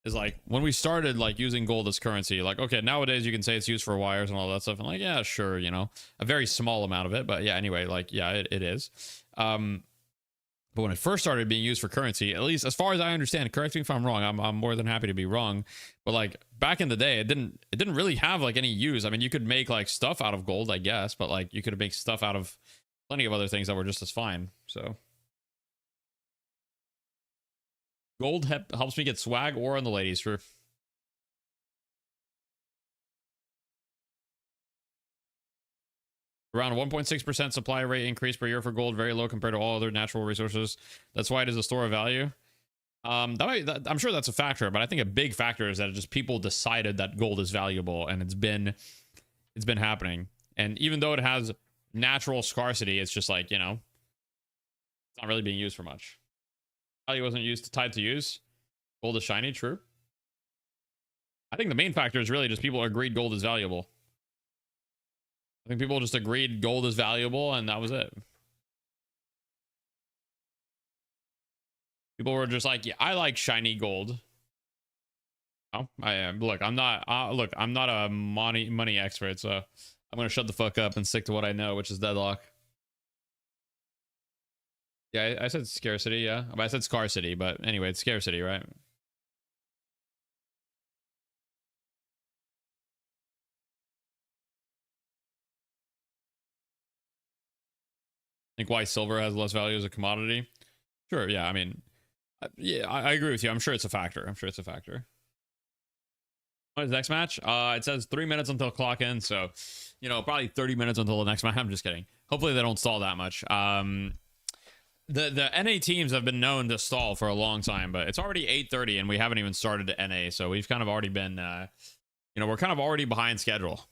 Is like when we started like using gold as currency, like, okay, nowadays you can say it's used for wires and all that stuff. And like, yeah, sure, you know, a very small amount of it. But yeah, anyway, like, yeah, it is. But when it first started being used for currency, at least as far as I understand, correct me if I'm wrong, I'm more than happy to be wrong. But like back in the day, it didn't really have like any use. I mean, you could make like stuff out of gold, I guess, but like you could make stuff out of plenty of other things that were just as fine. So gold helps me get swag or on the ladies for. Around 1.6% supply rate increase per year for gold, very low compared to all other natural resources. That's why it is a store of value. I'm sure that's a factor, but I think a big factor is that just people decided that gold is valuable, and it's been happening. And even though it has natural scarcity, it's just like, you know, it's not really being used for much. Value wasn't tied to use. Gold is shiny, true. I think the main factor is really just people agreed gold is valuable. I think people just agreed gold is valuable, and that was it. People were just like, yeah, I like shiny gold. Oh, I am. Look, I'm not a money expert, so I'm gonna shut the fuck up and stick to what I know, which is Deadlock. Yeah, I said scarcity, yeah. I said scarcity, but anyway, it's scarcity, right? Think why silver has less value as a commodity? Sure, yeah. I mean, yeah, I agree with you. I'm sure it's a factor. What is the next match? It says 3 minutes until clock in, so you know, probably 30 minutes until the next match. I'm just kidding. Hopefully they don't stall that much. The NA teams have been known to stall for a long time, but it's already 8:30 and we haven't even started the NA, so we've kind of already been you know, we're kind of already behind schedule.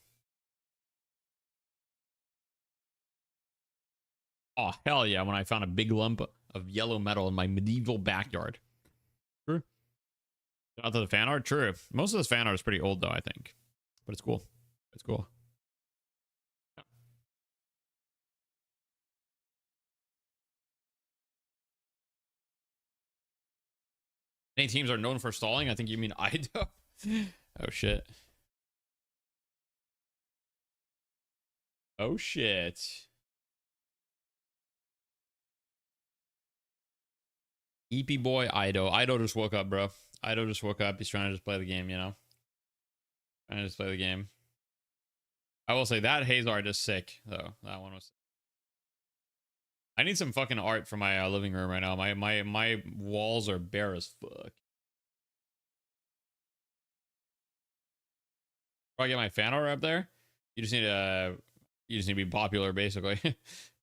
Oh, hell yeah, when I found a big lump of yellow metal in my medieval backyard. True. Shout out to the fan art. True. Most of this fan art is pretty old, though, I think. But it's cool. It's cool. Yeah. Any teams are known for stalling? I think you mean Idaho. Oh, shit. Oh, shit. EP boy Ido. Ido just woke up, bro. Ido just woke up. He's trying to just play the game, you know? Trying to just play the game. I will say that haze art is sick, though. That one was sick. I need some fucking art for my living room right now. My walls are bare as fuck. If I get my fan art up there, you just need to be popular, basically.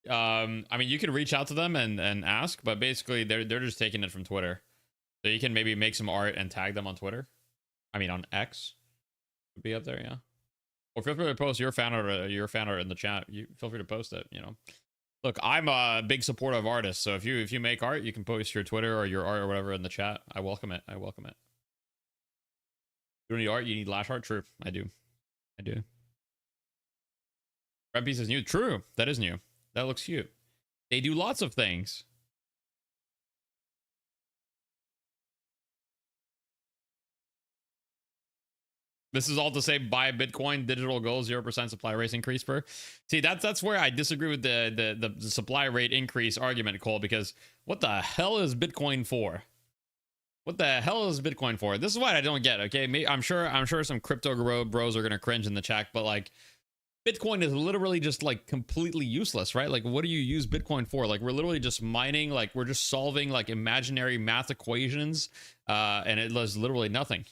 I mean, you could reach out to them and ask, but basically they're just taking it from Twitter. So you can maybe make some art and tag them on Twitter. I mean, on X would be up there, yeah. Or feel free to post your fan art in the chat. You feel free to post it, you know. Look, I'm a big supporter of artists, so if you make art, you can post your Twitter or your art or whatever in the chat. I welcome it. You don't need art, you need lash art. True, I do. Red piece is new. True, that is new. That looks cute. They do lots of things. This is all to say buy Bitcoin, digital gold, 0% supply rate increase per. See, that's where I disagree with the supply rate increase argument, Cole, because what the hell is Bitcoin for? What the hell is Bitcoin for? This is what I don't get, okay? I'm sure some crypto bros are gonna cringe in the chat, but like Bitcoin is literally just like completely useless, right? Like, what do you use Bitcoin for? Like, we're literally just mining, like we're just solving like imaginary math equations, and it does literally nothing.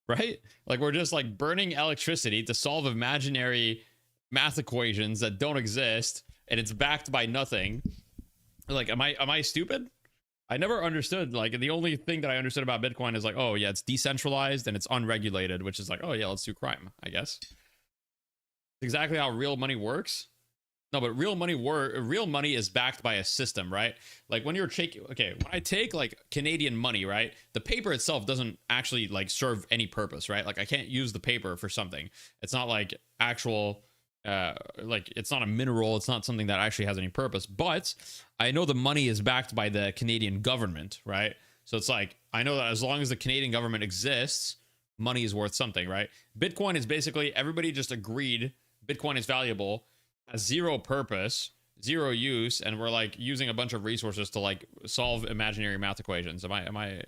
right? Like we're just like burning electricity to solve imaginary math equations that don't exist, and it's backed by nothing. Like, am I stupid? I never understood. Like, the only thing that I understood about Bitcoin is like, oh yeah, it's decentralized and it's unregulated, which is like, oh yeah, let's do crime, I guess. Exactly how real money works. No, but real money is backed by a system, right? Like when you're taking, okay, when I take like Canadian money, right? The paper itself doesn't actually like serve any purpose, right? Like I can't use the paper for something. It's not like actual, like it's not a mineral. It's not something that actually has any purpose. But I know the money is backed by the Canadian government, right? So it's like, I know that as long as the Canadian government exists, money is worth something, right? Bitcoin is basically, everybody just agreed Bitcoin is valuable, has zero purpose, zero use, and we're like using a bunch of resources to like solve imaginary math equations. Am I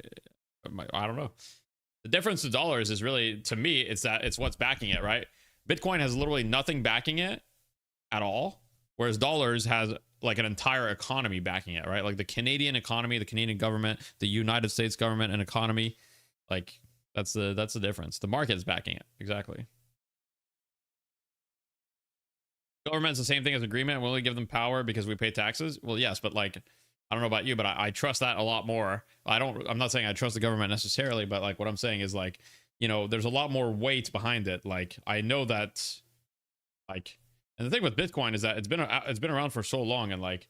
I don't know. The difference to dollars is really, to me, it's that it's what's backing it, right? Bitcoin has literally nothing backing it at all, whereas dollars has like an entire economy backing it, right? Like the Canadian economy, the Canadian government, the United States government and economy, like that's the difference. The market is backing it. Exactly. Government's the same thing as agreement. We only give them power because we pay taxes. Well, yes, but like, I don't know about you, but I trust that a lot more. I'm not saying I trust the government necessarily, but like what I'm saying is like, you know, there's a lot more weight behind it. Like I know that, like, and the thing with Bitcoin is that it's been around for so long, and like,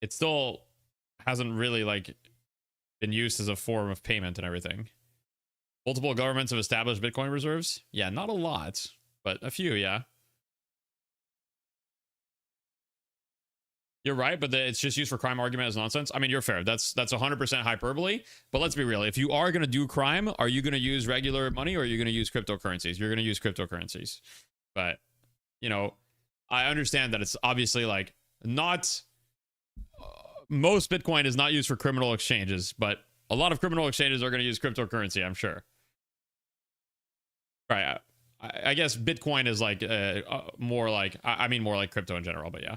it still hasn't really like been used as a form of payment and everything. Multiple governments have established Bitcoin reserves. Yeah, not a lot, but a few. Yeah. You're right, but it's just used for crime argument as nonsense. I mean, you're fair. That's 100% hyperbole. But let's be real. If you are going to do crime, are you going to use regular money or are you going to use cryptocurrencies? You're going to use cryptocurrencies. But, you know, I understand that it's obviously like not... most Bitcoin is not used for criminal exchanges, but a lot of criminal exchanges are going to use cryptocurrency, I'm sure. Right. I guess Bitcoin is like more like... I mean more like crypto in general, but yeah.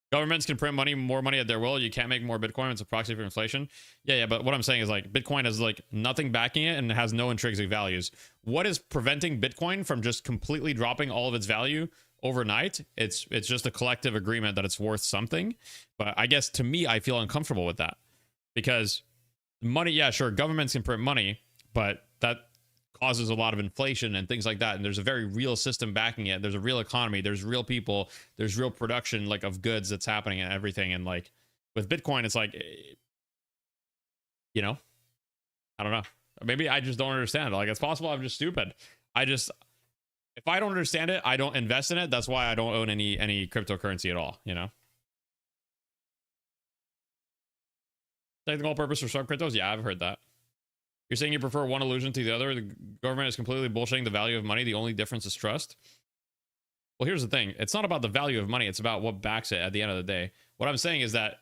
Governments can print more money at their will. You can't make more Bitcoin. It's a proxy for inflation. Yeah, but what I'm saying is like Bitcoin has like nothing backing it and it has no intrinsic values. What is preventing Bitcoin from just completely dropping all of its value overnight? It's just a collective agreement that it's worth something. But I guess to me, I feel uncomfortable with that because money, yeah, sure, governments can print money, but that causes a lot of inflation and things like that, and there's a very real system backing it. There's a real economy, there's real people, there's real production like of goods that's happening and everything. And like with Bitcoin, it's like, you know, I don't know, maybe I just don't understand it. Like it's possible I'm just stupid. If I don't understand it, I don't invest in it. That's why I don't own any cryptocurrency at all, you know. Technical purpose for sub cryptos, yeah, I've heard that. You're saying you prefer one illusion to the other. The government is completely bullshitting the value of money. The only difference is trust. Well, here's the thing. It's not about the value of money. It's about what backs it at the end of the day. What I'm saying is that,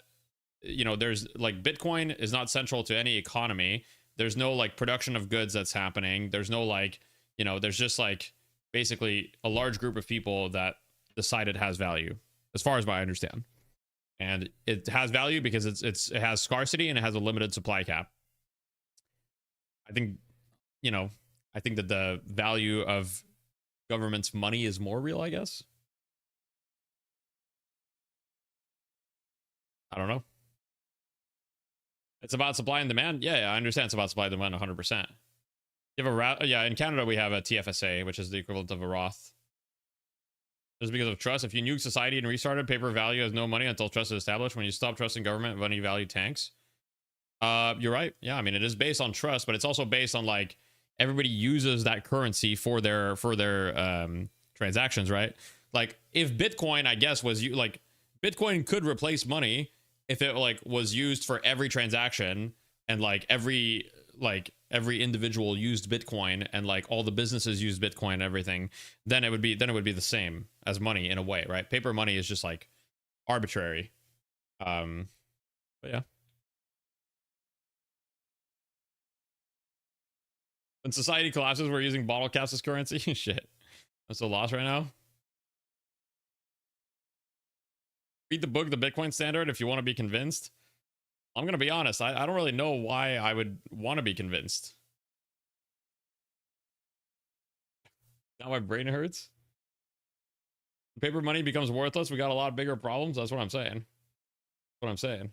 you know, there's like Bitcoin is not central to any economy. There's no like production of goods that's happening. There's no like, you know, there's just like basically a large group of people that decide it has value as far as I understand. And it has value because it has scarcity and it has a limited supply cap. I think, you know, I think that the value of government's money is more real, I guess. I don't know. It's about supply and demand. Yeah, I understand it's about supply and demand 100%. You have yeah, in Canada, we have a TFSA, which is the equivalent of a Roth. Just because of trust. If you nuke society and restart it, paper value has no money until trust is established. When you stop trusting government, money value tanks. You're right. Yeah, I mean, it is based on trust, but it's also based on like everybody uses that currency for their transactions, right? Like if Bitcoin, I guess, was like Bitcoin could replace money if it like was used for every transaction and like every individual used Bitcoin and like all the businesses used Bitcoin and everything, then it would be the same as money in a way, right? Paper money is just like arbitrary. But yeah. When society collapses, we're using bottle caps as currency. Shit. I'm so lost right now. Read the book, The Bitcoin Standard, if you want to be convinced. I'm gonna be honest. I don't really know why I would want to be convinced. Now my brain hurts. Paper money becomes worthless. We got a lot bigger problems. That's what I'm saying. That's what I'm saying.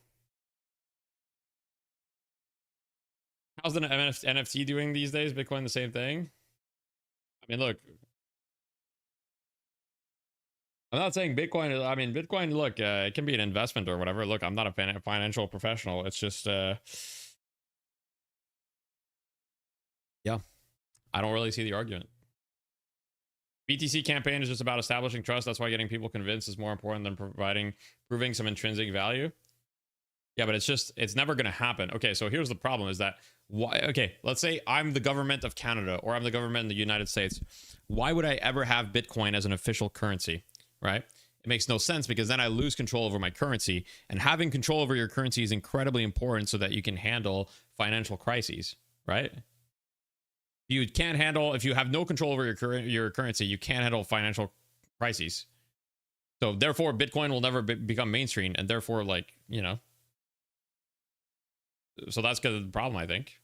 How's the NFT doing these days? Bitcoin the same thing? I mean, look. I'm not saying Bitcoin. I mean, Bitcoin, look, it can be an investment or whatever. Look, I'm not a financial professional. It's just, yeah, I don't really see the argument. BTC campaign is just about establishing trust. That's why getting people convinced is more important than proving some intrinsic value. Yeah, but it's never going to happen. Okay, so here's the problem is that okay, let's say I'm the government of Canada or I'm the government in the United States. Why would I ever have Bitcoin as an official currency, right? It makes no sense because then I lose control over my currency, and having control over your currency is incredibly important so that you can handle financial crises, right? You can't handle, if you have no control over your currency, you can't handle financial crises. So therefore, Bitcoin will never become mainstream, and therefore, like, you know, so that's the problem, I think.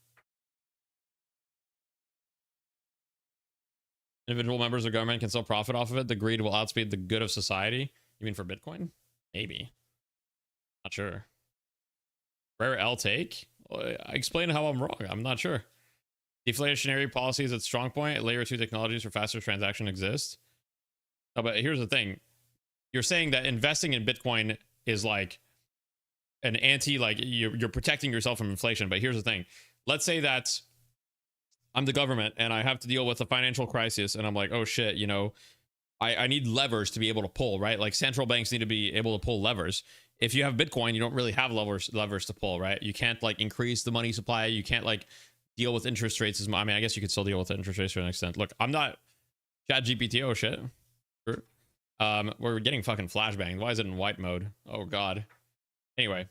Individual members of government can still profit off of it. The greed will outspeed the good of society. You mean for Bitcoin? Maybe. Not sure. Rare L take? I explain how I'm wrong. I'm not sure. Deflationary policies at strong point. Layer 2 technologies for faster transaction exist. Oh, but here's the thing. You're saying that investing in Bitcoin is like an anti, like you're protecting yourself from inflation. But here's the thing. Let's say that I'm the government and I have to deal with a financial crisis and I'm like, oh shit, you know, I need levers to be able to pull, right? Like central banks need to be able to pull levers. If you have Bitcoin, you don't really have levers to pull, right? You can't like increase the money supply. You can't like deal with interest rates as much. I mean, I guess you could still deal with interest rates to an extent. Look, I'm not chat GPT. Oh shit. We're getting fucking flashbanged. Why is it in white mode? Oh god. Anyway,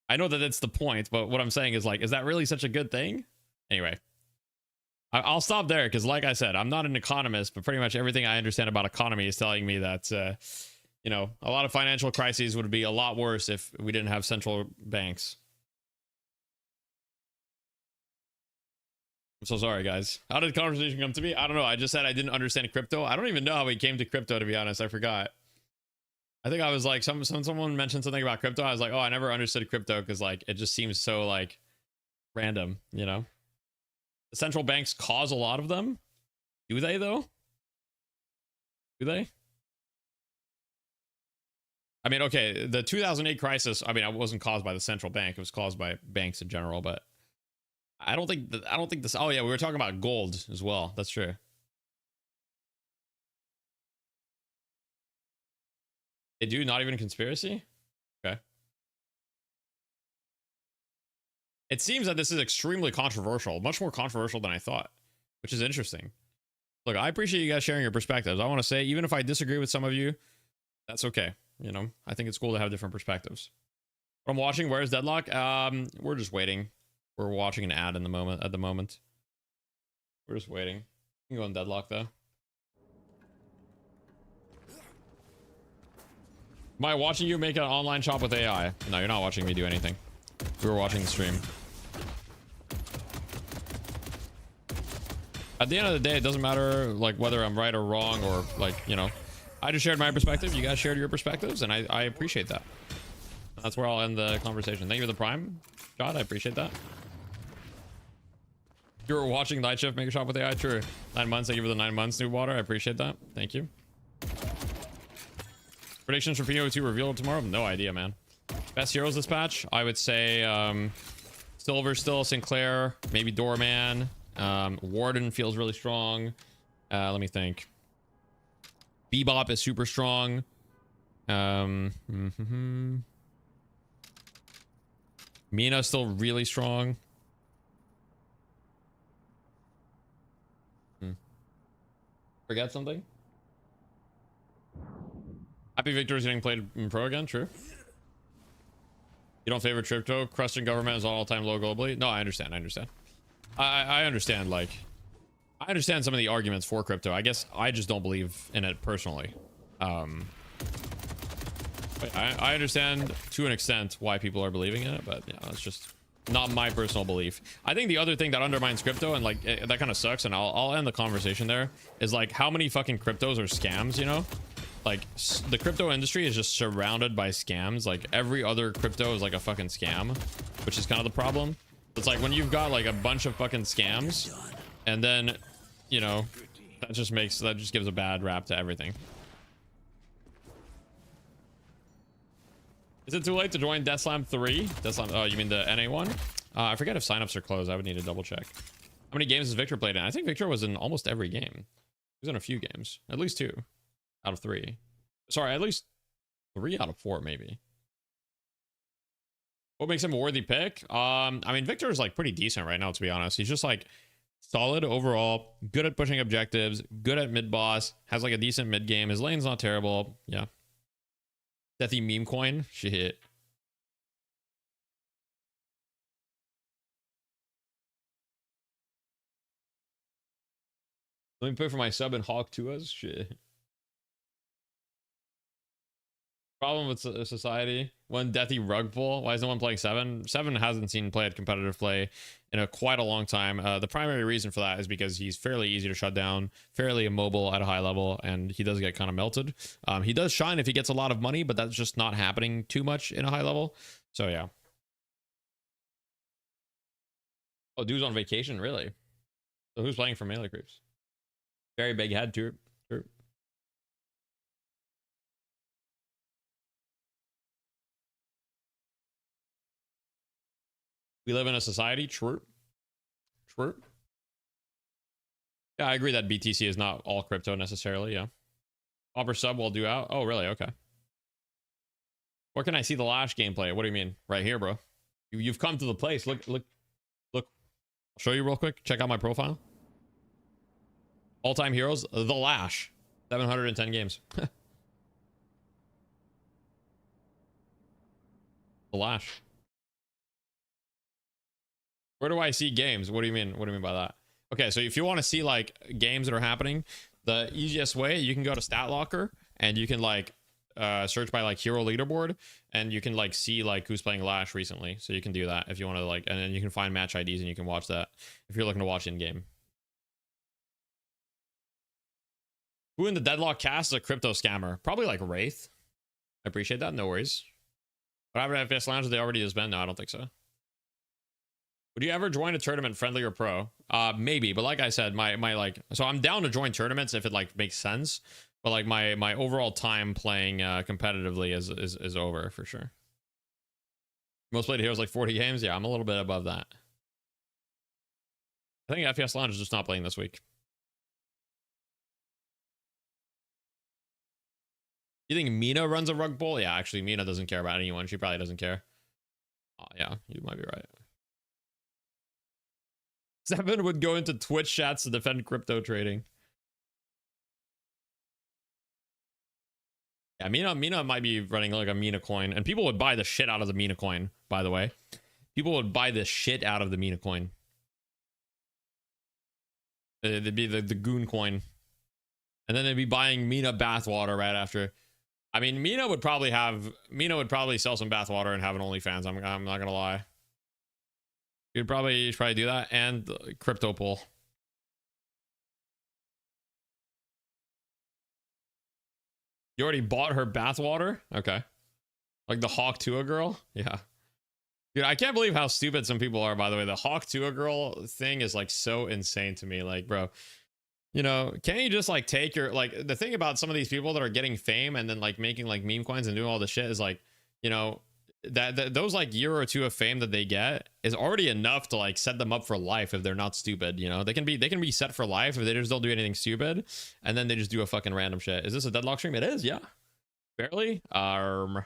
I know that it's the point, but what I'm saying is like, is that really such a good thing? Anyway, I'll stop there because like I said, I'm not an economist, but pretty much everything I understand about economy is telling me that, you know, a lot of financial crises would be a lot worse if we didn't have central banks. I'm so sorry, guys. How did the conversation come to me? I don't know. I just said I didn't understand crypto. I don't even know how we came to crypto, to be honest. I forgot. I think I was like, someone mentioned something about crypto. I was like, oh, I never understood crypto because like it just seems so like random, you know? The central banks cause a lot of them. Do they though? Do they? I mean, okay, the 2008 crisis, I mean, it wasn't caused by the central bank. It was caused by banks in general, but I don't think this. Oh yeah, we were talking about gold as well. That's true. They do, not even a conspiracy. Okay. It seems that this is extremely controversial, much more controversial than I thought, which is interesting. Look, I appreciate you guys sharing your perspectives. I want to say, even if I disagree with some of you, that's okay. You know, I think it's cool to have different perspectives. What I'm watching, where's Deadlock? We're just waiting. We're watching an ad in the moment. At the moment, we're just waiting. You can go on Deadlock though. Am I watching you make an online shop with AI? No, you're not watching me do anything. We were watching the stream. At the end of the day, it doesn't matter like whether I'm right or wrong or like, you know, I just shared my perspective. You guys shared your perspectives and I appreciate that. That's where I'll end the conversation. Thank you for the prime shot. I appreciate that. You were watching Night Shift make a shop with AI. True. 9 months. Thank you for the 9 months, new water. I appreciate that. Thank you. Predictions for PO2 revealed tomorrow? No idea, man. Best heroes this patch? I would say Silver still, Sinclair, maybe Doorman. Warden feels really strong. Let me think. Bebop is super strong. Mina's still really strong. Forget something? Happy Victor is getting played in pro again, true. You don't favor crypto? Crushing government is all-time low globally? No, I understand. I understand. I understand, like... I understand some of the arguments for crypto. I guess I just don't believe in it personally. I understand to an extent why people are believing in it, but yeah, that's just not my personal belief. I think the other thing that undermines crypto and like that kind of sucks, and I'll end the conversation there, is like how many fucking cryptos are scams, you know? Like the crypto industry is just surrounded by scams. Like every other crypto is like a fucking scam, which is kind of the problem. It's like when you've got like a bunch of fucking scams, and then, you know, that just gives a bad rap to everything. Is it too late to join Death Slam 3? Death Slam, oh, you mean the NA one? I forget if signups are closed. I would need to double check. How many games has Victor played in? I think Victor was in almost every game. He was in a few games, at least 2 out of 3. Sorry, at least 3 out of 4, maybe. What makes him a worthy pick? I mean, Victor is like pretty decent right now, to be honest. He's just like solid overall, good at pushing objectives, good at mid boss, has like a decent mid game. His lane's not terrible. Yeah. Deathy meme coin. Shit. Let me pay for my sub and Hawk to us. Shit. Problem with society. One Deathy rug pull. Why is no one playing 7? 7 hasn't seen played competitive play in quite a long time. The primary reason for that is because he's fairly easy to shut down, fairly immobile at a high level, and he does get kind of melted. He does shine if he gets a lot of money, but that's just not happening too much in a high level. So yeah. Oh, dude's on vacation, really? So who's playing for Melee Creeps? Very big head, too. We live in a society. True. Yeah, I agree that BTC is not all crypto necessarily. Yeah. Offer sub while due out. Oh, really? Okay. Where can I see the Lash gameplay? What do you mean? Right here, bro. You've come to the place. Look. I'll show you real quick. Check out my profile. All-time heroes. The Lash. 710 games. The Lash. Where do I see games? What do you mean? What do you mean by that? Okay, so if you want to see like games that are happening, the easiest way, you can go to Stat Locker and you can like search by like hero leaderboard, and you can like see like who's playing Lash recently. So you can do that if you want to, like, and then you can find match IDs and you can watch that if you're looking to watch in game. Who in the Deadlock cast is a crypto scammer? Probably like Wraith. I appreciate that. No worries. What happened to FPS Lounge? They already has been. No, I don't think so. Would you ever join a tournament, friendly or pro? Maybe, but like I said, my like, so I'm down to join tournaments if it like makes sense, but like my overall time playing competitively is over for sure. Most played heroes like 40 games. Yeah, I'm a little bit above that. I think FPS Lounge is just not playing this week. You think Mina runs a rug bowl? Yeah, actually, Mina doesn't care about anyone. She probably doesn't care. Oh, yeah, you might be right. 7 would go into Twitch chats to defend crypto trading. Yeah, Mina might be running like a Mina coin, and people would buy the shit out of the Mina coin, by the way. People would buy the shit out of the Mina coin. It'd be the goon coin. And then they'd be buying Mina bathwater right after. I mean, Mina would probably sell some bathwater and have an OnlyFans. I'm not gonna lie. You'd probably do that, and crypto pool. You already bought her bathwater? Okay. Like the Hawk Tua girl? Yeah. Dude, I can't believe how stupid some people are, by the way. The Hawk Tua girl thing is like so insane to me. Like, bro, you know, can't you just like take your, like, the thing about some of these people that are getting fame and then like making like meme coins and doing all this shit is like, you know, that those like year or two of fame that they get is already enough to like set them up for life if they're not stupid. You know, they can be set for life if they just don't do anything stupid, and then they just do a fucking random shit. Is this a Deadlock stream? It is. Yeah, barely. Doorman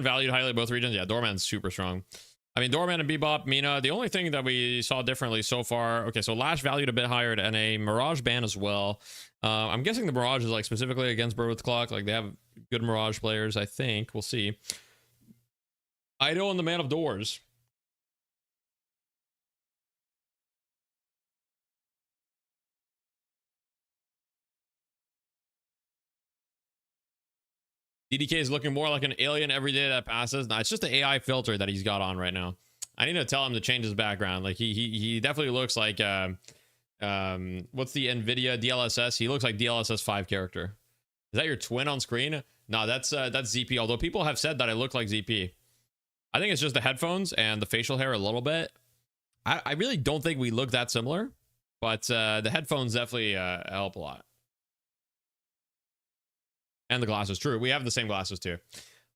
valued highly both regions. Yeah, Doorman's super strong. I mean, Doorman and Bebop, Mina. The only thing that we saw differently so far. Okay, so Lash valued a bit higher at NA. Mirage ban as well. I'm guessing the Mirage is like specifically against Bird with Clock. Like they have good Mirage players, I think. We'll see. Ido and the Man of Doors. DDK is looking more like an alien every day that passes. No, it's just the AI filter that he's got on right now. I need to tell him to change his background. Like he definitely looks like what's the Nvidia DLSS? He looks like DLSS 5 character. Is that your twin on screen? No, that's ZP. Although people have said that I look like ZP. I think it's just the headphones and the facial hair a little bit. I really don't think we look that similar, but the headphones definitely help a lot. And the glasses, true. We have the same glasses too.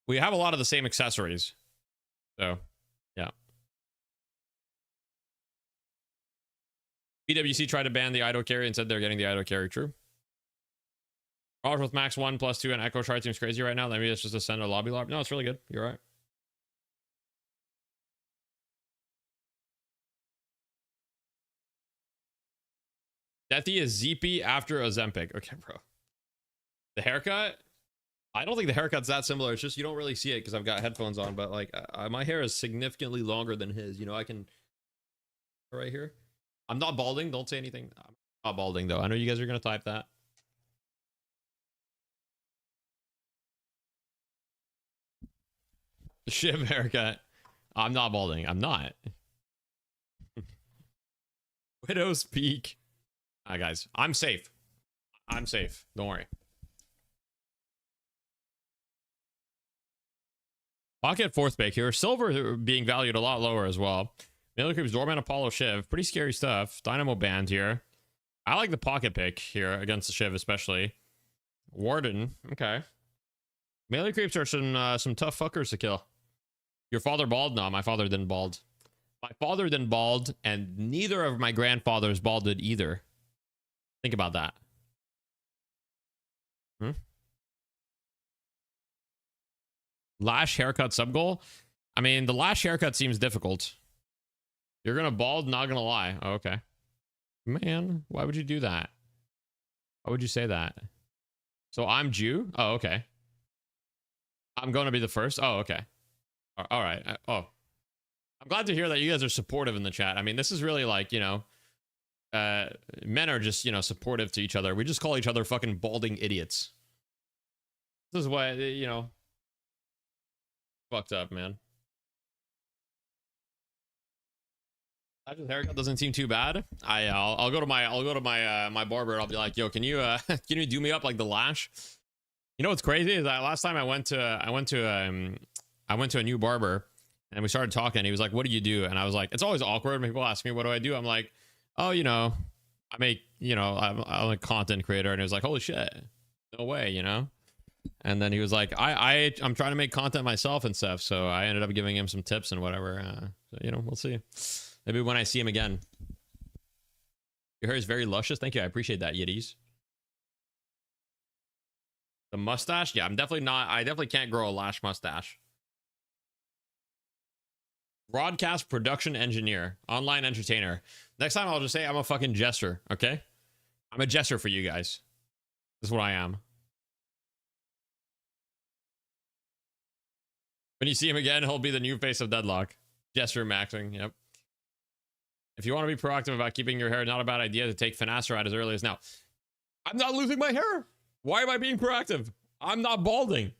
We have a lot of the same accessories. So, yeah. BWC tried to ban the idle carry and said they're getting the idle carry. True. Roger with max 1 plus 2 and Echo Shard seems crazy right now. Maybe it's just a send a lobby lob. No, it's really good. You're right. Deathy is ZP after Ozempic. Okay, bro. The haircut? I don't think the haircut's that similar. It's just you don't really see it because I've got headphones on. But like my hair is significantly longer than his. You know, I can right here. I'm not balding. Don't say anything. I'm not balding though. I know you guys are gonna type that. Shiv haircut. I'm not balding. I'm not. Widow's Peak. Alright, guys. I'm safe. I'm safe. Don't worry. Pocket fourth pick here. Silver being valued a lot lower as well. Melee Creeps, Doorman, Apollo, Shiv. Pretty scary stuff. Dynamo Band here. I like the pocket pick here against the Shiv especially. Warden. Okay. Melee Creeps are some tough fuckers to kill. Your father bald? No, my father didn't bald. My father didn't bald, and neither of my grandfathers balded either. Think about that. Lash haircut sub goal. I mean, the lash haircut seems difficult. You're gonna bald, not gonna lie. Oh, okay. Man, why would you do that? Why would you say that? So I'm Jew? Oh, okay. I'm gonna be the first? Oh, okay. All right. Oh. I'm glad to hear that you guys are supportive in the chat. I mean, this is really like, you know, men are just, you know, supportive to each other. We just call each other fucking balding idiots. This is why, you know, fucked up, man. Lash's haircut doesn't seem too bad. I'll go to my my barber and I'll be like, yo, can you can you do me up like the Lash? You know what's crazy is that last time I went to a new barber and we started talking. He was like, what do you do? And I was like, it's always awkward when people ask me what do I do. I'm like, oh, you know, I make, you know, I'm a content creator. And he was like, holy shit, no way, you know. And then he was like, I'm trying to make content myself and stuff. So I ended up giving him some tips and whatever. So, you know, we'll see. Maybe when I see him again. Your hair is very luscious. Thank you. I appreciate that, Yiddies. The mustache? Yeah, I'm definitely not. I definitely can't grow a lash mustache. Broadcast production engineer. Online entertainer. Next time I'll just say I'm a fucking jester. Okay? I'm a jester for you guys. This is what I am. When you see him again, he'll be the new face of Deadlock. Jester maxing. Yep. If you want to be proactive about keeping your hair, not a bad idea to take finasteride as early as now. I'm not losing my hair. Why am I being proactive? I'm not balding.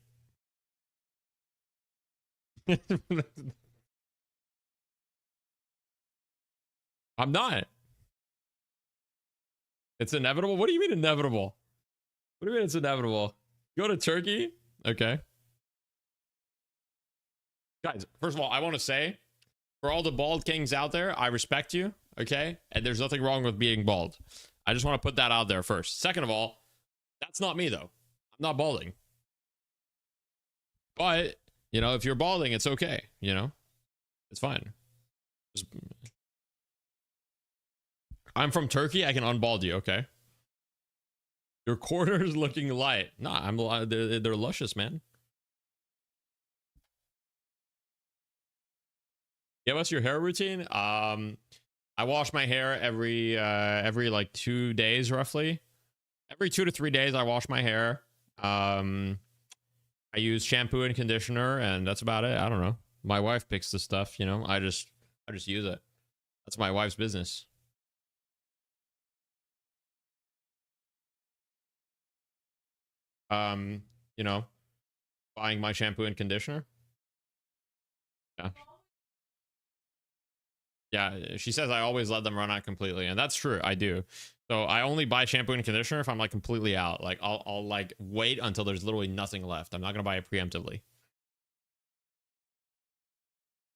I'm not. It's inevitable? What do you mean inevitable? What do you mean it's inevitable? Go to Turkey? Okay. Guys, first of all, I want to say, for all the bald kings out there, I respect you, okay? And there's nothing wrong with being bald. I just want to put that out there first. Second of all, that's not me, though. I'm not balding. But, you know, if you're balding, it's okay, you know? It's fine. Just... I'm from Turkey. I can unbald you, okay? Your quarters looking light. Nah, they're luscious, man. Yeah, what's your hair routine? I wash my hair every like 2 days roughly. Every 2 to 3 days I wash my hair. I use shampoo and conditioner and that's about it. I don't know. My wife picks the stuff, you know. I just use it. That's my wife's business. You know, Buying my shampoo and conditioner. Yeah. Yeah, she says I always let them run out completely, and that's true. I do. So I only buy shampoo and conditioner if I'm like completely out. Like I'll like wait until there's literally nothing left. I'm not gonna buy it preemptively.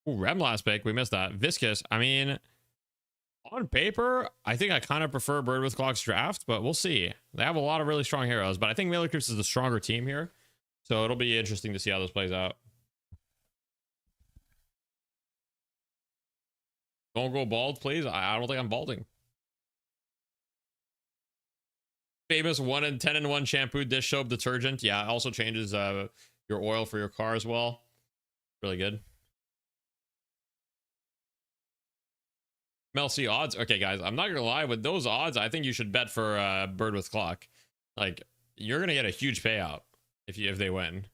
Ooh, Rem last pick. We missed that. Viscous. I mean, on paper, I think I kind of prefer Bird with Clock's draft, but we'll see. They have a lot of really strong heroes, but I think Melee Creeps is the stronger team here. So it'll be interesting to see how this plays out. Don't go bald, please. I don't think I'm balding. Famous 1 in 10 in 1 shampoo dish soap detergent. Yeah, it also changes your oil for your car as well. Really good. MLC odds. Okay, guys, I'm not gonna lie. With those odds, I think you should bet for Bird with Clock. Like, you're gonna get a huge payout if they win.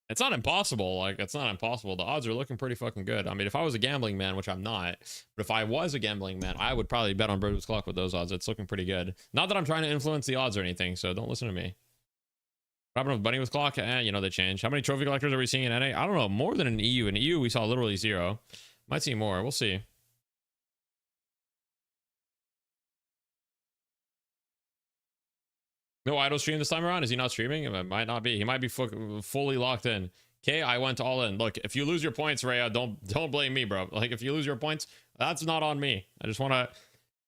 It's not impossible. Like, it's not impossible. The odds are looking pretty fucking good. I mean, if I was a gambling man, which I'm not, but if I was a gambling man, I would probably bet on Bird with Clock with those odds. It's looking pretty good. Not that I'm trying to influence the odds or anything, so don't listen to me. What happened with Bunny with Clock? You know, they changed. How many trophy collectors are we seeing in NA? I don't know. More than in EU. In EU, we saw literally 0. Might see more. We'll see. No idle stream this time around? Is he not streaming? It might not be. He might be fully locked in. Okay, I went all in. Look, if you lose your points, Rhea, don't blame me, bro. Like, if you lose your points, that's not on me. I just want to,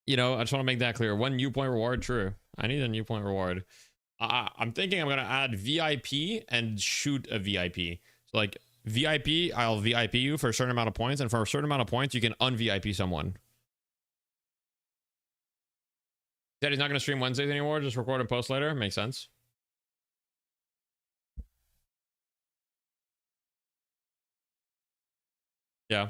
you know, I just want to make that clear. 1 new point reward, true. I need a new point reward. I'm thinking I'm going to add VIP and shoot a VIP. So, like, VIP, I'll VIP you for a certain amount of points, and for a certain amount of points, you can un-VIP someone. Said he's not going to stream Wednesdays anymore, just record and post later. Makes sense. Yeah.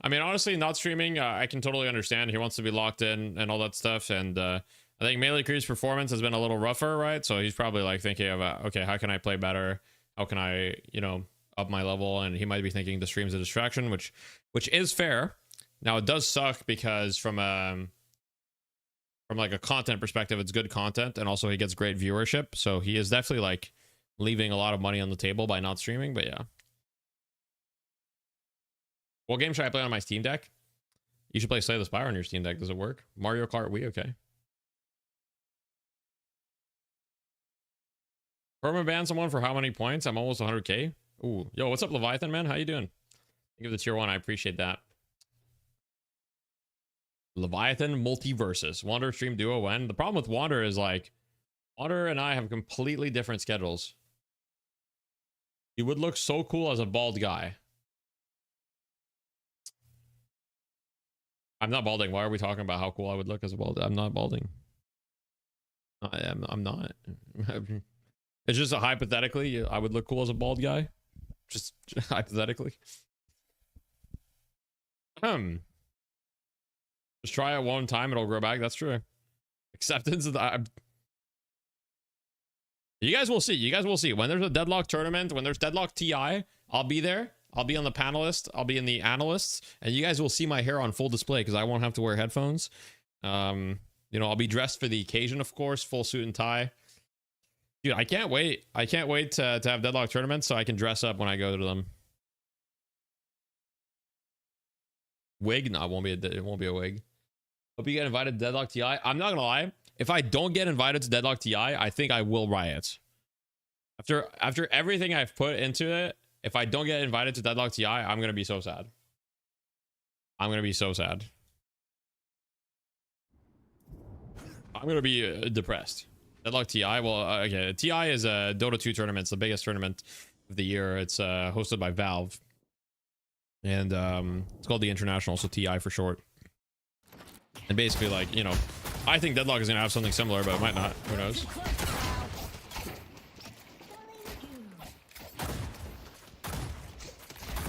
I mean, honestly, not streaming, I can totally understand. He wants to be locked in and all that stuff. And I think Melee Creep's performance has been a little rougher, right? So he's probably like thinking of, okay, how can I play better? How can I, you know, up my level? And he might be thinking the stream's a distraction, which is fair. Now, it does suck because from like a content perspective, it's good content, and also he gets great viewership. So he is definitely like leaving a lot of money on the table by not streaming. But yeah. What game should I play on my Steam Deck? You should play Slay the Spire on your Steam Deck. Does it work? Mario Kart Wii? Okay. Perma ban someone for how many points? I'm almost 100k. Ooh, yo, what's up, Leviathan, man? How you doing? Give the tier 1. I appreciate that. Leviathan Multiversus. Wander stream duo when? The problem with Wander is like, Wander and I have completely different schedules. He would look so cool as a bald guy. I'm not balding. Why are we talking about how cool I would look as a bald? I'm not balding. I'm not. It's just a hypothetically, I would look cool as a bald guy. Just hypothetically. Just try it one time, it'll grow back. That's true. Acceptance of the... You guys will see. You guys will see. When there's a Deadlock tournament, when there's Deadlock TI, I'll be there. I'll be on the panelists. I'll be in the analysts. And you guys will see my hair on full display because I won't have to wear headphones. You know, I'll be dressed for the occasion, of course. Full suit and tie. Dude, I can't wait. I can't wait to have Deadlock tournaments so I can dress up when I go to them. Wig? No, it won't be a wig. Hope you get invited to Deadlock TI. I'm not gonna lie. If I don't get invited to Deadlock TI, I think I will riot. After everything I've put into it, if I don't get invited to Deadlock TI, I'm gonna be so sad. I'm gonna be so sad. I'm gonna be depressed. Deadlock TI. Well, okay. TI is a Dota 2 tournament. It's the biggest tournament of the year. It's hosted by Valve. And it's called the International, so TI for short. And basically, like, you know, I think Deadlock is gonna have something similar, but it might not. Who knows?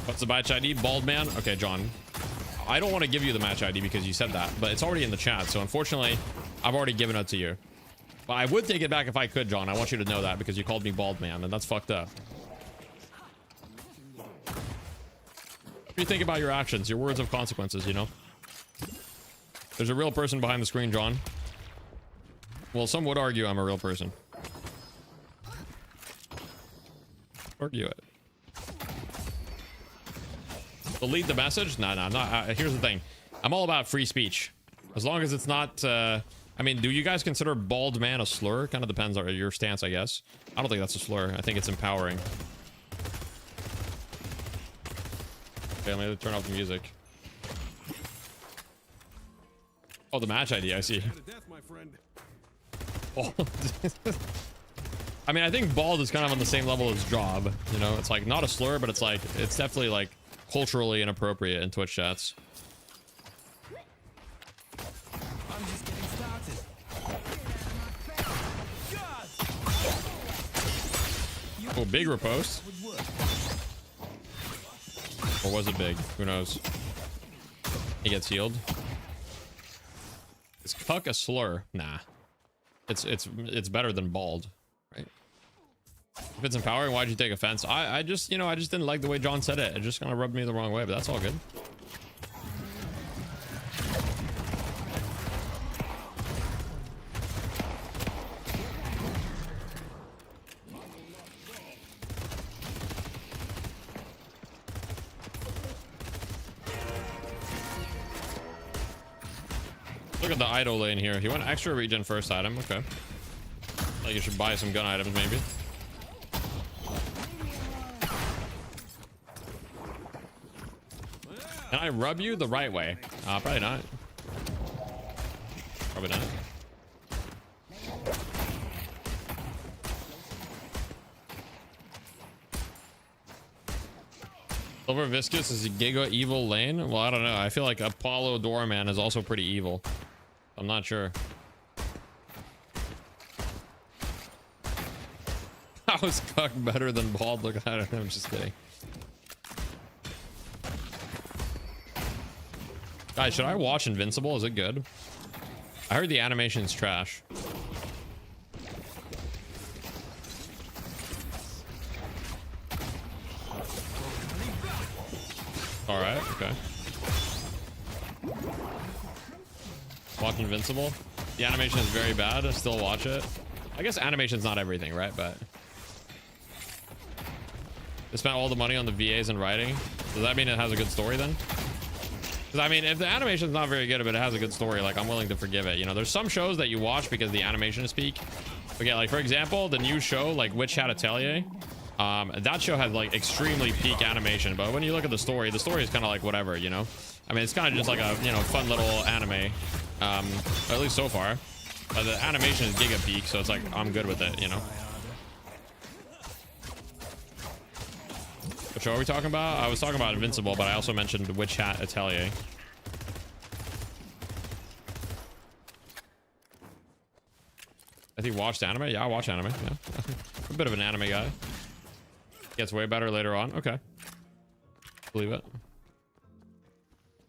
What's the match ID? Bald man? Okay, John. I don't want to give you the match ID because you said that, but it's already in the chat. So unfortunately, I've already given it to you. But I would take it back if I could, John. I want you to know that because you called me bald man, and that's fucked up. What do you think about your actions? Your words have consequences, you know? There's a real person behind the screen, John. Well, some would argue I'm a real person. Argue it. Delete the message? No, no, I'm not. Here's the thing. I'm all about free speech. As long as it's not... I mean, do you guys consider bald man a slur? Kind of depends on your stance, I guess. I don't think that's a slur. I think it's empowering. Okay, let me turn off the music. Oh, the match ID, I see. Oh. I mean, I think bald is kind of on the same level as job. You know, it's like not a slur, but it's like, it's definitely like culturally inappropriate in Twitch chats. I'm just getting started. Oh, big repost. Or was it big? Who knows? He gets healed. Is cuck a slur? Nah. It's better than bald, right? If it's empowering, why'd you take offense? I just, you know, I just didn't like the way John said it. It just kind of rubbed me the wrong way, but that's all good. Look at the idol lane here. He went extra regen first item. Okay. Like you should buy some gun items maybe. Can I rub you the right way? Probably not. Probably not. Silver Viscous is a Giga evil lane? Well, I don't know. I feel like Apollo Doorman is also pretty evil. I'm not sure. How is cuck better than bald? Look, I don't know. I'm just kidding. Guys, should I watch Invincible? Is it good? I heard the animation's trash. All right. Okay. Watch Invincible. The animation is very bad. I still watch it. I guess animation's not everything, right? But they spent all the money on the VAs and writing. Does that mean it has a good story then? Because I mean, if the animation's not very good, but it has a good story, like I'm willing to forgive it. You know, there's some shows that you watch because the animation is peak. Okay, like for example, the new show like Witch Hat Atelier. That show has like extremely peak animation, but when you look at the story is kind of like whatever, you know. I mean, it's kind of just like a, you know, fun little anime. At least so far. The animation is giga peak, so it's like I'm good with it, you know. What show are we talking about? I was talking about Invincible, but I also mentioned Witch Hat Atelier. I think watched anime. Yeah, I watch anime. Yeah, a bit of an anime guy. Gets way better later on. Okay, believe it.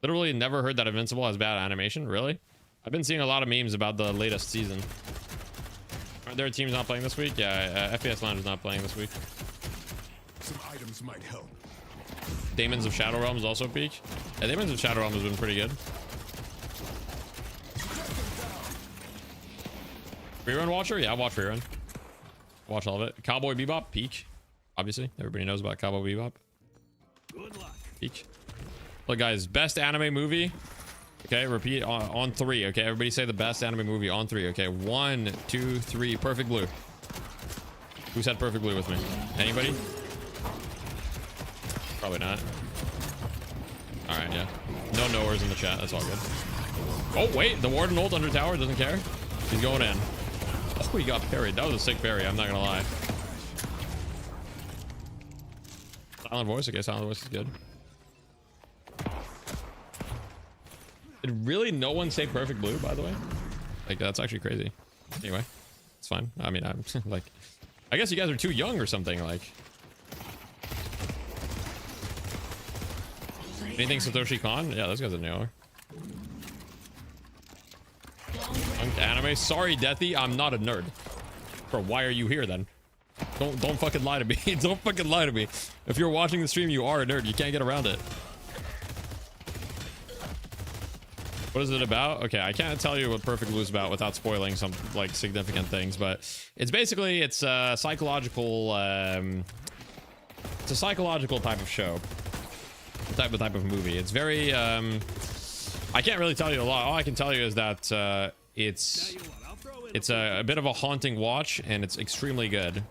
Literally never heard that Invincible has bad animation. Really? I've been seeing a lot of memes about the latest season. Are there teams not playing this week? Yeah, FPS Lounge is not playing this week. Some items might help. Demons of Shadow Realms also peak. Yeah, Demons of Shadow Realms has been pretty good. Rerun watcher? Yeah, I watch Rerun. Watch all of it. Cowboy Bebop peak. Obviously, everybody knows about Cowboy Bebop. Good luck. Peak. Look, guys, best anime movie. Okay, repeat on 3. Okay, everybody say the best anime movie on 3. Okay, 1, 2, 3. Perfect Blue. Who said Perfect Blue with me? Anybody? Probably not. All right, yeah. No knowers in the chat. That's all good. Oh wait, the Warden ult under tower doesn't care. He's going in. Oh, he got parried. That was a sick parry. I'm not gonna lie. Silent voice. Okay, silent voice is good. Did really no one say Perfect Blue, by the way? Like, that's actually crazy. Anyway, it's fine. I mean, I'm like, I guess you guys are too young or something. Like, anything Satoshi Kon? Yeah, those guys are new. Anime. Sorry, Deathy. I'm not a nerd. Bro, why are you here then? Don't fucking lie to me. Don't fucking lie to me. If you're watching the stream, you are a nerd. You can't get around it. What is it about? Okay, I can't tell you what Perfect Blue is about without spoiling some like significant things, but it's basically, it's psychological it's a psychological type of show, type of movie. It's very I can't really tell you a lot. All I can tell you is that it's a bit of a haunting watch, and it's extremely good.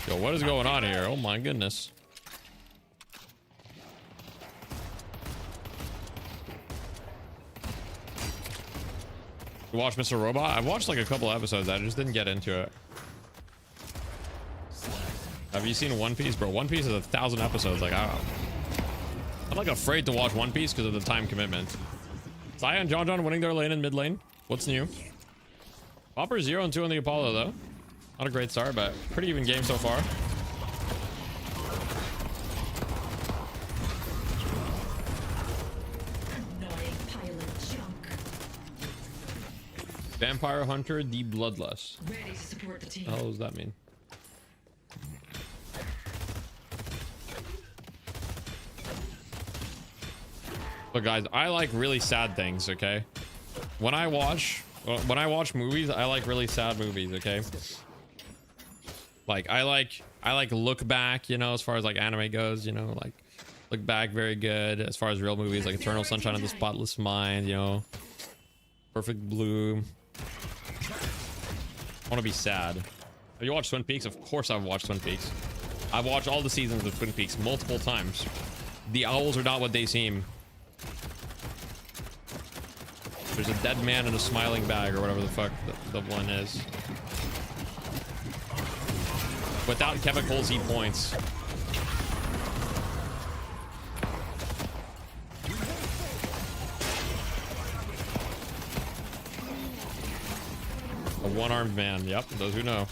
Yo, what is going on here? Oh my goodness. You watch Mr. Robot? I watched like a couple episodes. I just didn't get into it. Have you seen One Piece, bro? One Piece is 1,000 episodes. Like, I'm like afraid to watch One Piece because of the time commitment. Saya and John winning their lane in mid lane. What's new? Popper 0 and 2 on the Apollo though. Not a great start, but pretty even game so far. Vampire Hunter, the Bloodlust. Ready to support the team. What the hell does that mean? Look, guys, I like really sad things, okay? When I watch movies, I like really sad movies, okay? Like I like look back, you know, as far as like anime goes, you know, like look back very good as far as real movies like Eternal Sunshine of the Spotless Mind, you know, Perfect Blue. I want to be sad. Have you watched Twin Peaks? Of course I've watched Twin Peaks. I've watched all the seasons of Twin Peaks multiple times. The owls are not what they seem. There's a dead man in a smiling bag or whatever the fuck the one is. Without chemicals, he points. A one-armed man. Yep, those who know.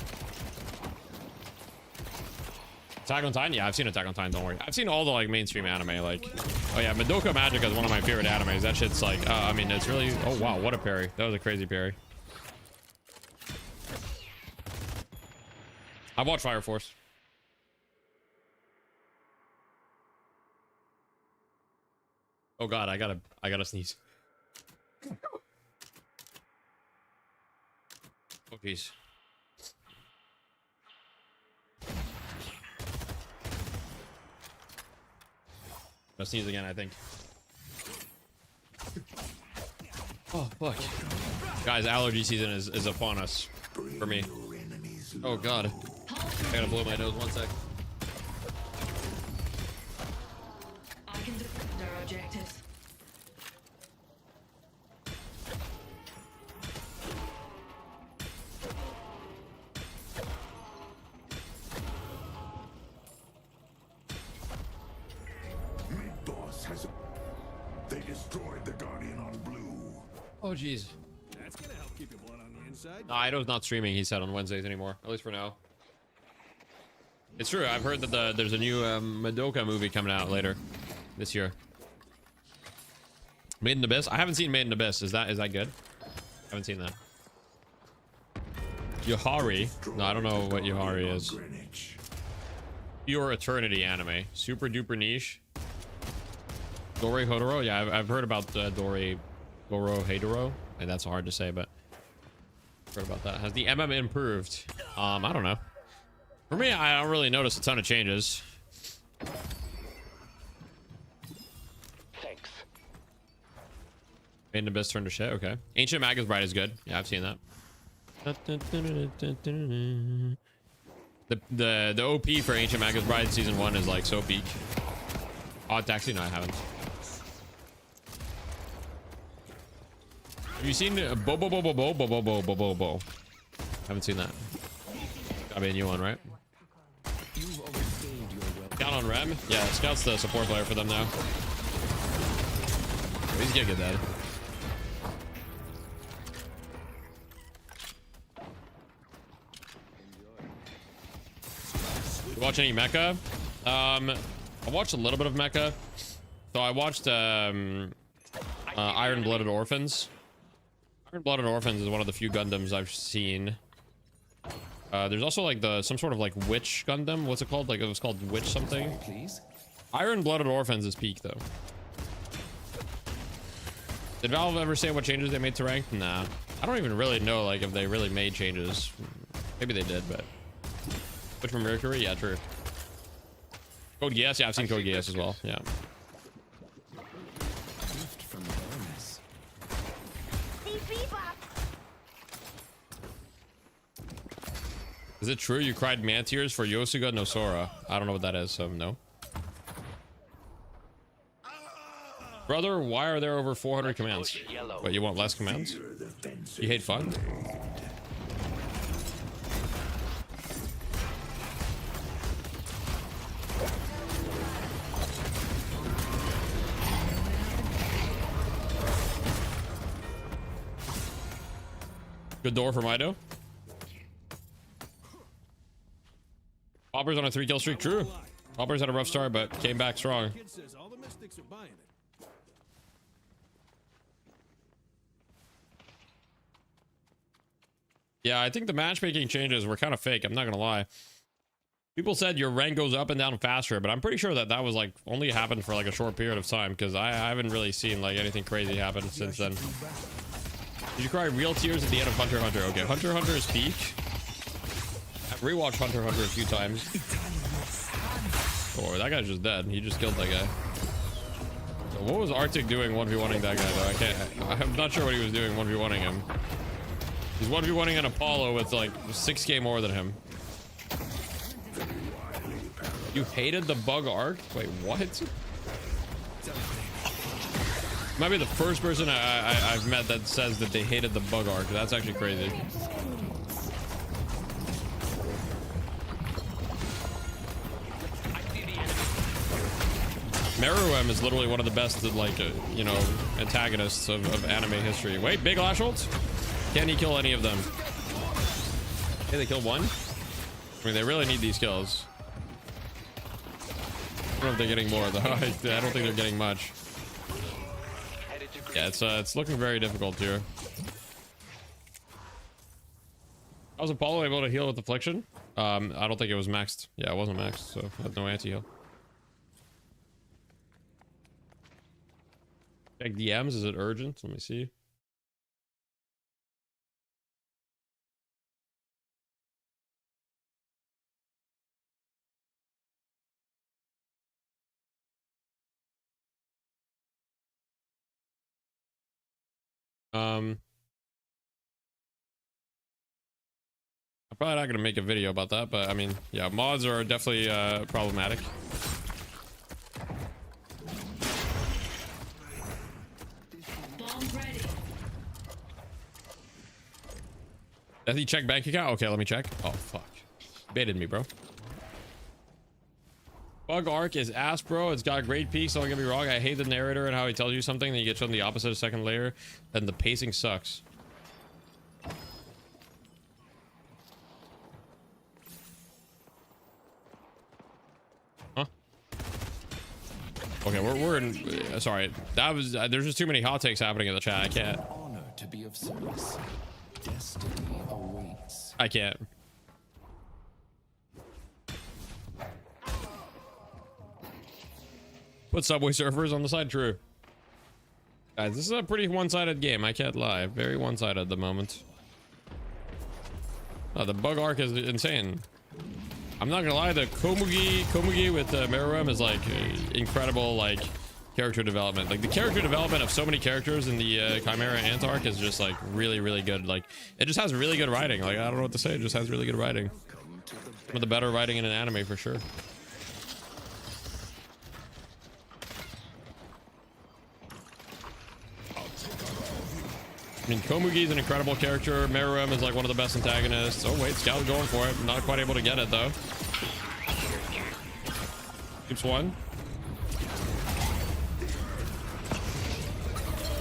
Attack on Titan? Yeah, I've seen Attack on Titan, don't worry. I've seen all the like mainstream anime, like, oh yeah, Madoka Magica is one of my favorite animes. That shit's like, I mean, it's really, oh wow, what a parry. That was a crazy parry. I've watched Fire Force. Oh god, I gotta sneeze. Oh jeez. I'll sneeze again, I think. Oh fuck. Guys, allergy season is upon us. For me. Oh god. I gotta blow my nose 1 sec. I can defend our objectives. They destroyed the Guardian on blue. Oh jeez. That's gonna help keep your blood on the inside. No, Ido's not streaming, he said, on Wednesdays anymore. At least for now. It's true, I've heard that there's a new Madoka movie coming out later this year. Made in Abyss? I haven't seen Made in Abyss. Is that good? I haven't seen that. Yohari? No, I don't know what Yohari is. Pure Eternity anime. Super duper niche. Dore Hodoro? Yeah, I've heard about Dore Goro Hedoro. And that's hard to say, but I've heard about that. Has the MM improved? I don't know. For me, I don't really notice a ton of changes. Thanks. Made in Abyss turned to shit. Okay. Ancient Magus Bride is good. Yeah, I've seen that. The OP for Ancient Magus Bride season 1 is like so peak. Odd Taxi? No, I haven't. Have you seen Bo? Haven't seen that. Gotta be a new one, right? Scout on Rem? Yeah, Scout's the support player for them now. Oh, he's gonna get that. You watch any mecha? I watched a little bit of mecha. So I watched Iron Blooded Orphans. Iron Blooded Orphans is one of the few Gundams I've seen. There's also like some sort of like witch Gundam. What's it called? Like it was called witch something. Please. Iron Blooded Orphans is peak though. Did Valve ever say what changes they made to ranked? Nah. I don't even really know like if they really made changes. Maybe they did, but which from Mercury? Yeah, true. Code Geass? Yeah, I've seen Code Geass as well. Yeah. Gift from the bonus. Is it true you cried man tears for Yosuga no Sora? I don't know what that is, so no. Brother, why are there over 400 commands? But you want less commands? You hate fun? Good door for Mido. Poppers on a 3-kill streak. True. Poppers had a rough start, but came back strong. Kid says all the mystics are buying it. Yeah, I think the matchmaking changes were kind of fake. I'm not gonna lie. People said your rank goes up and down faster, but I'm pretty sure that that was like only happened for like a short period of time because I haven't really seen like anything crazy happen since then. Did you cry real tears at the end of Hunter x Hunter? Okay, Hunter x Hunter is peak. I've rewatched Hunter x Hunter a few times. Oh, that guy's just dead. He just killed that guy. So what was Arctic doing 1v1ing that guy though? I'm not sure what he was doing 1v1ing him. He's 1v1ing an Apollo with like 6k more than him. You hated the bug arc? Wait, what? Might be the first person I've met that says that they hated the bug arc. That's actually crazy. Meruem is literally one of the best, like, you know, antagonists of anime history. Wait, big lash ults? Can he kill any of them? Okay, they killed one. I mean, they really need these kills. I don't know if they're getting more, though. I don't think they're getting much. Yeah, it's looking very difficult here. I was Apollo able to heal with Affliction? I don't think it was maxed. Yeah, it wasn't maxed, so I had no anti-heal. Check DMs, is it urgent? Let me see. I'm probably not gonna make a video about that, but I mean, yeah, mods are definitely problematic. Does he check bank account? Okay, let me check. Oh fuck, baited me, bro. Bug arc is ass, bro. It's got great peaks, don't get me wrong. I hate the narrator and how he tells you something, then you get shown the opposite a second later, and the pacing sucks. Huh? Okay, we're in. Sorry, that was. There's just too many hot takes happening in the chat. I can't. Honor to be of service. Destiny awaits. I can't. Put Subway Surfers on the side. True. Guys, this is a pretty one-sided game. I can't lie. Very one-sided at the moment. Oh, the bug arc is insane. I'm not gonna lie. The Komugi with Meruem is like incredible, like character development. Like the character development of so many characters in the Chimera Ant arc is just like really, really good. Like it just has really good writing. Like I don't know what to say. It just has really good writing. Some of the better writing in an anime for sure. I mean, Komugi is an incredible character. Meruem is like one of the best antagonists. Oh wait, Scout's going for it. Not quite able to get it though. Keeps one.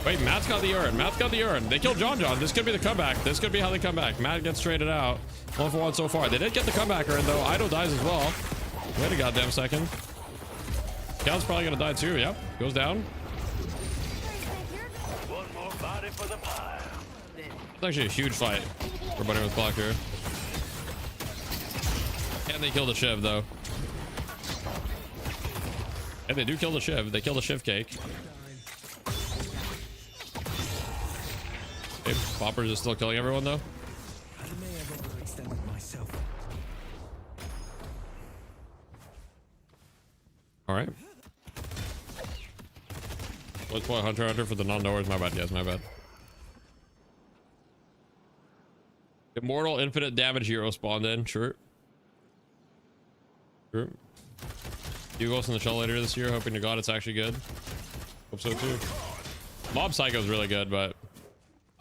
Wait, Matt's got the urn. Matt's got the urn. They killed John John. This could be the comeback. This could be how they come back. Matt gets traded out. 1 for 1 so far. They did get the comeback urn though. Ido dies as well. Wait a goddamn second. Scout's probably gonna die too. Yep. Goes down. One more body for the pile. It's actually a huge fight for Bunny with Block here. And they kill the Shiv though. And they do kill the Shiv. They kill the Shiv cake. Okay, Boppers is still killing everyone though. I may have overextended myself. All right. Let's play Hunter x Hunter for the non-knowers. My bad, guys. My bad. Immortal infinite damage hero spawned in. Sure. Sure. You Ghost in the Shell later this year. Hoping to God it's actually good. Hope so too. Mob Psycho is really good, but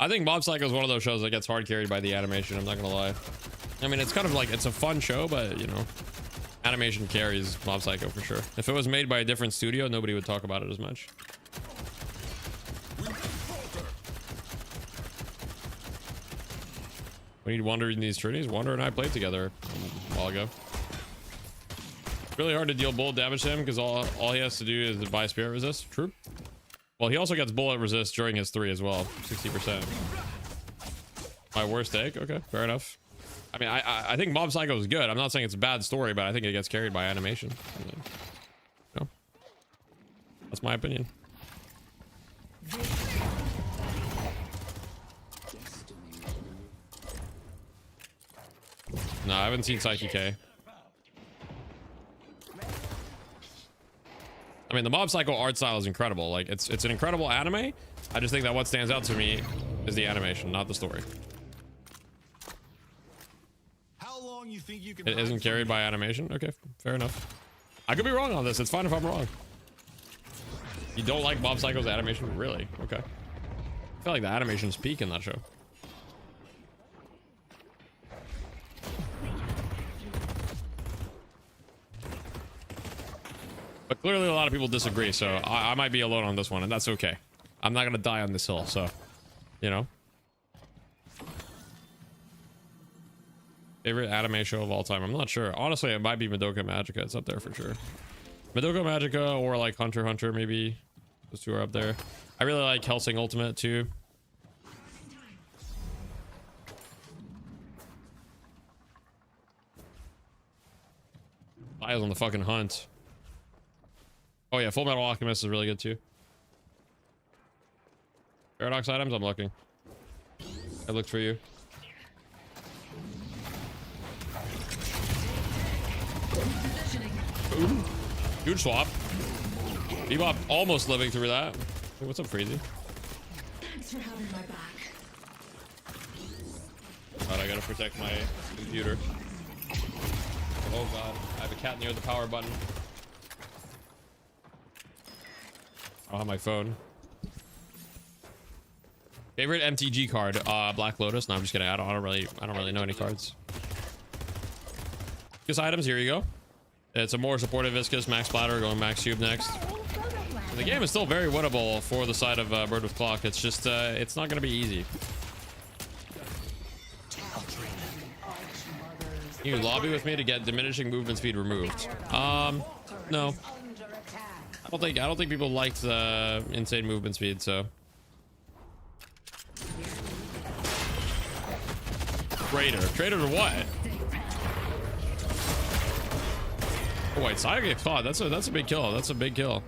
I think Mob Psycho is one of those shows that gets hard carried by the animation. I'm not gonna lie. I mean, it's kind of like, it's a fun show, but you know, animation carries Mob Psycho for sure. If it was made by a different studio, nobody would talk about it as much. We need Wander in these trinities. Wander and I played together a while ago. It's really hard to deal bullet damage to him because all he has to do is to buy spirit resist. True. Well, he also gets bullet resist during his 3 as well. 60%. My worst take? Okay, fair enough. I mean, I think Mob Psycho is good. I'm not saying it's a bad story, but I think it gets carried by animation. No. That's my opinion. No, I haven't seen Psyche K. I mean, the Mob Psycho art style is incredible. Like, it's an incredible anime. I just think that what stands out to me is the animation, not the story. How long you think you can It isn't carried by animation? Okay, fair enough. I could be wrong on this. It's fine if I'm wrong. You don't like Mob Psycho's animation? Really? Okay. I feel like the animation's peak in that show. But clearly a lot of people disagree, so I might be alone on this one, and that's okay. I'm not gonna die on this hill, so, you know. Favorite anime show of all time? I'm not sure. Honestly, it might be Madoka Magica. It's up there for sure. Madoka Magica or like Hunter x Hunter, maybe. Those two are up there. I really like Hellsing Ultimate too. I was on the fucking hunt. Oh yeah, Full Metal Alchemist is really good too. Paradox items, I'm looking. I looked for you. Ooh. Huge swap. Bebop almost living through that. Hey, what's up, Freezy? Thanks for having my back. God, I gotta protect my computer. Oh god, I have a cat near the power button. I don't have my phone. Favorite MTG card? Black Lotus. No, I'm just kidding. I don't really know any cards. Viscous items. Here you go. It's a more supportive Viscous. Max Splatter. Going Max Cube next. And the game is still very winnable for the side of Bird with Clock. It's just it's not going to be easy. You lobby with me to get diminishing movement speed removed. No. I don't think people liked the insane movement speed, so. Traitor to what? Oh wait, Side gets caught. That's a big kill. That's a big kill.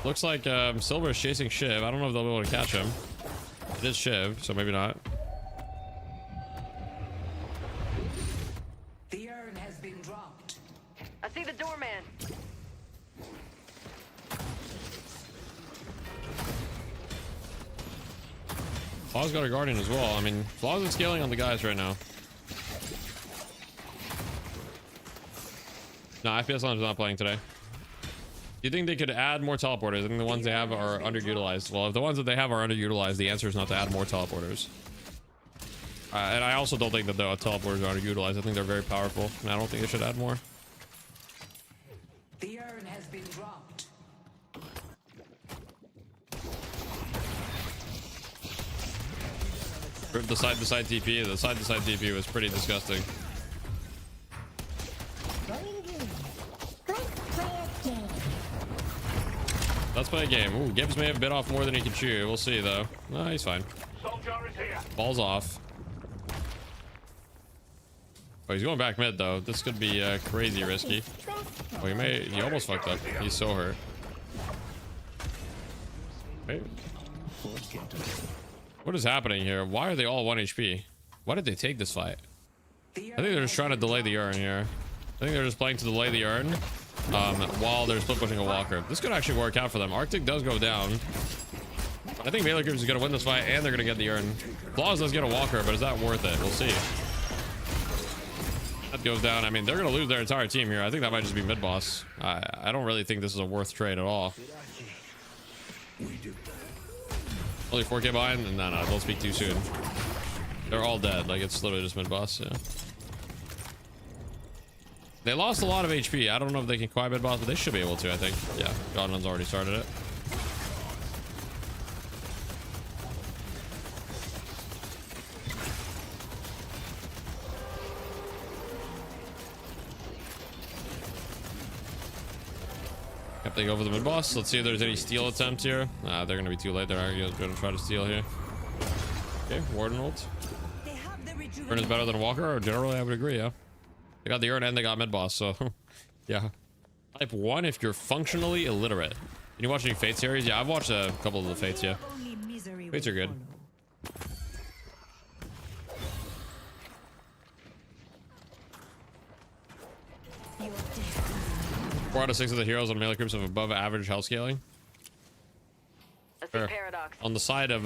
Looks like Silver is chasing Shiv. I don't know if they'll be able to catch him. It is Shiv, so maybe not. The urn has been dropped. I see the Doorman. Flaw's got a Guardian as well. I mean, Flaw's is scaling on the guys right now. No, FPS Lounge is not playing today. Do you think they could add more teleporters? I think the ones they have are underutilized. Well, if the ones that they have are underutilized, the answer is not to add more teleporters. And I also don't think that the teleporters are underutilized. I think they're very powerful, and I don't think they should add more. The urn has been dropped. The side to side TP was pretty disgusting. Let's play a game. Ooh, Gibbs may have bit off more than he can chew. We'll see though. No, he's fine. Soldier is here. Ball's off. Oh, he's going back mid though. This could be crazy risky. Oh, he almost fucked up. He's so hurt. Wait. What is happening here? Why are they all 1 HP? Why did they take this fight? I think they're just trying to delay the urn here. I think they're just playing to delay the urn while they're split pushing a walker. This could actually work out for them. Arctic does go down. I think Melee Cubes is going to win this fight and they're going to get the urn. Claws does get a walker, but is that worth it? We'll see. That goes down. I mean, they're going to lose their entire team here. I think that might just be mid boss. I don't really think this is a worth trade at all. Only 4k behind? No, don't speak too soon. They're all dead. Like, it's literally just mid boss. Yeah. They lost a lot of HP. I don't know if they can quiet mid boss, but they should be able to, I think. Yeah, Godwin's already started it. Yep, they go for the mid boss. Let's see if there's any steal attempts here. They're gonna be too late. They're actually gonna try to steal here. Okay, Warden ult. Urn is better than Walker, or generally I would agree, yeah. They got the urn and they got mid boss, so yeah. Type 1 if you're functionally illiterate. Can you watch any Fate series? Yeah, I've watched a couple of the Fates, yeah. Fates are good. Four out of 6 of the heroes on melee groups have above average health scaling. Fair. On the side of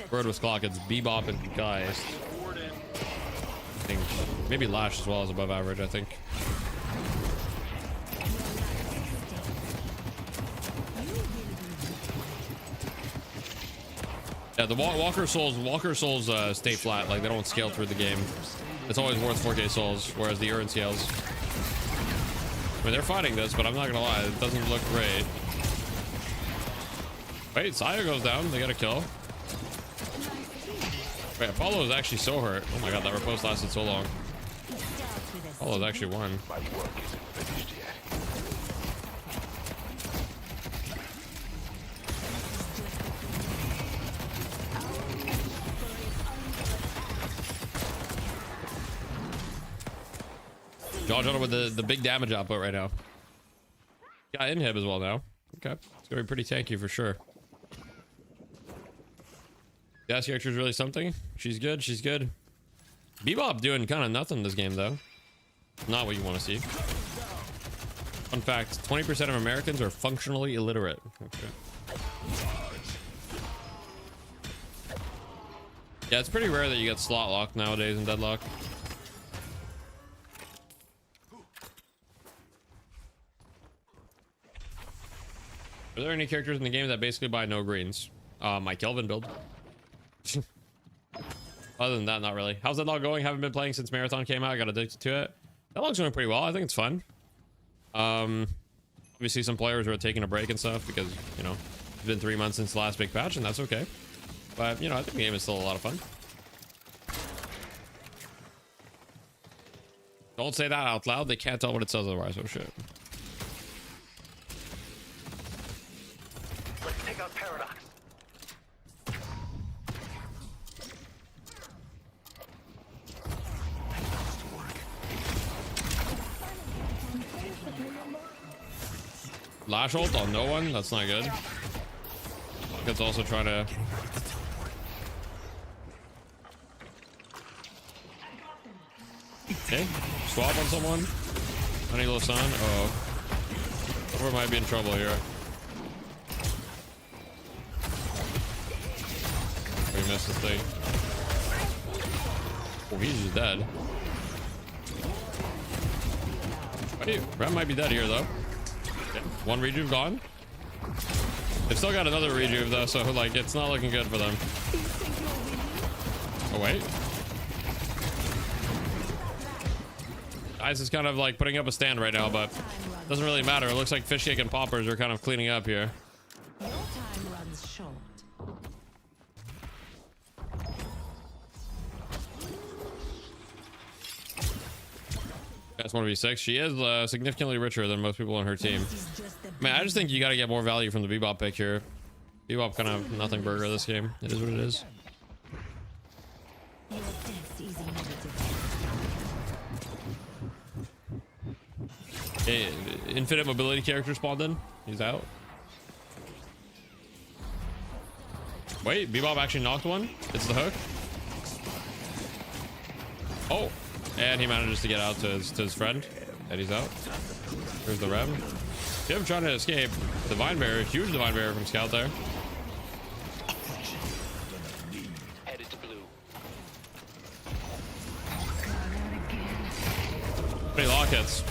Bird with Clock, it's Bebop and Geist. I think maybe Lash as well is above average, I think. Yeah, the Walker Souls stay flat, like they don't scale through the game. It's always worth 4k souls, whereas the urn scales. I mean, they're fighting this, but I'm not gonna lie, it doesn't look great. Wait, Saya goes down. They got a kill. Wait, Apollo is actually so hurt. Oh my god, that riposte lasted so long. Apollo's actually won. My work isn't finished yet. John with the big damage output right now. Got inhib as well now. Okay, it's gonna be pretty tanky for sure. Gas character is really something. She's good. She's good. Bebop doing kind of nothing this game though. Not what you want to see. Fun fact: 20% of Americans are functionally illiterate. Okay. Yeah, it's pretty rare that you get slot locked nowadays in Deadlock. Are there any characters in the game that basically buy no greens? My Kelvin build. Other than that, not really. How's that log going? Haven't been playing since Marathon came out. I got addicted to it. That log's going pretty well. I think it's fun. Obviously some players are taking a break and stuff because, you know, it's been 3 months since the last big patch, and that's okay. But, you know, I think the game is still a lot of fun. Don't say that out loud. They can't tell what it says otherwise. Oh shit. Let's take out Paradox. Lash ult on no one. That's not good. It's also trying to. Okay, swap on someone. Honey little son. Oh, we might be in trouble here. We missed this thing. Oh, he's just dead. Hey, Ram might be dead here though. Okay, one rejuve gone. They've still got another rejuve though, so like it's not looking good for them. Oh wait. Ice is kind of like putting up a stand right now, but doesn't really matter. It looks like Fish Cake and Poppers are kind of cleaning up here. Your time runs short. That's 1v6. She is significantly richer than most people on her team. Man, I just think you got to get more value from the Bebop pick here. Bebop kind of nothing burger this game. It is what it is. Your death's easy negative. Hey, infinite mobility character spawned in. He's out. Wait, Bebop actually knocked one. It's the hook. Oh, and he manages to get out to his friend. And he's out. There's the Rem. Him trying to escape. Divine Barrier, huge Divine Barrier from Scout there. Headed to blue. How many lock hits?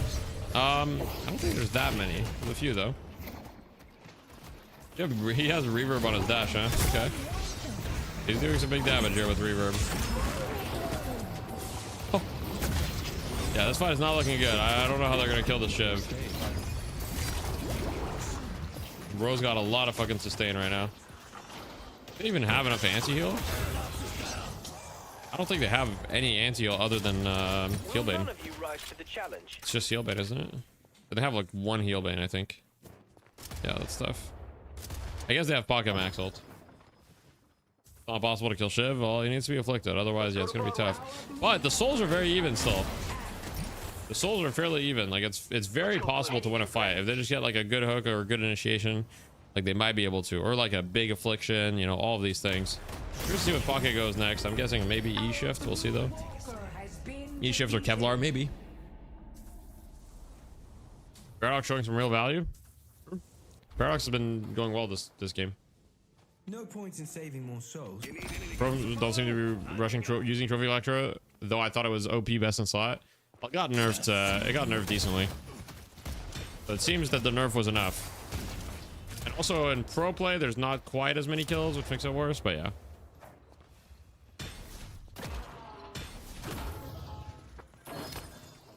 I don't think there's that many. There's a few though. Yeah, he has reverb on his dash, huh? Okay. He's doing some big damage here with reverb. Oh. Yeah, this fight is not looking good. I don't know how they're gonna kill the Shiv. Bro's got a lot of fucking sustain right now. They even have enough anti-heal? I don't think they have any anti-heal other than heal bane. None of you rise to the challenge. It's just heal bane, isn't it? But they have like one heal bane, I think. Yeah, that's tough. I guess they have pocket max ult. It's not possible to kill Shiv. Well, he needs to be afflicted. Otherwise, yeah, it's gonna be tough. But the souls are very even still. The souls are fairly even. Like it's very possible to win a fight if they just get like a good hook or a good initiation. Like they might be able to, or like a big affliction. You know, all of these things. We're gonna see what pocket goes next. I'm guessing maybe E shift. We'll see though. E shifts or Kevlar, maybe. Paradox showing some real value. Paradox has been going well this game. No point in saving more souls. Pro don't seem to be rushing using Trophy Electro, though I thought it was OP best in slot. It got nerfed. It got nerfed decently, but it seems that the nerf was enough. And also in pro play, there's not quite as many kills, which makes it worse. But yeah.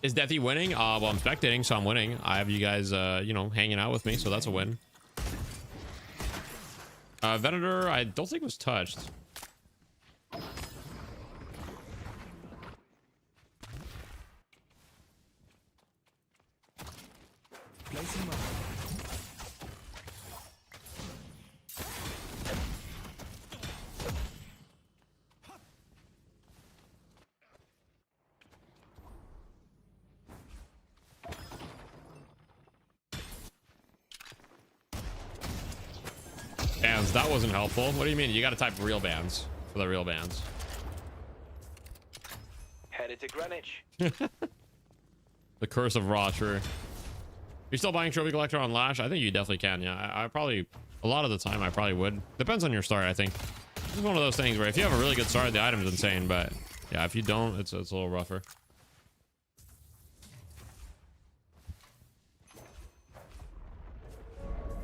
Is Deathy winning? Well, I'm spectating, so I'm winning. I have you guys, you know, hanging out with me, so that's a win. Venator, I don't think was touched. Bands, that wasn't helpful. What do you mean? You gotta type real bands for the real bands. Headed to Greenwich. The curse of Raw, true. You still buying Trophy Collector on Lash? I think you definitely can. Yeah, I probably, a lot of the time I probably would. Depends on your start, I think. This is one of those things where if you have a really good start, the item's insane, but yeah, if you don't, it's a little rougher.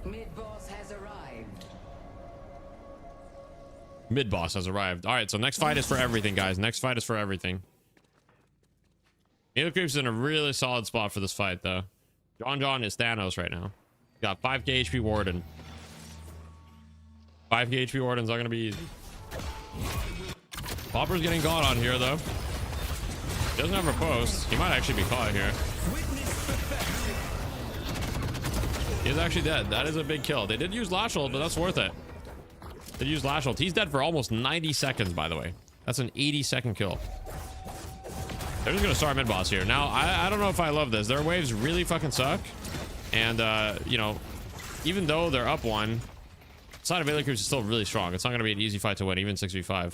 Mid-boss has arrived. Mid-boss has arrived. All right, so next fight is for everything, guys. Next fight is for everything. Needle Creep's in a really solid spot for this fight, though. John is Thanos right now. Got 5k HP Warden. 5k HP Warden's not gonna be easy. Popper's getting caught on here, though. He doesn't have a post. He might actually be caught here. He's actually dead. That is a big kill. They did use Lash Ult, but that's worth it. They used Lash Ult. He's dead for almost 90 seconds, by the way. That's an 80-second kill. They're just gonna start mid-boss here. Now, I don't know if I love this. Their waves really fucking suck. And, you know, even though they're up one, side of Alien Creeps is still really strong. It's not gonna be an easy fight to win, even 6v5.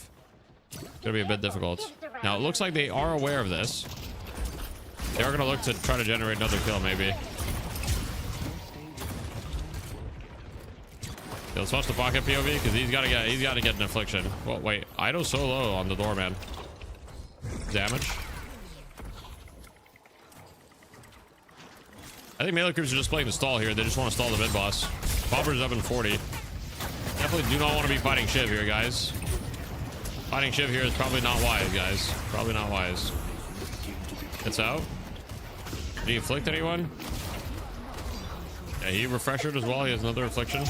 It's gonna be a bit difficult. Now, it looks like they are aware of this. They are gonna look to try to generate another kill, maybe. Let's watch the pocket POV because he's got to get an affliction. Well, wait, Ido's so low on the Doorman. Damage. I think melee creeps are just playing the stall here. They just want to stall the mid boss. Popper's up in 40. Definitely do not want to be fighting Shiv here, guys. Fighting Shiv here is probably not wise, guys. Probably not wise. It's out. Did he afflict anyone? Yeah, he refreshed as well. He has another affliction.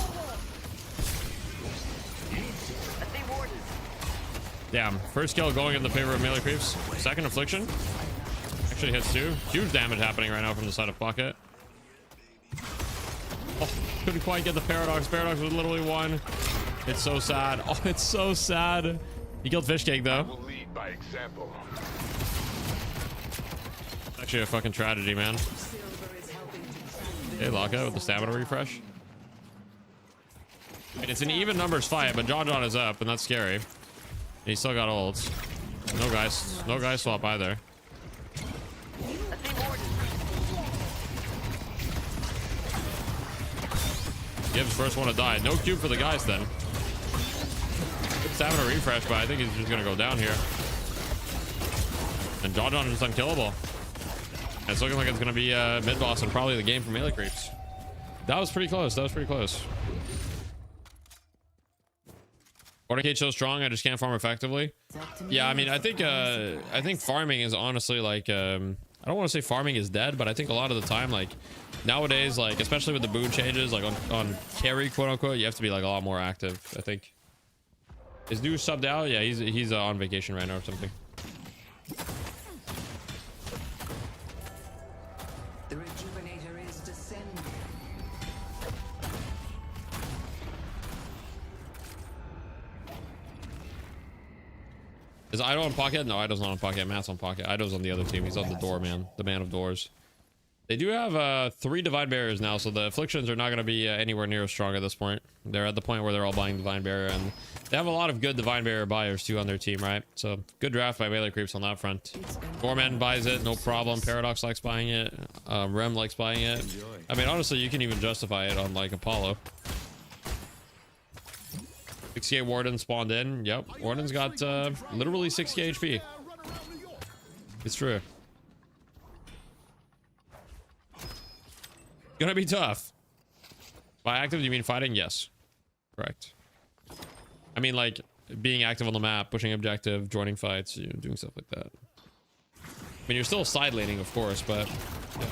Damn, first kill going in the favor of melee creeps. Second affliction. Actually hits two. Huge damage happening right now from the side of Pocket. Oh, couldn't quite get the Paradox. Paradox was literally one. It's so sad. Oh, it's so sad. He killed Fishcake though. Will lead by example. Actually a fucking tragedy, man. Okay, Lockout with the stamina refresh. And it's an even numbers fight, but John is up, and that's scary. And he's still got ults. No guy swap either. Gibbs first one to die. No cube for the guys then. It's having a refresh, but I think he's just gonna go down here. And John is just unkillable. And it's looking like it's gonna be mid boss and probably the game for melee creeps. That was pretty close. That was pretty close. Cage so strong, I just can't farm effectively. Yeah, I mean, I think farming is honestly like I don't want to say farming is dead, but I think a lot of the time, like nowadays, like especially with the boon changes, like on carry, quote unquote, you have to be like a lot more active. I think. Is dude subbed out? Yeah, he's on vacation right now or something. The rejuvenator is descending. Is Ido on pocket? No, Ido's not on pocket. Matt's on pocket. Ido's on the other team. He's on the Doorman, the man of doors. They do have 3 divine barriers now, so the afflictions are not going to be anywhere near as strong at this point. They're at the point where they're all buying divine barrier, and they have a lot of good divine barrier buyers too on their team, right? So good draft by melee creeps on that front. Doorman buys it, no problem. Paradox likes buying it. Rem likes buying it. I mean, honestly, you can even justify it on like Apollo. 6k Warden spawned in. Yep, Warden's got literally 6k HP. It's true. Gonna be tough. By active, do you mean fighting? Yes. Correct. I mean, like, being active on the map, pushing objective, joining fights, you know, doing stuff like that. I mean, you're still side laning, of course, but, yeah.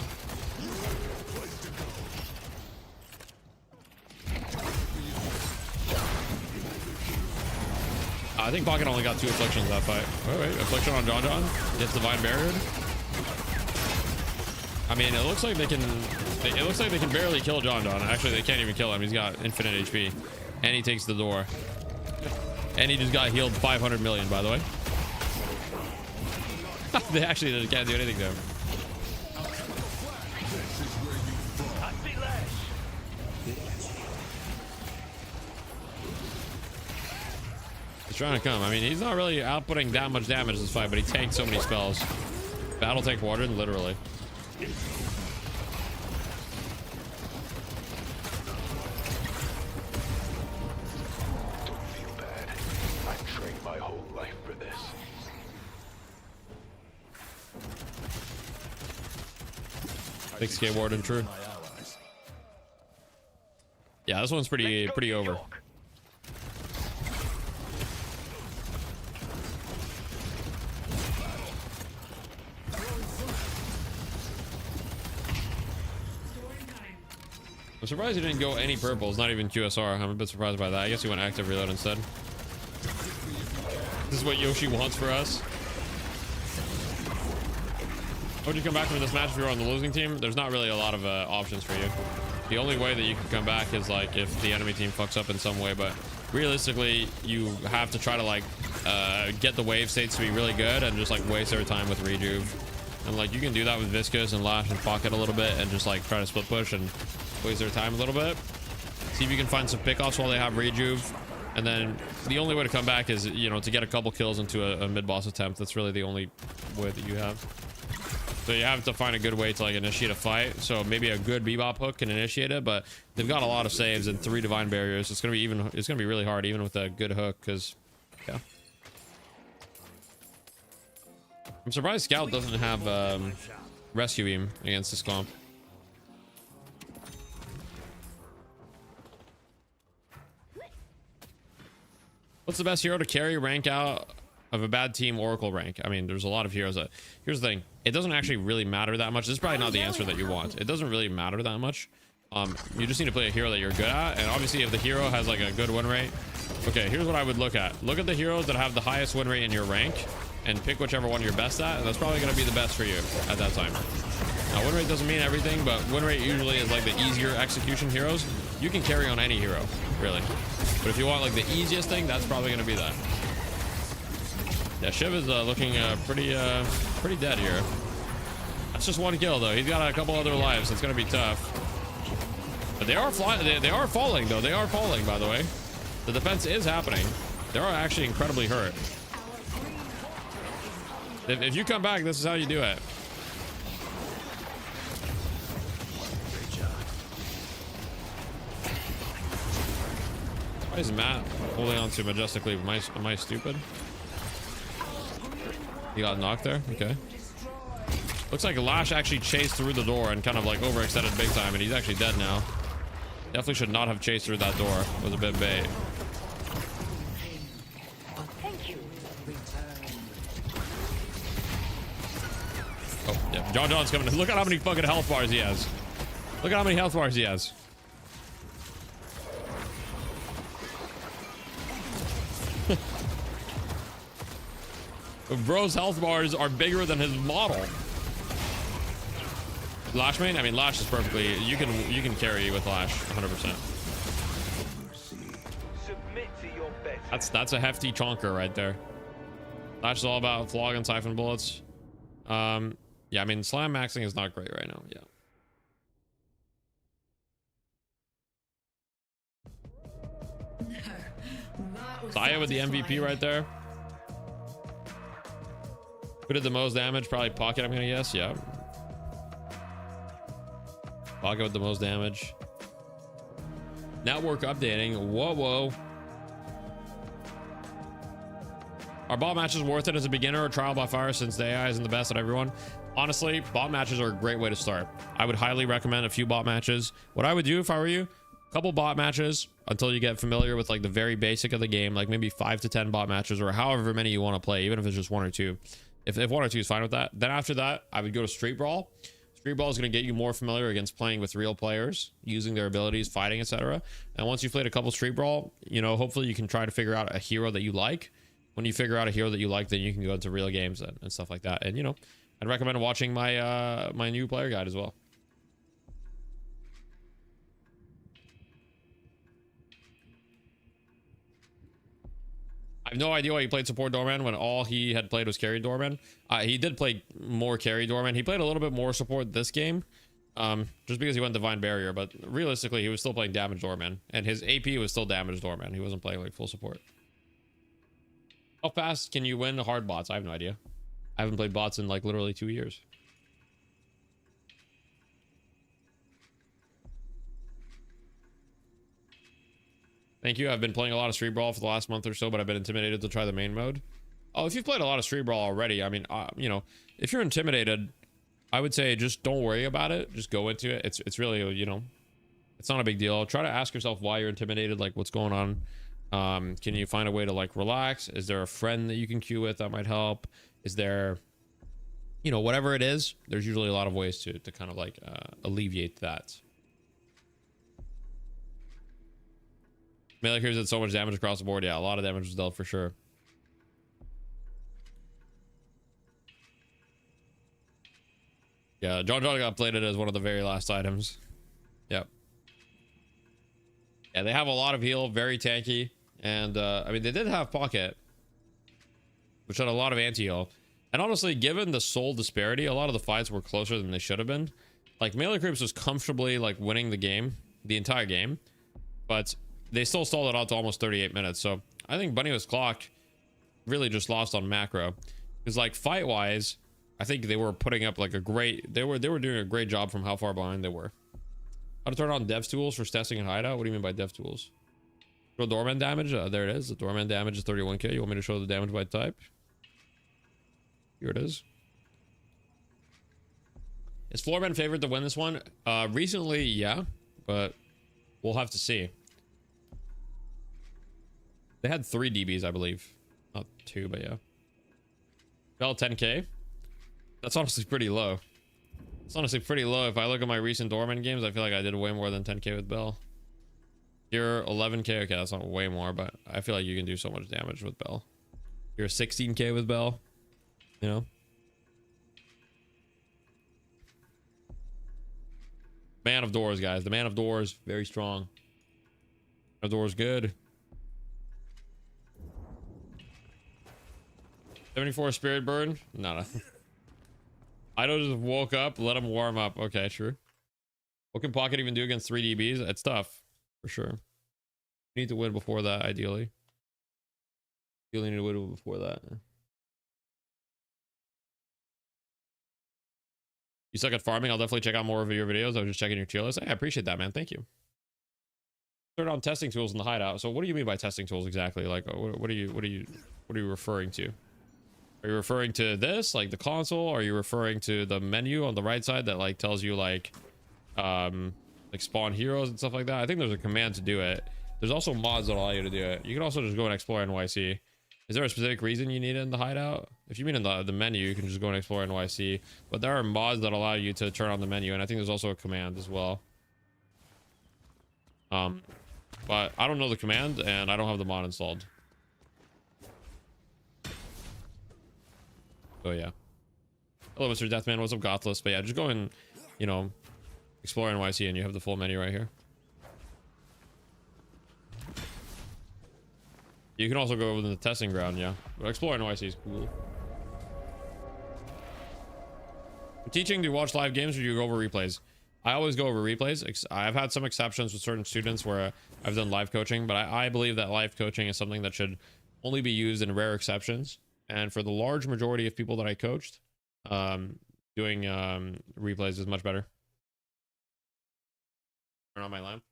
I think Pocket only got 2 afflictions that fight. Wait, affliction on John. Gets divine barrier. I mean, it looks like they can. It looks like they can barely kill John. Actually, they can't even kill him. He's got infinite HP, and he takes the door. And he just got healed 500 million, by the way. They actually can't do anything to him. He's trying to come. I mean, he's not really outputting that much damage this fight, but he tanked so many spells. Battle tank Warden, literally. Don't feel bad. I've trained my whole life for this. Big skate Warden, true. Yeah, this one's pretty over. I'm surprised he didn't go any purples, not even QSR. I'm a bit surprised by that. I guess he went active reload instead. This is what Yoshi wants for us. How would you come back from this match if you're on the losing team? There's not really a lot of options for you. The only way that you can come back is like if the enemy team fucks up in some way, but realistically you have to try to like get the wave states to be really good and just like waste their time with rejuve. And like you can do that with Viscous and Lash and Pocket a little bit and just like try to split push and waste their time a little bit. See if you can find some pickoffs while they have rejuve. And then the only way to come back is, you know, to get a couple kills into a mid-boss attempt. That's really the only way that you have. So you have to find a good way to like initiate a fight. So maybe a good bebop hook can initiate it, but they've got a lot of saves and 3 divine barriers. It's gonna be really hard even with a good hook, because yeah. I'm surprised Scout doesn't have rescue beam against this comp. What's the best hero to carry rank out of a bad team Oracle rank? I mean, there's a lot of heroes that... Here's the thing. It doesn't actually really matter that much. This is probably not the answer that you want. It doesn't really matter that much. You just need to play a hero that you're good at. And obviously, if the hero has like a good win rate... Okay, here's what I would look at. Look at the heroes that have the highest win rate in your rank. And pick whichever one you're best at. And that's probably going to be the best for you at that time. Now, win rate doesn't mean everything. But win rate usually is like the easier execution heroes. You can carry on any hero, really. But if you want like the easiest thing, that's probably going to be that. Yeah, Shiv is looking pretty dead here. That's just 1 kill though. He's got a couple other lives. So it's going to be tough. But they are flying. They are falling though. They are falling, by the way. The defense is happening. They are actually incredibly hurt. If you come back, this is how you do it. Why is Matt holding on to majestically? Am I stupid? He got knocked there? Okay. Looks like Lash actually chased through the door and kind of like overextended big time, and he's actually dead now. Definitely should not have chased through that door. It was a bit bait. Thank you. Oh, yeah. John's coming in. Look at how many fucking health bars he has. Look at how many health bars he has. Bro's health bars are bigger than his model. Lash main? I mean, Lash is perfectly. You can carry with Lash 100%. Submit to your best. That's a hefty chonker right there. Lash is all about flog and siphon bullets. Yeah, I mean, slam maxing is not great right now. Yeah. Saya with the MVP right there. Who did the most damage? Probably Pocket, I'm gonna guess. Yeah. Pocket with the most damage. Network updating. Whoa. Are bot matches worth it as a beginner or trial by fire since the AI isn't the best at everyone? Honestly, bot matches are a great way to start. I would highly recommend a few bot matches. What I would do if I were you, a couple bot matches until you get familiar with like the very basic of the game, like maybe 5 to 10 bot matches or however many you want to play, even if it's just 1 or 2. If 1 or 2 is fine with that, then after that, I would go to Street Brawl. Street Brawl is going to get you more familiar against playing with real players, using their abilities, fighting, etc. And once you've played a couple Street Brawl, you know, hopefully you can try to figure out a hero that you like. When you figure out a hero that you like, then you can go into real games and stuff like that. And, you know, I'd recommend watching my my new player guide as well. I have no idea why he played support Doorman when all he had played was carry Doorman. He did play more carry Doorman. He played a little bit more support this game, just because he went Divine Barrier. But realistically, he was still playing damage Doorman, and his AP was still damage Doorman. He wasn't playing like full support. How fast can you win hard bots? I have no idea. I haven't played bots in like literally 2 years. Thank you. I've been playing a lot of Street Brawl for the last month or so, but I've been intimidated to try the main mode. Oh, if you've played a lot of Street Brawl already, I mean, you know, if you're intimidated, I would say just don't worry about it. Just go into it. It's really, you know, it's not a big deal. Try to ask yourself why you're intimidated, like what's going on. Can you find a way to like relax? Is there a friend that you can queue with that might help? Is there, you know, whatever it is, there's usually a lot of ways to kind of like alleviate that. Melee Cruise did so much damage across the board. Yeah, a lot of damage was dealt for sure. Yeah, John got plated as one of the very last items. Yep. Yeah, they have a lot of heal, very tanky. And, I mean, they did have Pocket, which had a lot of anti-heal. And honestly, given the soul disparity, a lot of the fights were closer than they should have been. Like, Melee Creeps was comfortably, like, winning the game, the entire game. But they still stalled it out to almost 38 minutes. So I think Bunny was Clock really just lost on macro. Because like fight wise, I think they were putting up like a great, they were doing a great job from how far behind they were. How to turn on dev tools for testing and hideout? What do you mean by dev tools? Show Doorman damage. There it is. The Doorman damage is 31k. You want me to show the damage by type? Here it is. Is Floorman favored to win this one? Recently, yeah, but we'll have to see. They had 3 DBs, I believe. Not 2, but yeah. Bell 10k. That's honestly pretty low. It's honestly pretty low. If I look at my recent Doorman games, I feel like I did way more than 10k with Bell. You're 11k. Okay, that's not way more, but I feel like you can do so much damage with Bell. You're 16k with Bell. You know? Man of Doors, guys. The Man of Doors, very strong. Man of Doors, good. 74 Spirit Burn? No. I don't just woke up, let him warm up. Okay, true. What can Pocket even do against 3 DBs? It's tough, for sure. You need to win before that, ideally. You need to win before that. You suck at farming? I'll definitely check out more of your videos. I was just checking your tier list. Hey, I appreciate that, man. Thank you. Turn on testing tools in the hideout. So what do you mean by testing tools exactly? Like, what are you referring to? Are you referring to this, like the console? Are you referring to the menu on the right side that like tells you like spawn heroes and stuff like that? I think there's a command to do it. There's also mods that allow you to do it. You can also just go and explore NYC. Is there a specific reason you need it in the hideout? If you mean in the menu, you can just go and explore NYC. But there are mods that allow you to turn on the menu, and I think there's also a command as well. But I don't know the command, and I don't have the mod installed. So yeah. Hello, Mr. Deathman. What's up, Gothless? But yeah, just go and, you know, explore NYC, and you have the full menu right here. You can also go within the testing ground, yeah. But explore NYC is cool. Teaching, do you watch live games or do you go over replays? I always go over replays. I've had some exceptions with certain students where I've done live coaching, but I believe that live coaching is something that should only be used in rare exceptions. And for the large majority of people that I coached, doing replays is much better. Turn on my lamp.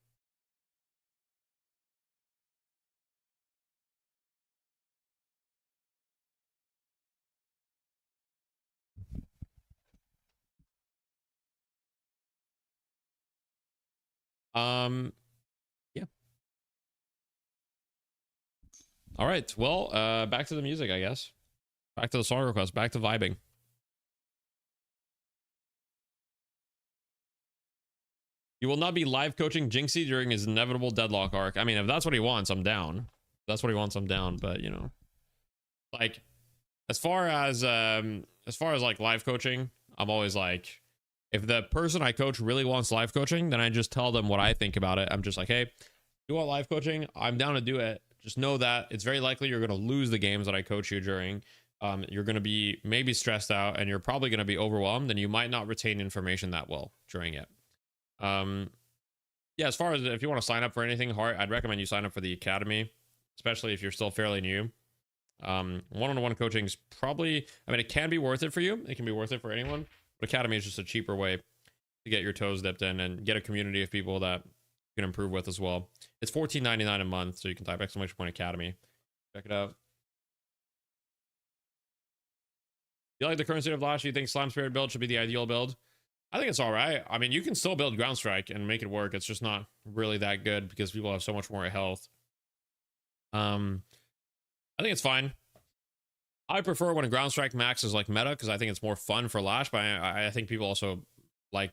Yeah. All right. Well, back to the music, I guess. Back to the song request. Back to vibing. You will not be live coaching Jinxie during his inevitable Deadlock arc. I mean, if that's what he wants, I'm down. If that's what he wants, I'm down. But you know, like, as far as like live coaching, I'm always like, if the person I coach really wants live coaching, then I just tell them what I think about it. I'm just like, hey, you want live coaching? I'm down to do it. Just know that it's very likely you're going to lose the games that I coach you during. You're going to be maybe stressed out, and you're probably going to be overwhelmed, and you might not retain information that well during it. Yeah, as far as if you want to sign up for anything hard, I'd recommend you sign up for the academy, especially if you're still fairly new. One-on-one coaching is probably, I mean, it can be worth it for you. It can be worth it for anyone. But academy is just a cheaper way to get your toes dipped in and get a community of people that you can improve with as well. It's $14.99 a month, so you can type !academy. Check it out. You like the current state of Lash? You think Slime Spirit build should be the ideal build? I think it's all right. I mean, you can still build Ground Strike and make it work. It's just not really that good because people have so much more health. I think it's fine. I prefer when a Ground Strike max is like meta because I think it's more fun for Lash, but I think people also like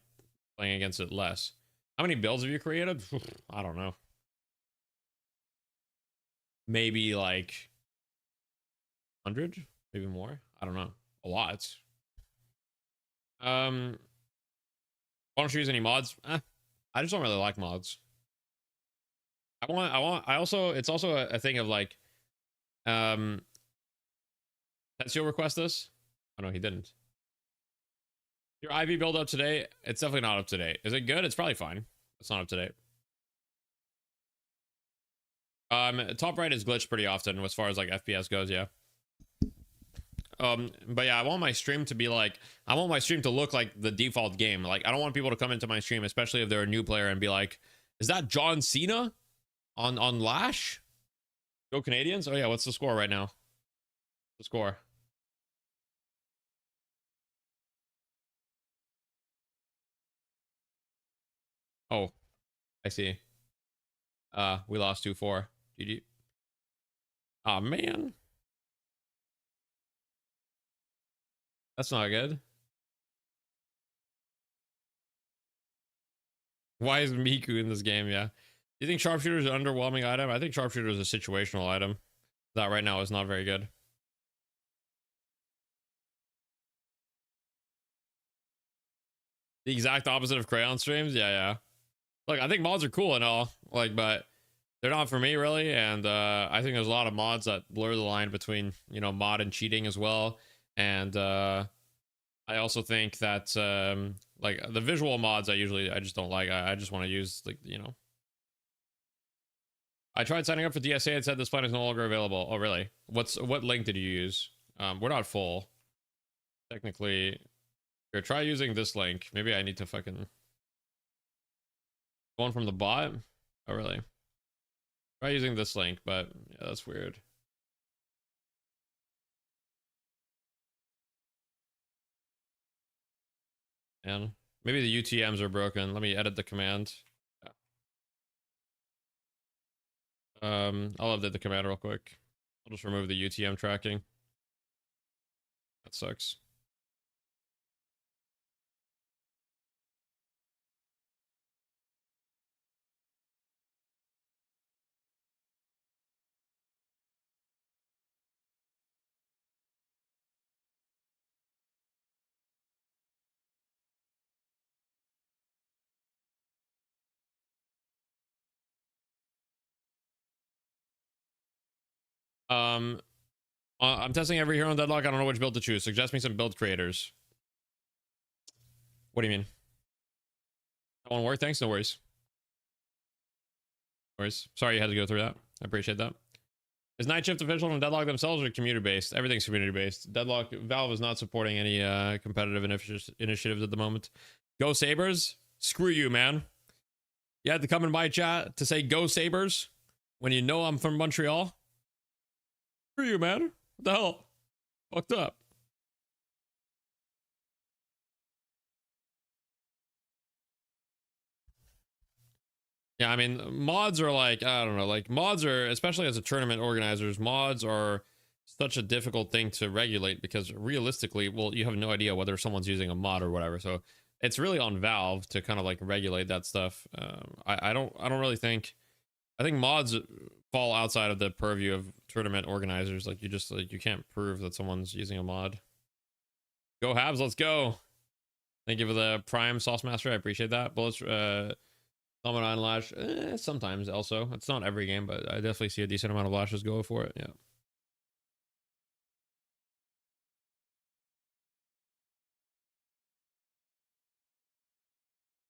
playing against it less. How many builds have you created? I don't know. Maybe like 100, maybe more. I don't know. A lot. Why don't you use any mods? I just don't really like mods. It's also a thing of like, Tetsuo request this? Oh no, he didn't. Your IV build up to date? It's definitely not up to date. Is it good? It's probably fine. It's not up to date. Top right is glitched pretty often as far as like FPS goes, yeah. But yeah, I want my stream to be like, I want my stream to look like the default game. Like, I don't want people to come into my stream, especially if they're a new player, and be like, is that John Cena on Lash? Go Canadians? Oh yeah, what's the score right now? The score. Oh, I see. We lost 2-4. GG. Oh man. That's not good. Why is Miku in this game? Yeah. Do you think Sharpshooter is an underwhelming item? I think Sharpshooter is a situational item. That right now is not very good. The exact opposite of Crayon streams? Yeah, yeah. Look, I think mods are cool and all, like, but they're not for me really. And I think there's a lot of mods that blur the line between, you know, mod and cheating as well. And I also think that Like the visual mods, I just don't like. I just want to use like, you know. I tried signing up for DSA and said this plan is no longer available. Oh, really? What link did you use? We're not full. Technically, here, try using this link. Maybe I need to fucking going from the bot. Oh, really? Try using this link, but yeah, that's weird. And maybe the UTMs are broken. Let me edit the command. I'll update the command real quick. I'll just remove the UTM tracking. That sucks. I'm testing every hero on Deadlock. I don't know which build to choose. Suggest me some build creators. What do you mean? That won't work? Thanks. No worries. No worries. Sorry you had to go through that. I appreciate that. Is Night Shift official from Deadlock themselves or community based? Everything's community based. Deadlock Valve is not supporting any competitive initiatives at the moment. Go Sabres? Screw you, man. You had to come in my chat to say go Sabres when you know I'm from Montreal. Screw you, man. What the hell? Fucked up. Yeah, I mean, mods are like, I don't know, like mods are, especially as a tournament organizers, mods are such a difficult thing to regulate because realistically, well, you have no idea whether someone's using a mod or whatever. So it's really on Valve to kind of like regulate that stuff. I don't really think, I think mods fall outside of the purview of tournament organizers. Like you just, like, you can't prove that someone's using a mod. Go Habs, let's go. Thank you for the Prime Sauce Master. I appreciate that. Bullets, Common on Lash, sometimes also. It's not every game, but I definitely see a decent amount of lashes go for it. Yeah.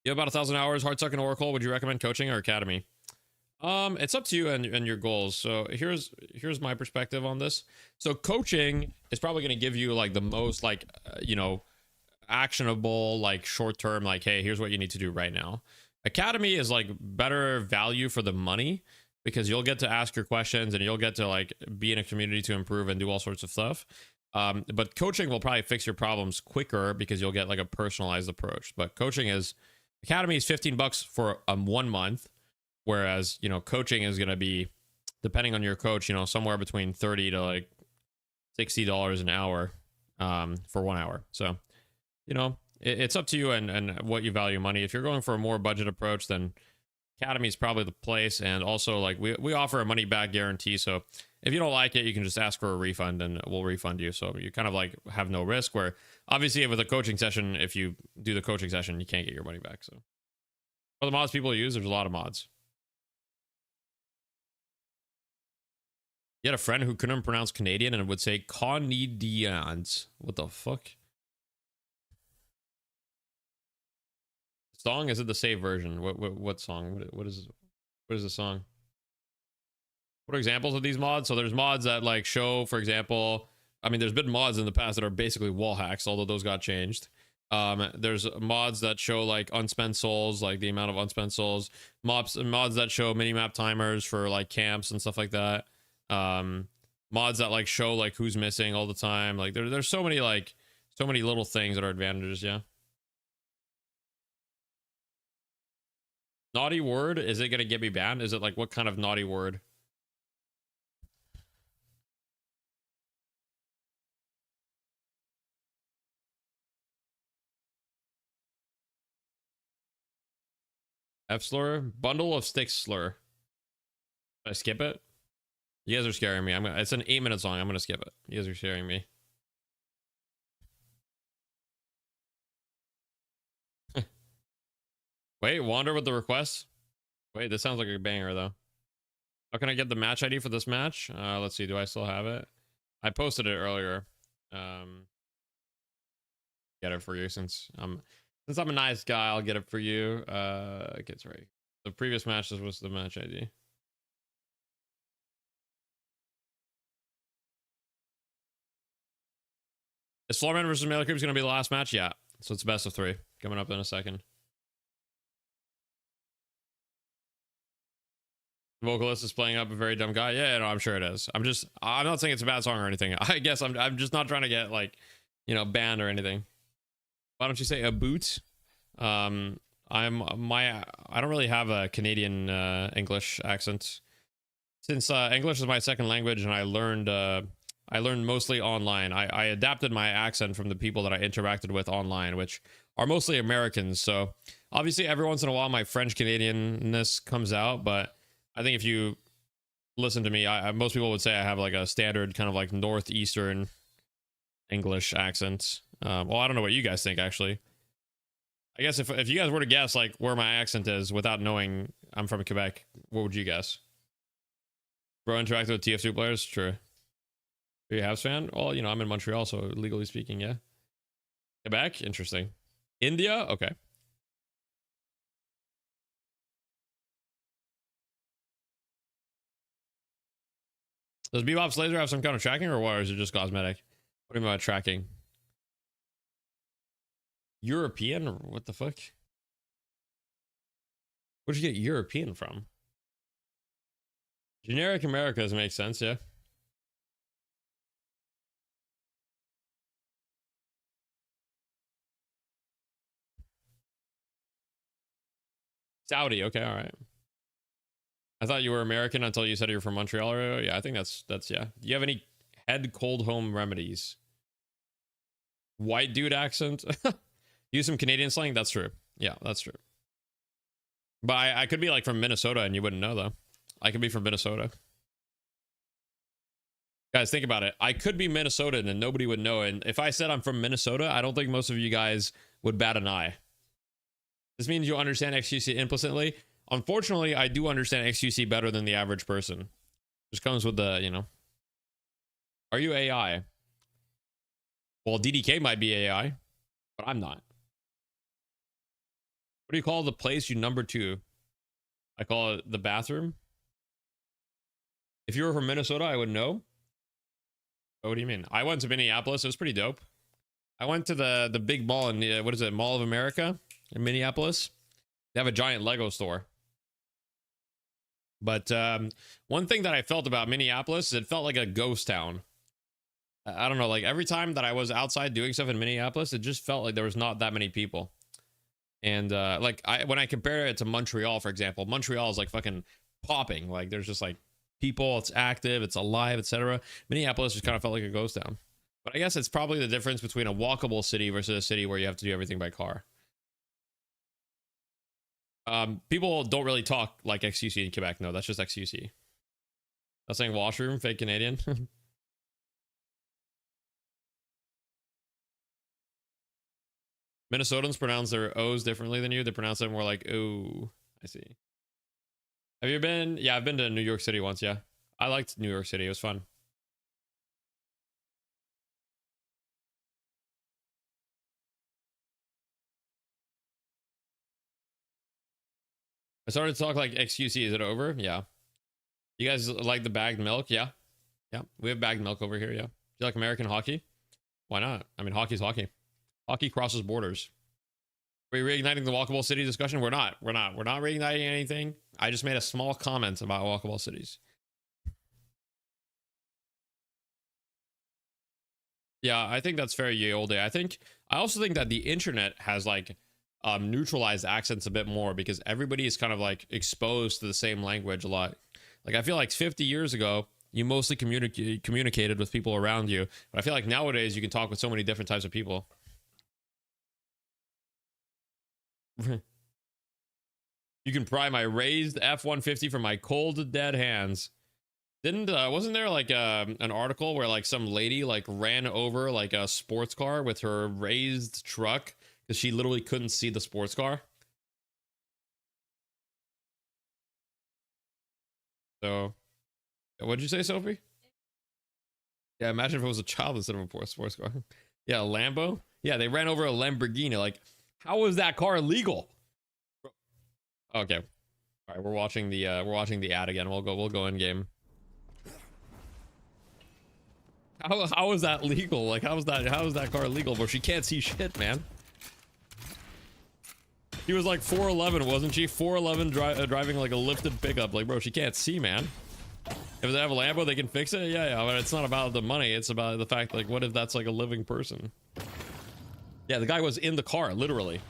You have about 1,000 hours, hard sucking Oracle. Would you recommend coaching or academy? It's up to you and your goals. So here's my perspective on this. So coaching is probably going to give you like the most like you know, actionable, like short term, like, hey, here's what you need to do right now. Academy is like better value for the money because you'll get to ask your questions and you'll get to like be in a community to improve and do all sorts of stuff. But coaching will probably fix your problems quicker because you'll get like a personalized approach. But coaching is, academy is $15 for 1 month, whereas, you know, coaching is going to be, depending on your coach, you know, somewhere between $30 to like $60 an hour for 1 hour. So, you know, it's up to you and what you value money. If you're going for a more budget approach, then academy is probably the place. And also, like, we offer a money back guarantee. So if you don't like it, you can just ask for a refund and we'll refund you. So you kind of like have no risk, where obviously with a coaching session, if you do the coaching session, you can't get your money back. So for the mods people use, there's a lot of mods. You had a friend who couldn't pronounce Canadian and would say Canadians. What the fuck? Song? Is it the save version? What song? What is the song? What are examples of these mods? So there's mods that like show, for example, I mean, there's been mods in the past that are basically wall hacks, although those got changed. There's mods that show like unspent souls, like the amount of unspent souls. Mods that show minimap timers for like camps and stuff like that. Mods that like show like who's missing all the time. Like there's so many little things that are advantages. Yeah. Naughty word, is it gonna get me banned? Is it like, what kind of naughty word? F slur? Bundle of sticks slur. Did I skip it? You guys are scaring me. It's an 8-minute song. I'm gonna skip it. You guys are scaring me. Wait, Wander with the request? Wait, this sounds like a banger though. How can I get the match ID for this match? Let's see, do I still have it? I posted it earlier. Get it for you since I'm Since I'm a nice guy, I'll get it for you. Okay, sorry. The previous match, this was the match ID. Is Floorman versus Melee Creeps going to be the last match? Yeah. So it's best of 3 coming up in a second. Vocalist is playing up a very dumb guy. Yeah, no, I'm sure it is. I'm not saying it's a bad song or anything. I guess I'm just not trying to get like, you know, banned or anything. Why don't you say a boot? I don't really have a Canadian English accent. Since English is my second language and I learned mostly online. I adapted my accent from the people that I interacted with online, which are mostly Americans. So obviously every once in a while my French Canadianness comes out, but I think if you listen to me, most people would say I have like a standard kind of like northeastern English accent. Well, I don't know what you guys think actually. I guess if you guys were to guess like where my accent is without knowing I'm from Quebec, what would you guess? Bro interacted with TF2 players? True. Are you a Habs fan? Well, you know, I'm in Montreal, so legally speaking, yeah. Quebec? Interesting. India? Okay. Does Bebop's laser have some kind of tracking or what? Or is it just cosmetic? What do you mean by tracking? European? What the fuck? Where'd you get European from? Generic Americas makes sense, yeah. Saudi, okay, all right. I thought you were American until you said you're from Montreal area. Yeah, I think that's yeah. Do you have any head cold home remedies? White dude accent? Use some Canadian slang? That's true. Yeah, that's true. But I could be like from Minnesota and you wouldn't know though. I could be from Minnesota. Guys, think about it. I could be Minnesotan and nobody would know. And if I said I'm from Minnesota, I don't think most of you guys would bat an eye. This means you understand XQC implicitly. Unfortunately, I do understand XQC better than the average person. Just comes with the, you know. Are you AI? Well, DDK might be AI, but I'm not. What do you call the place you number 2? I call it the bathroom. If you were from Minnesota, I would know. What do you mean? I went to Minneapolis. It was pretty dope. I went to the big mall in, what is it, Mall of America in Minneapolis. They have a giant Lego store. But one thing that I felt about Minneapolis is it felt like a ghost town. I don't know, like every time that I was outside doing stuff in Minneapolis, it just felt like there was not that many people. And like when I compare it to Montreal, for example, Montreal is like fucking popping. Like there's just like people, it's active, it's alive, etc. Minneapolis just kind of felt like a ghost town. But I guess it's probably the difference between a walkable city versus a city where you have to do everything by car. People don't really talk like XQC in Quebec. No, that's just XQC. That's saying washroom, fake Canadian. Minnesotans pronounce their O's differently than you. They pronounce it more like, ooh. I see. Have you been? Yeah, I've been to New York City once, yeah. I liked New York City. It was fun. I started to talk like XQC. Is it over? Yeah. You guys like the bagged milk? Yeah. Yeah. We have bagged milk over here, yeah. Do you like American hockey? Why not? I mean, hockey's hockey. Hockey crosses borders. Are we reigniting the walkable city discussion? We're not. We're not reigniting anything. I just made a small comment about walkable cities. Yeah, I think that's fair, ye olde. I also think that the internet has like neutralized accents a bit more because everybody is kind of like exposed to the same language a lot. Like I feel like 50 years ago, you mostly communicated with people around you. But I feel like nowadays you can talk with so many different types of people. You can pry my raised F-150 from my cold dead hands. Wasn't there like an article where like some lady like ran over like a sports car with her raised truck because she literally couldn't see the sports car? So what'd you say, Sophie? Yeah, imagine if it was a child instead of a sports car. Yeah, a Lambo. Yeah, they ran over a Lamborghini. Like How is that car illegal? Okay. All right, we're watching the ad again. We'll go in game. How is that legal? Like how is that car legal? Bro, she can't see shit, man. She was like 4'11", wasn't she? 4'11", driving like a lifted pickup. Like, bro, she can't see, man. If they have a Lambo, they can fix it. Yeah, but it's not about the money. It's about the fact, like, what if that's like a living person? Yeah, the guy was in the car, literally.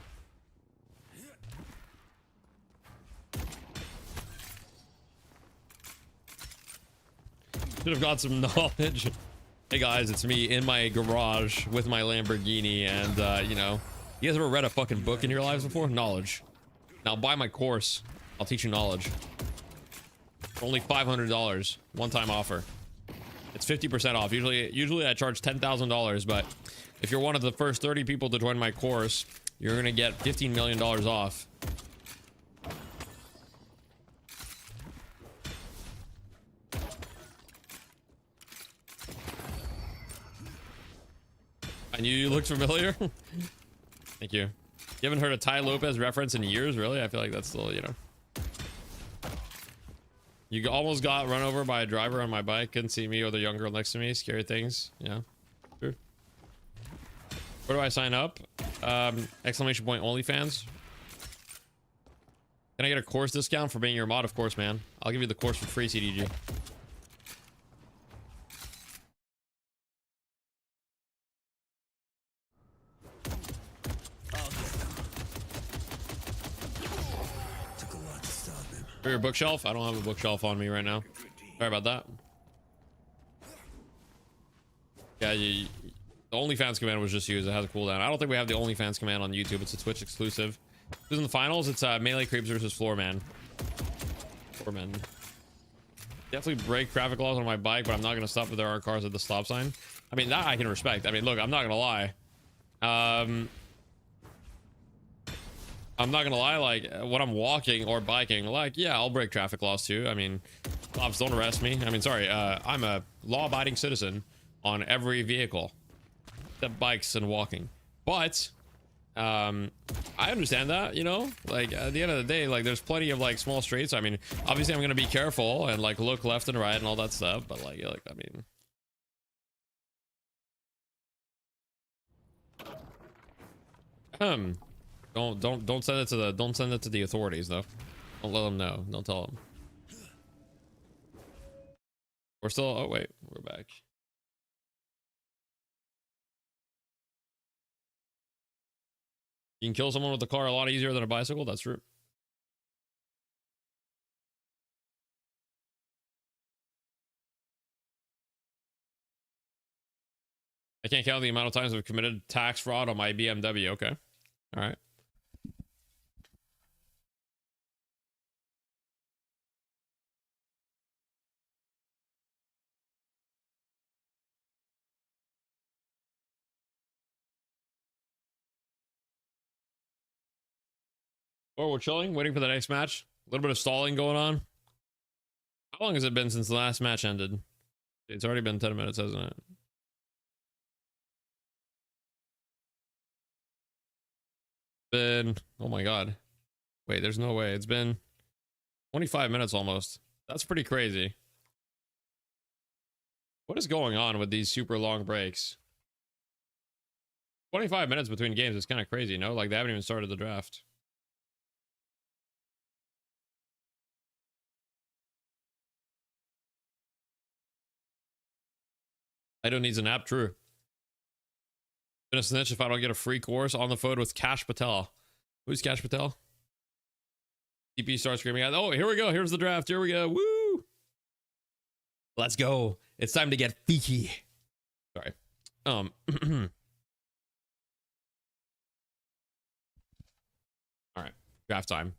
Should have got some knowledge. Hey guys, it's me in my garage with my Lamborghini, and you know, you guys ever read a fucking book in your lives before? Knowledge. Now buy my course. I'll teach you knowledge. For only $500, one-time offer. It's 50% off. Usually I charge $10,000, but if you're one of the first 30 people to join my course, you're gonna get $15 million off. I knew you looked familiar. Thank you. You haven't heard a Ty Lopez reference in years, really? I feel like that's still, you know. You almost got run over by a driver on my bike. Couldn't see me or the young girl next to me. Scary things. Yeah. True. Where do I sign up? Exclamation point OnlyFans. Can I get a course discount for being your mod? Of course, man. I'll give you the course for free, CDG. For your bookshelf? I don't have a bookshelf on me right now. Sorry about that. Yeah, the OnlyFans command was just used. It has a cooldown. I don't think we have the OnlyFans command on YouTube. It's a Twitch exclusive. Who's in the finals? It's Melee Creeps versus Floorman. Doorman. Definitely break traffic laws on my bike, but I'm not going to stop if there are cars at the stop sign. I mean, that I can respect. I mean, look, I'm not going to lie. I'm not gonna lie, like when I'm walking or biking, like, yeah, I'll break traffic laws too. I mean, cops don't arrest me. I mean, sorry, I'm a law-abiding citizen on every vehicle except bikes and walking. But I understand that, you know, like at the end of the day, like there's plenty of like small streets. I mean, obviously I'm gonna be careful and like look left and right and all that stuff, but like I mean, don't send it to the authorities though. Don't let them know. Don't tell them. We're still, oh wait, we're back. You can kill someone with a car a lot easier than a bicycle. That's true. I can't count the amount of times I've committed tax fraud on my BMW. Okay. All right. Or we're chilling, waiting for the next match. A little bit of stalling going on. How long has it been since the last match ended? It's already been 10 minutes, hasn't it? Been, oh my god. Wait, there's no way. It's been 25 minutes almost. That's pretty crazy. What is going on with these super long breaks? 25 minutes between games is kind of crazy, no? Like they haven't even started the draft. I don't need an app, true. Gonna snitch if I don't get a free course on the phone with Cash Patel. Who's Cash Patel? TP starts screaming out, oh, here we go. Here's the draft. Here we go. Woo! Let's go. It's time to get freaky. Sorry. All right. Draft time.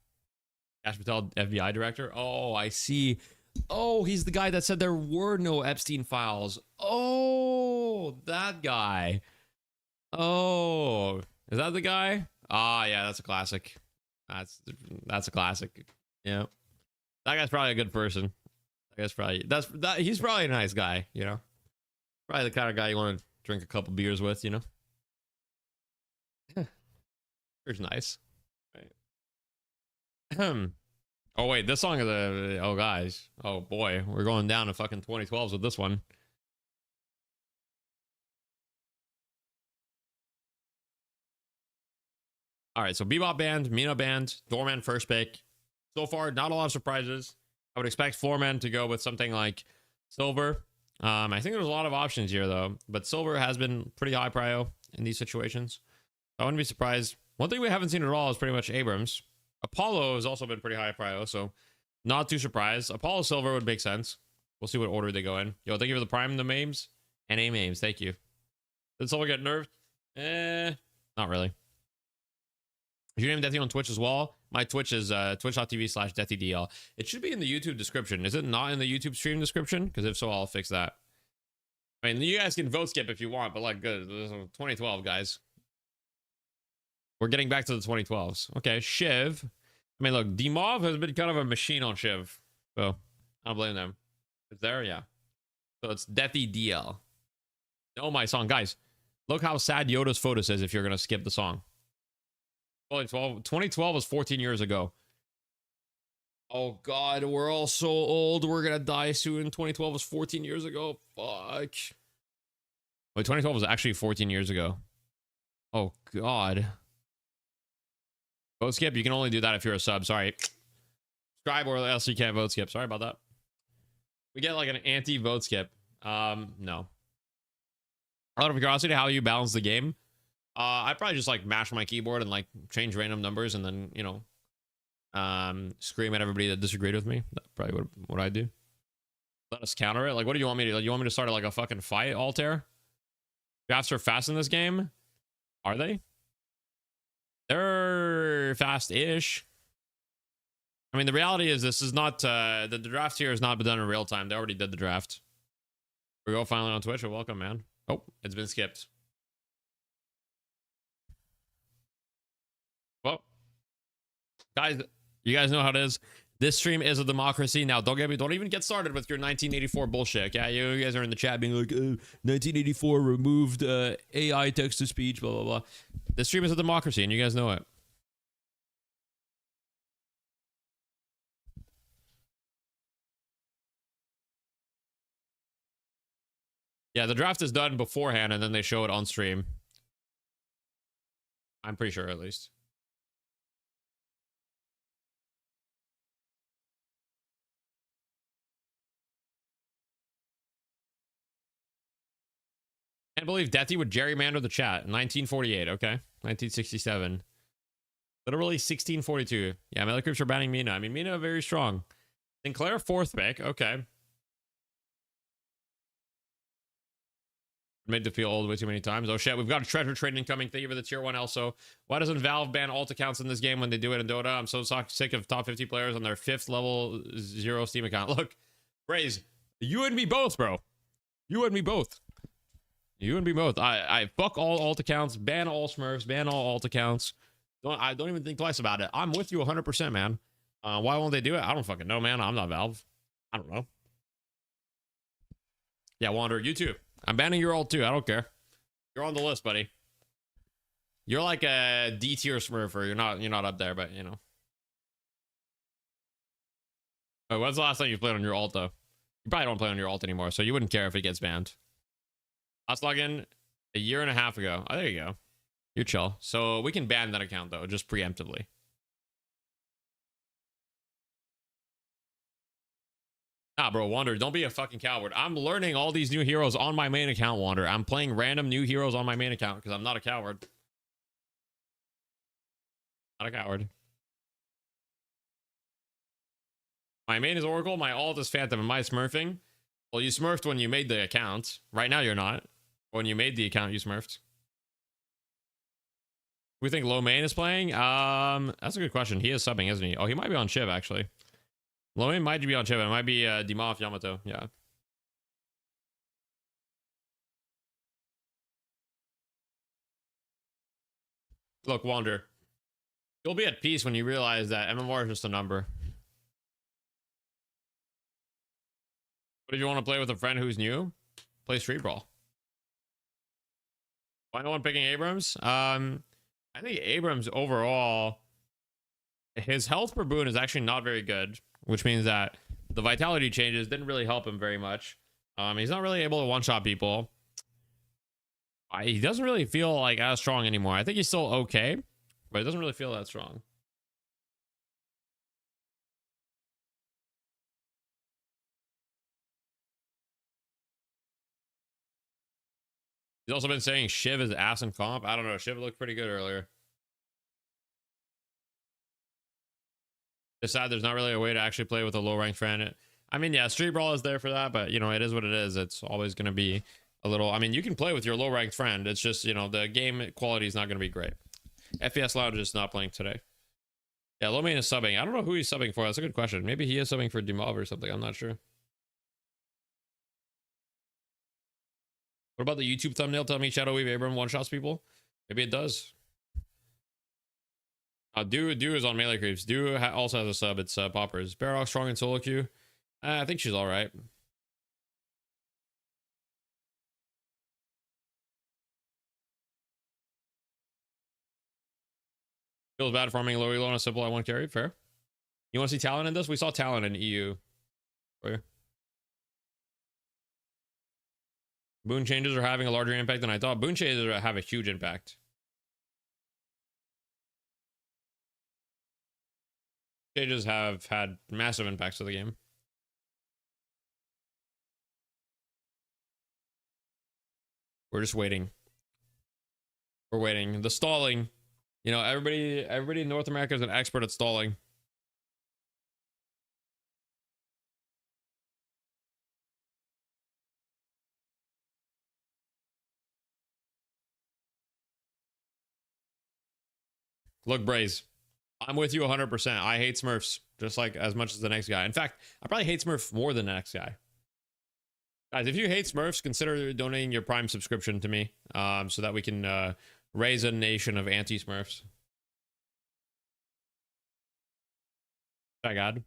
Cash Patel, FBI director. Oh, I see. Oh, he's the guy that said there were no Epstein files. Oh, that guy. Oh, is that the guy? Ah, yeah, that's a classic. That's a classic. Yeah, that guy's probably a good person. I guess probably he's probably a nice guy. You know, probably the kind of guy you want to drink a couple beers with. You know, Banter's nice. Right. Oh wait, this song is a oh guys. Oh boy, we're going down to fucking 2012s with this one. All right, so Bebop Band, Mina Band, Doorman first pick. So far, not a lot of surprises. I would expect Floorman to go with something like Silver. I think there's a lot of options here though, but Silver has been pretty high prio in these situations. I wouldn't be surprised. One thing we haven't seen at all is pretty much Abrams. Apollo has also been pretty high prio, so not too surprised. Apollo Silver would make sense. We'll see what order they go in. Yo, thank you for the prime, the memes. And a memes, thank you. Did Silver get nerfed? Not really. Is your name Deathy on Twitch as well? My Twitch is twitch.tv/DeathyDL. It should be in the YouTube description. Is it not in the YouTube stream description? Because if so, I'll fix that. I mean, you guys can vote skip if you want, but like, good. 2012, guys. We're getting back to the 2012s. Okay, Shiv. I mean, look, Dimov has been kind of a machine on Shiv. So, I don't blame them. It's there? Yeah. So, it's Deathy DL. Oh, my song. Guys, look how sad Yoda's photo says if you're going to skip the song. 2012 was 14 years ago. Oh, God, we're all so old. We're going to die soon. 2012 was 14 years ago. Fuck. Wait, 2012 was actually 14 years ago. Oh, God. Vote skip, you can only do that if you're a sub. Sorry. Subscribe or else you can't vote skip. Sorry about that. We get like an anti-vote skip. No. Out of curiosity, how you balance the game? I'd probably just like mash my keyboard and like change random numbers and then, you know, scream at everybody that disagreed with me. That's probably what I do. Let us counter it. Like, what do you want me to do? Like, you want me to start like a fucking fight, Altair? Drafts are fast in this game. Are they? They're fast-ish. I mean, the reality is this is not, the draft here has not been done in real time. They already did the draft. We go finally on Twitch. Welcome, man. Oh, it's been skipped. Well, guys, you guys know how it is. This stream is a democracy. Now, don't even get started with your 1984 bullshit. Yeah, you guys are in the chat being like, 1984 removed AI text-to-speech, blah, blah, blah. This stream is a democracy, and you guys know it. Yeah, the draft is done beforehand, and then they show it on stream. I'm pretty sure, at least. Can't believe Deathy would gerrymander the chat. 1948, okay. 1967. Literally 1642. Yeah, my other groups are banning Mina. I mean, Mina very strong. Sinclair, fourth pick. Okay. Made to feel old way too many times. Oh shit, we've got a treasure trade incoming. Thank you for the tier 1 also. Why doesn't Valve ban alt accounts in this game when they do it in Dota? I'm so sick of top 50 players on their 5th level 0 Steam account. Look, Braze, you and me both, bro. You and me both. You and me both. I fuck all alt accounts, ban all Smurfs, ban all alt accounts. I don't even think twice about it. I'm with you 100%, man. Why won't they do it? I don't fucking know, man. I'm not Valve. I don't know. Yeah, Wander, you too. I'm banning your alt too. I don't care. You're on the list, buddy. You're like a D tier Smurfer. You're not up there, but you know. Wait, when's the last time you played on your alt though? You probably don't play on your alt anymore, so you wouldn't care if it gets banned. Last login a year and a half ago. Oh, there you go. You're chill. So we can ban that account though, just preemptively. Nah, bro, Wander, don't be a fucking coward. I'm learning all these new heroes on my main account, Wander. I'm playing random new heroes on my main account because I'm not a coward. Not a coward. My main is Oracle, my alt is Phantom. Am I smurfing? Well, you smurfed when you made the account. Right now, you're not. When you made the account, you smurfed. We think Low Main is playing? That's a good question. He is subbing, isn't he? Oh, he might be on Shiv, actually. Low Main might be on Shiv. It might be Dimov Yamato. Yeah. Look, Wander. You'll be at peace when you realize that MMR is just a number. But if you want to play with a friend who's new, play Street Brawl. Why no one picking Abrams? I think Abrams overall, his health per boon is actually not very good, which means that the vitality changes didn't really help him very much. He's not really able to one-shot people. He doesn't really feel like as strong anymore. I think he's still okay, but he doesn't really feel that strong. He's also been saying Shiv is ass in comp. I don't know. Shiv looked pretty good earlier. It's sad there's not really a way to actually play with a low ranked friend. I mean, yeah, Street Brawl is there for that, but you know, it is what it is. It's always going to be a little, I mean, you can play with your low ranked friend. It's just, you know, the game quality is not going to be great. FES Lounge is not playing today. Yeah, Lomain is subbing. I don't know who he's subbing for. That's a good question. Maybe he is subbing for Demov or something. I'm not sure. What about the YouTube thumbnail? Tell me Shadow Wave Abram one-shots people. Maybe it does. Do is on melee creeps. Do also has a sub. It's Poppers. Barrock strong in solo queue. I think she's all right. Feels bad farming low elo on a simple I1 carry. Fair. You want to see talent in this? We saw talent in EU. Where? Boon changes are having a larger impact than I thought. Boon changes have a huge impact. Changes have had massive impacts to the game. We're just waiting. We're waiting. The stalling. You know, everybody in North America is an expert at stalling. Look, Braze, I'm with you 100%. I hate Smurfs just like as much as the next guy. In fact, I probably hate Smurf more than the next guy. Guys, if you hate Smurfs, consider donating your Prime subscription to me, so that we can raise a nation of anti-Smurfs. My God.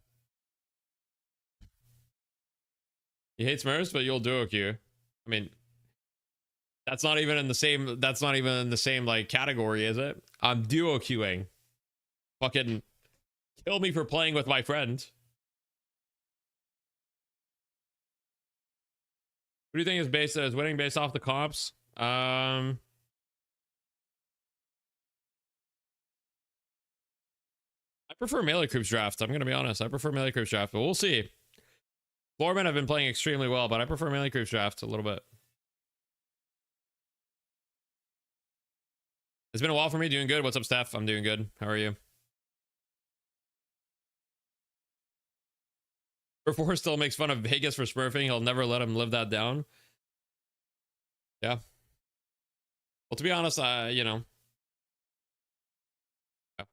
You hate Smurfs, but you'll duo queue. I mean, that's not even in the same. That's not even in the same like category, is it? I'm duo queuing. Fucking kill me for playing with my friend. What do you think is based as winning based off the comps? I prefer melee creeps draft. I'm gonna be honest. I prefer melee creeps draft, but we'll see. Doorman have been playing extremely well, but I prefer melee creeps draft a little bit. It's been a while for me. Doing good. What's up, Steph? I'm doing good. How are you? Before still makes fun of Vegas for smurfing. He'll never let him live that down. Yeah. Well, to be honest, you know. Yeah.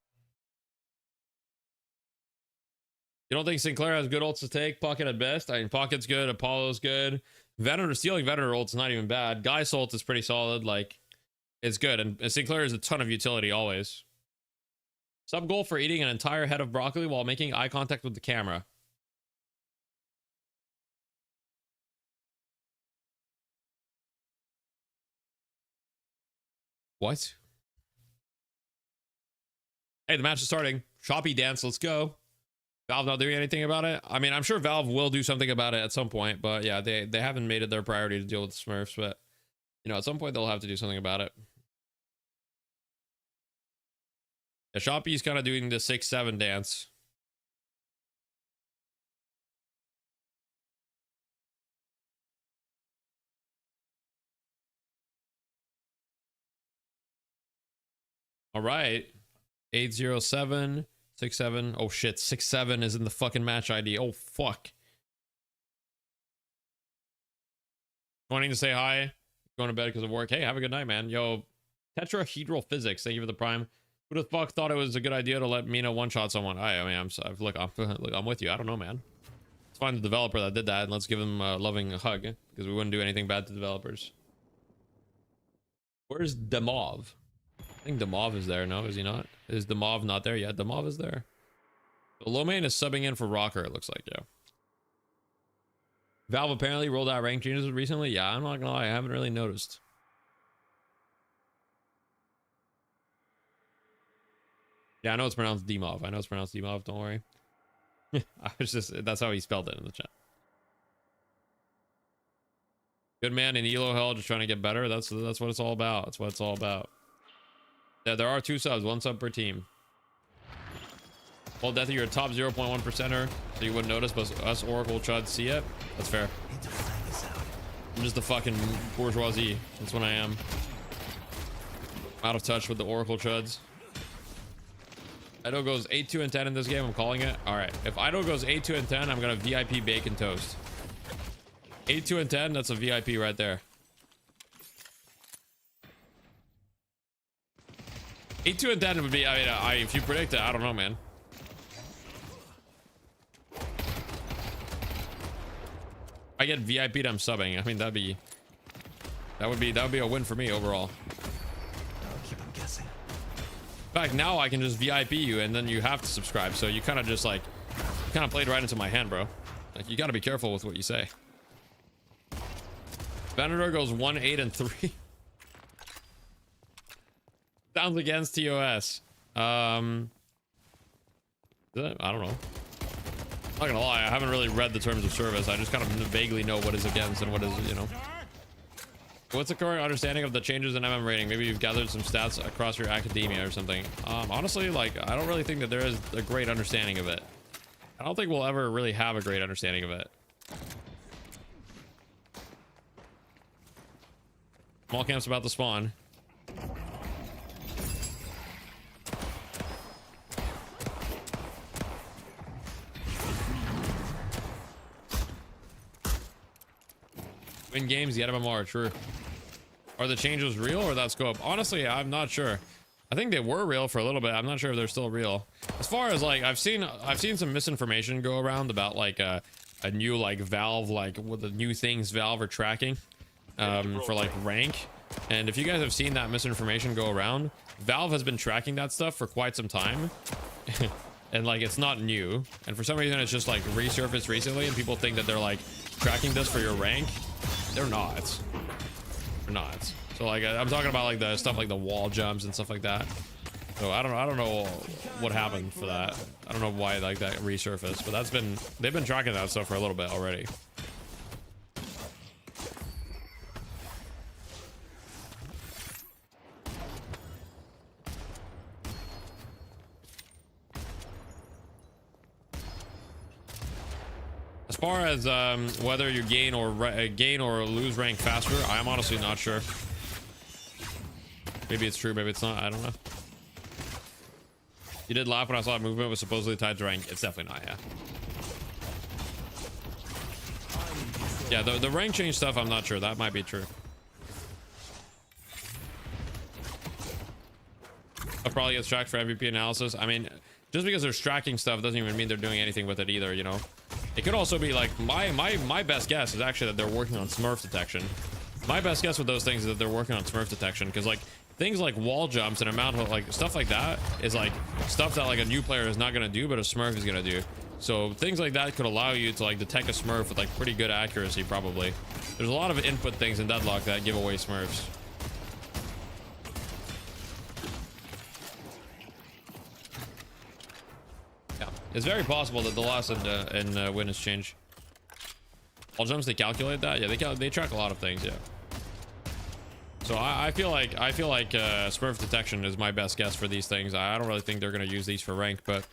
You don't think Sinclair has good ults to take? Pocket at best. I mean, Pocket's good. Apollo's good. Venator, stealing Venator ult's not even bad. Guy's ult is pretty solid. Like, it's good. And Sinclair is a ton of utility always. Sub goal for eating an entire head of broccoli while making eye contact with the camera. What? Hey, the match is starting. Shoppy dance, let's go. Valve not doing anything about it. I mean, I'm sure Valve will do something about it at some point, but yeah, they haven't made it their priority to deal with the Smurfs, but you know, at some point they'll have to do something about it. Yeah, Shoppy's kind of doing the 6-7 dance. All right. 80767. Oh shit, 67 is in the fucking match ID. Oh fuck. Wanting to say hi. Going to bed because of work. Hey, have a good night, man. Yo, tetrahedral physics. Thank you for the prime. Who the fuck thought it was a good idea to let Mina one-shot someone? I mean, look, I'm with you. I don't know, man. Let's find the developer that did that and let's give him a loving hug because we wouldn't do anything bad to developers. Where's Demov? I think Demov is there. No, is he not? Is Demov not there yet? Demov is there. So Lomain is subbing in for Rocker, it looks like, yeah. Valve apparently rolled out rank changes recently. Yeah, I'm not gonna lie, I haven't really noticed. Yeah, I know it's pronounced Dimov. I know it's pronounced Dimov. Don't worry. I was just, that's how he spelled it in the chat. Good man in Elo hell, just trying to get better. That's what it's all about. That's what it's all about. Yeah, there are 2 subs, 1 sub per team. Well, Deathy, you're a top 0.1%er, so you wouldn't notice, but us Oracle chuds see it. That's fair. I'm just the fucking bourgeoisie. That's what I am. Out of touch with the Oracle chuds. Ido goes 8-2 and 10 in this game. I'm calling it. All right. If Ido goes 8-2 and 10, I'm gonna VIP bacon toast. 8-2 and 10. That's a VIP right there. 8-2 and 10 would be. I mean, if you predict it, I don't know, man. I get VIP'd, I'm subbing. I mean, that would be a win for me overall. In fact, now I can just VIP you and then you have to subscribe. So you kind of just like, kind of played right into my hand, bro. Like, you got to be careful with what you say. Banter goes 1-8 and 3. Sounds against TOS. I don't know. Not gonna lie, I haven't really read the terms of service. I just kind of vaguely know what is against and what is, you know. What's the current understanding of the changes in MM rating? Maybe you've gathered some stats across your academia or something. Honestly, like, I don't really think that there is a great understanding of it. I don't think we'll ever really have a great understanding of it. Small camp's about to spawn. Win games, yet MMR, true. Are the changes real or that scope? Honestly, I'm not sure. I think they were real for a little bit. I'm not sure if they're still real. As far as like, I've seen some misinformation go around about like a new like Valve, like what the new things Valve are tracking for like rank. And if you guys have seen that misinformation go around, Valve has been tracking that stuff for quite some time. And like, it's not new. And for some reason, it's just like resurfaced recently and people think that they're like tracking this for your rank. They're not. They're not. So like, I'm talking about like the stuff like the wall jumps and stuff like that. So I don't know what happened for that. I don't know why like that resurfaced, but they've been tracking that stuff for a little bit already. As far as whether you gain or lose rank faster, I'm honestly not sure. Maybe it's true, maybe it's not. I don't know. You did laugh when I saw that movement was supposedly tied to rank. It's definitely not, yeah. Yeah, the rank change stuff, I'm not sure. That might be true. That probably gets tracked for MVP analysis. I mean, just because they're tracking stuff doesn't even mean they're doing anything with it either, you know? It could also be like, my best guess is actually that they're working on Smurf detection. My best guess with those things is that they're working on Smurf detection, because like things like wall jumps and amount of like stuff like that is like stuff that like a new player is not going to do, but a Smurf is going to do. So things like that could allow you to like detect a Smurf with like pretty good accuracy, probably. There's a lot of input things in Deadlock that give away Smurfs. Yeah, it's very possible that the loss in win has changed. Wall jumps, they calculate that. Yeah, they track a lot of things. Yeah. So I feel like Smurf detection is my best guess for these things. I don't really think they're going to use these for rank, but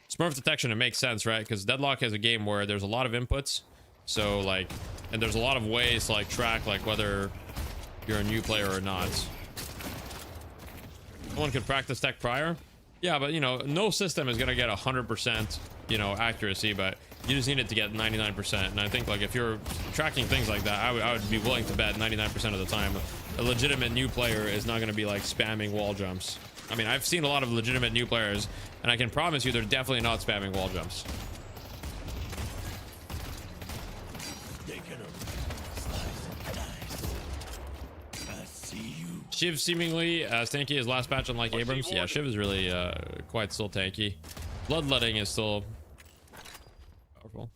Smurf detection, it makes sense, right? Because Deadlock has a game where there's a lot of inputs. So like, and there's a lot of ways to like track like whether you're a new player or not. Someone could practice tech prior. Yeah, but you know, no system is going to get 100%, you know, accuracy, but you just need it to get 99%. And I think like if you're tracking things like that, I would be willing to bet 99% of the time a legitimate new player is not going to be like spamming wall jumps. I mean, I've seen a lot of legitimate new players, and I can promise you they're definitely not spamming wall jumps. Shiv seemingly tanky as last patch, unlike Abrams. Yeah, Shiv is really quite still tanky. Bloodletting is still powerful.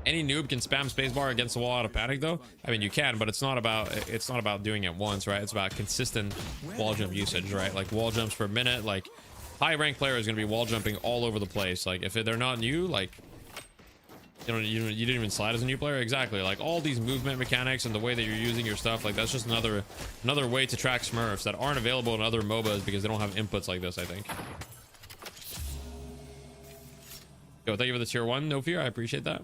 Any noob can spam spacebar against the wall out of panic, though. I mean, you can, but it's not about doing it once, right? It's about consistent wall jump usage, right? Like wall jumps per minute, like high ranked player is going to be wall jumping all over the place. Like if they're not new, like you didn't even slide as a new player. Exactly. Like all these movement mechanics and the way that you're using your stuff, like that's just another way to track smurfs that aren't available in other MOBAs because they don't have inputs like this, I think. Yo, thank you for the tier 1, no fear. I appreciate that.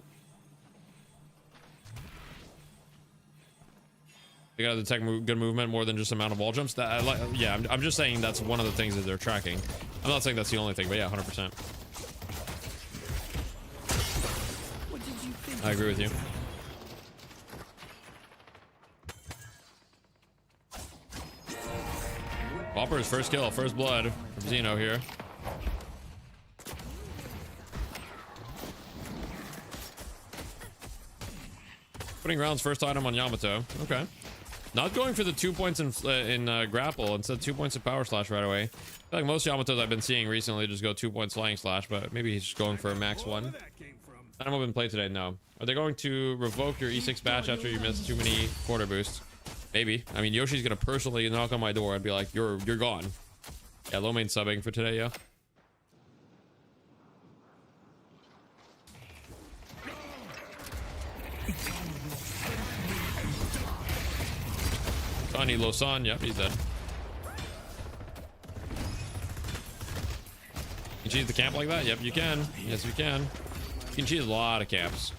You gotta detect good movement more than just amount of wall jumps. That I like. Yeah, I'm just saying that's one of the things that they're tracking. I'm not saying that's the only thing, but yeah, 100%. I agree with you. Whopper's first kill, first blood from Xeno here. Putting rounds first item on Yamato. Okay. Not going for the 2 points in grapple, instead 2 points in power slash right away. I feel like most Yamatos I've been seeing recently just go 2 points flying slash, but maybe he's just going for a max 1. I haven't been played today, no. Are they going to revoke your E6 batch after you miss too many quarter boosts? Maybe. I mean, Yoshi's gonna personally knock on my door and be like, you're gone. Yeah, low main subbing for today, yeah. Johnny Losan, yep, he's dead. You can cheese the camp like that? Yep, you can. Yes, you can. You can cheese a lot of camps.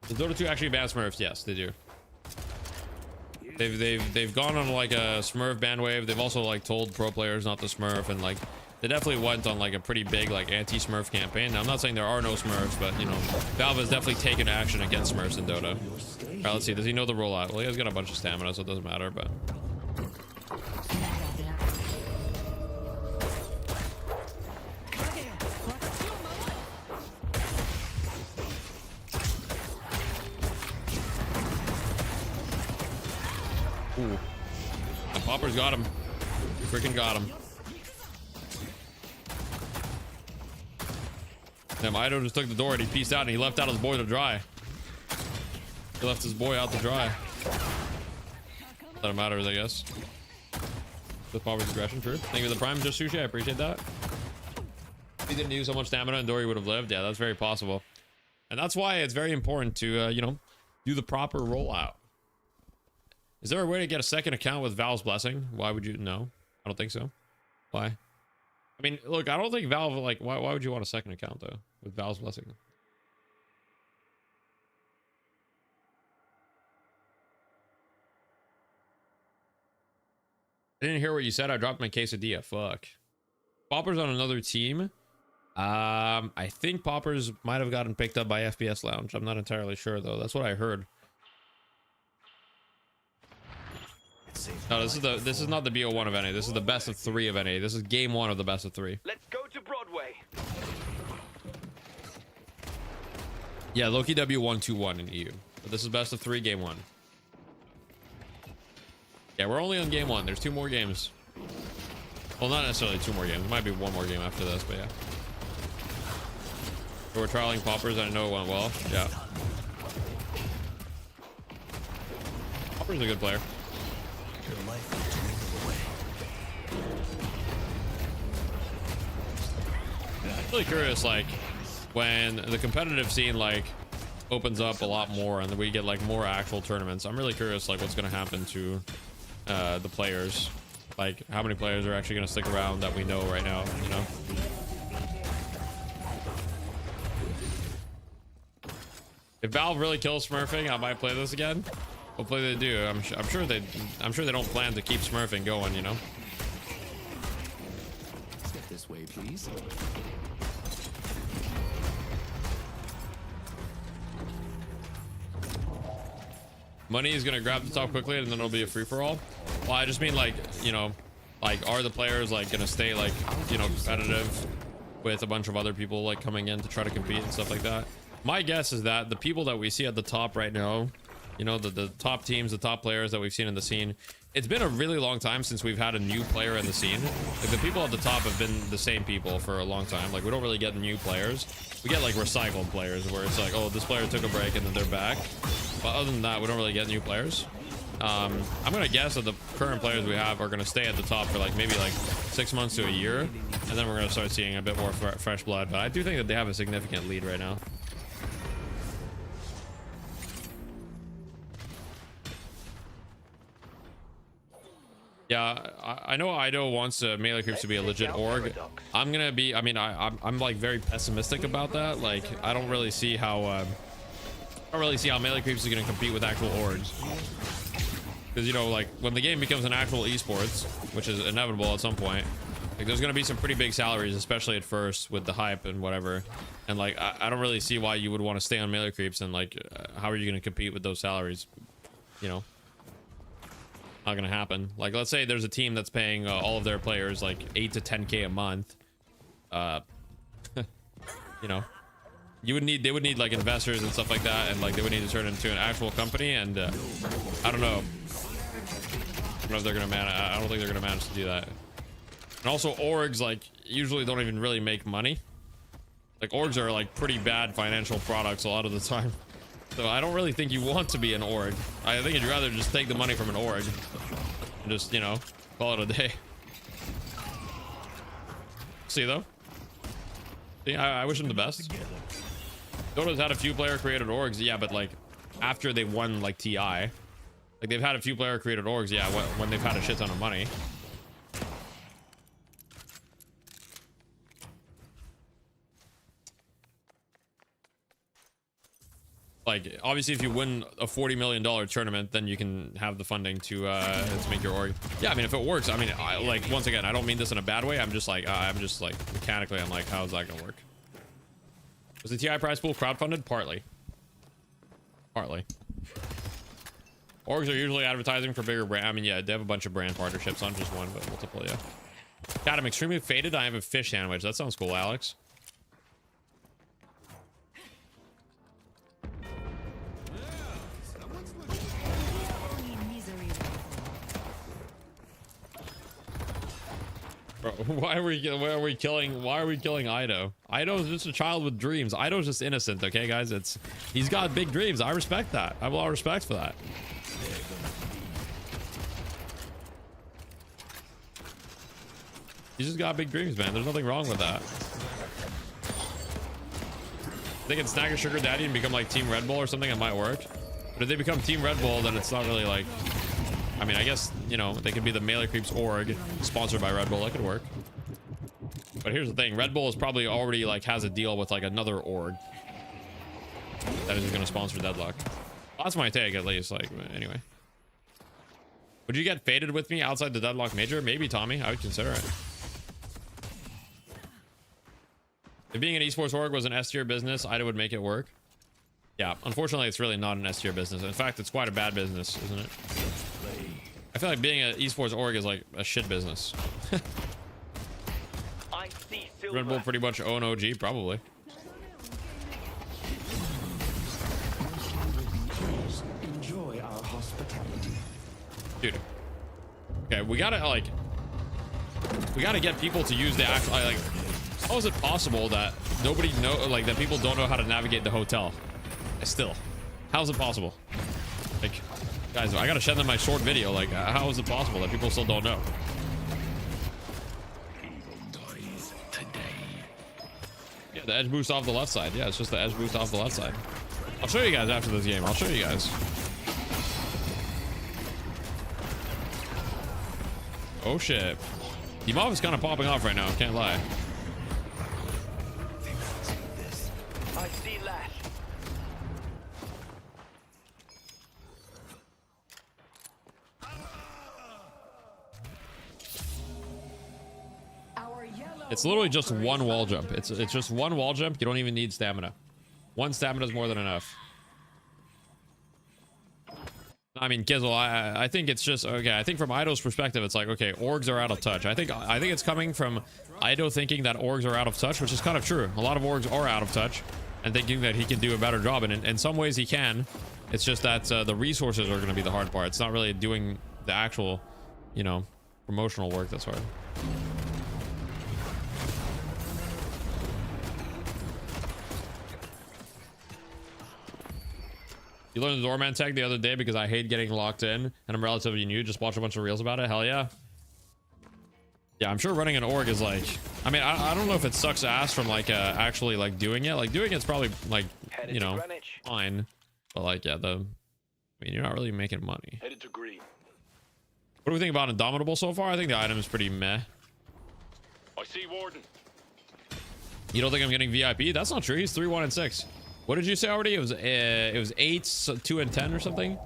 Does Dota 2 actually ban Smurfs? Yes, they do. They've gone on like a Smurf ban wave. They've also like told pro players not to Smurf, and like they definitely went on like a pretty big like anti-Smurf campaign. Now I'm not saying there are no Smurfs, but you know, Valve has definitely taken action against Smurfs in Dota. All right, let's see. Does he know the rollout? Well, he has got a bunch of stamina, so it doesn't matter. But ooh, the Popper's got him. Freaking got him. Damn, Ido just took the door and he pieced out and he left out his boy to dry. He left his boy out to dry. That matters, I guess. With Popper's aggression, true. Thank you for the prime, just sushi. I appreciate that. If he didn't use so much stamina and Dory would have lived. Yeah, that's very possible. And that's why it's very important to, you know, do the proper rollout. Is there a way to get a second account with Valve's blessing? Why would you? No, I don't think so. Why? I mean, look, I don't think Valve, like, why would you want a second account though with Valve's blessing? I didn't hear what you said. I dropped my quesadilla. Fuck. Popper's on another team. I think Poppers might have gotten picked up by FPS Lounge. I'm not entirely sure though. That's what I heard. No, this is not the BO1 of NA. This is the best of 3 of NA. This is game 1 of the best of 3. Let's go to Broadway. Yeah, Loki W121 in EU. But this is best of 3 game 1. Yeah, we're only on game 1. There's 2 more games. Well, not necessarily 2 more games. Might be 1 more game after this, but yeah. So we're trialing Poppers. I know it went well. Yeah. Popper's a good player. Your life will dwindle away. I'm really curious, like, when the competitive scene, like, opens up a lot more and then we get, like, more actual tournaments. I'm really curious, like, what's going to happen to the players. Like, how many players are actually going to stick around that we know right now, you know? If Valve really kills smurfing, I might play this again. Hopefully they do. I'm sure they don't plan to keep smurfing going, you know. Step this way, please. Money is gonna grab the top quickly and then it'll be a free-for-all. Well, I just mean, like, you know, like, are the players, like, gonna stay, like, you know, competitive with a bunch of other people, like, coming in to try to compete and stuff like that? My guess is that the people that we see at the top right now, you know, the top teams, the top players that we've seen in the scene, it's been a really long time since we've had a new player in the scene. Like, the people at the top have been the same people for a long time. Like, we don't really get new players. We get, like, recycled players where it's like, oh, this player took a break and then they're back. But other than that, we don't really get new players. I'm gonna guess that the current players we have are gonna stay at the top for like maybe like 6 months to a year, and then we're gonna start seeing a bit more fresh blood. But I do think that they have a significant lead right now. Yeah, I know Ido wants melee creeps to be a legit org. I'm gonna be, I mean, I'm like very pessimistic about that. Like, I don't really see how melee creeps is gonna compete with actual orgs. Because, you know, like when the game becomes an actual esports, which is inevitable at some point, like there's gonna be some pretty big salaries, especially at first with the hype and whatever. And like, I don't really see why you would want to stay on melee creeps, and like, how are you gonna compete with those salaries? You know. Not gonna happen. Like, let's say there's a team that's paying all of their players like 8 to 10k a month. You know, they would need like investors and stuff like that, and like they would need to turn it into an actual company. And I don't know. I don't know if they're gonna manage. I don't think they're gonna manage to do that. And also, orgs like usually don't even really make money. Like, orgs are like pretty bad financial products a lot of the time. So I don't really think you want to be an org. I think you'd rather just take the money from an org and just, you know, call it a day. See though? See, I wish them the best. Dota's had a few player created orgs, yeah, but like after they won like TI, like they've had a few player created orgs, yeah, when they've had a shit ton of money. Like, obviously, if you win a $40 million tournament, then you can have the funding to make your org. Yeah, I mean, if it works, I mean, like, once again, I don't mean this in a bad way. I'm just like mechanically, I'm like, how's that gonna work? Was the TI prize pool crowdfunded? Partly. Partly. Orgs are usually advertising for bigger brand. I mean, yeah, they have a bunch of brand partnerships, not just one, but multiple, yeah. God, I'm extremely faded. I have a fish sandwich. That sounds cool, Alex. Bro, why are we killing Ido? Ido is just a child with dreams. Ido's just innocent, okay, guys? He's got big dreams. I respect that. I have a lot of respect for that. He's just got big dreams, man. There's nothing wrong with that. They can snag a sugar daddy and become like Team Red Bull or something. It might work. But if they become Team Red Bull, then it's not really like, I mean, I guess, you know, they could be the Melee Creeps org sponsored by Red Bull. That could work. But here's the thing. Red Bull is probably already like has a deal with like another org that is going to sponsor Deadlock. That's my take, at least. Like, anyway. Would you get faded with me outside the Deadlock major? Maybe, Tommy. I would consider it. If being an esports org was an S tier business, Ida would make it work. Yeah, unfortunately, it's really not an S tier business. In fact, it's quite a bad business, isn't it? I feel like being an esports org is like a shit business. I see silver. Red Bull pretty much own OG, probably. Enjoy our hospitality. Dude. Okay, we gotta get people to use the actual, like, how is it possible that that people don't know how to navigate the hotel? Still, how is it possible? Like, guys, I gotta send them my short video. Like, how is it possible that people still don't know? Yeah, the edge boost off the left side. Yeah, it's just the edge boost off the left side. I'll show you guys after this game. I'll show you guys. Oh shit. Demov is kind of popping off right now. Can't lie. I see Lash. It's literally just one wall jump. It's just one wall jump. You don't even need stamina. One stamina is more than enough. I mean, Kizzle, I think it's just, okay, I think from Ido's perspective, it's like, okay, orgs are out of touch. I think it's coming from Ido thinking that orgs are out of touch, which is kind of true. A lot of orgs are out of touch and thinking that he can do a better job. And in some ways he can. It's just that the resources are going to be the hard part. It's not really doing the actual, you know, promotional work that's hard. You learned the Doorman tag the other day because I hate getting locked in and I'm relatively new. Just watch a bunch of reels about it. Hell yeah. Yeah, I'm sure running an org is like, I mean, I don't know if it sucks ass from like actually like doing it. Like doing it's probably like, Headed you to know, Greenwich. fine. But like, yeah, I mean, you're not really making money. Headed to green. What do we think about Indomitable so far? I think the item is pretty meh. I see Warden. You don't think I'm getting VIP? That's not true. He's 3, 1, and 6. What did you say already? It was 8, 2, and 10 or something.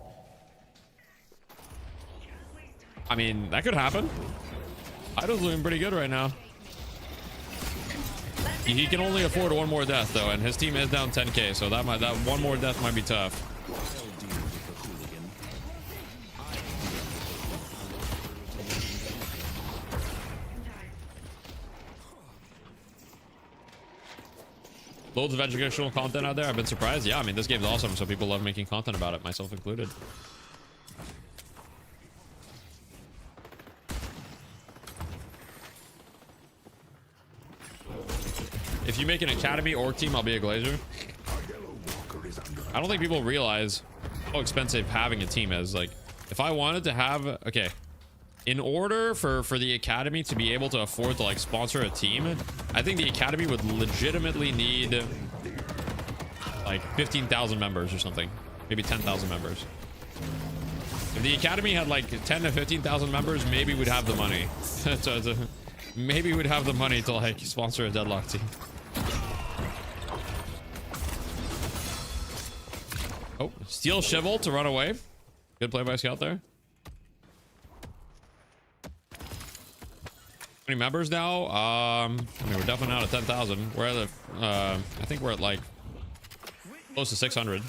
I mean, that could happen. Idol's looking pretty good right now. He can only afford one more death though, and his team is down 10k, so that one more death might be tough. Loads of educational content out there. I've been surprised. Yeah, I mean, this game's awesome, so people love making content about it, myself included. If you make an academy org team, I'll be a glazer. I don't think people realize how expensive having a team is. Like, if I wanted to have, okay, in order for the academy to be able to afford to like sponsor a team, I think the academy would legitimately need like 15,000 members or something, maybe 10,000 members. If the academy had like 10 to 15,000 members, maybe we'd have the money. Maybe we'd have the money to like sponsor a Deadlock team. Oh, steal Shivel to run away. Good play by Scout there. How many members now? I mean, we're definitely not at 10,000. We're at I think we're at like close to 600.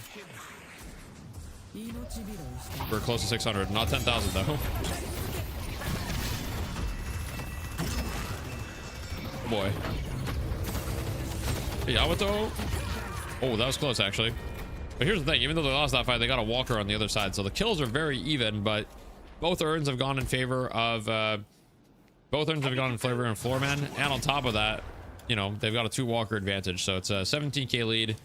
We're close to 600, not 10,000 though. Oh boy. Hey, Yamato. Oh, that was close actually. But here's the thing, even though they lost that fight, they got a walker on the other side. So the kills are very even, but both urns have gone in favor of Floorman. And on top of that, you know, they've got a 2 walker advantage. So it's a 17k lead.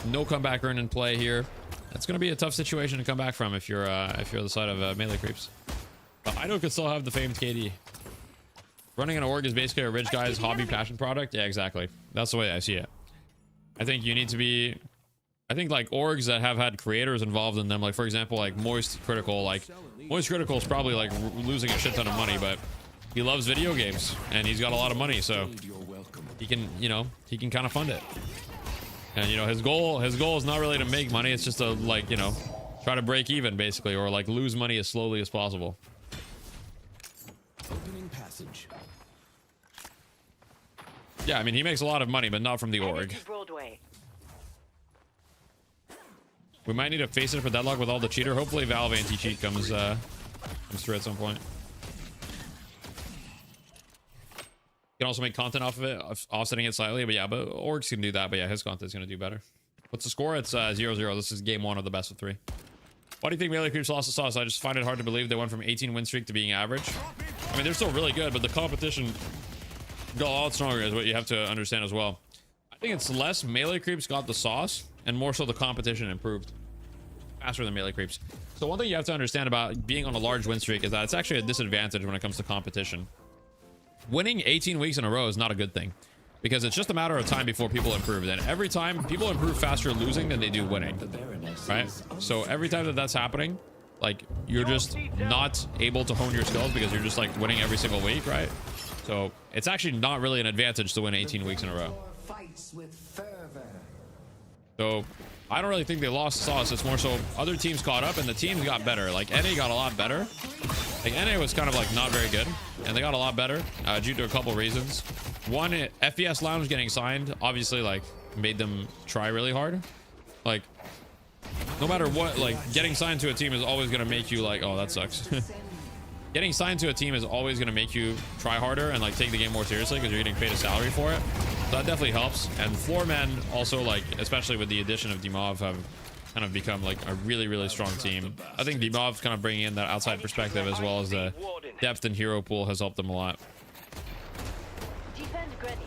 No comeback urn in play here. That's going to be a tough situation to come back from if you're the side of melee creeps. But Ido could still have the famed KD. Running an org is basically a rich guy's hobby passion product. Yeah, exactly. That's the way I see it. I think you need to be... I think like orgs that have had creators involved in them, like for example, like Moist Critical, like Moist Critical is probably like losing a shit ton of money, but he loves video games and he's got a lot of money, so he can, you know, he can kind of fund it. And you know, his goal is not really to make money, it's just to like, you know, try to break even basically, or like lose money as slowly as possible. Opening passage. Yeah, I mean, he makes a lot of money, but not from the org. Broadway. We might need to face it for Deadlock with all the cheater. Hopefully Valve anti-cheat comes through at some point. You can also make content off of it, offsetting it slightly, but yeah, but orgs can do that, but yeah, his content's gonna do better. What's the score? It's 0-0. This is game 1 of the best of 3. Why do you think melee creeps lost the sauce? I just find it hard to believe they went from 18 win streak to being average. I mean, they're still really good, but the competition got a lot stronger is what you have to understand as well. I think it's less melee creeps got the sauce and more so the competition improved faster than melee creeps. So one thing you have to understand about being on a large win streak is that it's actually a disadvantage when it comes to competition. Winning 18 weeks in a row is not a good thing because it's just a matter of time before people improve. And every time people improve faster losing than they do winning, right? So every time that that's happening, like you're just not able to hone your skills because you're just like winning every single week, right? So it's actually not really an advantage to win 18 weeks in a row. Fights with fervor. So I don't really think they lost sauce. It's more so other teams caught up and the teams got better. Like NA got a lot better. Like NA was kind of like not very good and they got a lot better due to a couple reasons. One, FPS Lounge getting signed obviously like made them try really hard. Like no matter what, like getting signed to a team is always going to make you like, oh, that sucks. Getting signed to a team is always going to make you try harder and like take the game more seriously because you're getting paid a salary for it. So that definitely helps. And Floormen also, like, especially with the addition of Dimov, have kind of become like a really, really strong team. I think Dimov's kind of bringing in that outside perspective as well as the depth and hero pool has helped them a lot. Defend Greenwich.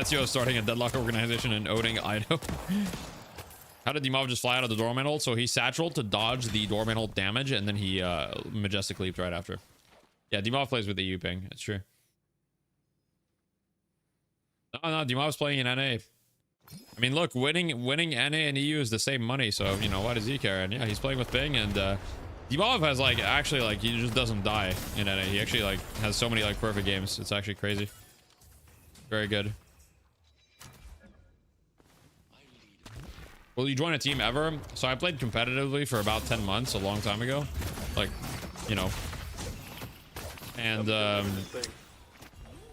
Ezio is starting a Deadlock organization and owning Ido. How did Dimov just fly out of the Doorman ult? So he satcheled to dodge the Doorman ult damage, and then he majestic leaped right after. Yeah, Dimov plays with the U ping. It's true. No, Dimov's playing in NA. I mean, look, winning NA and EU is the same money, so, you know, why does he care? And yeah, he's playing with ping, and Dimov has, like, actually, like, he just doesn't die in NA. He actually, like, has so many, like, perfect games. It's actually crazy. Very good. Will you join a team ever? So I played competitively for about 10 months, a long time ago. Like, you know. And,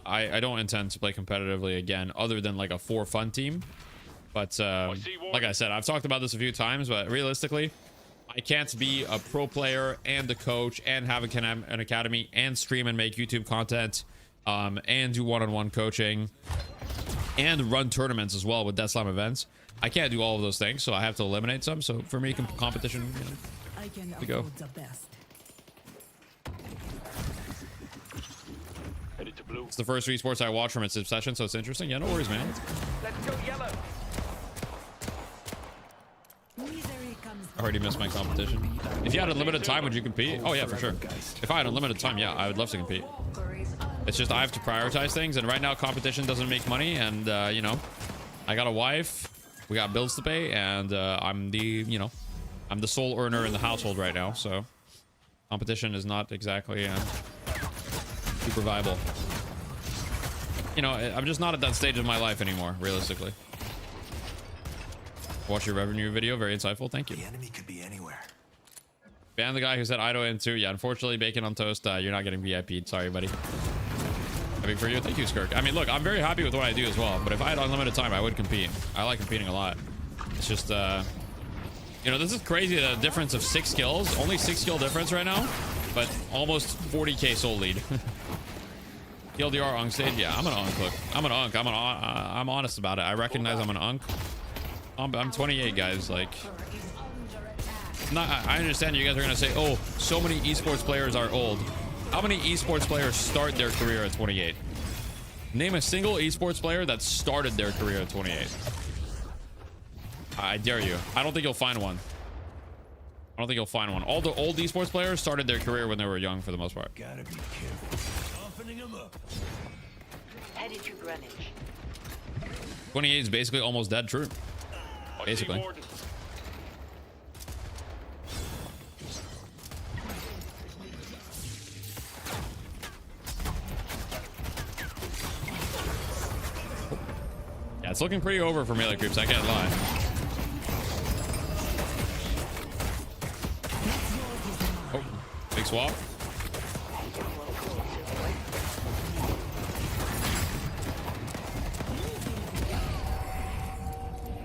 I don't intend to play competitively again, other than, like, a for fun team. But, like I said, I've talked about this a few times, but realistically, I can't be a pro player and a coach and have an academy and stream and make YouTube content, and do one-on-one coaching and run tournaments as well with Death Slam events. I can't do all of those things, so I have to eliminate some. So for me, competition, you know, I can to go. the best. Headed to blue. It's the first esports I watch from its Recession, so it's interesting. Yeah, no worries, man. Let's go yellow. Misery comes. I already missed my competition. If you had unlimited time, would you compete? Oh yeah, for sure. If I had unlimited time, yeah, I would love to compete. It's just I have to prioritize things, and right now competition doesn't make money, and you know, I got a wife, we got bills to pay, and I'm the sole earner in the household right now, so competition is not exactly super viable. You know, I'm just not at that stage of my life anymore, realistically. Watch your revenue video, very insightful. Thank you. The enemy could be anywhere. Ban the guy who said Ido in 2. Yeah, unfortunately, bacon on toast. You're not getting VIP'd. Sorry, buddy. Happy for you. Thank you, Skirk. I mean, look, I'm very happy with what I do as well. But if I had unlimited time, I would compete. I like competing a lot. It's just, you know, this is crazy. The difference of 6 kills. Only 6 skill difference right now. But almost 40k soul lead. TLDR on stage. Yeah, I'm an unk. Look, I'm an unk. I'm honest about it. I recognize I'm an unk. I'm 28, guys. Like, I understand you guys are gonna say, oh, so many esports players are old. How many esports players start their career at 28? Name a single esports player that started their career at 28. I dare you. I don't think you'll find one. I don't think you'll find one. All the old esports players started their career when they were young for the most part. Gotta be careful. Softening them up. Headed to Greenwich. 28 is basically almost dead. True. Basically. Yeah, it's looking pretty over for melee creeps, I can't lie. Oh, big swap.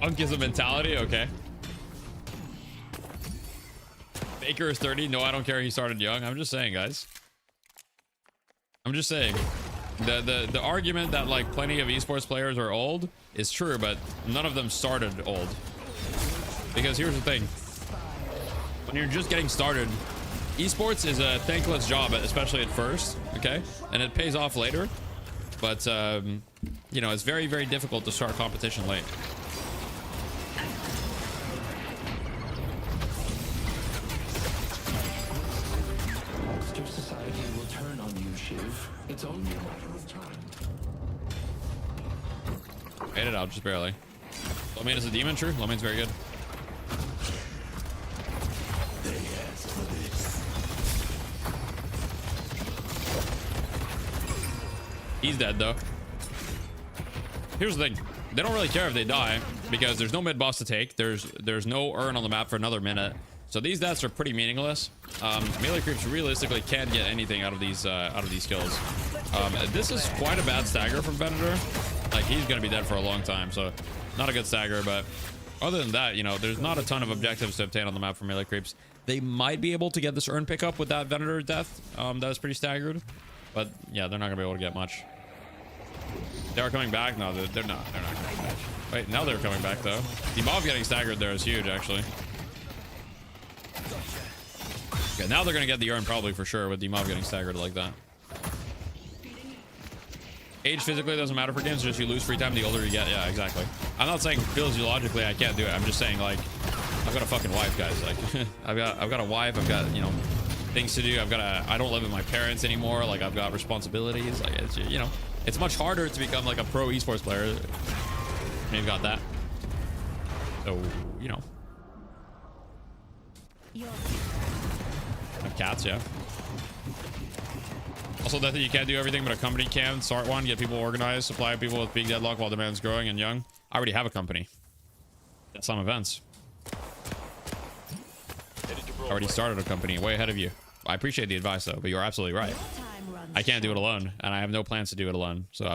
Unk is a mentality, okay. Baker is 30. No, I don't care. He started young. I'm just saying, guys. I'm just saying. The argument that like plenty of esports players are old is true, but none of them started old. Because here's the thing. When you're just getting started, esports is a thankless job, especially at first, okay? And it pays off later. But, you know, it's very, very difficult to start competition late. Society will turn on you, Shiv. It's only a matter of time. Made it out, just barely. Lomain is a demon, true? Lomain's very good. They asked for this. He's dead, though. Here's the thing. They don't really care if they die, because there's no mid boss to take. There's no urn on the map for another minute. So these deaths are pretty meaningless. Melee creeps realistically can't get anything out of these kills. This is quite a bad stagger from Venator. Like, he's gonna be dead for a long time, so not a good stagger. But other than that, you know, there's not a ton of objectives to obtain on the map for melee creeps. They might be able to get this urn pickup with that Venator death. That was pretty staggered, but yeah, they're not gonna be able to get much. They are coming back. No, they're not. They're not coming back. Wait, now they're coming back though. The mob getting staggered there is huge, actually. Okay, now they're gonna get the urn probably for sure with the mob getting staggered like that. Age physically doesn't matter for games, just you lose free time the older you get. Yeah, exactly. I'm not saying physiologically I can't do it. I'm just saying, like, I've got a fucking wife, guys. Like, I've got a wife. I've got, you know, things to do. I don't live with my parents anymore. Like, I've got responsibilities. Like, it's, you know, it's much harder to become like a pro esports player. And you've got that. So, you know. Have cats, yeah. Also, that you can't do everything, but a company can. Start one, get people organized, supply people with big deadlock while demand's growing and young. I already have a company. At some events. I already started a company way ahead of you. I appreciate the advice though, but you're absolutely right. I can't do it alone, and I have no plans to do it alone. So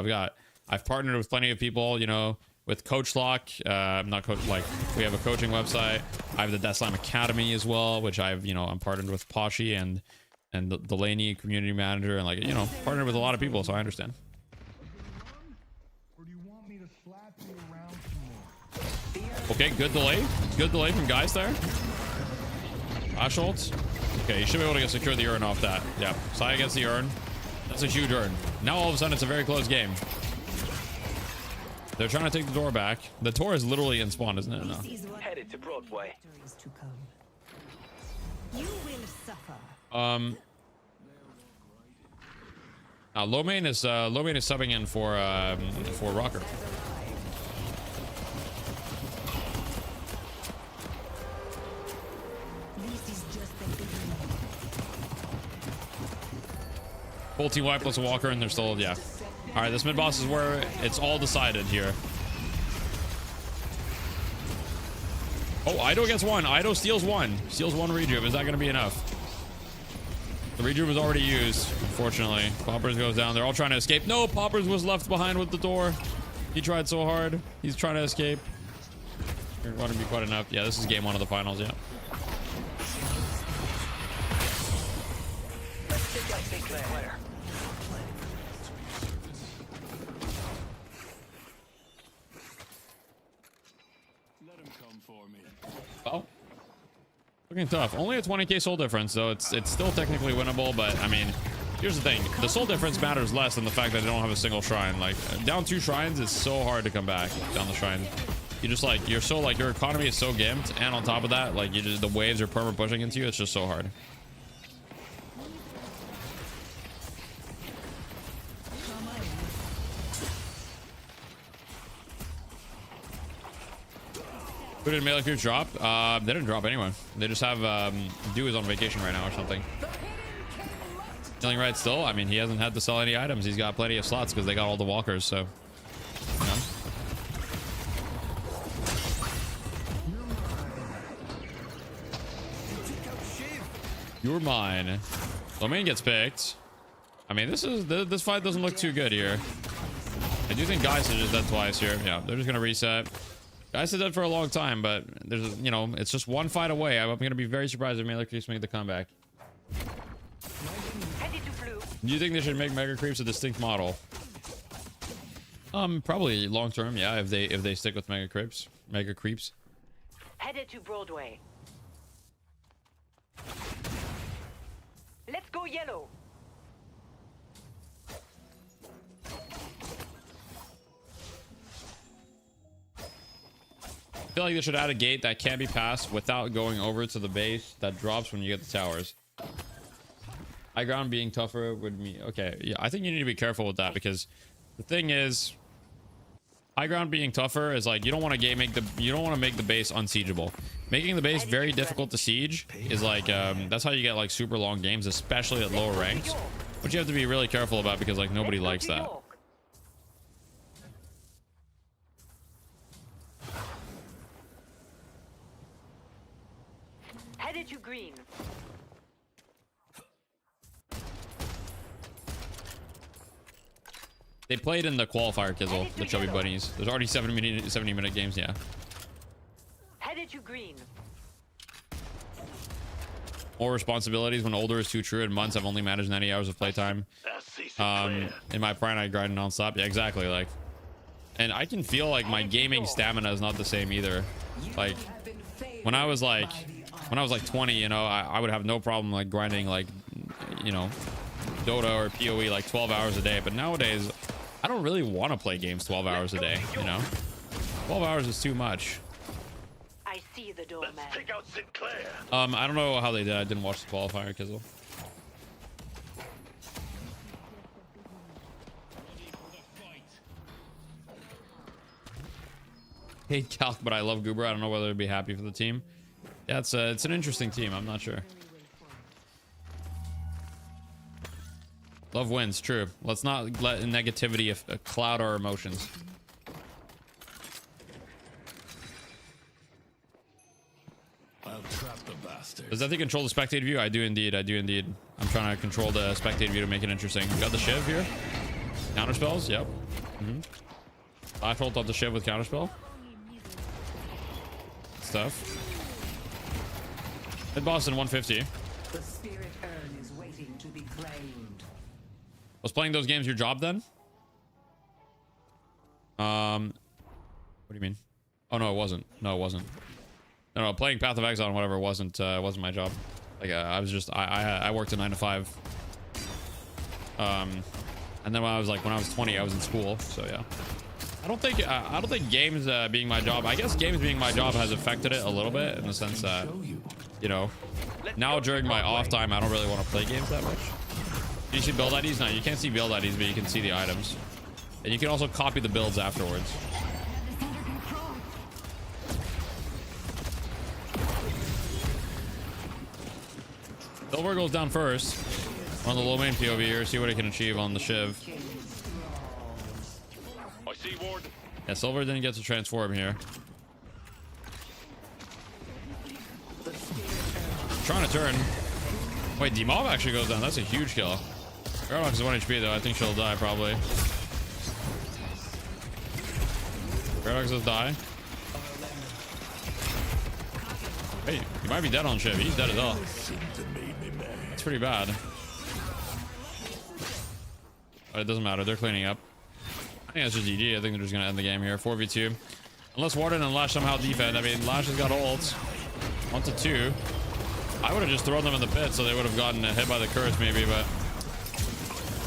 I've partnered with plenty of people, you know, with Coach Lock. Not coach, like, we have a coaching website. I have the Deadlock Academy as well, which I'm partnered with Poshy and the Delaney community manager, and, like, you know, partnered with a lot of people, so I understand. Okay, good delay. Good delay from guys there. Schultz. Okay, you should be able to secure the urn off that. Yeah, Sai gets the urn. That's a huge urn. Now all of a sudden it's a very close game. They're trying to take the door back. The door is literally in spawn, isn't it? No. Headed to Broadway. You will suffer. Low main is subbing in for Rocker. Full team wipe plus a walker, and they're still, yeah. All right, this mid boss is where it's all decided here. Oh, Ido gets one. Ido steals one. Steals one rejuve. Is that going to be enough? The rejuve was already used, unfortunately. Poppers goes down. They're all trying to escape. No, Poppers was left behind with the door. He tried so hard. He's trying to escape. You're going to be quite enough. Yeah, this is game one of the finals, yeah. Let's take out big player. Well, looking tough. Only a 20k soul difference, though. It's still technically winnable, but I mean, here's the thing: the soul difference matters less than the fact that they don't have a single shrine. Like, down 2 shrines is so hard to come back down the shrine. You just, like, you're so, like, your economy is so gimped, and on top of that, like, you just, the waves are perma pushing into you. It's just so hard. Who did melee creeps drop? They didn't drop anyone. They just have Dew is on vacation right now or something. Killing right still. I mean, he hasn't had to sell any items. He's got plenty of slots because they got all the walkers. So, you know. You're mine. Domain gets picked. I mean, this fight doesn't look too good here. I do think Geist is just dead twice here. Yeah, they're just gonna reset. Guys did that for a long time, but there's, you know, it's just one fight away. I'm going to be very surprised if melee creeps make the comeback. Do you think they should make mega creeps a distinct model? Probably long term, yeah. If they stick with mega creeps. Headed to Broadway. Let's go yellow. I feel like they should add a gate that can't be passed without going over to the base that drops when you get the towers. High ground being tougher would mean, okay, yeah, I think you need to be careful with that, because the thing is, high ground being tougher is like, you don't want to make the base unsiegeable. Making the base very difficult to siege is like, that's how you get like super long games, especially at lower ranks, which you have to be really careful about, because like nobody likes that. Headed to green. They played in the qualifier, Kizzle, the Chubby Bunnies. There's already 70-minute games, yeah. Headed to green. More responsibilities when older is too true. In months, I've only managed 90 hours of playtime. In my prime, I grind nonstop. Yeah, exactly. Like, and I can feel like my gaming stamina is not the same either. Like, when I was like 20, you know, I would have no problem like grinding, like, you know, Dota or PoE like 12 hours a day. But nowadays, I don't really want to play games 12 hours a day, you know? 12 hours is too much. I see the Doorman. Let's take out Sinclair. I don't know how they did. I didn't watch the qualifier, Kizzle. Hate Calc, but I love Goober. I don't know whether to be happy for the team. Yeah, it's an interesting team. I'm not sure. Love wins, true. Let's not let negativity cloud our emotions. I'll trap the bastard. Does that thing control the spectator view? I do indeed. I do indeed. I'm trying to control the spectator view to make it interesting. Got the Shiv here. Counter spells. Yep. Flash ult off the Shiv with counter spell. Stuff. Hit boss in 150. The spirit urn is waiting to be claimed. Was playing those games your job then? What do you mean? Oh no, it wasn't. No, it wasn't. No, playing Path of Exile and whatever wasn't my job. Like I was just I worked a 9 to 5. And then when I was 20, I was in school. So yeah. I don't think games being my job. I guess games being my job has affected it a little bit in the sense that, you know, now during my off time, I don't really want to play games that much. You see build IDs? No, you can't see build IDs, but you can see the items. And you can also copy the builds afterwards. Silver goes down first on the low main POV here. See what it can achieve on the Shiv. I see Ward. Yeah, Silver didn't get to transform here. Trying to turn. Wait, D-Mob actually goes down. That's a huge kill. Deadlock is 1 HP though. I think she'll die probably. Deadlock does die. Hey, he might be dead on Shiv. He's dead as well. It's pretty bad. But it doesn't matter. They're cleaning up. I think that's just GG. I think they're just going to end the game here. 4v2. Unless Warden and Lash somehow defend. I mean, Lash has got ults. 1 to 2. I would have just thrown them in the pit so they would have gotten hit by the curse maybe, but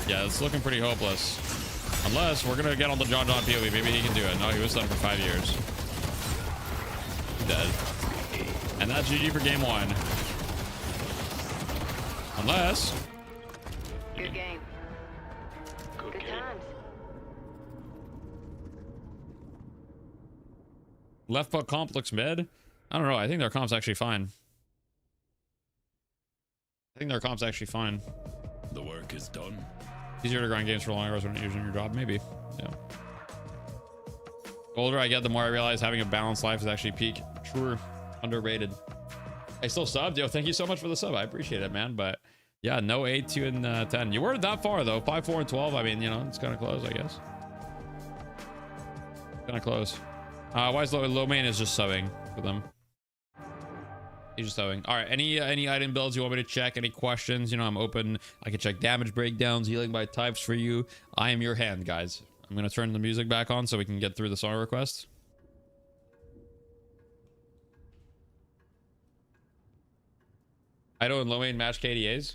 yeah, it's looking pretty hopeless. Unless we're going to get on the John POV. Maybe he can do it. No, he was stunned for 5 years. Dead. And that's GG for game 1. Unless... Good game. Good times. Left foot comp looks mid. I don't know. I think their comp's actually fine. The work is done. Easier to grind games for long hours when you're using your job. Maybe. Yeah. The older I get, the more I realize having a balanced life is actually peak. True. Underrated. I still subbed. Yo, thank you so much for the sub. I appreciate it, man. But yeah, no 8, 2, and 10. You weren't that far though. 5, 4, and 12. I mean, you know, it's kind of close, I guess. Kind of close. Why is low main is just subbing for them? He's just subbing. All right. Any item builds you want me to check? Any questions? You know, I'm open. I can check damage breakdowns, healing by types for you. I am your hand, guys. I'm gonna turn the music back on so we can get through the song requests. Ido and low main match KDAs.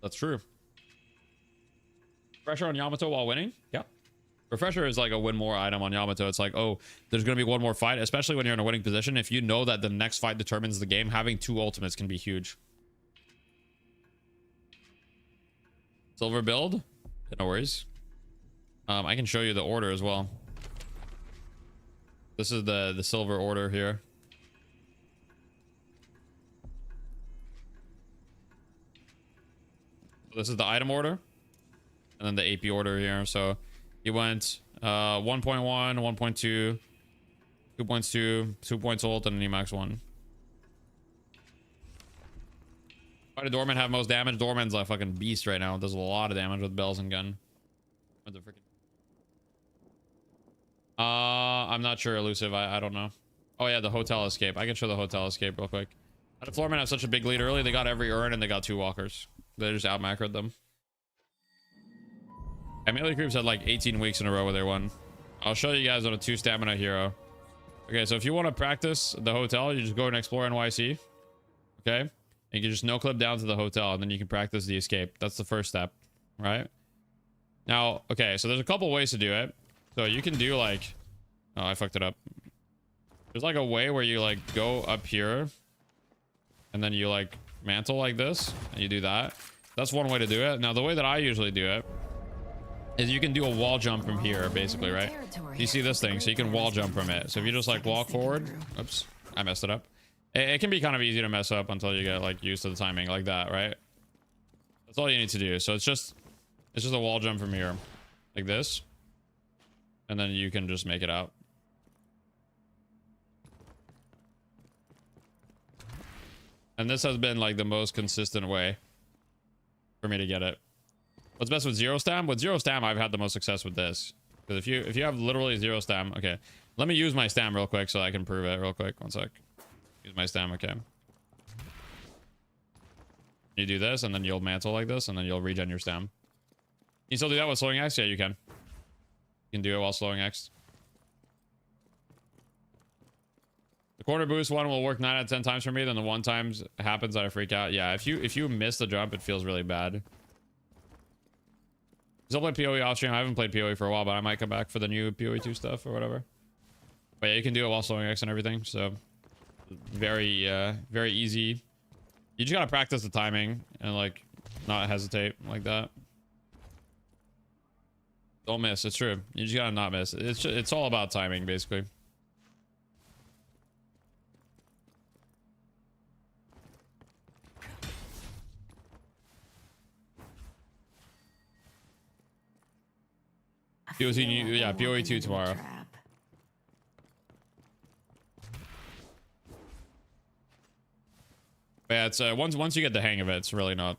That's true. Pressure on Yamato while winning. Yeah. Refresher is like a win more item on Yamato. It's like, oh, there's going to be one more fight, especially when you're in a winning position. If you know that the next fight determines the game, having 2 ultimates can be huge. Silver build. No worries. I can show you the order as well. This is the silver order here. This is the item order. And then the AP order here. So he went 1.1, 1.2, 2.2, 2 points ult, and an Emax 1. Why did Doorman have most damage? Doorman's a fucking beast right now. Does a lot of damage with bells and gun. What the freaking... I'm not sure, Elusive. I don't know. Oh yeah, the hotel escape. I can show the hotel escape real quick. How did Floorman have such a big lead early? They got every urn and they got 2 walkers. They just out macroed them. And melee creeps had like 18 weeks in a row where they won. I'll show you guys on a 2 stamina hero. Okay, so if you want to practice the hotel, you just go and explore NYC. Okay? And you can just no clip down to the hotel and then you can practice the escape. That's the first step, right? Now, okay, so there's a couple ways to do it. So you can do like, oh, I fucked it up. There's like a way where you like go up here and then you like mantle like this and you do that. That's one way to do it. Now, the way that I usually do it is you can do a wall jump from here, basically, right? You see this thing, so you can wall jump from it. So if you just like walk forward, oops, I messed it up. It can be kind of easy to mess up until you get like used to the timing like that, right? That's all you need to do. So it's just a wall jump from here like this. And then you can just make it out. And this has been like the most consistent way for me to get it. What's best with zero stam? With zero stam, I've had the most success with this. Because if you have literally zero stam, okay. Let me use my stam real quick so I can prove it real quick. One sec. Use my stam, okay. You do this, and then you'll mantle like this, and then you'll regen your stam. You still do that with slowing X? Yeah, you can. You can do it while slowing X. The corner boost one will work 9 out of 10 times for me. Then the one times happens that I freak out. Yeah, if you miss the jump, it feels really bad. Still play PoE off stream. I haven't played PoE for a while, but I might come back for the new PoE 2 stuff or whatever. But yeah, you can do it while slowing X and everything. So very very easy. You just gotta practice the timing and like not hesitate like that. Don't miss. It's true. You just gotta not miss. It's all about timing, basically. Yeah, PoE 2 tomorrow. But yeah, it's once you get the hang of it, it's really not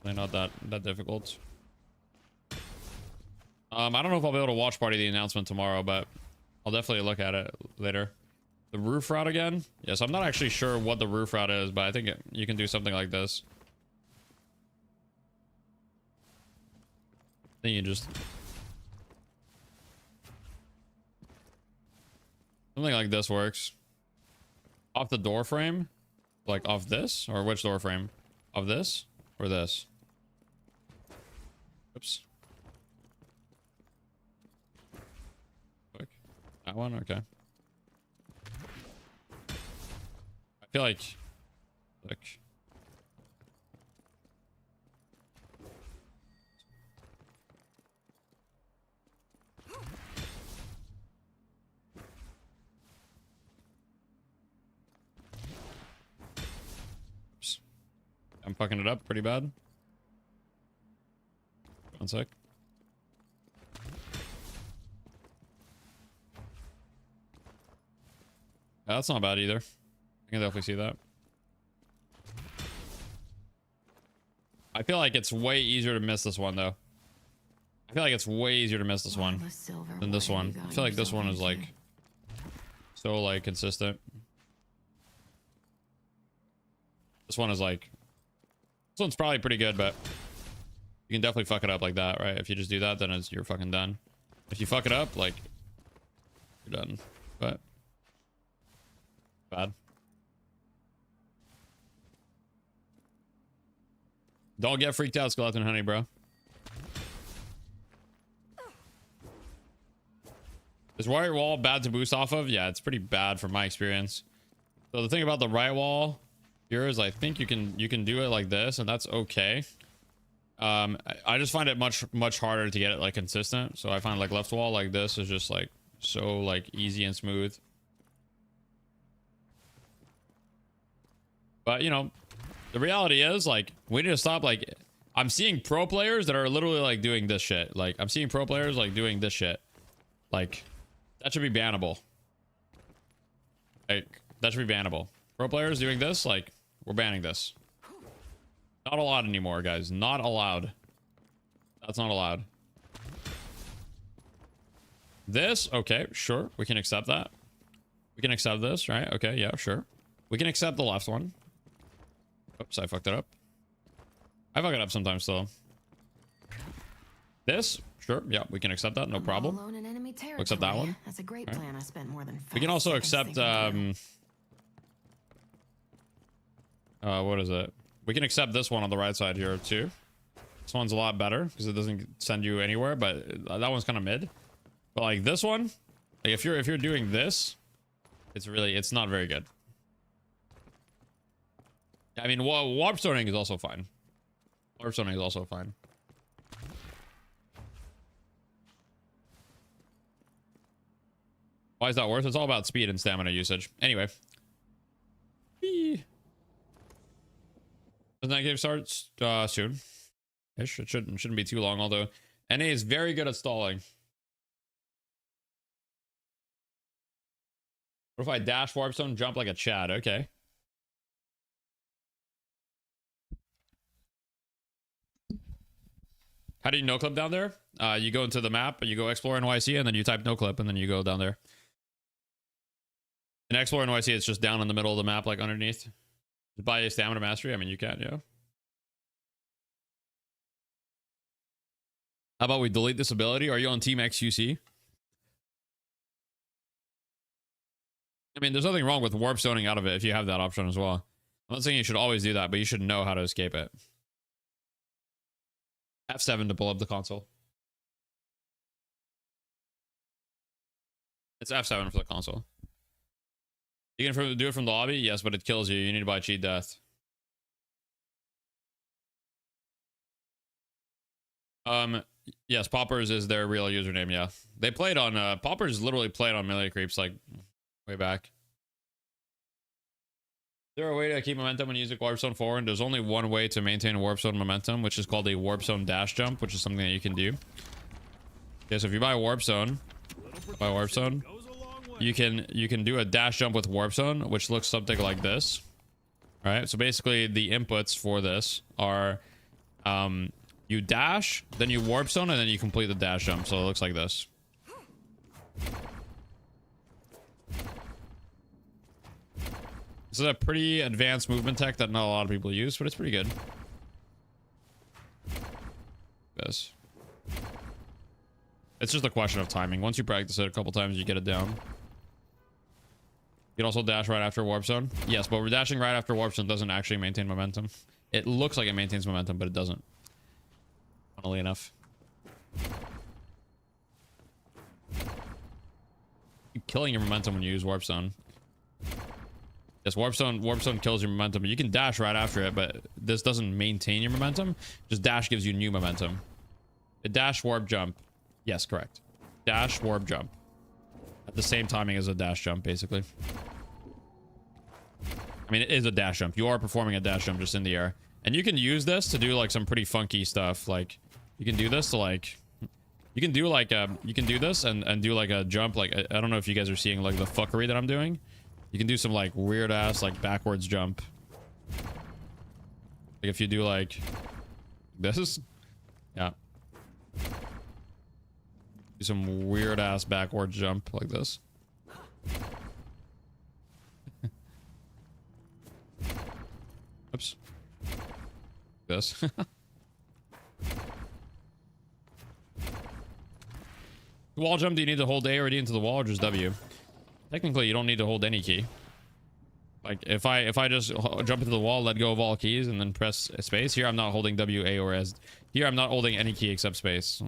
that difficult. I don't know if I'll be able to watch party the announcement tomorrow, but I'll definitely look at it later. The roof route again? Yes, I'm not actually sure what the roof route is, but I think you can do something like this. I think you just something like this works. Off the door frame? Like off this? Or which door frame? Of this? Or this? Oops. Quick. That one? Okay. I feel like... I'm fucking it up pretty bad. One sec. Yeah, that's not bad either. I can definitely see that. I feel like it's way easier to miss this one though. I feel like it's way easier to miss this one than this one. I feel like this one is like so like consistent. This one is like, this one's probably pretty good, but you can definitely fuck it up like that, right? If you just do that, then you're fucking done. If you fuck it up, like, you're done. But bad. Don't get freaked out, Skeleton Honey, bro. Is right wall bad to boost off of? Yeah, it's pretty bad from my experience. So the thing about the right wall here is I think you can do it like this, and that's okay. I just find it much harder to get it like consistent. So I find like left wall like this is just like so like easy and smooth. But you know, the reality is like we need to stop. Like I'm seeing pro players that are literally like doing this shit. Like I'm seeing pro players like doing this shit. Like that should be bannable. Like that should be bannable. Pro players doing this, like we're banning this. Not allowed anymore, guys. Not allowed. That's not allowed. This, okay, sure. We can accept that. We can accept this, right? Okay, yeah, sure. We can accept the left one. Oops, I fucked it up. I fuck it up sometimes still. This, sure, yeah, we can accept that, no problem. We'll accept that one. That's a great plan. I spent more than we can also accept what is it? We can accept this one on the right side here too. This one's a lot better because it doesn't send you anywhere, but that one's kind of mid. But like this one, like if you're doing this, it's not very good. I mean, warp zoning is also fine. Warp zoning is also fine. Why is that worse? It's all about speed and stamina usage. Anyway. Doesn't that game start soon? It shouldn't be too long, although NA is very good at stalling. What if I dash warp zone, jump like a Chad? Okay. How do you no clip down there? You go into the map, you go explore NYC, and then you type no clip, and then you go down there. In explore NYC, it's just down in the middle of the map, like underneath. Buy a stamina mastery. I mean, you can, yeah. How about we delete this ability? Are you on Team XUC? I mean, there's nothing wrong with warp zoning out of it if you have that option as well. I'm not saying you should always do that, but you should know how to escape it. F7 to pull up the console. It's F7 for the console. You can do it from the lobby? Yes, but it kills you. You need to buy cheat death. Yes, Poppers is their real username, yeah. They played on, Poppers literally played on Melee Creeps, like, way back. Is there a way to keep momentum when using Warp Zone forward? There's only one way to maintain Warp Zone momentum, which is called a Warp Zone dash jump, which is something that you can do. Okay, so if you buy Warp Zone, you can do a dash jump with Warp Zone, which looks something like this. All right, so basically the inputs for this are, you dash, then you warp zone, and then you complete the dash jump. So it looks like this. This is a pretty advanced movement tech that not a lot of people use, but it's pretty good. This. It's just a question of timing. Once you practice it a couple times, you get it down. You can also dash right after warp zone. Yes, but dashing right after warp zone doesn't actually maintain momentum. It looks like it maintains momentum, but it doesn't. Funnily enough. You're killing your momentum when you use warp zone. Yes, warp zone kills your momentum. You can dash right after it, but this doesn't maintain your momentum. Just dash gives you new momentum. A dash warp jump. Yes, correct. Dash warp jump. At the same timing as a dash jump, basically. I mean, it is a dash jump. You are performing a dash jump just in the air. And you can use this to do like some pretty funky stuff. Like, you can do this to like... You can do like you can do this and do like a jump. Like, I don't know if you guys are seeing like the fuckery that I'm doing. You can do some like weird ass like backwards jump. Like if you do like this. Yeah. Do some weird ass backwards jump like this. Oops. This. Wall jump, do you need to hold A or D into the wall or just W? Technically, you don't need to hold any key. Like, if I just jump into the wall, let go of all keys, and then press space, here I'm not holding W, A, or S. Here I'm not holding any key except space.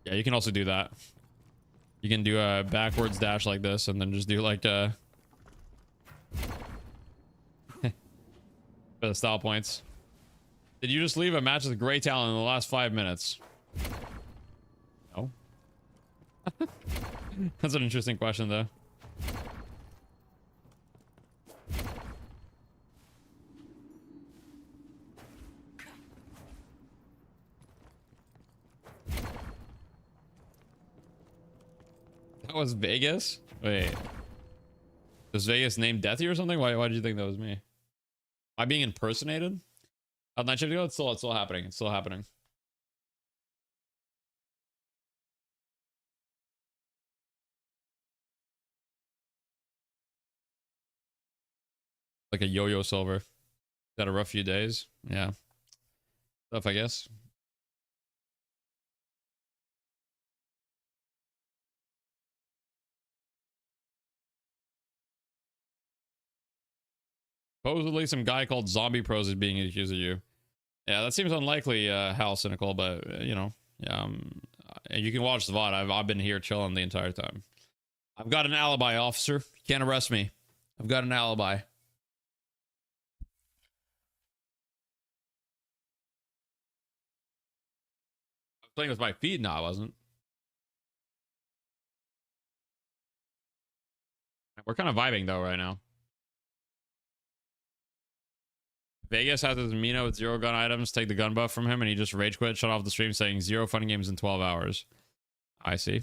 Yeah, you can also do that. You can do a backwards dash like this, and then just do like a... for the style points. Did you just leave a match with Grey Talon in the last 5 minutes? No. That's an interesting question, though. That was Vegas? Wait. Was Vegas named Deathy or something? Why did you think that was me? Am I being impersonated? Night shift ago? It's still happening. It's still happening. Like a yo-yo silver. Had a rough few days. Yeah. Tough, I guess. Supposedly, some guy called Zombie Pros is being accused of you. Yeah, that seems unlikely, Hal Cynical, but, you know, yeah, you can watch the VOD. I've been here chilling the entire time. I've got an alibi, officer. Can't arrest me. I've got an alibi. I was playing with my feet. No, I wasn't. We're kind of vibing, though, right now. Vegas has his Mino with 0 gun items. Take the gun buff from him, and he just rage quit, shut off the stream, saying 0 fun games in 12 hours. I see.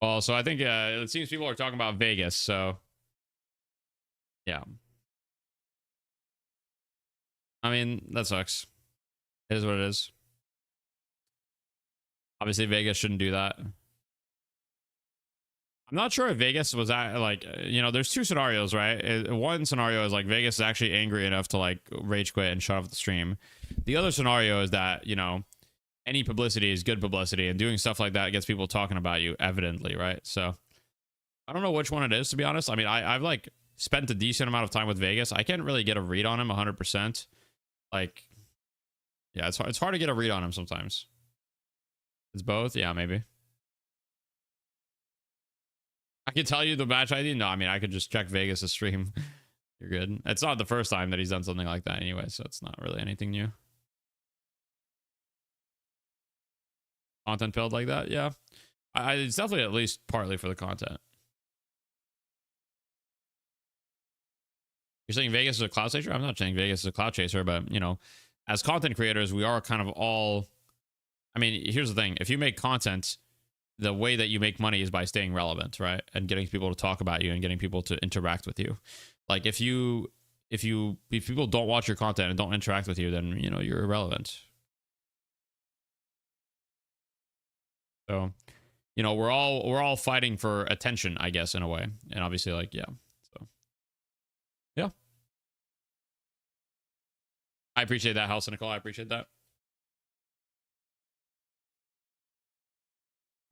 Well, so I think it seems people are talking about Vegas, so yeah. I mean, that sucks. It is what it is. Obviously, Vegas shouldn't do that. I'm not sure if Vegas was at, like, you know, there's 2 scenarios, right? One scenario is like Vegas is actually angry enough to like rage quit and shut off the stream. The other scenario is that, you know, any publicity is good publicity, and doing stuff like that gets people talking about you, evidently, right? So I don't know which one it is, to be honest. I mean, I've like spent a decent amount of time with Vegas. I can't really get a read on him 100%. Like, yeah, it's hard to get a read on him sometimes. It's both, yeah, maybe. I can tell you the match ID. No, I mean, I could just check Vegas' stream. You're good. It's not the first time that he's done something like that anyway, so it's not really anything new. Content build like that, yeah. It's definitely at least partly for the content. You're saying Vegas is a cloud chaser? I'm not saying Vegas is a cloud chaser, but, you know, as content creators, we are kind of all... I mean, here's the thing. If you make content, the way that you make money is by staying relevant, right? And getting people to talk about you and getting people to interact with you. Like, if people don't watch your content and don't interact with you, then, you know, you're irrelevant. So, you know, we're all fighting for attention, I guess, in a way. And obviously, like, yeah. So, yeah. I appreciate that, House Nicole. I appreciate that.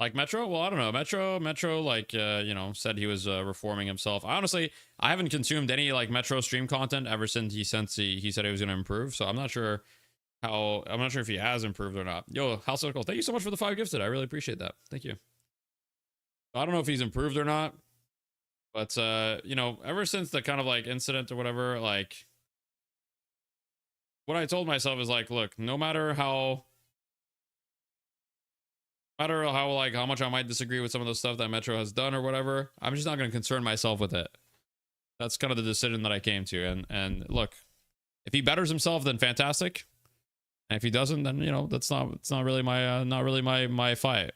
Like Metro? Well, I don't know. Metro, like, you know, said he was reforming himself. Honestly, I haven't consumed any, like, Metro stream content ever since he said he was going to improve. So I'm not sure if he has improved or not. Yo, House Circle, thank you so much for the 5 gifted. I really appreciate that. Thank you. I don't know if he's improved or not, but, you know, ever since the kind of, like, incident or whatever, like, what I told myself is, like, look, no matter how like how much I might disagree with some of the stuff that Metro has done or whatever, I'm just not going to concern myself with it. That's kind of the decision that I came to. And look, if he betters himself, then fantastic. And if he doesn't, then, you know, it's not really my fight.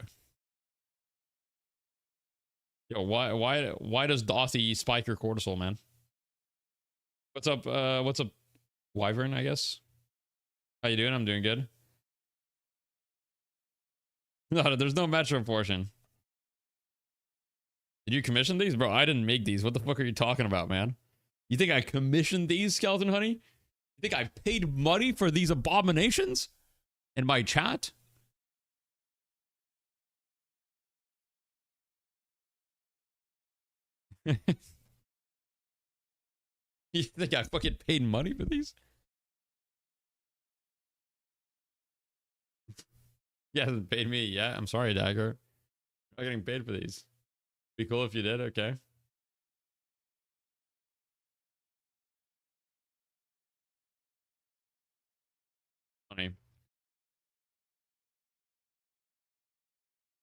Yo, why does Dothy spike your cortisol, man? What's up, Wyvern, I guess? How you doing? I'm doing good. No, there's no Metro portion. Did you commission these? Bro, I didn't make these. What the fuck are you talking about, man? You think I commissioned these, Skeleton Honey? You think I paid money for these abominations? In my chat? You think I fucking paid money for these? Yeah, hasn't paid me yet. I'm sorry, Dagger. I'm not getting paid for these. Be cool if you did, okay. Funny.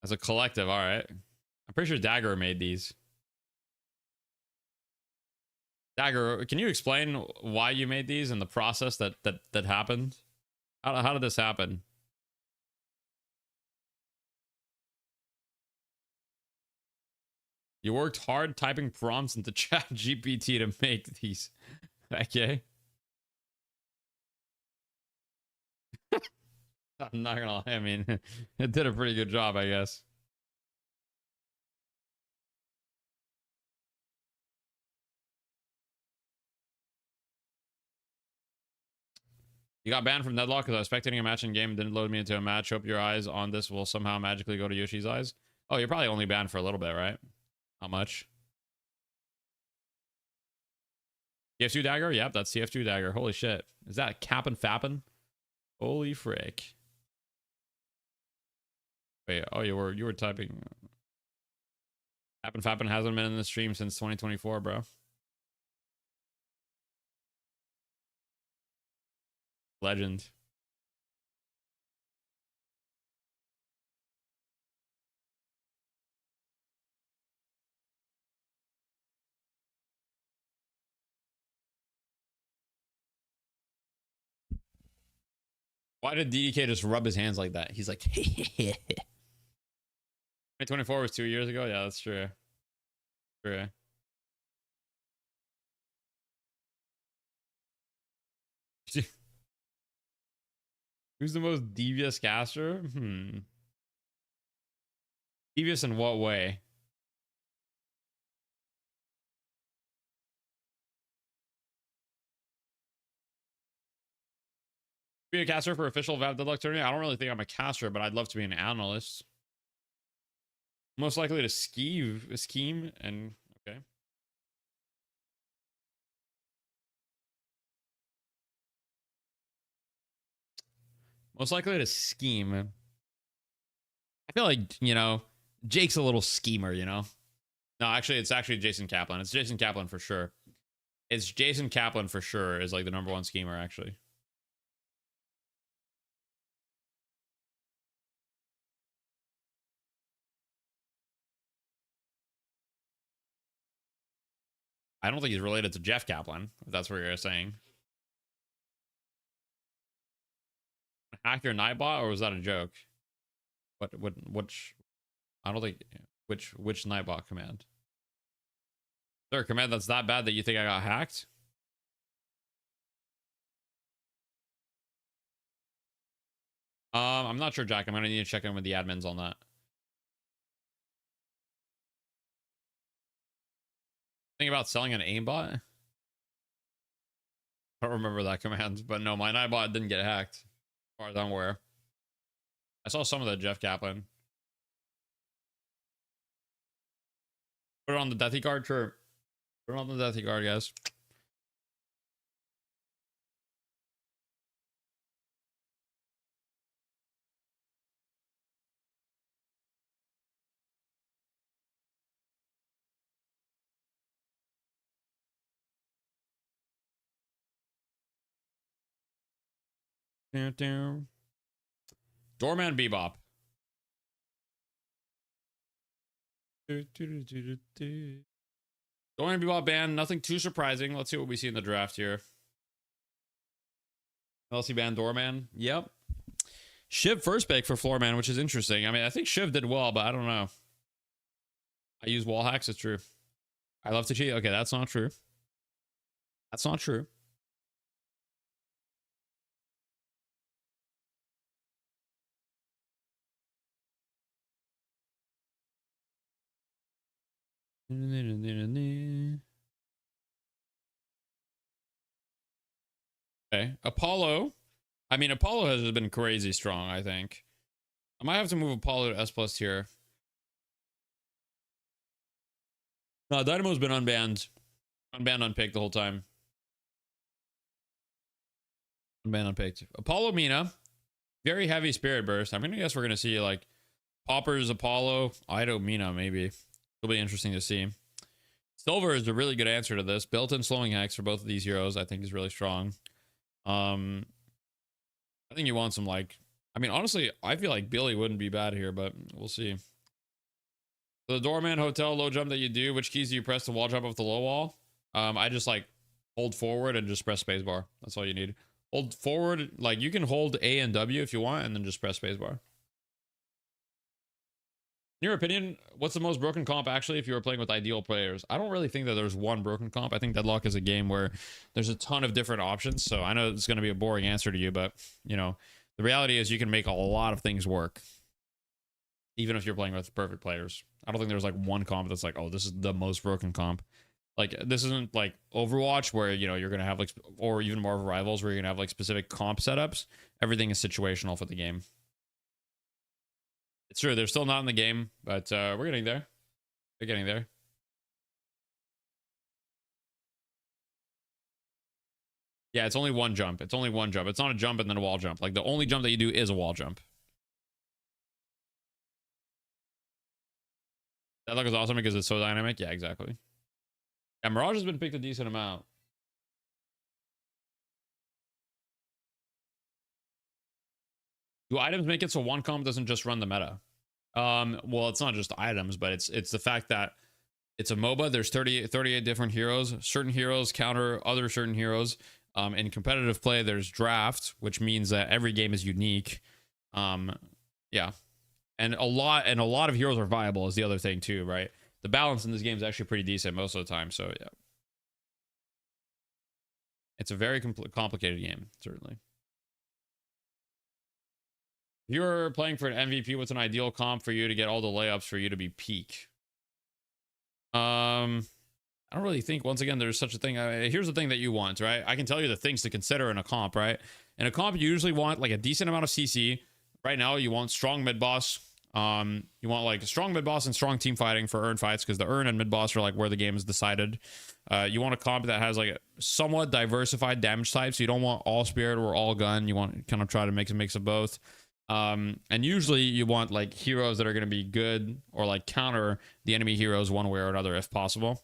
As a collective, alright. I'm pretty sure Dagger made these. Dagger, can you explain why you made these and the process that happened? How did this happen? You worked hard typing prompts into Chat GPT to make these. Okay. I'm not gonna lie. I mean, it did a pretty good job, I guess. You got banned from Deadlock because I was spectating a match in game and didn't load me into a match. Hope your eyes on this will somehow magically go to Yoshi's eyes. Oh, you're probably only banned for a little bit, right? Not much. TF2 dagger? Yep, that's TF2 dagger. Holy shit. Is that cappin' fappin'? Holy frick. Wait, oh, you were typing. Cappin' fappin' hasn't been in the stream since 2024, bro. Legend. Why did DDK just rub his hands like that? He's like, 2024 was 2 years ago? Yeah, that's true. True. Who's the most devious caster? Devious in what way? Be a caster for official Valve Deadlock tournament? I don't really think I'm a caster, but I'd love to be an analyst. Most likely to scheme and okay. Most likely to scheme. I feel like, you know, Jake's a little schemer, you know? No, actually, it's actually Jason Kaplan. It's Jason Kaplan for sure. It's Jason Kaplan for sure is like the #1 schemer, actually. I don't think he's related to Jeff Kaplan, if that's what you're saying. Hack your Nightbot, or was that a joke? Which I don't think which Nightbot command? Is there a command that's that bad that you think I got hacked? I'm not sure, Jack. I'm gonna need to check in with the admins on that. Think about selling an aimbot? I don't remember that command, but no, my Nightbot didn't get hacked, as far as I'm aware. I saw some of the Jeff Kaplan. Put it on the Deathy card, sure. Put it on the Deathy card, guys. Down. Doorman Bebop. Doorman Bebop ban. Nothing too surprising. Let's see what we see in the draft here. LC ban Doorman. Yep. Shiv first pick for Floorman, which is interesting. I mean, I think Shiv did well, but I don't know. I use wall hacks. It's true. I love to cheat. Okay, that's not true. That's not true. Okay, Apollo. I mean, Apollo has been crazy strong, I think. I might have to move Apollo to S+ here. No, Dynamo's been unbanned. Unbanned, unpicked the whole time. Unbanned, unpicked. Apollo Mina. Very heavy Spirit Burst. I'm going to guess we're going to see, like, Poppers, Apollo, Ido, Mina, maybe. It'll be interesting to see. Silver is a really good answer to this. Built-in slowing hacks for both of these heroes, I think, is really strong. I think you want some, like... I mean, honestly, I feel like Billy wouldn't be bad here, but we'll see. So the Doorman Hotel low jump that you do, which keys do you press to wall jump off the low wall? I just, like, hold forward and just press spacebar. That's all you need. Hold forward. Like, you can hold A and W if you want, and then just press spacebar. In your opinion, what's the most broken comp actually if you were playing with ideal players? I don't really think that there's one broken comp. I think Deadlock is a game where there's a ton of different options. So I know it's going to be a boring answer to you, but, you know, the reality is you can make a lot of things work, even if you're playing with perfect players. I don't think there's like one comp that's like, oh, this is the most broken comp. Like this isn't like Overwatch where you know you're gonna have like, or even Marvel Rivals where you're gonna have like specific comp setups. Everything is situational for the game. It's true, they're still not in the game, but we're getting there. We're getting there. Yeah, it's only one jump. It's only one jump. It's not a jump and then a wall jump. Like the only jump that you do is a wall jump. That look is awesome because it's so dynamic. Yeah, exactly. Yeah, Mirage has been picked a decent amount. Do items make it so one comp doesn't just run the meta? Well, it's not just items, but it's the fact that it's a MOBA. There's 38 different heroes. Certain heroes counter other certain heroes. In competitive play, there's draft, which means that every game is unique. Yeah. And a lot of heroes are viable is the other thing too, right? The balance in this game is actually pretty decent most of the time, so yeah. It's a very complicated game, certainly. If you're playing for an MVP, what's an ideal comp for you to get all the layups for you to be peak? I don't really think, once again, there's such a thing. Here's the thing that you want, right? I can tell you the things to consider in a comp, right? In a comp, you usually want like a decent amount of CC. Right now, you want strong mid boss. You want like a strong mid boss and strong team fighting for earn fights, because the earn and mid boss are like where the game is decided. You want a comp that has like a somewhat diversified damage type, so you don't want all spirit or all gun. You want to kind of try to make a mix of both. And usually you want like heroes that are going to be good or like counter the enemy heroes one way or another if possible.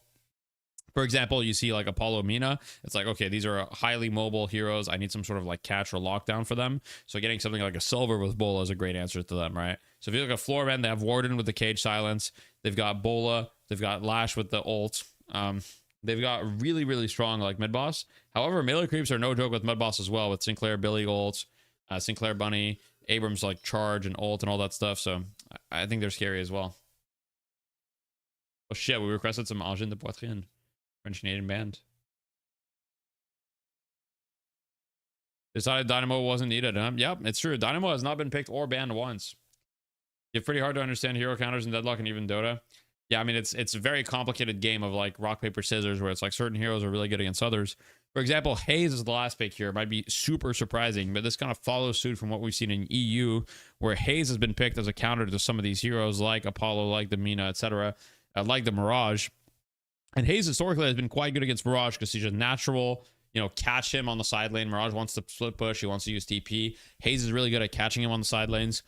For example, you see like Apollo Mina. It's like, okay, these are highly mobile heroes. I need some sort of like catch or lockdown for them. So getting something like a Silver with Bola is a great answer to them, right? So if you look at Floorman, they have Warden with the Cage Silence. They've got Bola. They've got Lash with the ult. They've got really, really strong like mid boss. However, melee creeps are no joke with mid boss as well, with Sinclair, Billy ult, Sinclair Bunny, Abrams like charge and ult and all that stuff. So I think they're scary as well. Oh shit, we requested some Angin de Poitrine. French Canadian band. Decided Dynamo wasn't needed. Yep, it's true. Dynamo has not been picked or banned once. It's pretty hard to understand hero counters in Deadlock and even Dota. Yeah, I mean, it's a very complicated game of like rock, paper, scissors, where it's like certain heroes are really good against others. For example, Hayes is the last pick here. It might be super surprising, but this kind of follows suit from what we've seen in EU, where Hayes has been picked as a counter to some of these heroes like Apollo, like the Mina, etc., like the Mirage. And Hayes historically has been quite good against Mirage because he's a natural, you know, catch him on the side lane. Mirage wants to split push. He wants to use TP. Hayes is really good at catching him on the side lanes.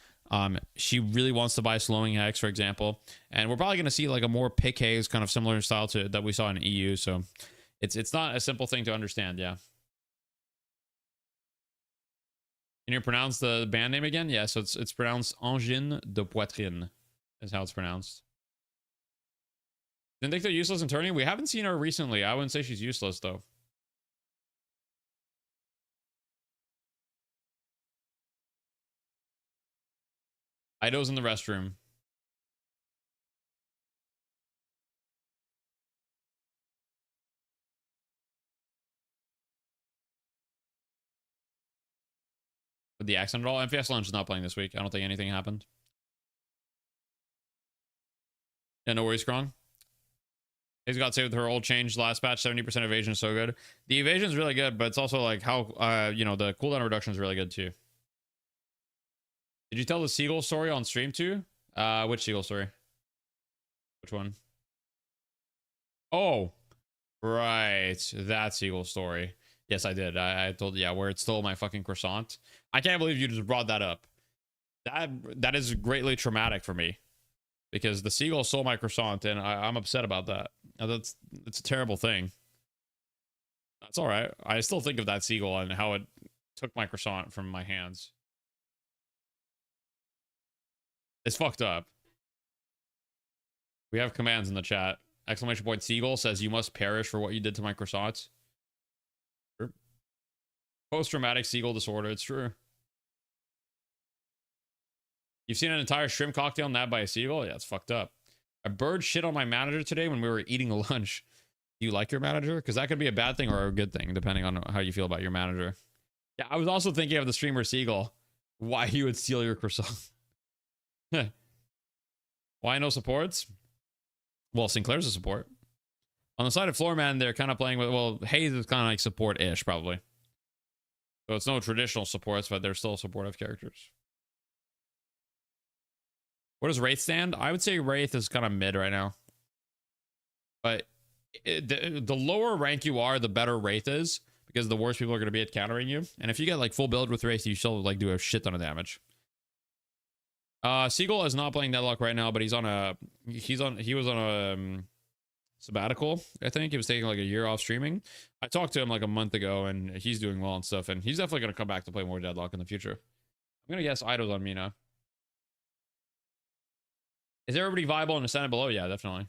She really wants to buy slowing Hex, for example. And we're probably going to see like a more pick Hayes kind of similar style to that we saw in EU. So it's not a simple thing to understand. Yeah. Can you pronounce the band name again? Yeah. So it's pronounced Angin de Poitrine is how it's pronounced. Didn't think they're useless in turning. We haven't seen her recently. I wouldn't say she's useless, though. Ido's in the restroom. With the accent at all? MFS Lounge is not playing this week. I don't think anything happened. Yeah, no worries, Krong. He's got saved with her old change last patch. 70% evasion is so good. The evasion is really good, but it's also like how, you know, the cooldown reduction is really good too. Did you tell the Seagull story on stream too? Which Seagull story? Which one? Oh, right. That Seagull story. Yes, I did. I told, yeah, where it stole my fucking croissant. I can't believe you just brought that up. That is greatly traumatic for me. Because the Seagull stole my croissant, and I'm upset about that. It's a terrible thing. That's all right. I still think of that Seagull and how it took my croissant from my hands. It's fucked up. We have commands in the chat. Exclamation point Seagull says, "You must perish for what you did to my croissants." Post-traumatic Seagull disorder. It's true. You've seen an entire shrimp cocktail nabbed by a seagull? Yeah, it's fucked up. A bird shit on my manager today when we were eating lunch. Do you like your manager? Because that could be a bad thing or a good thing, depending on how you feel about your manager. Yeah, I was also thinking of the streamer Seagull. Why he would steal your croissant. Why no supports? Well, Sinclair's a support. On the side of Floorman, they're kind of playing with, well, Hayes is kind of like support-ish, probably. So it's no traditional supports, but they're still supportive characters. Where does Wraith stand? I would say Wraith is kind of mid right now. But the lower rank you are, the better Wraith is, because the worse people are going to be at countering you. And if you get like full build with Wraith, you still like do a shit ton of damage. Seagull is not playing Deadlock right now, but he was on a sabbatical. I think he was taking like a year off streaming. I talked to him like a month ago, and he's doing well and stuff. And he's definitely going to come back to play more Deadlock in the future. I'm going to guess Ido's on me now. Is everybody viable in the Senate below? Yeah, definitely.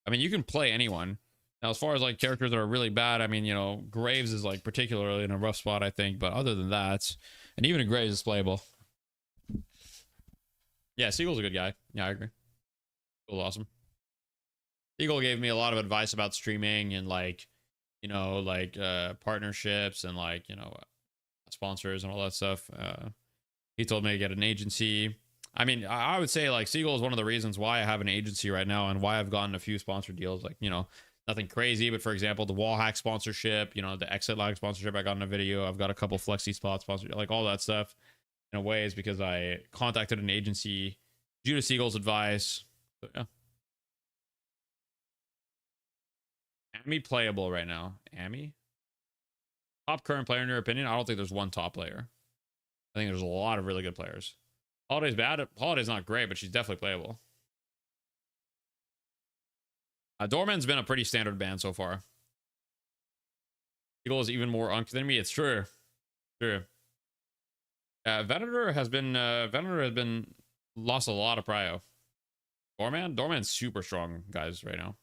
I mean, you can play anyone. Now, as far as like characters that are really bad, I mean, you know, Graves is like particularly in a rough spot, I think. But other than that, and even Graves is playable. Yeah, Seagull's a good guy. Yeah, I agree. Seagull's awesome. Seagull gave me a lot of advice about streaming and like, you know, like partnerships and like, you know, sponsors and all that stuff. He told me to get an agency. I mean, I would say like Seagull is one of the reasons why I have an agency right now and why I've gotten a few sponsor deals. Like, you know, nothing crazy, but for example, the wall hack sponsorship, you know, the exit lag sponsorship I got in a video. I've got a couple flexi spot sponsorship, like all that stuff in a way is because I contacted an agency due to Seagull's advice. So, yeah. Amy playable right now. Amy? Top current player in your opinion? I don't think there's one top player. I think there's a lot of really good players. Holiday's bad. Holiday's not great, but she's definitely playable. Doorman's been a pretty standard ban so far. Eagle is even more unk than me. It's true. True. Venator has been lost a lot of prio. Doorman's super strong, guys, right now.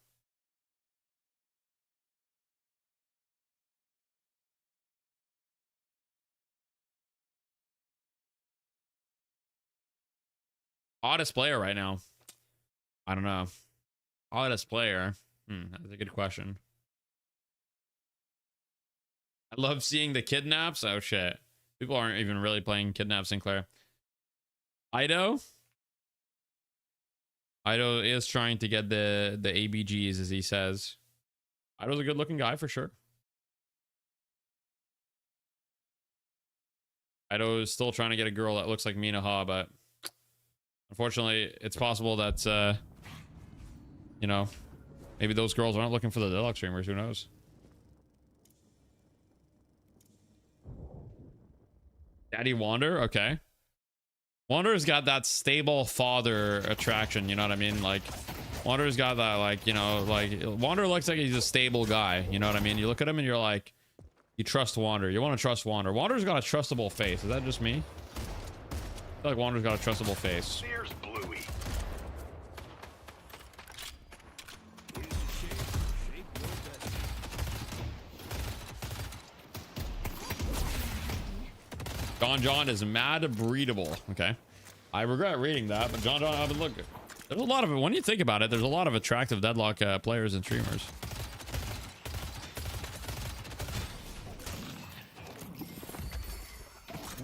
Hottest player right now. I don't know. Hottest player. That's a good question. I love seeing the kidnaps. Oh shit. People aren't even really playing Kidnap Sinclair. Ido is trying to get the ABGs, as he says. Ido's a good looking guy for sure. Ido is still trying to get a girl that looks like Mina Ha, but unfortunately, it's possible that, you know, maybe those girls aren't looking for the Deadlock streamers. Who knows? Daddy Wander? Okay. Wander's got that stable father attraction, you know what I mean? Like, Wander's got that, like, you know, like, Wander looks like he's a stable guy, you know what I mean? You look at him and you're like, you trust Wander. You want to trust Wander. Wander's got a trustable face. Is that just me? I feel like Wander's got a trustable face. Here's Bluey. John is mad breedable. Okay. I regret reading that, but John, I've been looking. There's a lot of it. When you think about it, there's a lot of attractive Deadlock players and streamers.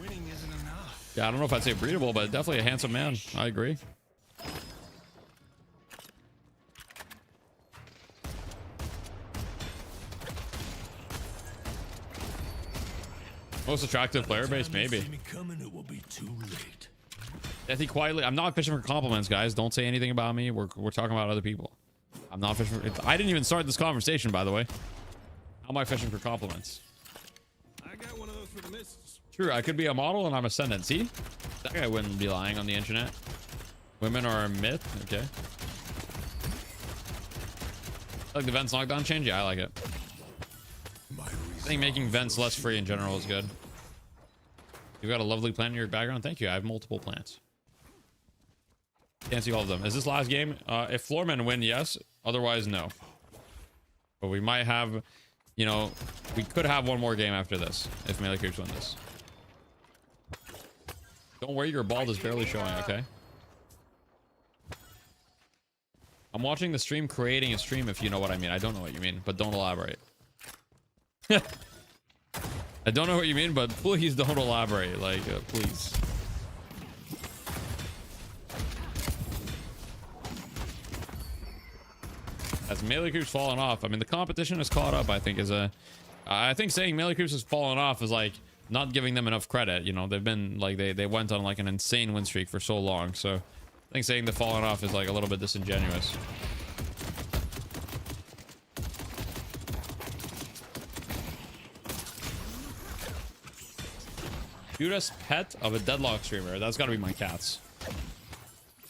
Winning isn't enough. Yeah, I don't know if I'd say breedable, but definitely a handsome man. I agree. Most attractive player base, maybe. It will be too late. I think quietly, I'm not fishing for compliments, guys. Don't say anything about me. We're talking about other people. I'm not fishing for... I didn't even start this conversation, by the way. How am I fishing for compliments? I got one of those for the missus. True, I could be a model and I'm ascendant. See? That guy wouldn't be lying on the internet. Women are a myth. Okay. Like the vents knockdown change? Yeah, I like it. I think making vents less free in general is good. You've got a lovely plant in your background. Thank you. I have multiple plants. Can't see all of them. Is this last game? If Floormen win, yes. Otherwise, no. But we might have, you know, we could have one more game after this if Melee Creeps win this. Don't worry, your bald is barely showing, okay? I'm watching the stream, creating a stream, if you know what I mean. I don't know what you mean, but don't elaborate. I don't know what you mean, but please don't elaborate. Like, please. As melee creeps falling off. I mean, the competition has caught up, I think, I think saying melee creeps has fallen off is like not giving them enough credit. You know, they've been like, they went on like an insane win streak for so long. So I think saying they're falling off is like a little bit disingenuous. Cutest pet of a Deadlock streamer. That's gotta be my cats.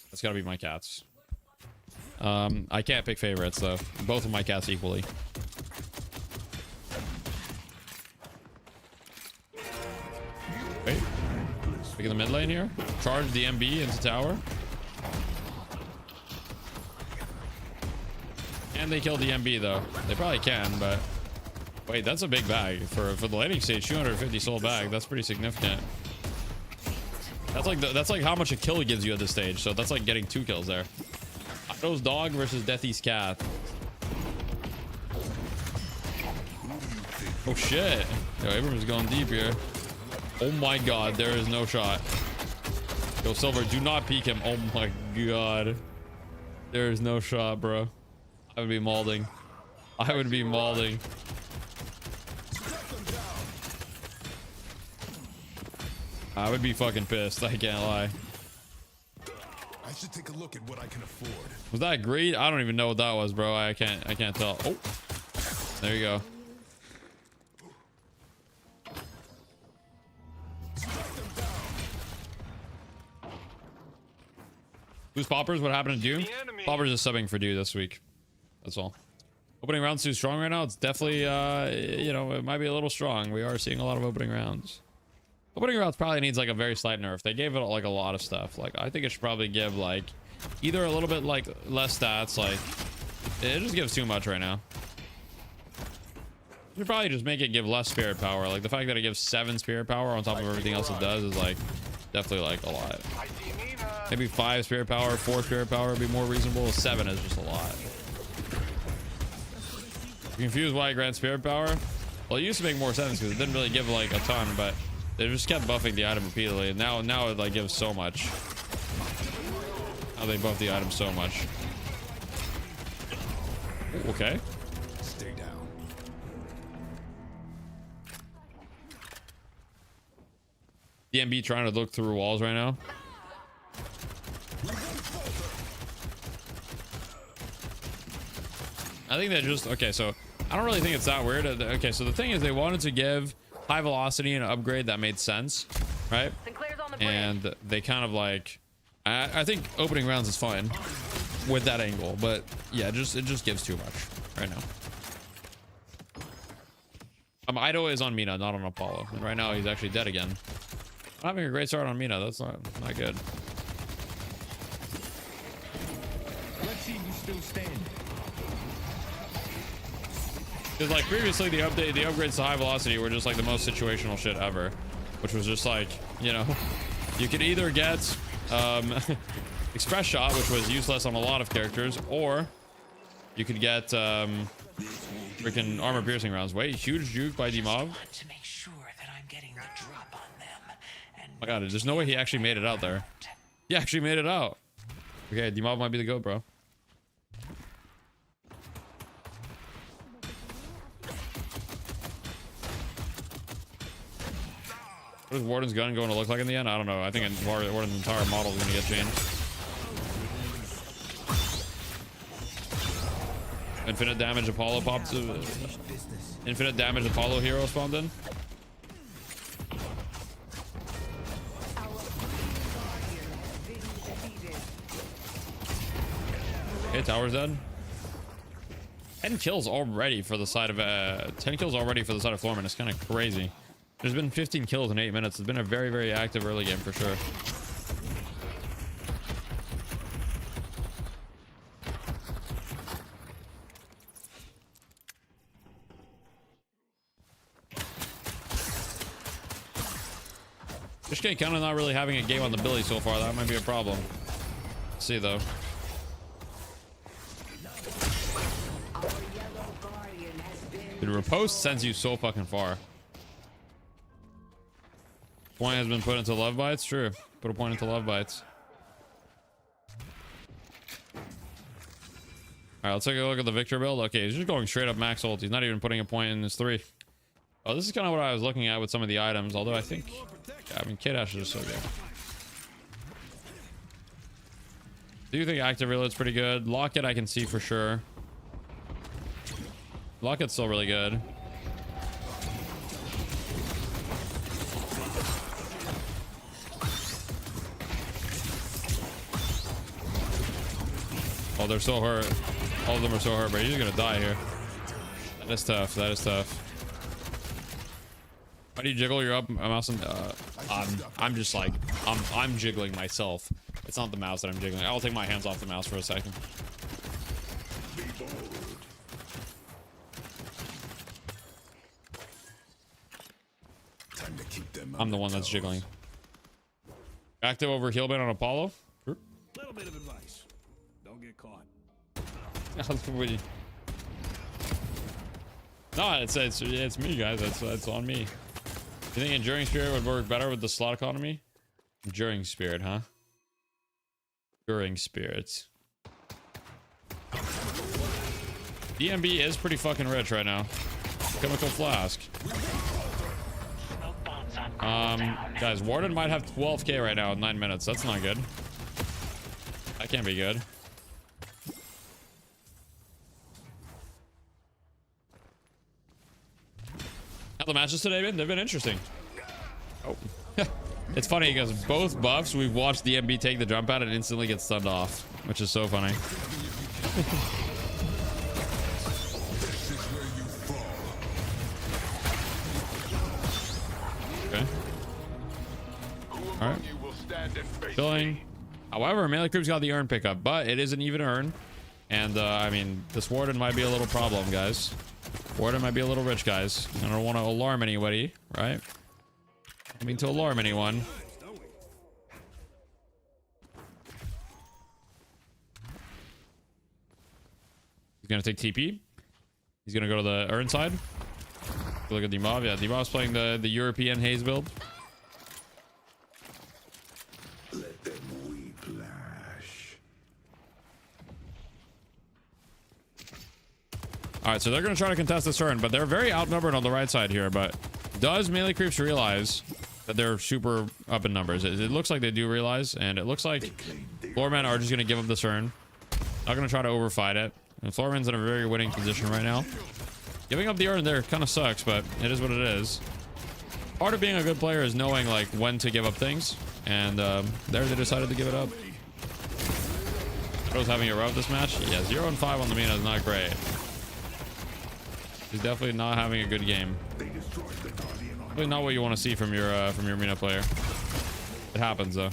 That's gotta be my cats. I can't pick favorites though. Both of my cats equally. Wait. Pick the mid lane here. Charge the MB into tower. And they killed the MB though. They probably can, but wait, that's a big bag for the laning stage. 250 soul bag. That's pretty significant. That's like how much a kill gives you at this stage. So that's like getting 2 kills there. Ido's dog versus Deathy's cat. Oh shit. Yo, Abrams going deep here. Oh my god, there is no shot. Yo, Silver, do not peek him. Oh my god. There is no shot, bro. I would be mauling. I would be mauling. I would be fucking pissed. I can't lie. I should take a look at what I can afford. Was that greed? I don't even know what that was, bro. I can't tell. Oh, there you go. Who's Poppers? What happened to Doom? Poppers is subbing for Dew this week. That's all. Opening rounds too strong right now. It's definitely, you know, it might be a little strong. We are seeing a lot of opening rounds. Opening rounds probably needs like a very slight nerf. They gave it like a lot of stuff. Like I think it should probably give like either a little bit like less stats. Like it just gives too much right now. You should probably just make it give less spirit power. Like the fact that it gives 7 spirit power on top of everything else it does is like definitely like a lot. Maybe 5 spirit power, 4 spirit power would be more reasonable. 7 is just a lot. You're confused why it grants spirit power? Well, it used to make more sense because it didn't really give like a ton, but they just kept buffing the item repeatedly. And now it like gives so much. Now they buff the item so much. Ooh, okay. Stay down. DMB trying to look through walls right now. I think that just okay. So I don't really think it's that weird. Okay, so the thing is, they wanted to give high velocity and an upgrade that made sense, right? And they kind of like, I think opening rounds is fine with that angle, but yeah, it just gives too much right now. Ido is on Mina, not on Apollo, and right now he's actually dead again. I'm having a great start on Mina. That's not good. Let's see who's still standing. Because like previously the upgrades to high velocity were just like the most situational shit ever, which was just like, you know, you could either get express shot, which was useless on a lot of characters, or you could get freaking armor piercing rounds. Wait, huge juke by Dmov. To make sure that I'm getting the drop on them. And Oh my god, there's no way he actually made it out there. He actually made it out. Okay, Dmov might be the GOAT, bro. What is Warden's gun going to look like in the end? I don't know. I think Warden's entire model is going to get changed. Infinite damage Apollo popped to... Infinite damage Apollo hero spawned in. Okay, tower's dead. 10 kills already for the side of 10 kills already for the side of Florman. It's kind of crazy. There's been 15 kills in 8 minutes. It's been a very, very active early game for sure. Fishcake kind of not really having a game on the Billy so far. That might be a problem. Let's see though. The riposte sends you so fucking far. Point has been put into love bites. True. Put a point into love bites. right, let's take a look at the Victor build. Okay, he's just going straight up max ult. He's not even putting a point in his 3. Oh, this is kind of what I was looking at with some of the items. Although I think, yeah, I mean, K-Dash is just so good. Do you think active reload's pretty good? Locket I can see for sure. Locket's still really good. Oh, they're so hurt. All of them are so hurt, but he's gonna die here. That is tough. That is tough. How do you jiggle your up mouse? And I'm just like I'm jiggling myself. It's not the mouse that I'm jiggling. I'll take my hands off the mouse for a second. Time to keep them I'm the one that's jiggling. Active over heal ban on Apollo. Little bit of advice. Don't get caught. No, it's me, guys. That's on me. You think Enduring Spirit would work better with the slot economy? Enduring Spirit, huh? Enduring Spirits. DMB is pretty fucking rich right now. Chemical Flask. Guys, Warden might have 12k right now in 9 minutes. That's not good. That can't be good. How the matches today been? They've been interesting. Oh. It's funny because both buffs we've watched the MB take the jump out and instantly get stunned off, which is so funny. Okay. All right. Chilling. However, melee creep's got the urn pickup, but it is an even urn, and I mean, this Warden might be a little problem, guys. Warden might be a little rich, guys. I don't want to alarm anybody, right? I mean to alarm anyone. He's gonna take TP. He's gonna go to the urn side. Look at Dimov. Yeah, Dimov's playing the European haze build. Let them whiplash. All right, so they're gonna try to contest this turn, but they're very outnumbered on the right side here. But does melee creeps realize that they're super up in numbers? It looks like they do realize, and it looks like Doorman are just gonna give up this turn. Not gonna try to overfight it. And Floorman's in a very winning position right now. Giving up the urn there kind of sucks, but it is what it is. Part of being a good player is knowing like when to give up things, and there they decided to give it up. I was having a rough this match. Yeah, 0-5 on the Mina is not great. He's definitely not having a good game. Definitely not what you want to see from your Mina player. It happens though.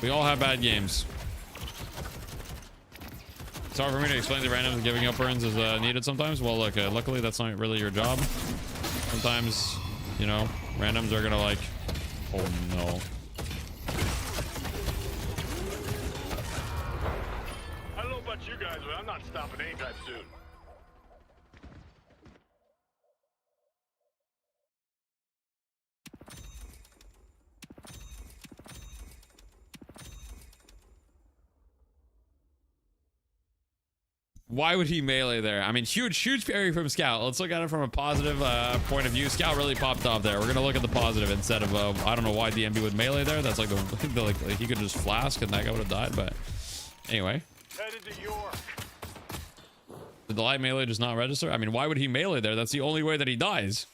We all have bad games. It's hard for me to explain the randoms giving up urns is needed sometimes. Well, look, luckily that's not really your job. Sometimes, you know, randoms are gonna like, oh no. I don't know about you guys, but I'm not stopping anytime soon. Why would he melee there? I mean, huge parry from Scout. Let's look at it from a positive point of view. Scout really popped off there. We're gonna look at the positive instead of I don't know why DMB would melee there. That's like like he could just flask and that guy would have died. But anyway, Headed to York. did the light melee just not register? I mean, why would he melee there? That's the only way that he dies.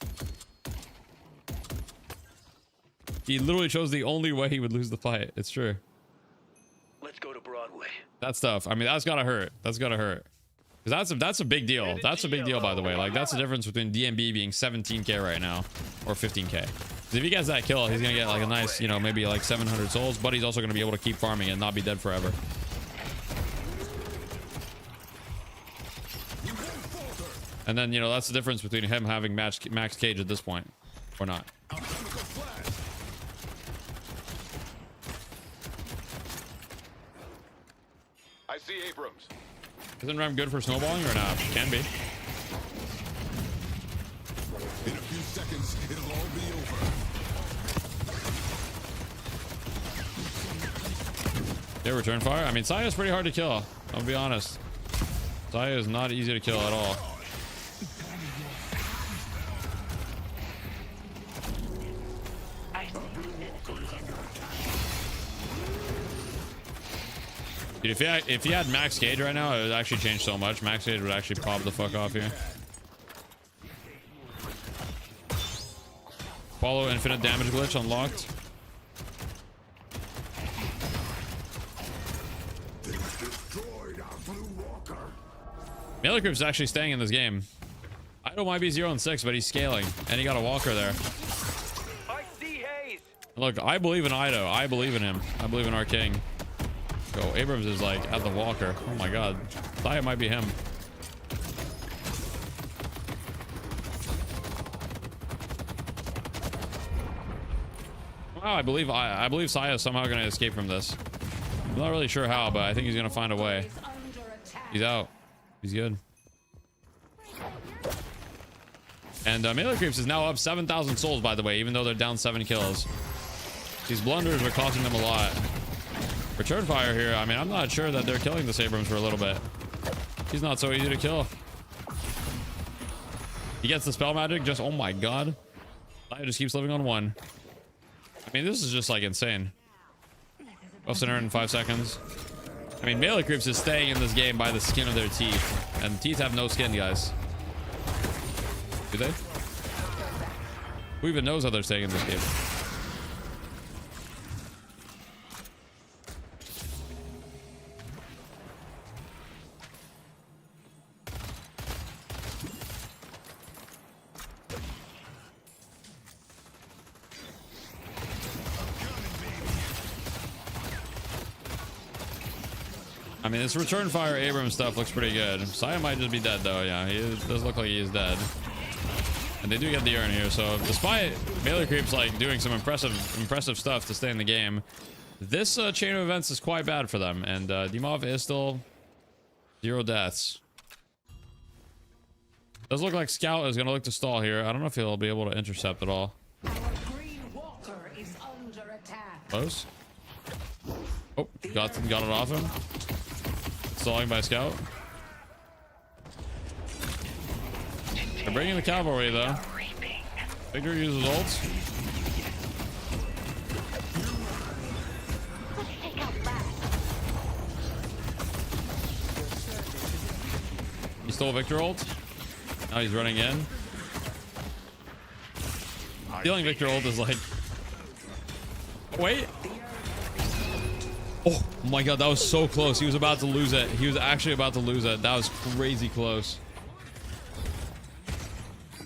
He literally chose the only way he would lose the fight. It's true. Let's go to Broadway. That's tough. I mean, that's gotta hurt. That's gotta hurt. Because that's a big deal. That's a big deal, by the way. Like, that's the difference between DMB being 17k right now or 15k. If he gets that kill, he's gonna get like a nice, you know, maybe like 700 souls, but he's also gonna be able to keep farming and not be dead forever. And then, you know, that's the difference between him having max cage at this point or not. I see Abrams. Isn't Rem good for snowballing or not? Can be. In a few seconds, it'll all be over. Yeah, return fire. I mean, Saya is pretty hard to kill. I'll be honest. Saya is not easy to kill at all. Dude, if he had max gauge right now, it would actually change so much. Max gauge would actually pop the fuck off here. Follow infinite damage glitch unlocked. Melee Creep's actually staying in this game. Idol might be 0-6, but he's scaling, and he got a walker there. I see haze. Look, I believe in Ido. I believe in him. I believe in our king. Go. Abrams is like at the walker. Oh my god. Thought it might be him. Wow, I believe Saya is somehow gonna escape from this. I'm not really sure how, but I think he's gonna find a way. He's out. He's good. And Melee Creeps is now up 7,000 souls, by the way, even though they're down 7 kills. These blunders are costing them a lot. Return fire here. I mean, I'm not sure that they're killing the Abrams for a little bit. He's not so easy to kill. He gets the spell magic. Just, oh my god. Saya just keeps living on 1. I mean, this is just like insane. Buffs in 5 seconds. I mean, Melee Creeps is staying in this game by the skin of their teeth. And teeth have no skin, guys. Do they? Who even knows how they're staying in this game? I mean, this return fire Abrams stuff looks pretty good. Saya might just be dead though. Yeah, does look like he is dead. And they do get the urn here. So despite Melee Creeps like doing some impressive stuff to stay in the game, this chain of events is quite bad for them. And Dimov is still 0 deaths. Does look like Scout is gonna look to stall here. I don't know if he'll be able to intercept at all. Close. Oh, got it off him. Stalling by Scout. They're bringing the cavalry though. Victor uses ults. He stole Victor ult. Now he's running in. Stealing Victor ult is like... Wait. Oh my god, that was so close. He was about to lose it. He was actually about to lose it. That was crazy close.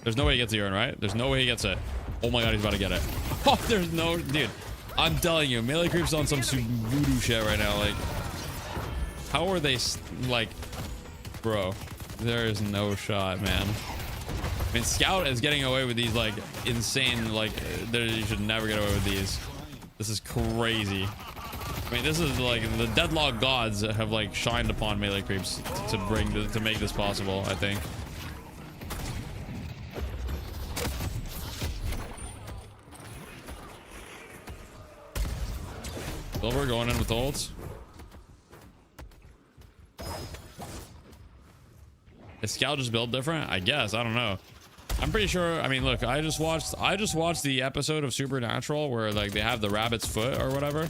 There's no way he gets the urn, right? There's no way he gets it. Oh my god, he's about to get it. Oh, there's no... Dude, I'm telling you, Melee Creep's on some voodoo shit right now. Like, how are they... Like, bro, there is no shot, man. I mean, Scout is getting away with these, like, insane... Like, you should never get away with these. This is crazy. I mean, this is like the Deadlock gods have like shined upon Melee Creeps to make this possible, I think. Silver going in with ults. Is Scout just built different? I guess. I don't know. I'm pretty sure. I mean, look, I just watched the episode of Supernatural where like they have the rabbit's foot or whatever.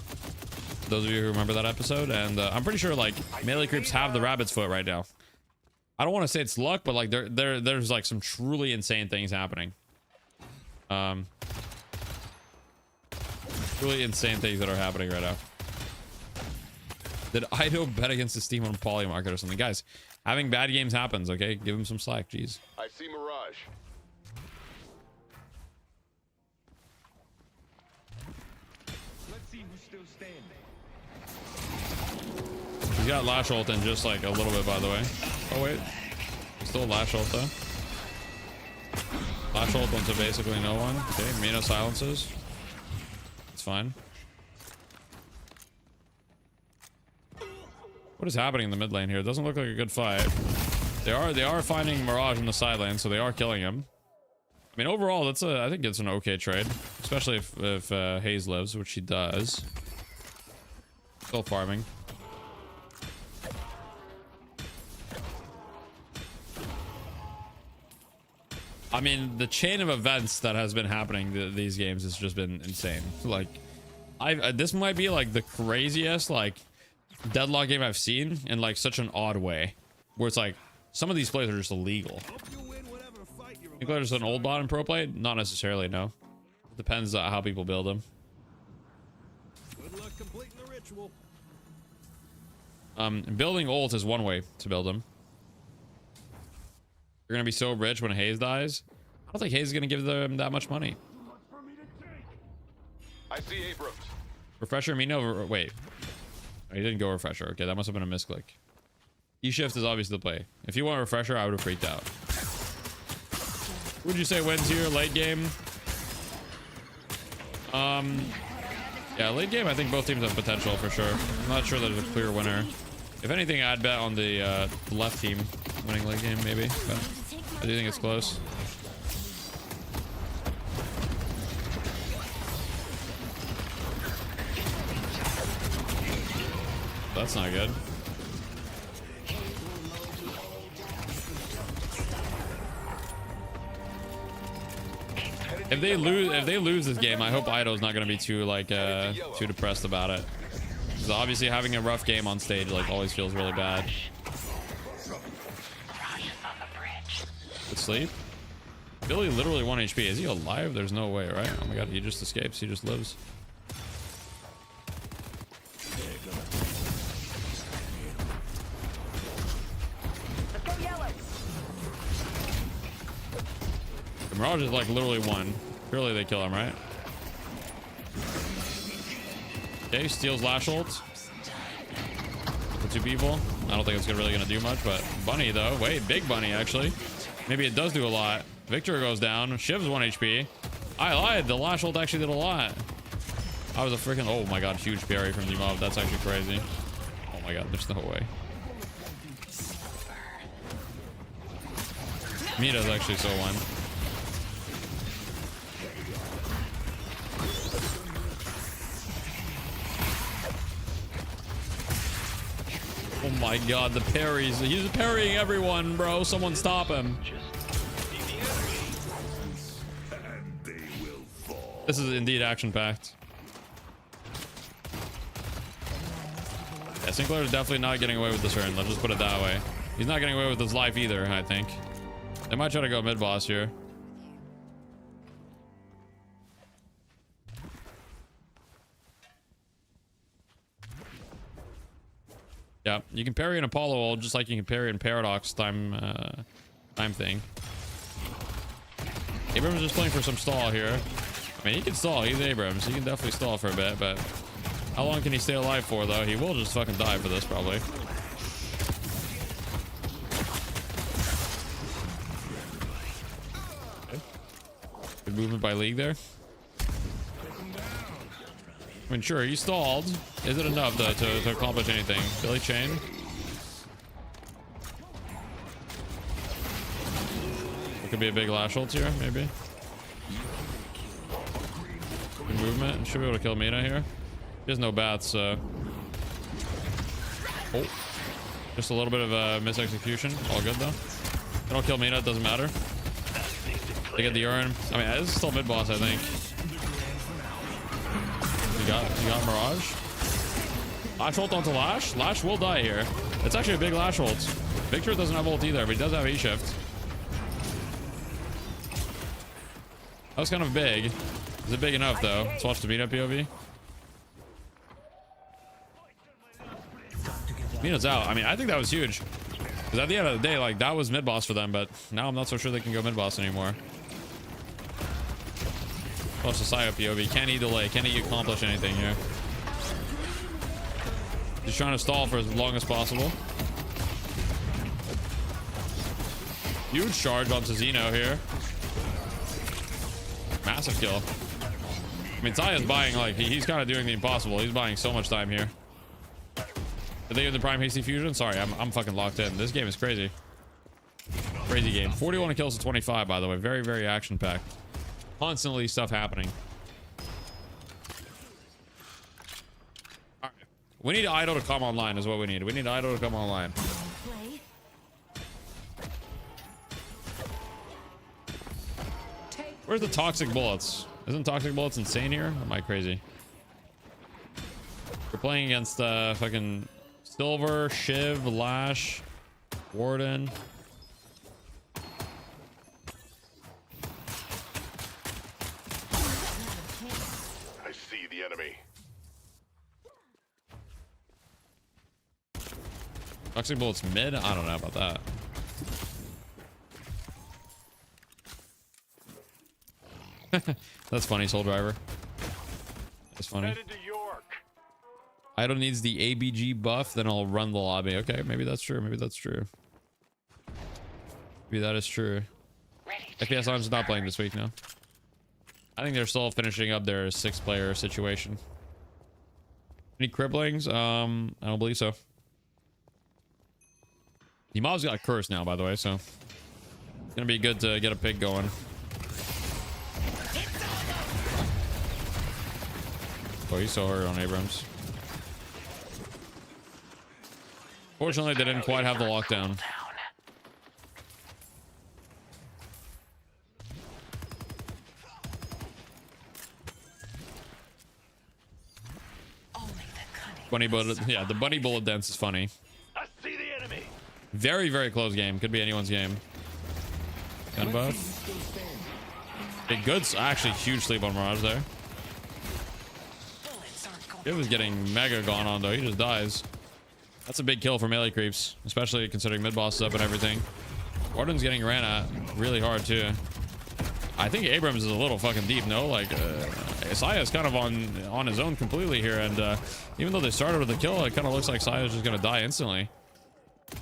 Those of you who remember that episode, and I'm pretty sure like Melee Creeps have the rabbit's foot right now. I don't want to say it's luck, but like there's like some truly insane things happening. Really insane things that are happening right now. Did Ido bet against the Steam on Poly Market or something? Guys, having bad games happens, okay? Give him some slack, jeez. I see Mirage. Let's see who's still standing. He's got Lash ult in just like a little bit, by the way. Oh, wait. He's still Lash ult, though. Lash ult onto basically no one. Okay, Mina silences. It's fine. What is happening in the mid lane here? It doesn't look like a good fight. They are finding Mirage in the side lane, so they are killing him. I mean, overall, I think it's an okay trade, especially if Hayes lives, which he does. Still farming. I mean, the chain of events that has been happening these games has just been insane. Like, this might be like the craziest like Deadlock game I've seen in like such an odd way, where it's like some of these plays are just illegal. You think there's an old bot in pro play? Not necessarily, no. Depends on how people build them. Good luck completing the ritual. Building ult is one way to build them. You're gonna be so rich when Hayes dies. I don't think Hayes is gonna give them that much money. I see Abrams. Refresher, me no. Wait, he didn't go refresher. Okay, that must have been a misclick. E-shift is obviously the play. If you want refresher, I would have freaked out. Would you say wins here late game? Yeah, late game. I think both teams have potential for sure. I'm not sure that there's a clear winner. If anything, I'd bet on the left team winning late game, maybe. But I do think it's close. That's not good. If they lose this game, I hope Ido's not gonna be too like too depressed about it. Because obviously having a rough game on stage like always feels really bad. Good sleep. Billy literally 1 HP. Is he alive? There's no way, right? Oh my god, he just escapes. He just lives. The Mirage is like literally one. Surely they kill him, right? Okay, steals Lash ult. The two people. I don't think it's really gonna do much, but Bunny though. Wait, big Bunny actually. Maybe it does do a lot. Victor goes down. Shiv's 1 HP. I lied. The Lash ult actually did a lot. I was a freaking. Oh my god, huge parry from the mob. That's actually crazy. Oh my god, there's no way. Mita's actually so one. Oh my god, the parries. He's parrying everyone, bro. Someone stop him. This is indeed action-packed. Yeah, Sinclair is definitely not getting away with this turn. Let's just put it that way. He's not getting away with his life either, I think. They might try to go mid-boss here. Yeah, you can parry an Apollo ult just like you can parry in Paradox time thing. Abrams is playing for some stall here. I mean, he can stall. He's Abrams. He can definitely stall for a bit, but how long can he stay alive for, though? He will just fucking die for this, probably. Okay. Good movement by League there. I mean, sure, he stalled. Is it enough, though, to accomplish anything? Billy Chain? It could be a big Lash ult here, maybe. Good movement. Should be able to kill Mina here. He has no bats, so... Oh. Just a little bit of a misexecution. All good, though. They don't kill Mina, it doesn't matter. They get the urn. I mean, this is still mid-boss, I think. You got Mirage. Lash ult onto Lash. Lash will die here. It's actually a big Lash ult. Victor doesn't have ult either, but he does have E-shift. That was kind of big. Is it big enough though? Let's watch the meetup POV. Mina's out. I mean, I think that was huge. Because at the end of the day, like, that was mid-boss for them, but now I'm not so sure they can go mid-boss anymore. Watch the Psyop POV. Can he delay? Can he accomplish anything here? He's trying to stall for as long as possible. Huge charge onto Zeno here. Massive kill. I mean, Taya's buying, like, he's kind of doing the impossible. He's buying so much time here. Are they in the Prime Hasty Fusion? Sorry, I'm fucking locked in. This game is crazy. Crazy game. 41 kills to 25, by the way. Very, very action-packed. Constantly stuff happening. All right. We need Idol to come online is what we need. We need Idol to come online. Play. Where's the toxic bullets? Isn't toxic bullets insane here? Or am I crazy? We're playing against fucking Silver, Shiv, Lash, Warden. I see the enemy. Toxic bullets mid? I don't know about that. That's funny, Soul Driver. That's funny. Headed to York. Idol needs the ABG buff, then I'll run the lobby. Okay, maybe that's true. Maybe that's true. Maybe that is true. FPS Arms is not playing this week now. I think they're still finishing up their 6-player situation. Any cripplings? I don't believe so. The mob's got curse now, by the way, so it's gonna be good to get a pig going. Oh, he's so hurt on Abrams. Fortunately, they didn't quite have the lockdown. Bunny bullet, yeah, the bunny bullet dance is funny. I see the enemy. Very, very close game. Could be anyone's game. Gun buff. Big goods. Actually, huge sleep on Mirage there. It was getting mega gone on though. He just dies. That's a big kill for melee creeps, especially considering mid boss is up and everything. Warden's getting ran at really hard too. I think Abrams is a little fucking deep, no? Like, Saya is kind of on his own completely here, and even though they started with a kill, it kind of looks like Saya is just gonna die instantly.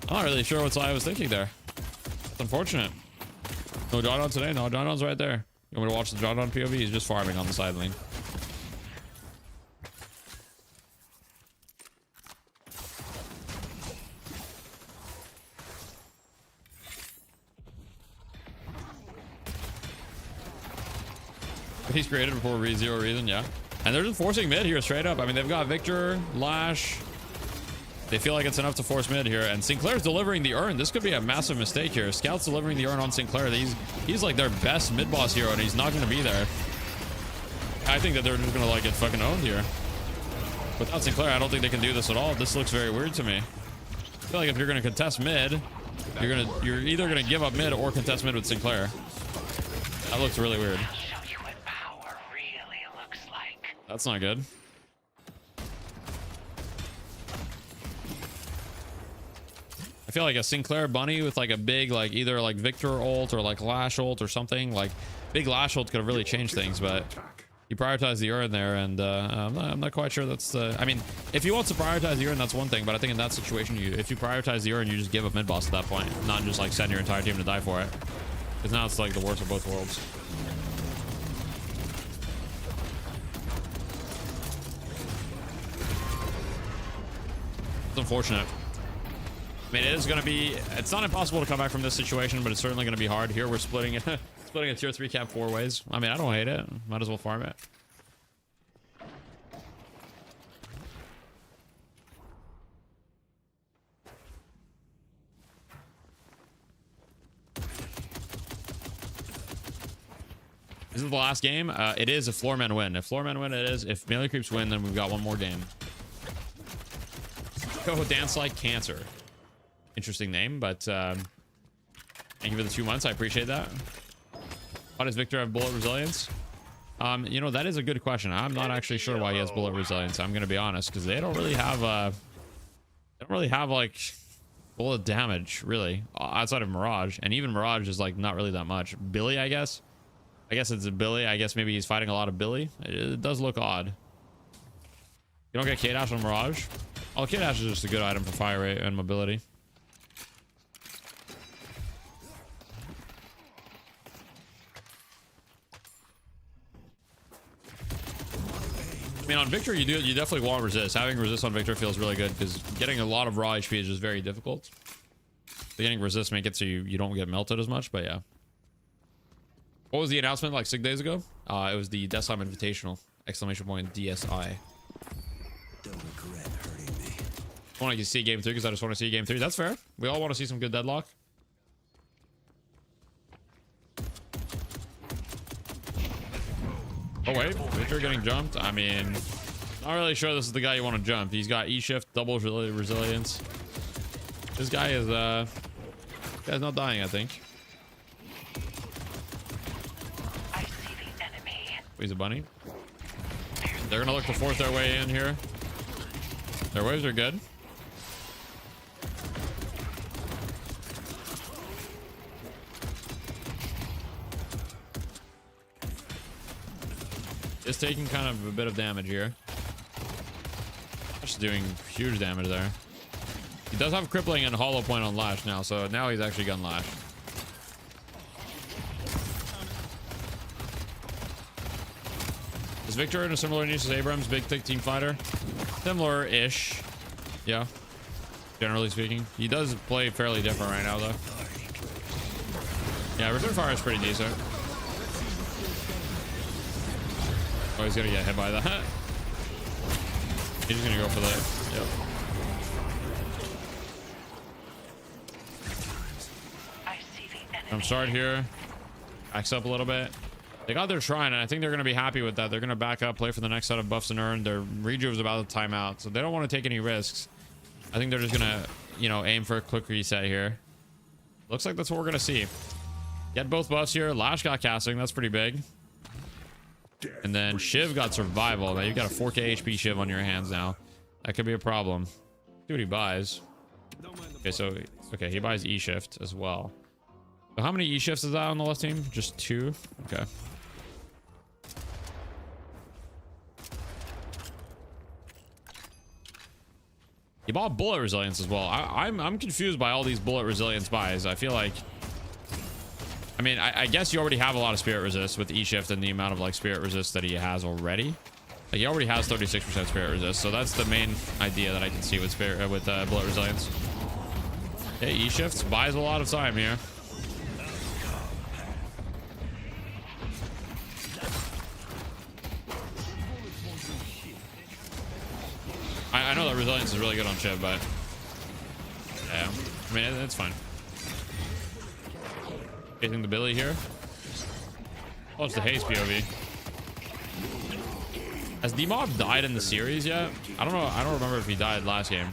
I'm not really sure what Saya was thinking there. It's unfortunate. No John on today? No, John on's right there. You want me to watch the John on POV? He's just farming on the side lane. He's created for zero reason, yeah. And they're just forcing mid here straight up. I mean, they've got Victor, Lash. They feel like it's enough to force mid here. And Sinclair's delivering the urn. This could be a massive mistake here. Scout's delivering the urn on Sinclair. He's like their best mid boss hero, and he's not going to be there. I think that they're just going to like get fucking owned here. Without Sinclair, I don't think they can do this at all. This looks very weird to me. I feel like if you're going to contest mid, you're either going to give up mid or contest mid with Sinclair. That looks really weird. That's not good. I feel like a Sinclair bunny with like a big, like either like Victor ult or like Lash ult or something. Like big Lash ult could have really changed things, but you prioritize the urn there, and I'm not quite sure that's the. I mean, if you want to prioritize the urn, that's one thing, but I think in that situation, if you prioritize the urn, you just give up mid boss at that point, not just like send your entire team to die for it, because now it's like the worst of both worlds. It's unfortunate. I mean, it is going to be, it's not impossible to come back from this situation, but it's certainly going to be hard. Here we're splitting it, splitting a tier 3 cap 4 ways. I mean, I don't hate it. Might as well farm it. This is the last game. It is if floormen win. If floormen win, it is. If melee creeps win, then we've got one more game. Go dance like cancer. Interesting name, but thank you for the 2 months. I appreciate that. Why does Victor have bullet resilience? You know, that is a good question. I'm not actually sure why he has bullet resilience. I'm gonna be honest, because they don't really have like bullet damage really outside of Mirage, and even Mirage is like not really that much. Billy, I guess it's a Billy. I guess maybe he's fighting a lot of Billy. It does look odd. You don't get K-Dash on Mirage? Oh, K-Dash is just a good item for fire rate and mobility. I mean, on Victor, you definitely want resist. Having resist on Victor feels really good, because getting a lot of raw HP is just very difficult. But getting resist make it so you don't get melted as much, but yeah. What was the announcement like 6 days ago? It was the Deathslam Invitational! Exclamation point DSI. Don't regret hurting me. I want to see game 3 because I just want to see game 3. That's fair. We all want to see some good Deadlock. Oh wait, Victor getting jumped. I mean, not really sure this is the guy you want to jump. He's got E shift, double resilience. This guy is guy's not dying, I think. I see the enemy. He's a bunny. They're gonna look to force their way in here. Their waves are good. It's taking kind of a bit of damage here. Just doing huge damage there. He does have crippling and hollow point on Lash now, so now he's actually gun Lash. Is Victor in a similar niche as Abrams? Big, thick team fighter? Similar-ish. Yeah. Generally speaking. He does play fairly different right now, though. Yeah, return fire is pretty decent. Oh, he's gonna get hit by that. He's gonna go for that. Yep. I'm start here. Backs up a little bit. They got their shrine, and I think they're gonna be happy with that. They're gonna back up, play for the next set of buffs and earn. Their rejuve's about to time out, so they don't want to take any risks. I think they're just gonna, you know, aim for a quick reset here. Looks like that's what we're gonna see. Get both buffs here. Lash got casting. That's pretty big. And then Shiv got survival. Now you've got a 4k HP Shiv on your hands now. That could be a problem. See what he buys. Okay, so okay, he buys E shift as well. So how many E shifts is that on the left team? Just 2. Okay. He bought bullet resilience as well. I'm confused by all these bullet resilience buys. I feel like, I mean, I guess you already have a lot of spirit resist with E shift and the amount of like spirit resist that he has already. Like he already has 36% spirit resist, so that's the main idea that I can see with spirit bullet resilience. Okay, E shifts buys a lot of time here. I know that resilience is really good on Chip, but yeah, I mean it's fine. Hitting the Billy here. Oh, it's the haste POV. Has D-Mob died in the series yet? I don't know. I don't remember if he died last game.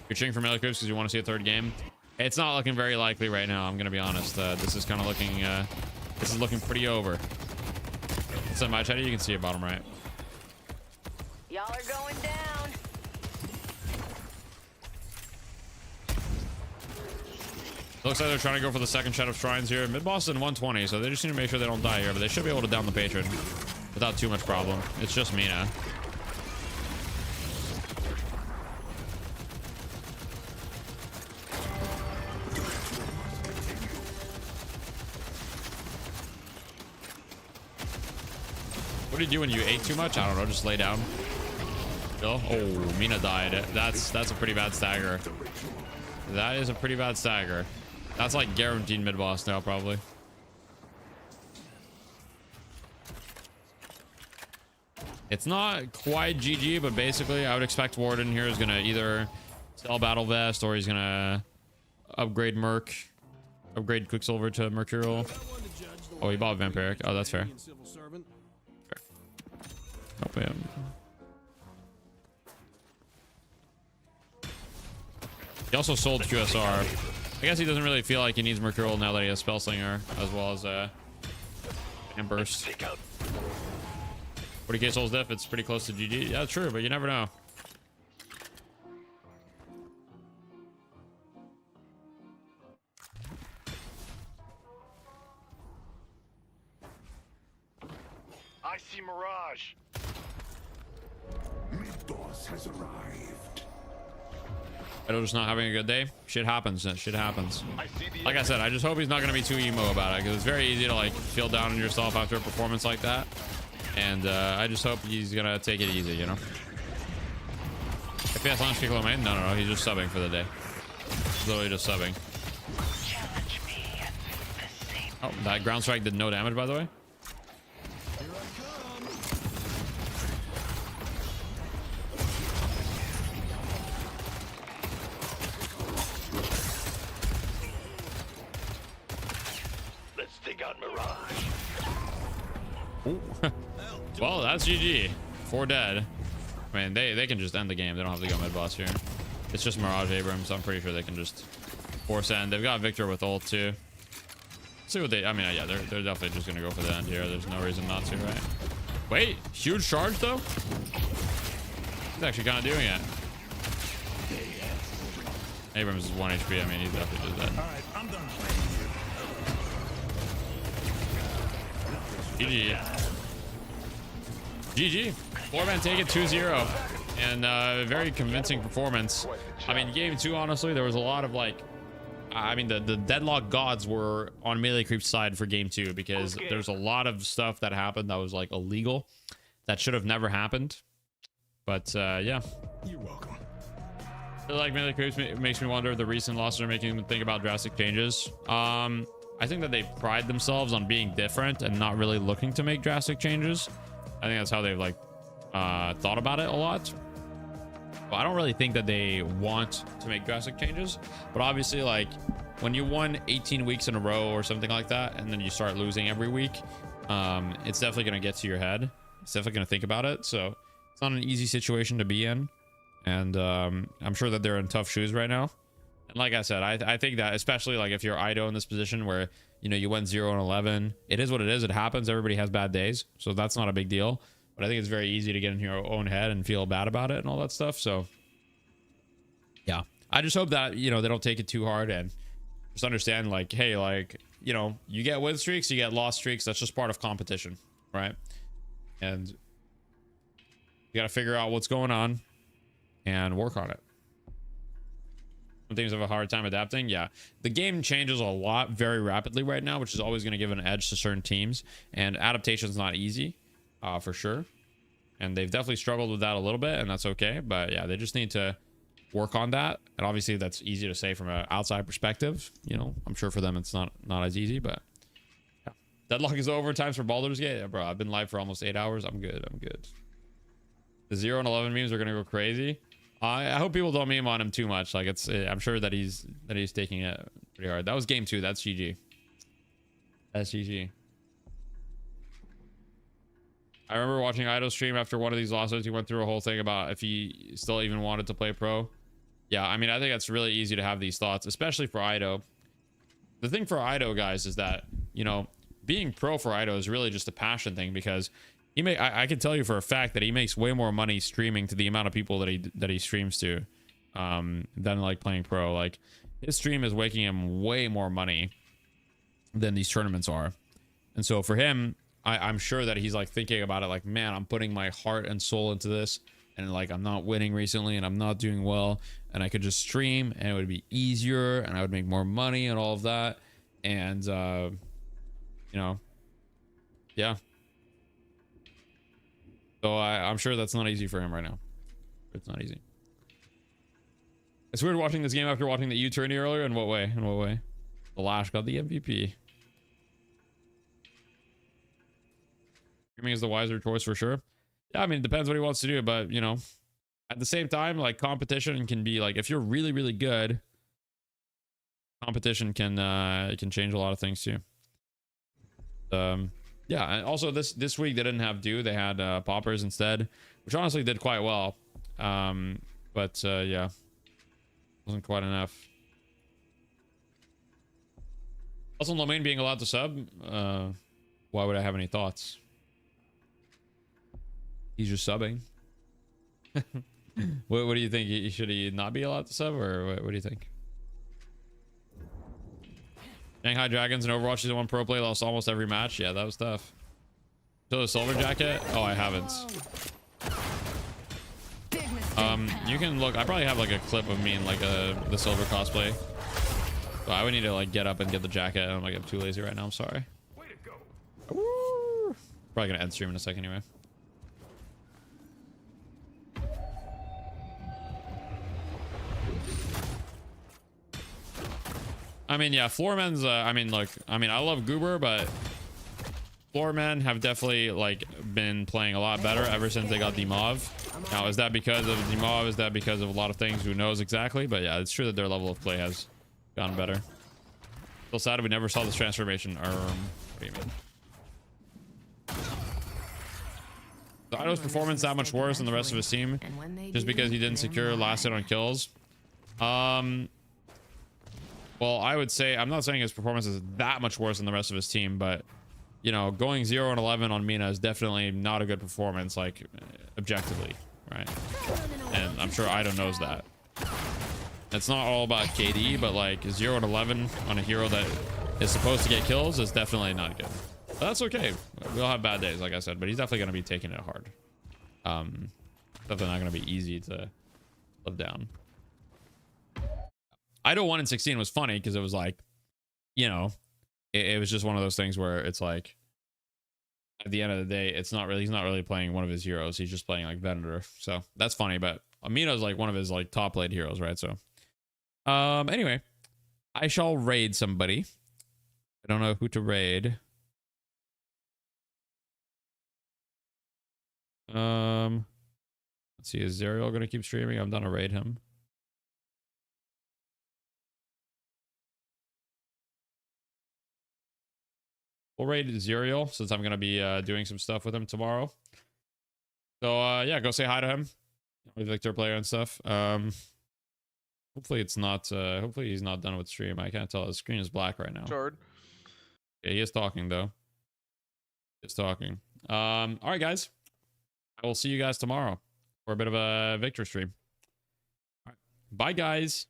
You're cheering for melee creeps because you want to see a third game. It's not looking very likely right now. I'm gonna be honest. This is kind of looking. This is looking pretty over. It's in my chat. You can see it bottom right. Y'all are going down. Looks like they're trying to go for the second set of shrines here. Mid boss in 120, so they just need to make sure they don't die here, but they should be able to down the patron without too much problem. It's just Mina. What do you do when you ate too much? I don't know, just lay down. Oh, Mina died. That's a pretty bad stagger. That is a pretty bad stagger. That's like guaranteed mid boss now, probably. It's not quite GG, but basically I would expect Warden here is gonna either sell Battle Vest or he's gonna upgrade Merc, upgrade Quicksilver to Mercurial. Oh, he bought Vampiric. Oh, that's fair. Help him. He also sold QSR. I guess he doesn't really feel like he needs Mercurial now that he has Spellslinger as well as and Burst. 40k souls diff, it's pretty close to GG. Yeah, true, but you never know. I see Mirage. Mid-boss has arrived. Idol's just not having a good day. Shit happens. That shit happens. I see the Like I said, I just hope he's not gonna be too emo about it because it's very easy to like feel down on yourself after a performance like that. And I just hope he's gonna take it easy, you know. If he has launch Piccolo main, no, he's just subbing for the day. He's literally just subbing. Oh, that ground strike did no damage, by the way. Ooh. Well, that's GG. 4 dead. I mean, they can just end the game. They don't have to go mid boss here. It's just Mirage Abrams. I'm pretty sure they can just force end. They've got Victor with ult too. See what they. I mean, yeah, they're definitely just gonna go for the end here. There's no reason not to, right? Wait, huge charge though. He's actually kind of doing it. Abrams is 1 HP. I mean, he's definitely just dead. All right, I'm done playing you. GG. GG. Doorman take it 2-0. And very convincing performance. I mean, game 2, honestly, there was a lot of like, I mean, the Deadlock gods were on Melee Creep's side for game 2 because there's a lot of stuff that happened that was like illegal that should have never happened. But yeah. You're welcome. I feel like Melee Creeps makes me wonder if the recent losses are making them think about drastic changes. I think that they pride themselves on being different and not really looking to make drastic changes. I think that's how they've like thought about it a lot. But I don't really think that they want to make drastic changes. But obviously, like when you won 18 weeks in a row or something like that, and then you start losing every week, it's definitely going to get to your head. It's definitely going to think about it. So it's not an easy situation to be in. And I'm sure that they're in tough shoes right now. And like I said, I think that especially like if you're Ido in this position where, you know, you went 0-11, it is what it is. It happens. Everybody has bad days. So that's not a big deal. But I think it's very easy to get in your own head and feel bad about it and all that stuff. So yeah, I just hope that, you know, they don't take it too hard and just understand like, hey, like, you know, you get win streaks, you get loss streaks. That's just part of competition, right? And you got to figure out what's going on and work on it. Some teams have a hard time adapting. Yeah, the game changes a lot very rapidly right now, which is always going to give an edge to certain teams, and adaptation is not easy, for sure. And they've definitely struggled with that a little bit, and that's okay. But yeah, they just need to work on that. And obviously that's easy to say from an outside perspective. You know, I'm sure for them it's not as easy, but yeah. Deadlock is over. Times for Baldur's Gate. Yeah, bro, I've been live for almost 8 hours. I'm good. The 0-11 memes are gonna go crazy. I hope people don't meme on him too much. Like I'm sure that he's taking it pretty hard. That was game 2. That's GG. That's GG. I remember watching Ido's stream after one of these losses. He went through a whole thing about if he still even wanted to play pro. Yeah, I mean, I think that's really easy to have these thoughts, especially for Ido. The thing for Ido, guys, is that, you know, being pro for Ido is really just a passion thing because I can tell you for a fact that he makes way more money streaming to the amount of people that he streams to than like playing pro. Like his stream is making him way more money than these tournaments are. And so for him, I'm sure that he's like thinking about it like, man, I'm putting my heart and soul into this, and like I'm not winning recently and I'm not doing well, and I could just stream and it would be easier and I would make more money and all of that. And you know, yeah. So I'm sure that's not easy for him right now. It's not easy. It's weird watching this game after watching the U-tourney earlier. In what way? In what way? The Lash got the MVP. Streaming is the wiser choice for sure. Yeah, I mean, it depends what he wants to do, but you know, at the same time, like competition can be like, if you're really, really good, competition can change a lot of things too. Yeah, and also this week they didn't have Dew, they had Poppers instead, which honestly did quite well. But yeah, wasn't quite enough. Also, Lomain being allowed to sub, why would I have any thoughts? He's just subbing. What do you think? Should he not be allowed to sub, or what do you think? Shanghai Dragons and Overwatch season 1 pro play lost almost every match. Yeah, that was tough. So the silver jacket? Oh, I haven't. You can look. I probably have like a clip of me in like the silver cosplay. But I would need to like get up and get the jacket. I'm like, I'm too lazy right now. I'm sorry. Way to go. Woo! Probably gonna end stream in a second anyway. I mean, yeah, floormen's, I mean, look, I mean, I love Goober, but floormen have definitely, like, been playing a lot better ever since they got Demov. Now, is that because of Demov? Is that because of a lot of things? Who knows exactly? But yeah, it's true that their level of play has gotten better. Still sad we never saw this transformation. What do you mean? Ido's performance that much worse than the rest of his team just because he didn't secure last hit on kills? Well, I would say, I'm not saying his performance is that much worse than the rest of his team, but you know, going 0-11 on Mina is definitely not a good performance, like objectively, right? And I'm sure Ido knows that. It's not all about KD, but like 0-11 on a hero that is supposed to get kills is definitely not good. But that's okay. We'll have bad days, like I said, but he's definitely going to be taking it hard. Definitely not going to be easy to live down. Ido 1-16 was funny because it was like, you know, it was just one of those things where it's like, at the end of the day, it's not really, he's not really playing one of his heroes. He's just playing like Venator. So that's funny, but Amina's like one of his like top played heroes, right? So, anyway, I shall raid somebody. I don't know who to raid. Let's see, is Zerial going to keep streaming? I'm done to raid him. We'll raid Zerial since I'm going to be doing some stuff with him tomorrow. So, yeah, go say hi to him. With Victor player and stuff. Hopefully it's not, hopefully he's not done with stream. I can't tell. The screen is black right now. Chard. Yeah, he is talking, though. He's talking. All right, guys. I will see you guys tomorrow for a bit of a Victor stream. All right. Bye, guys.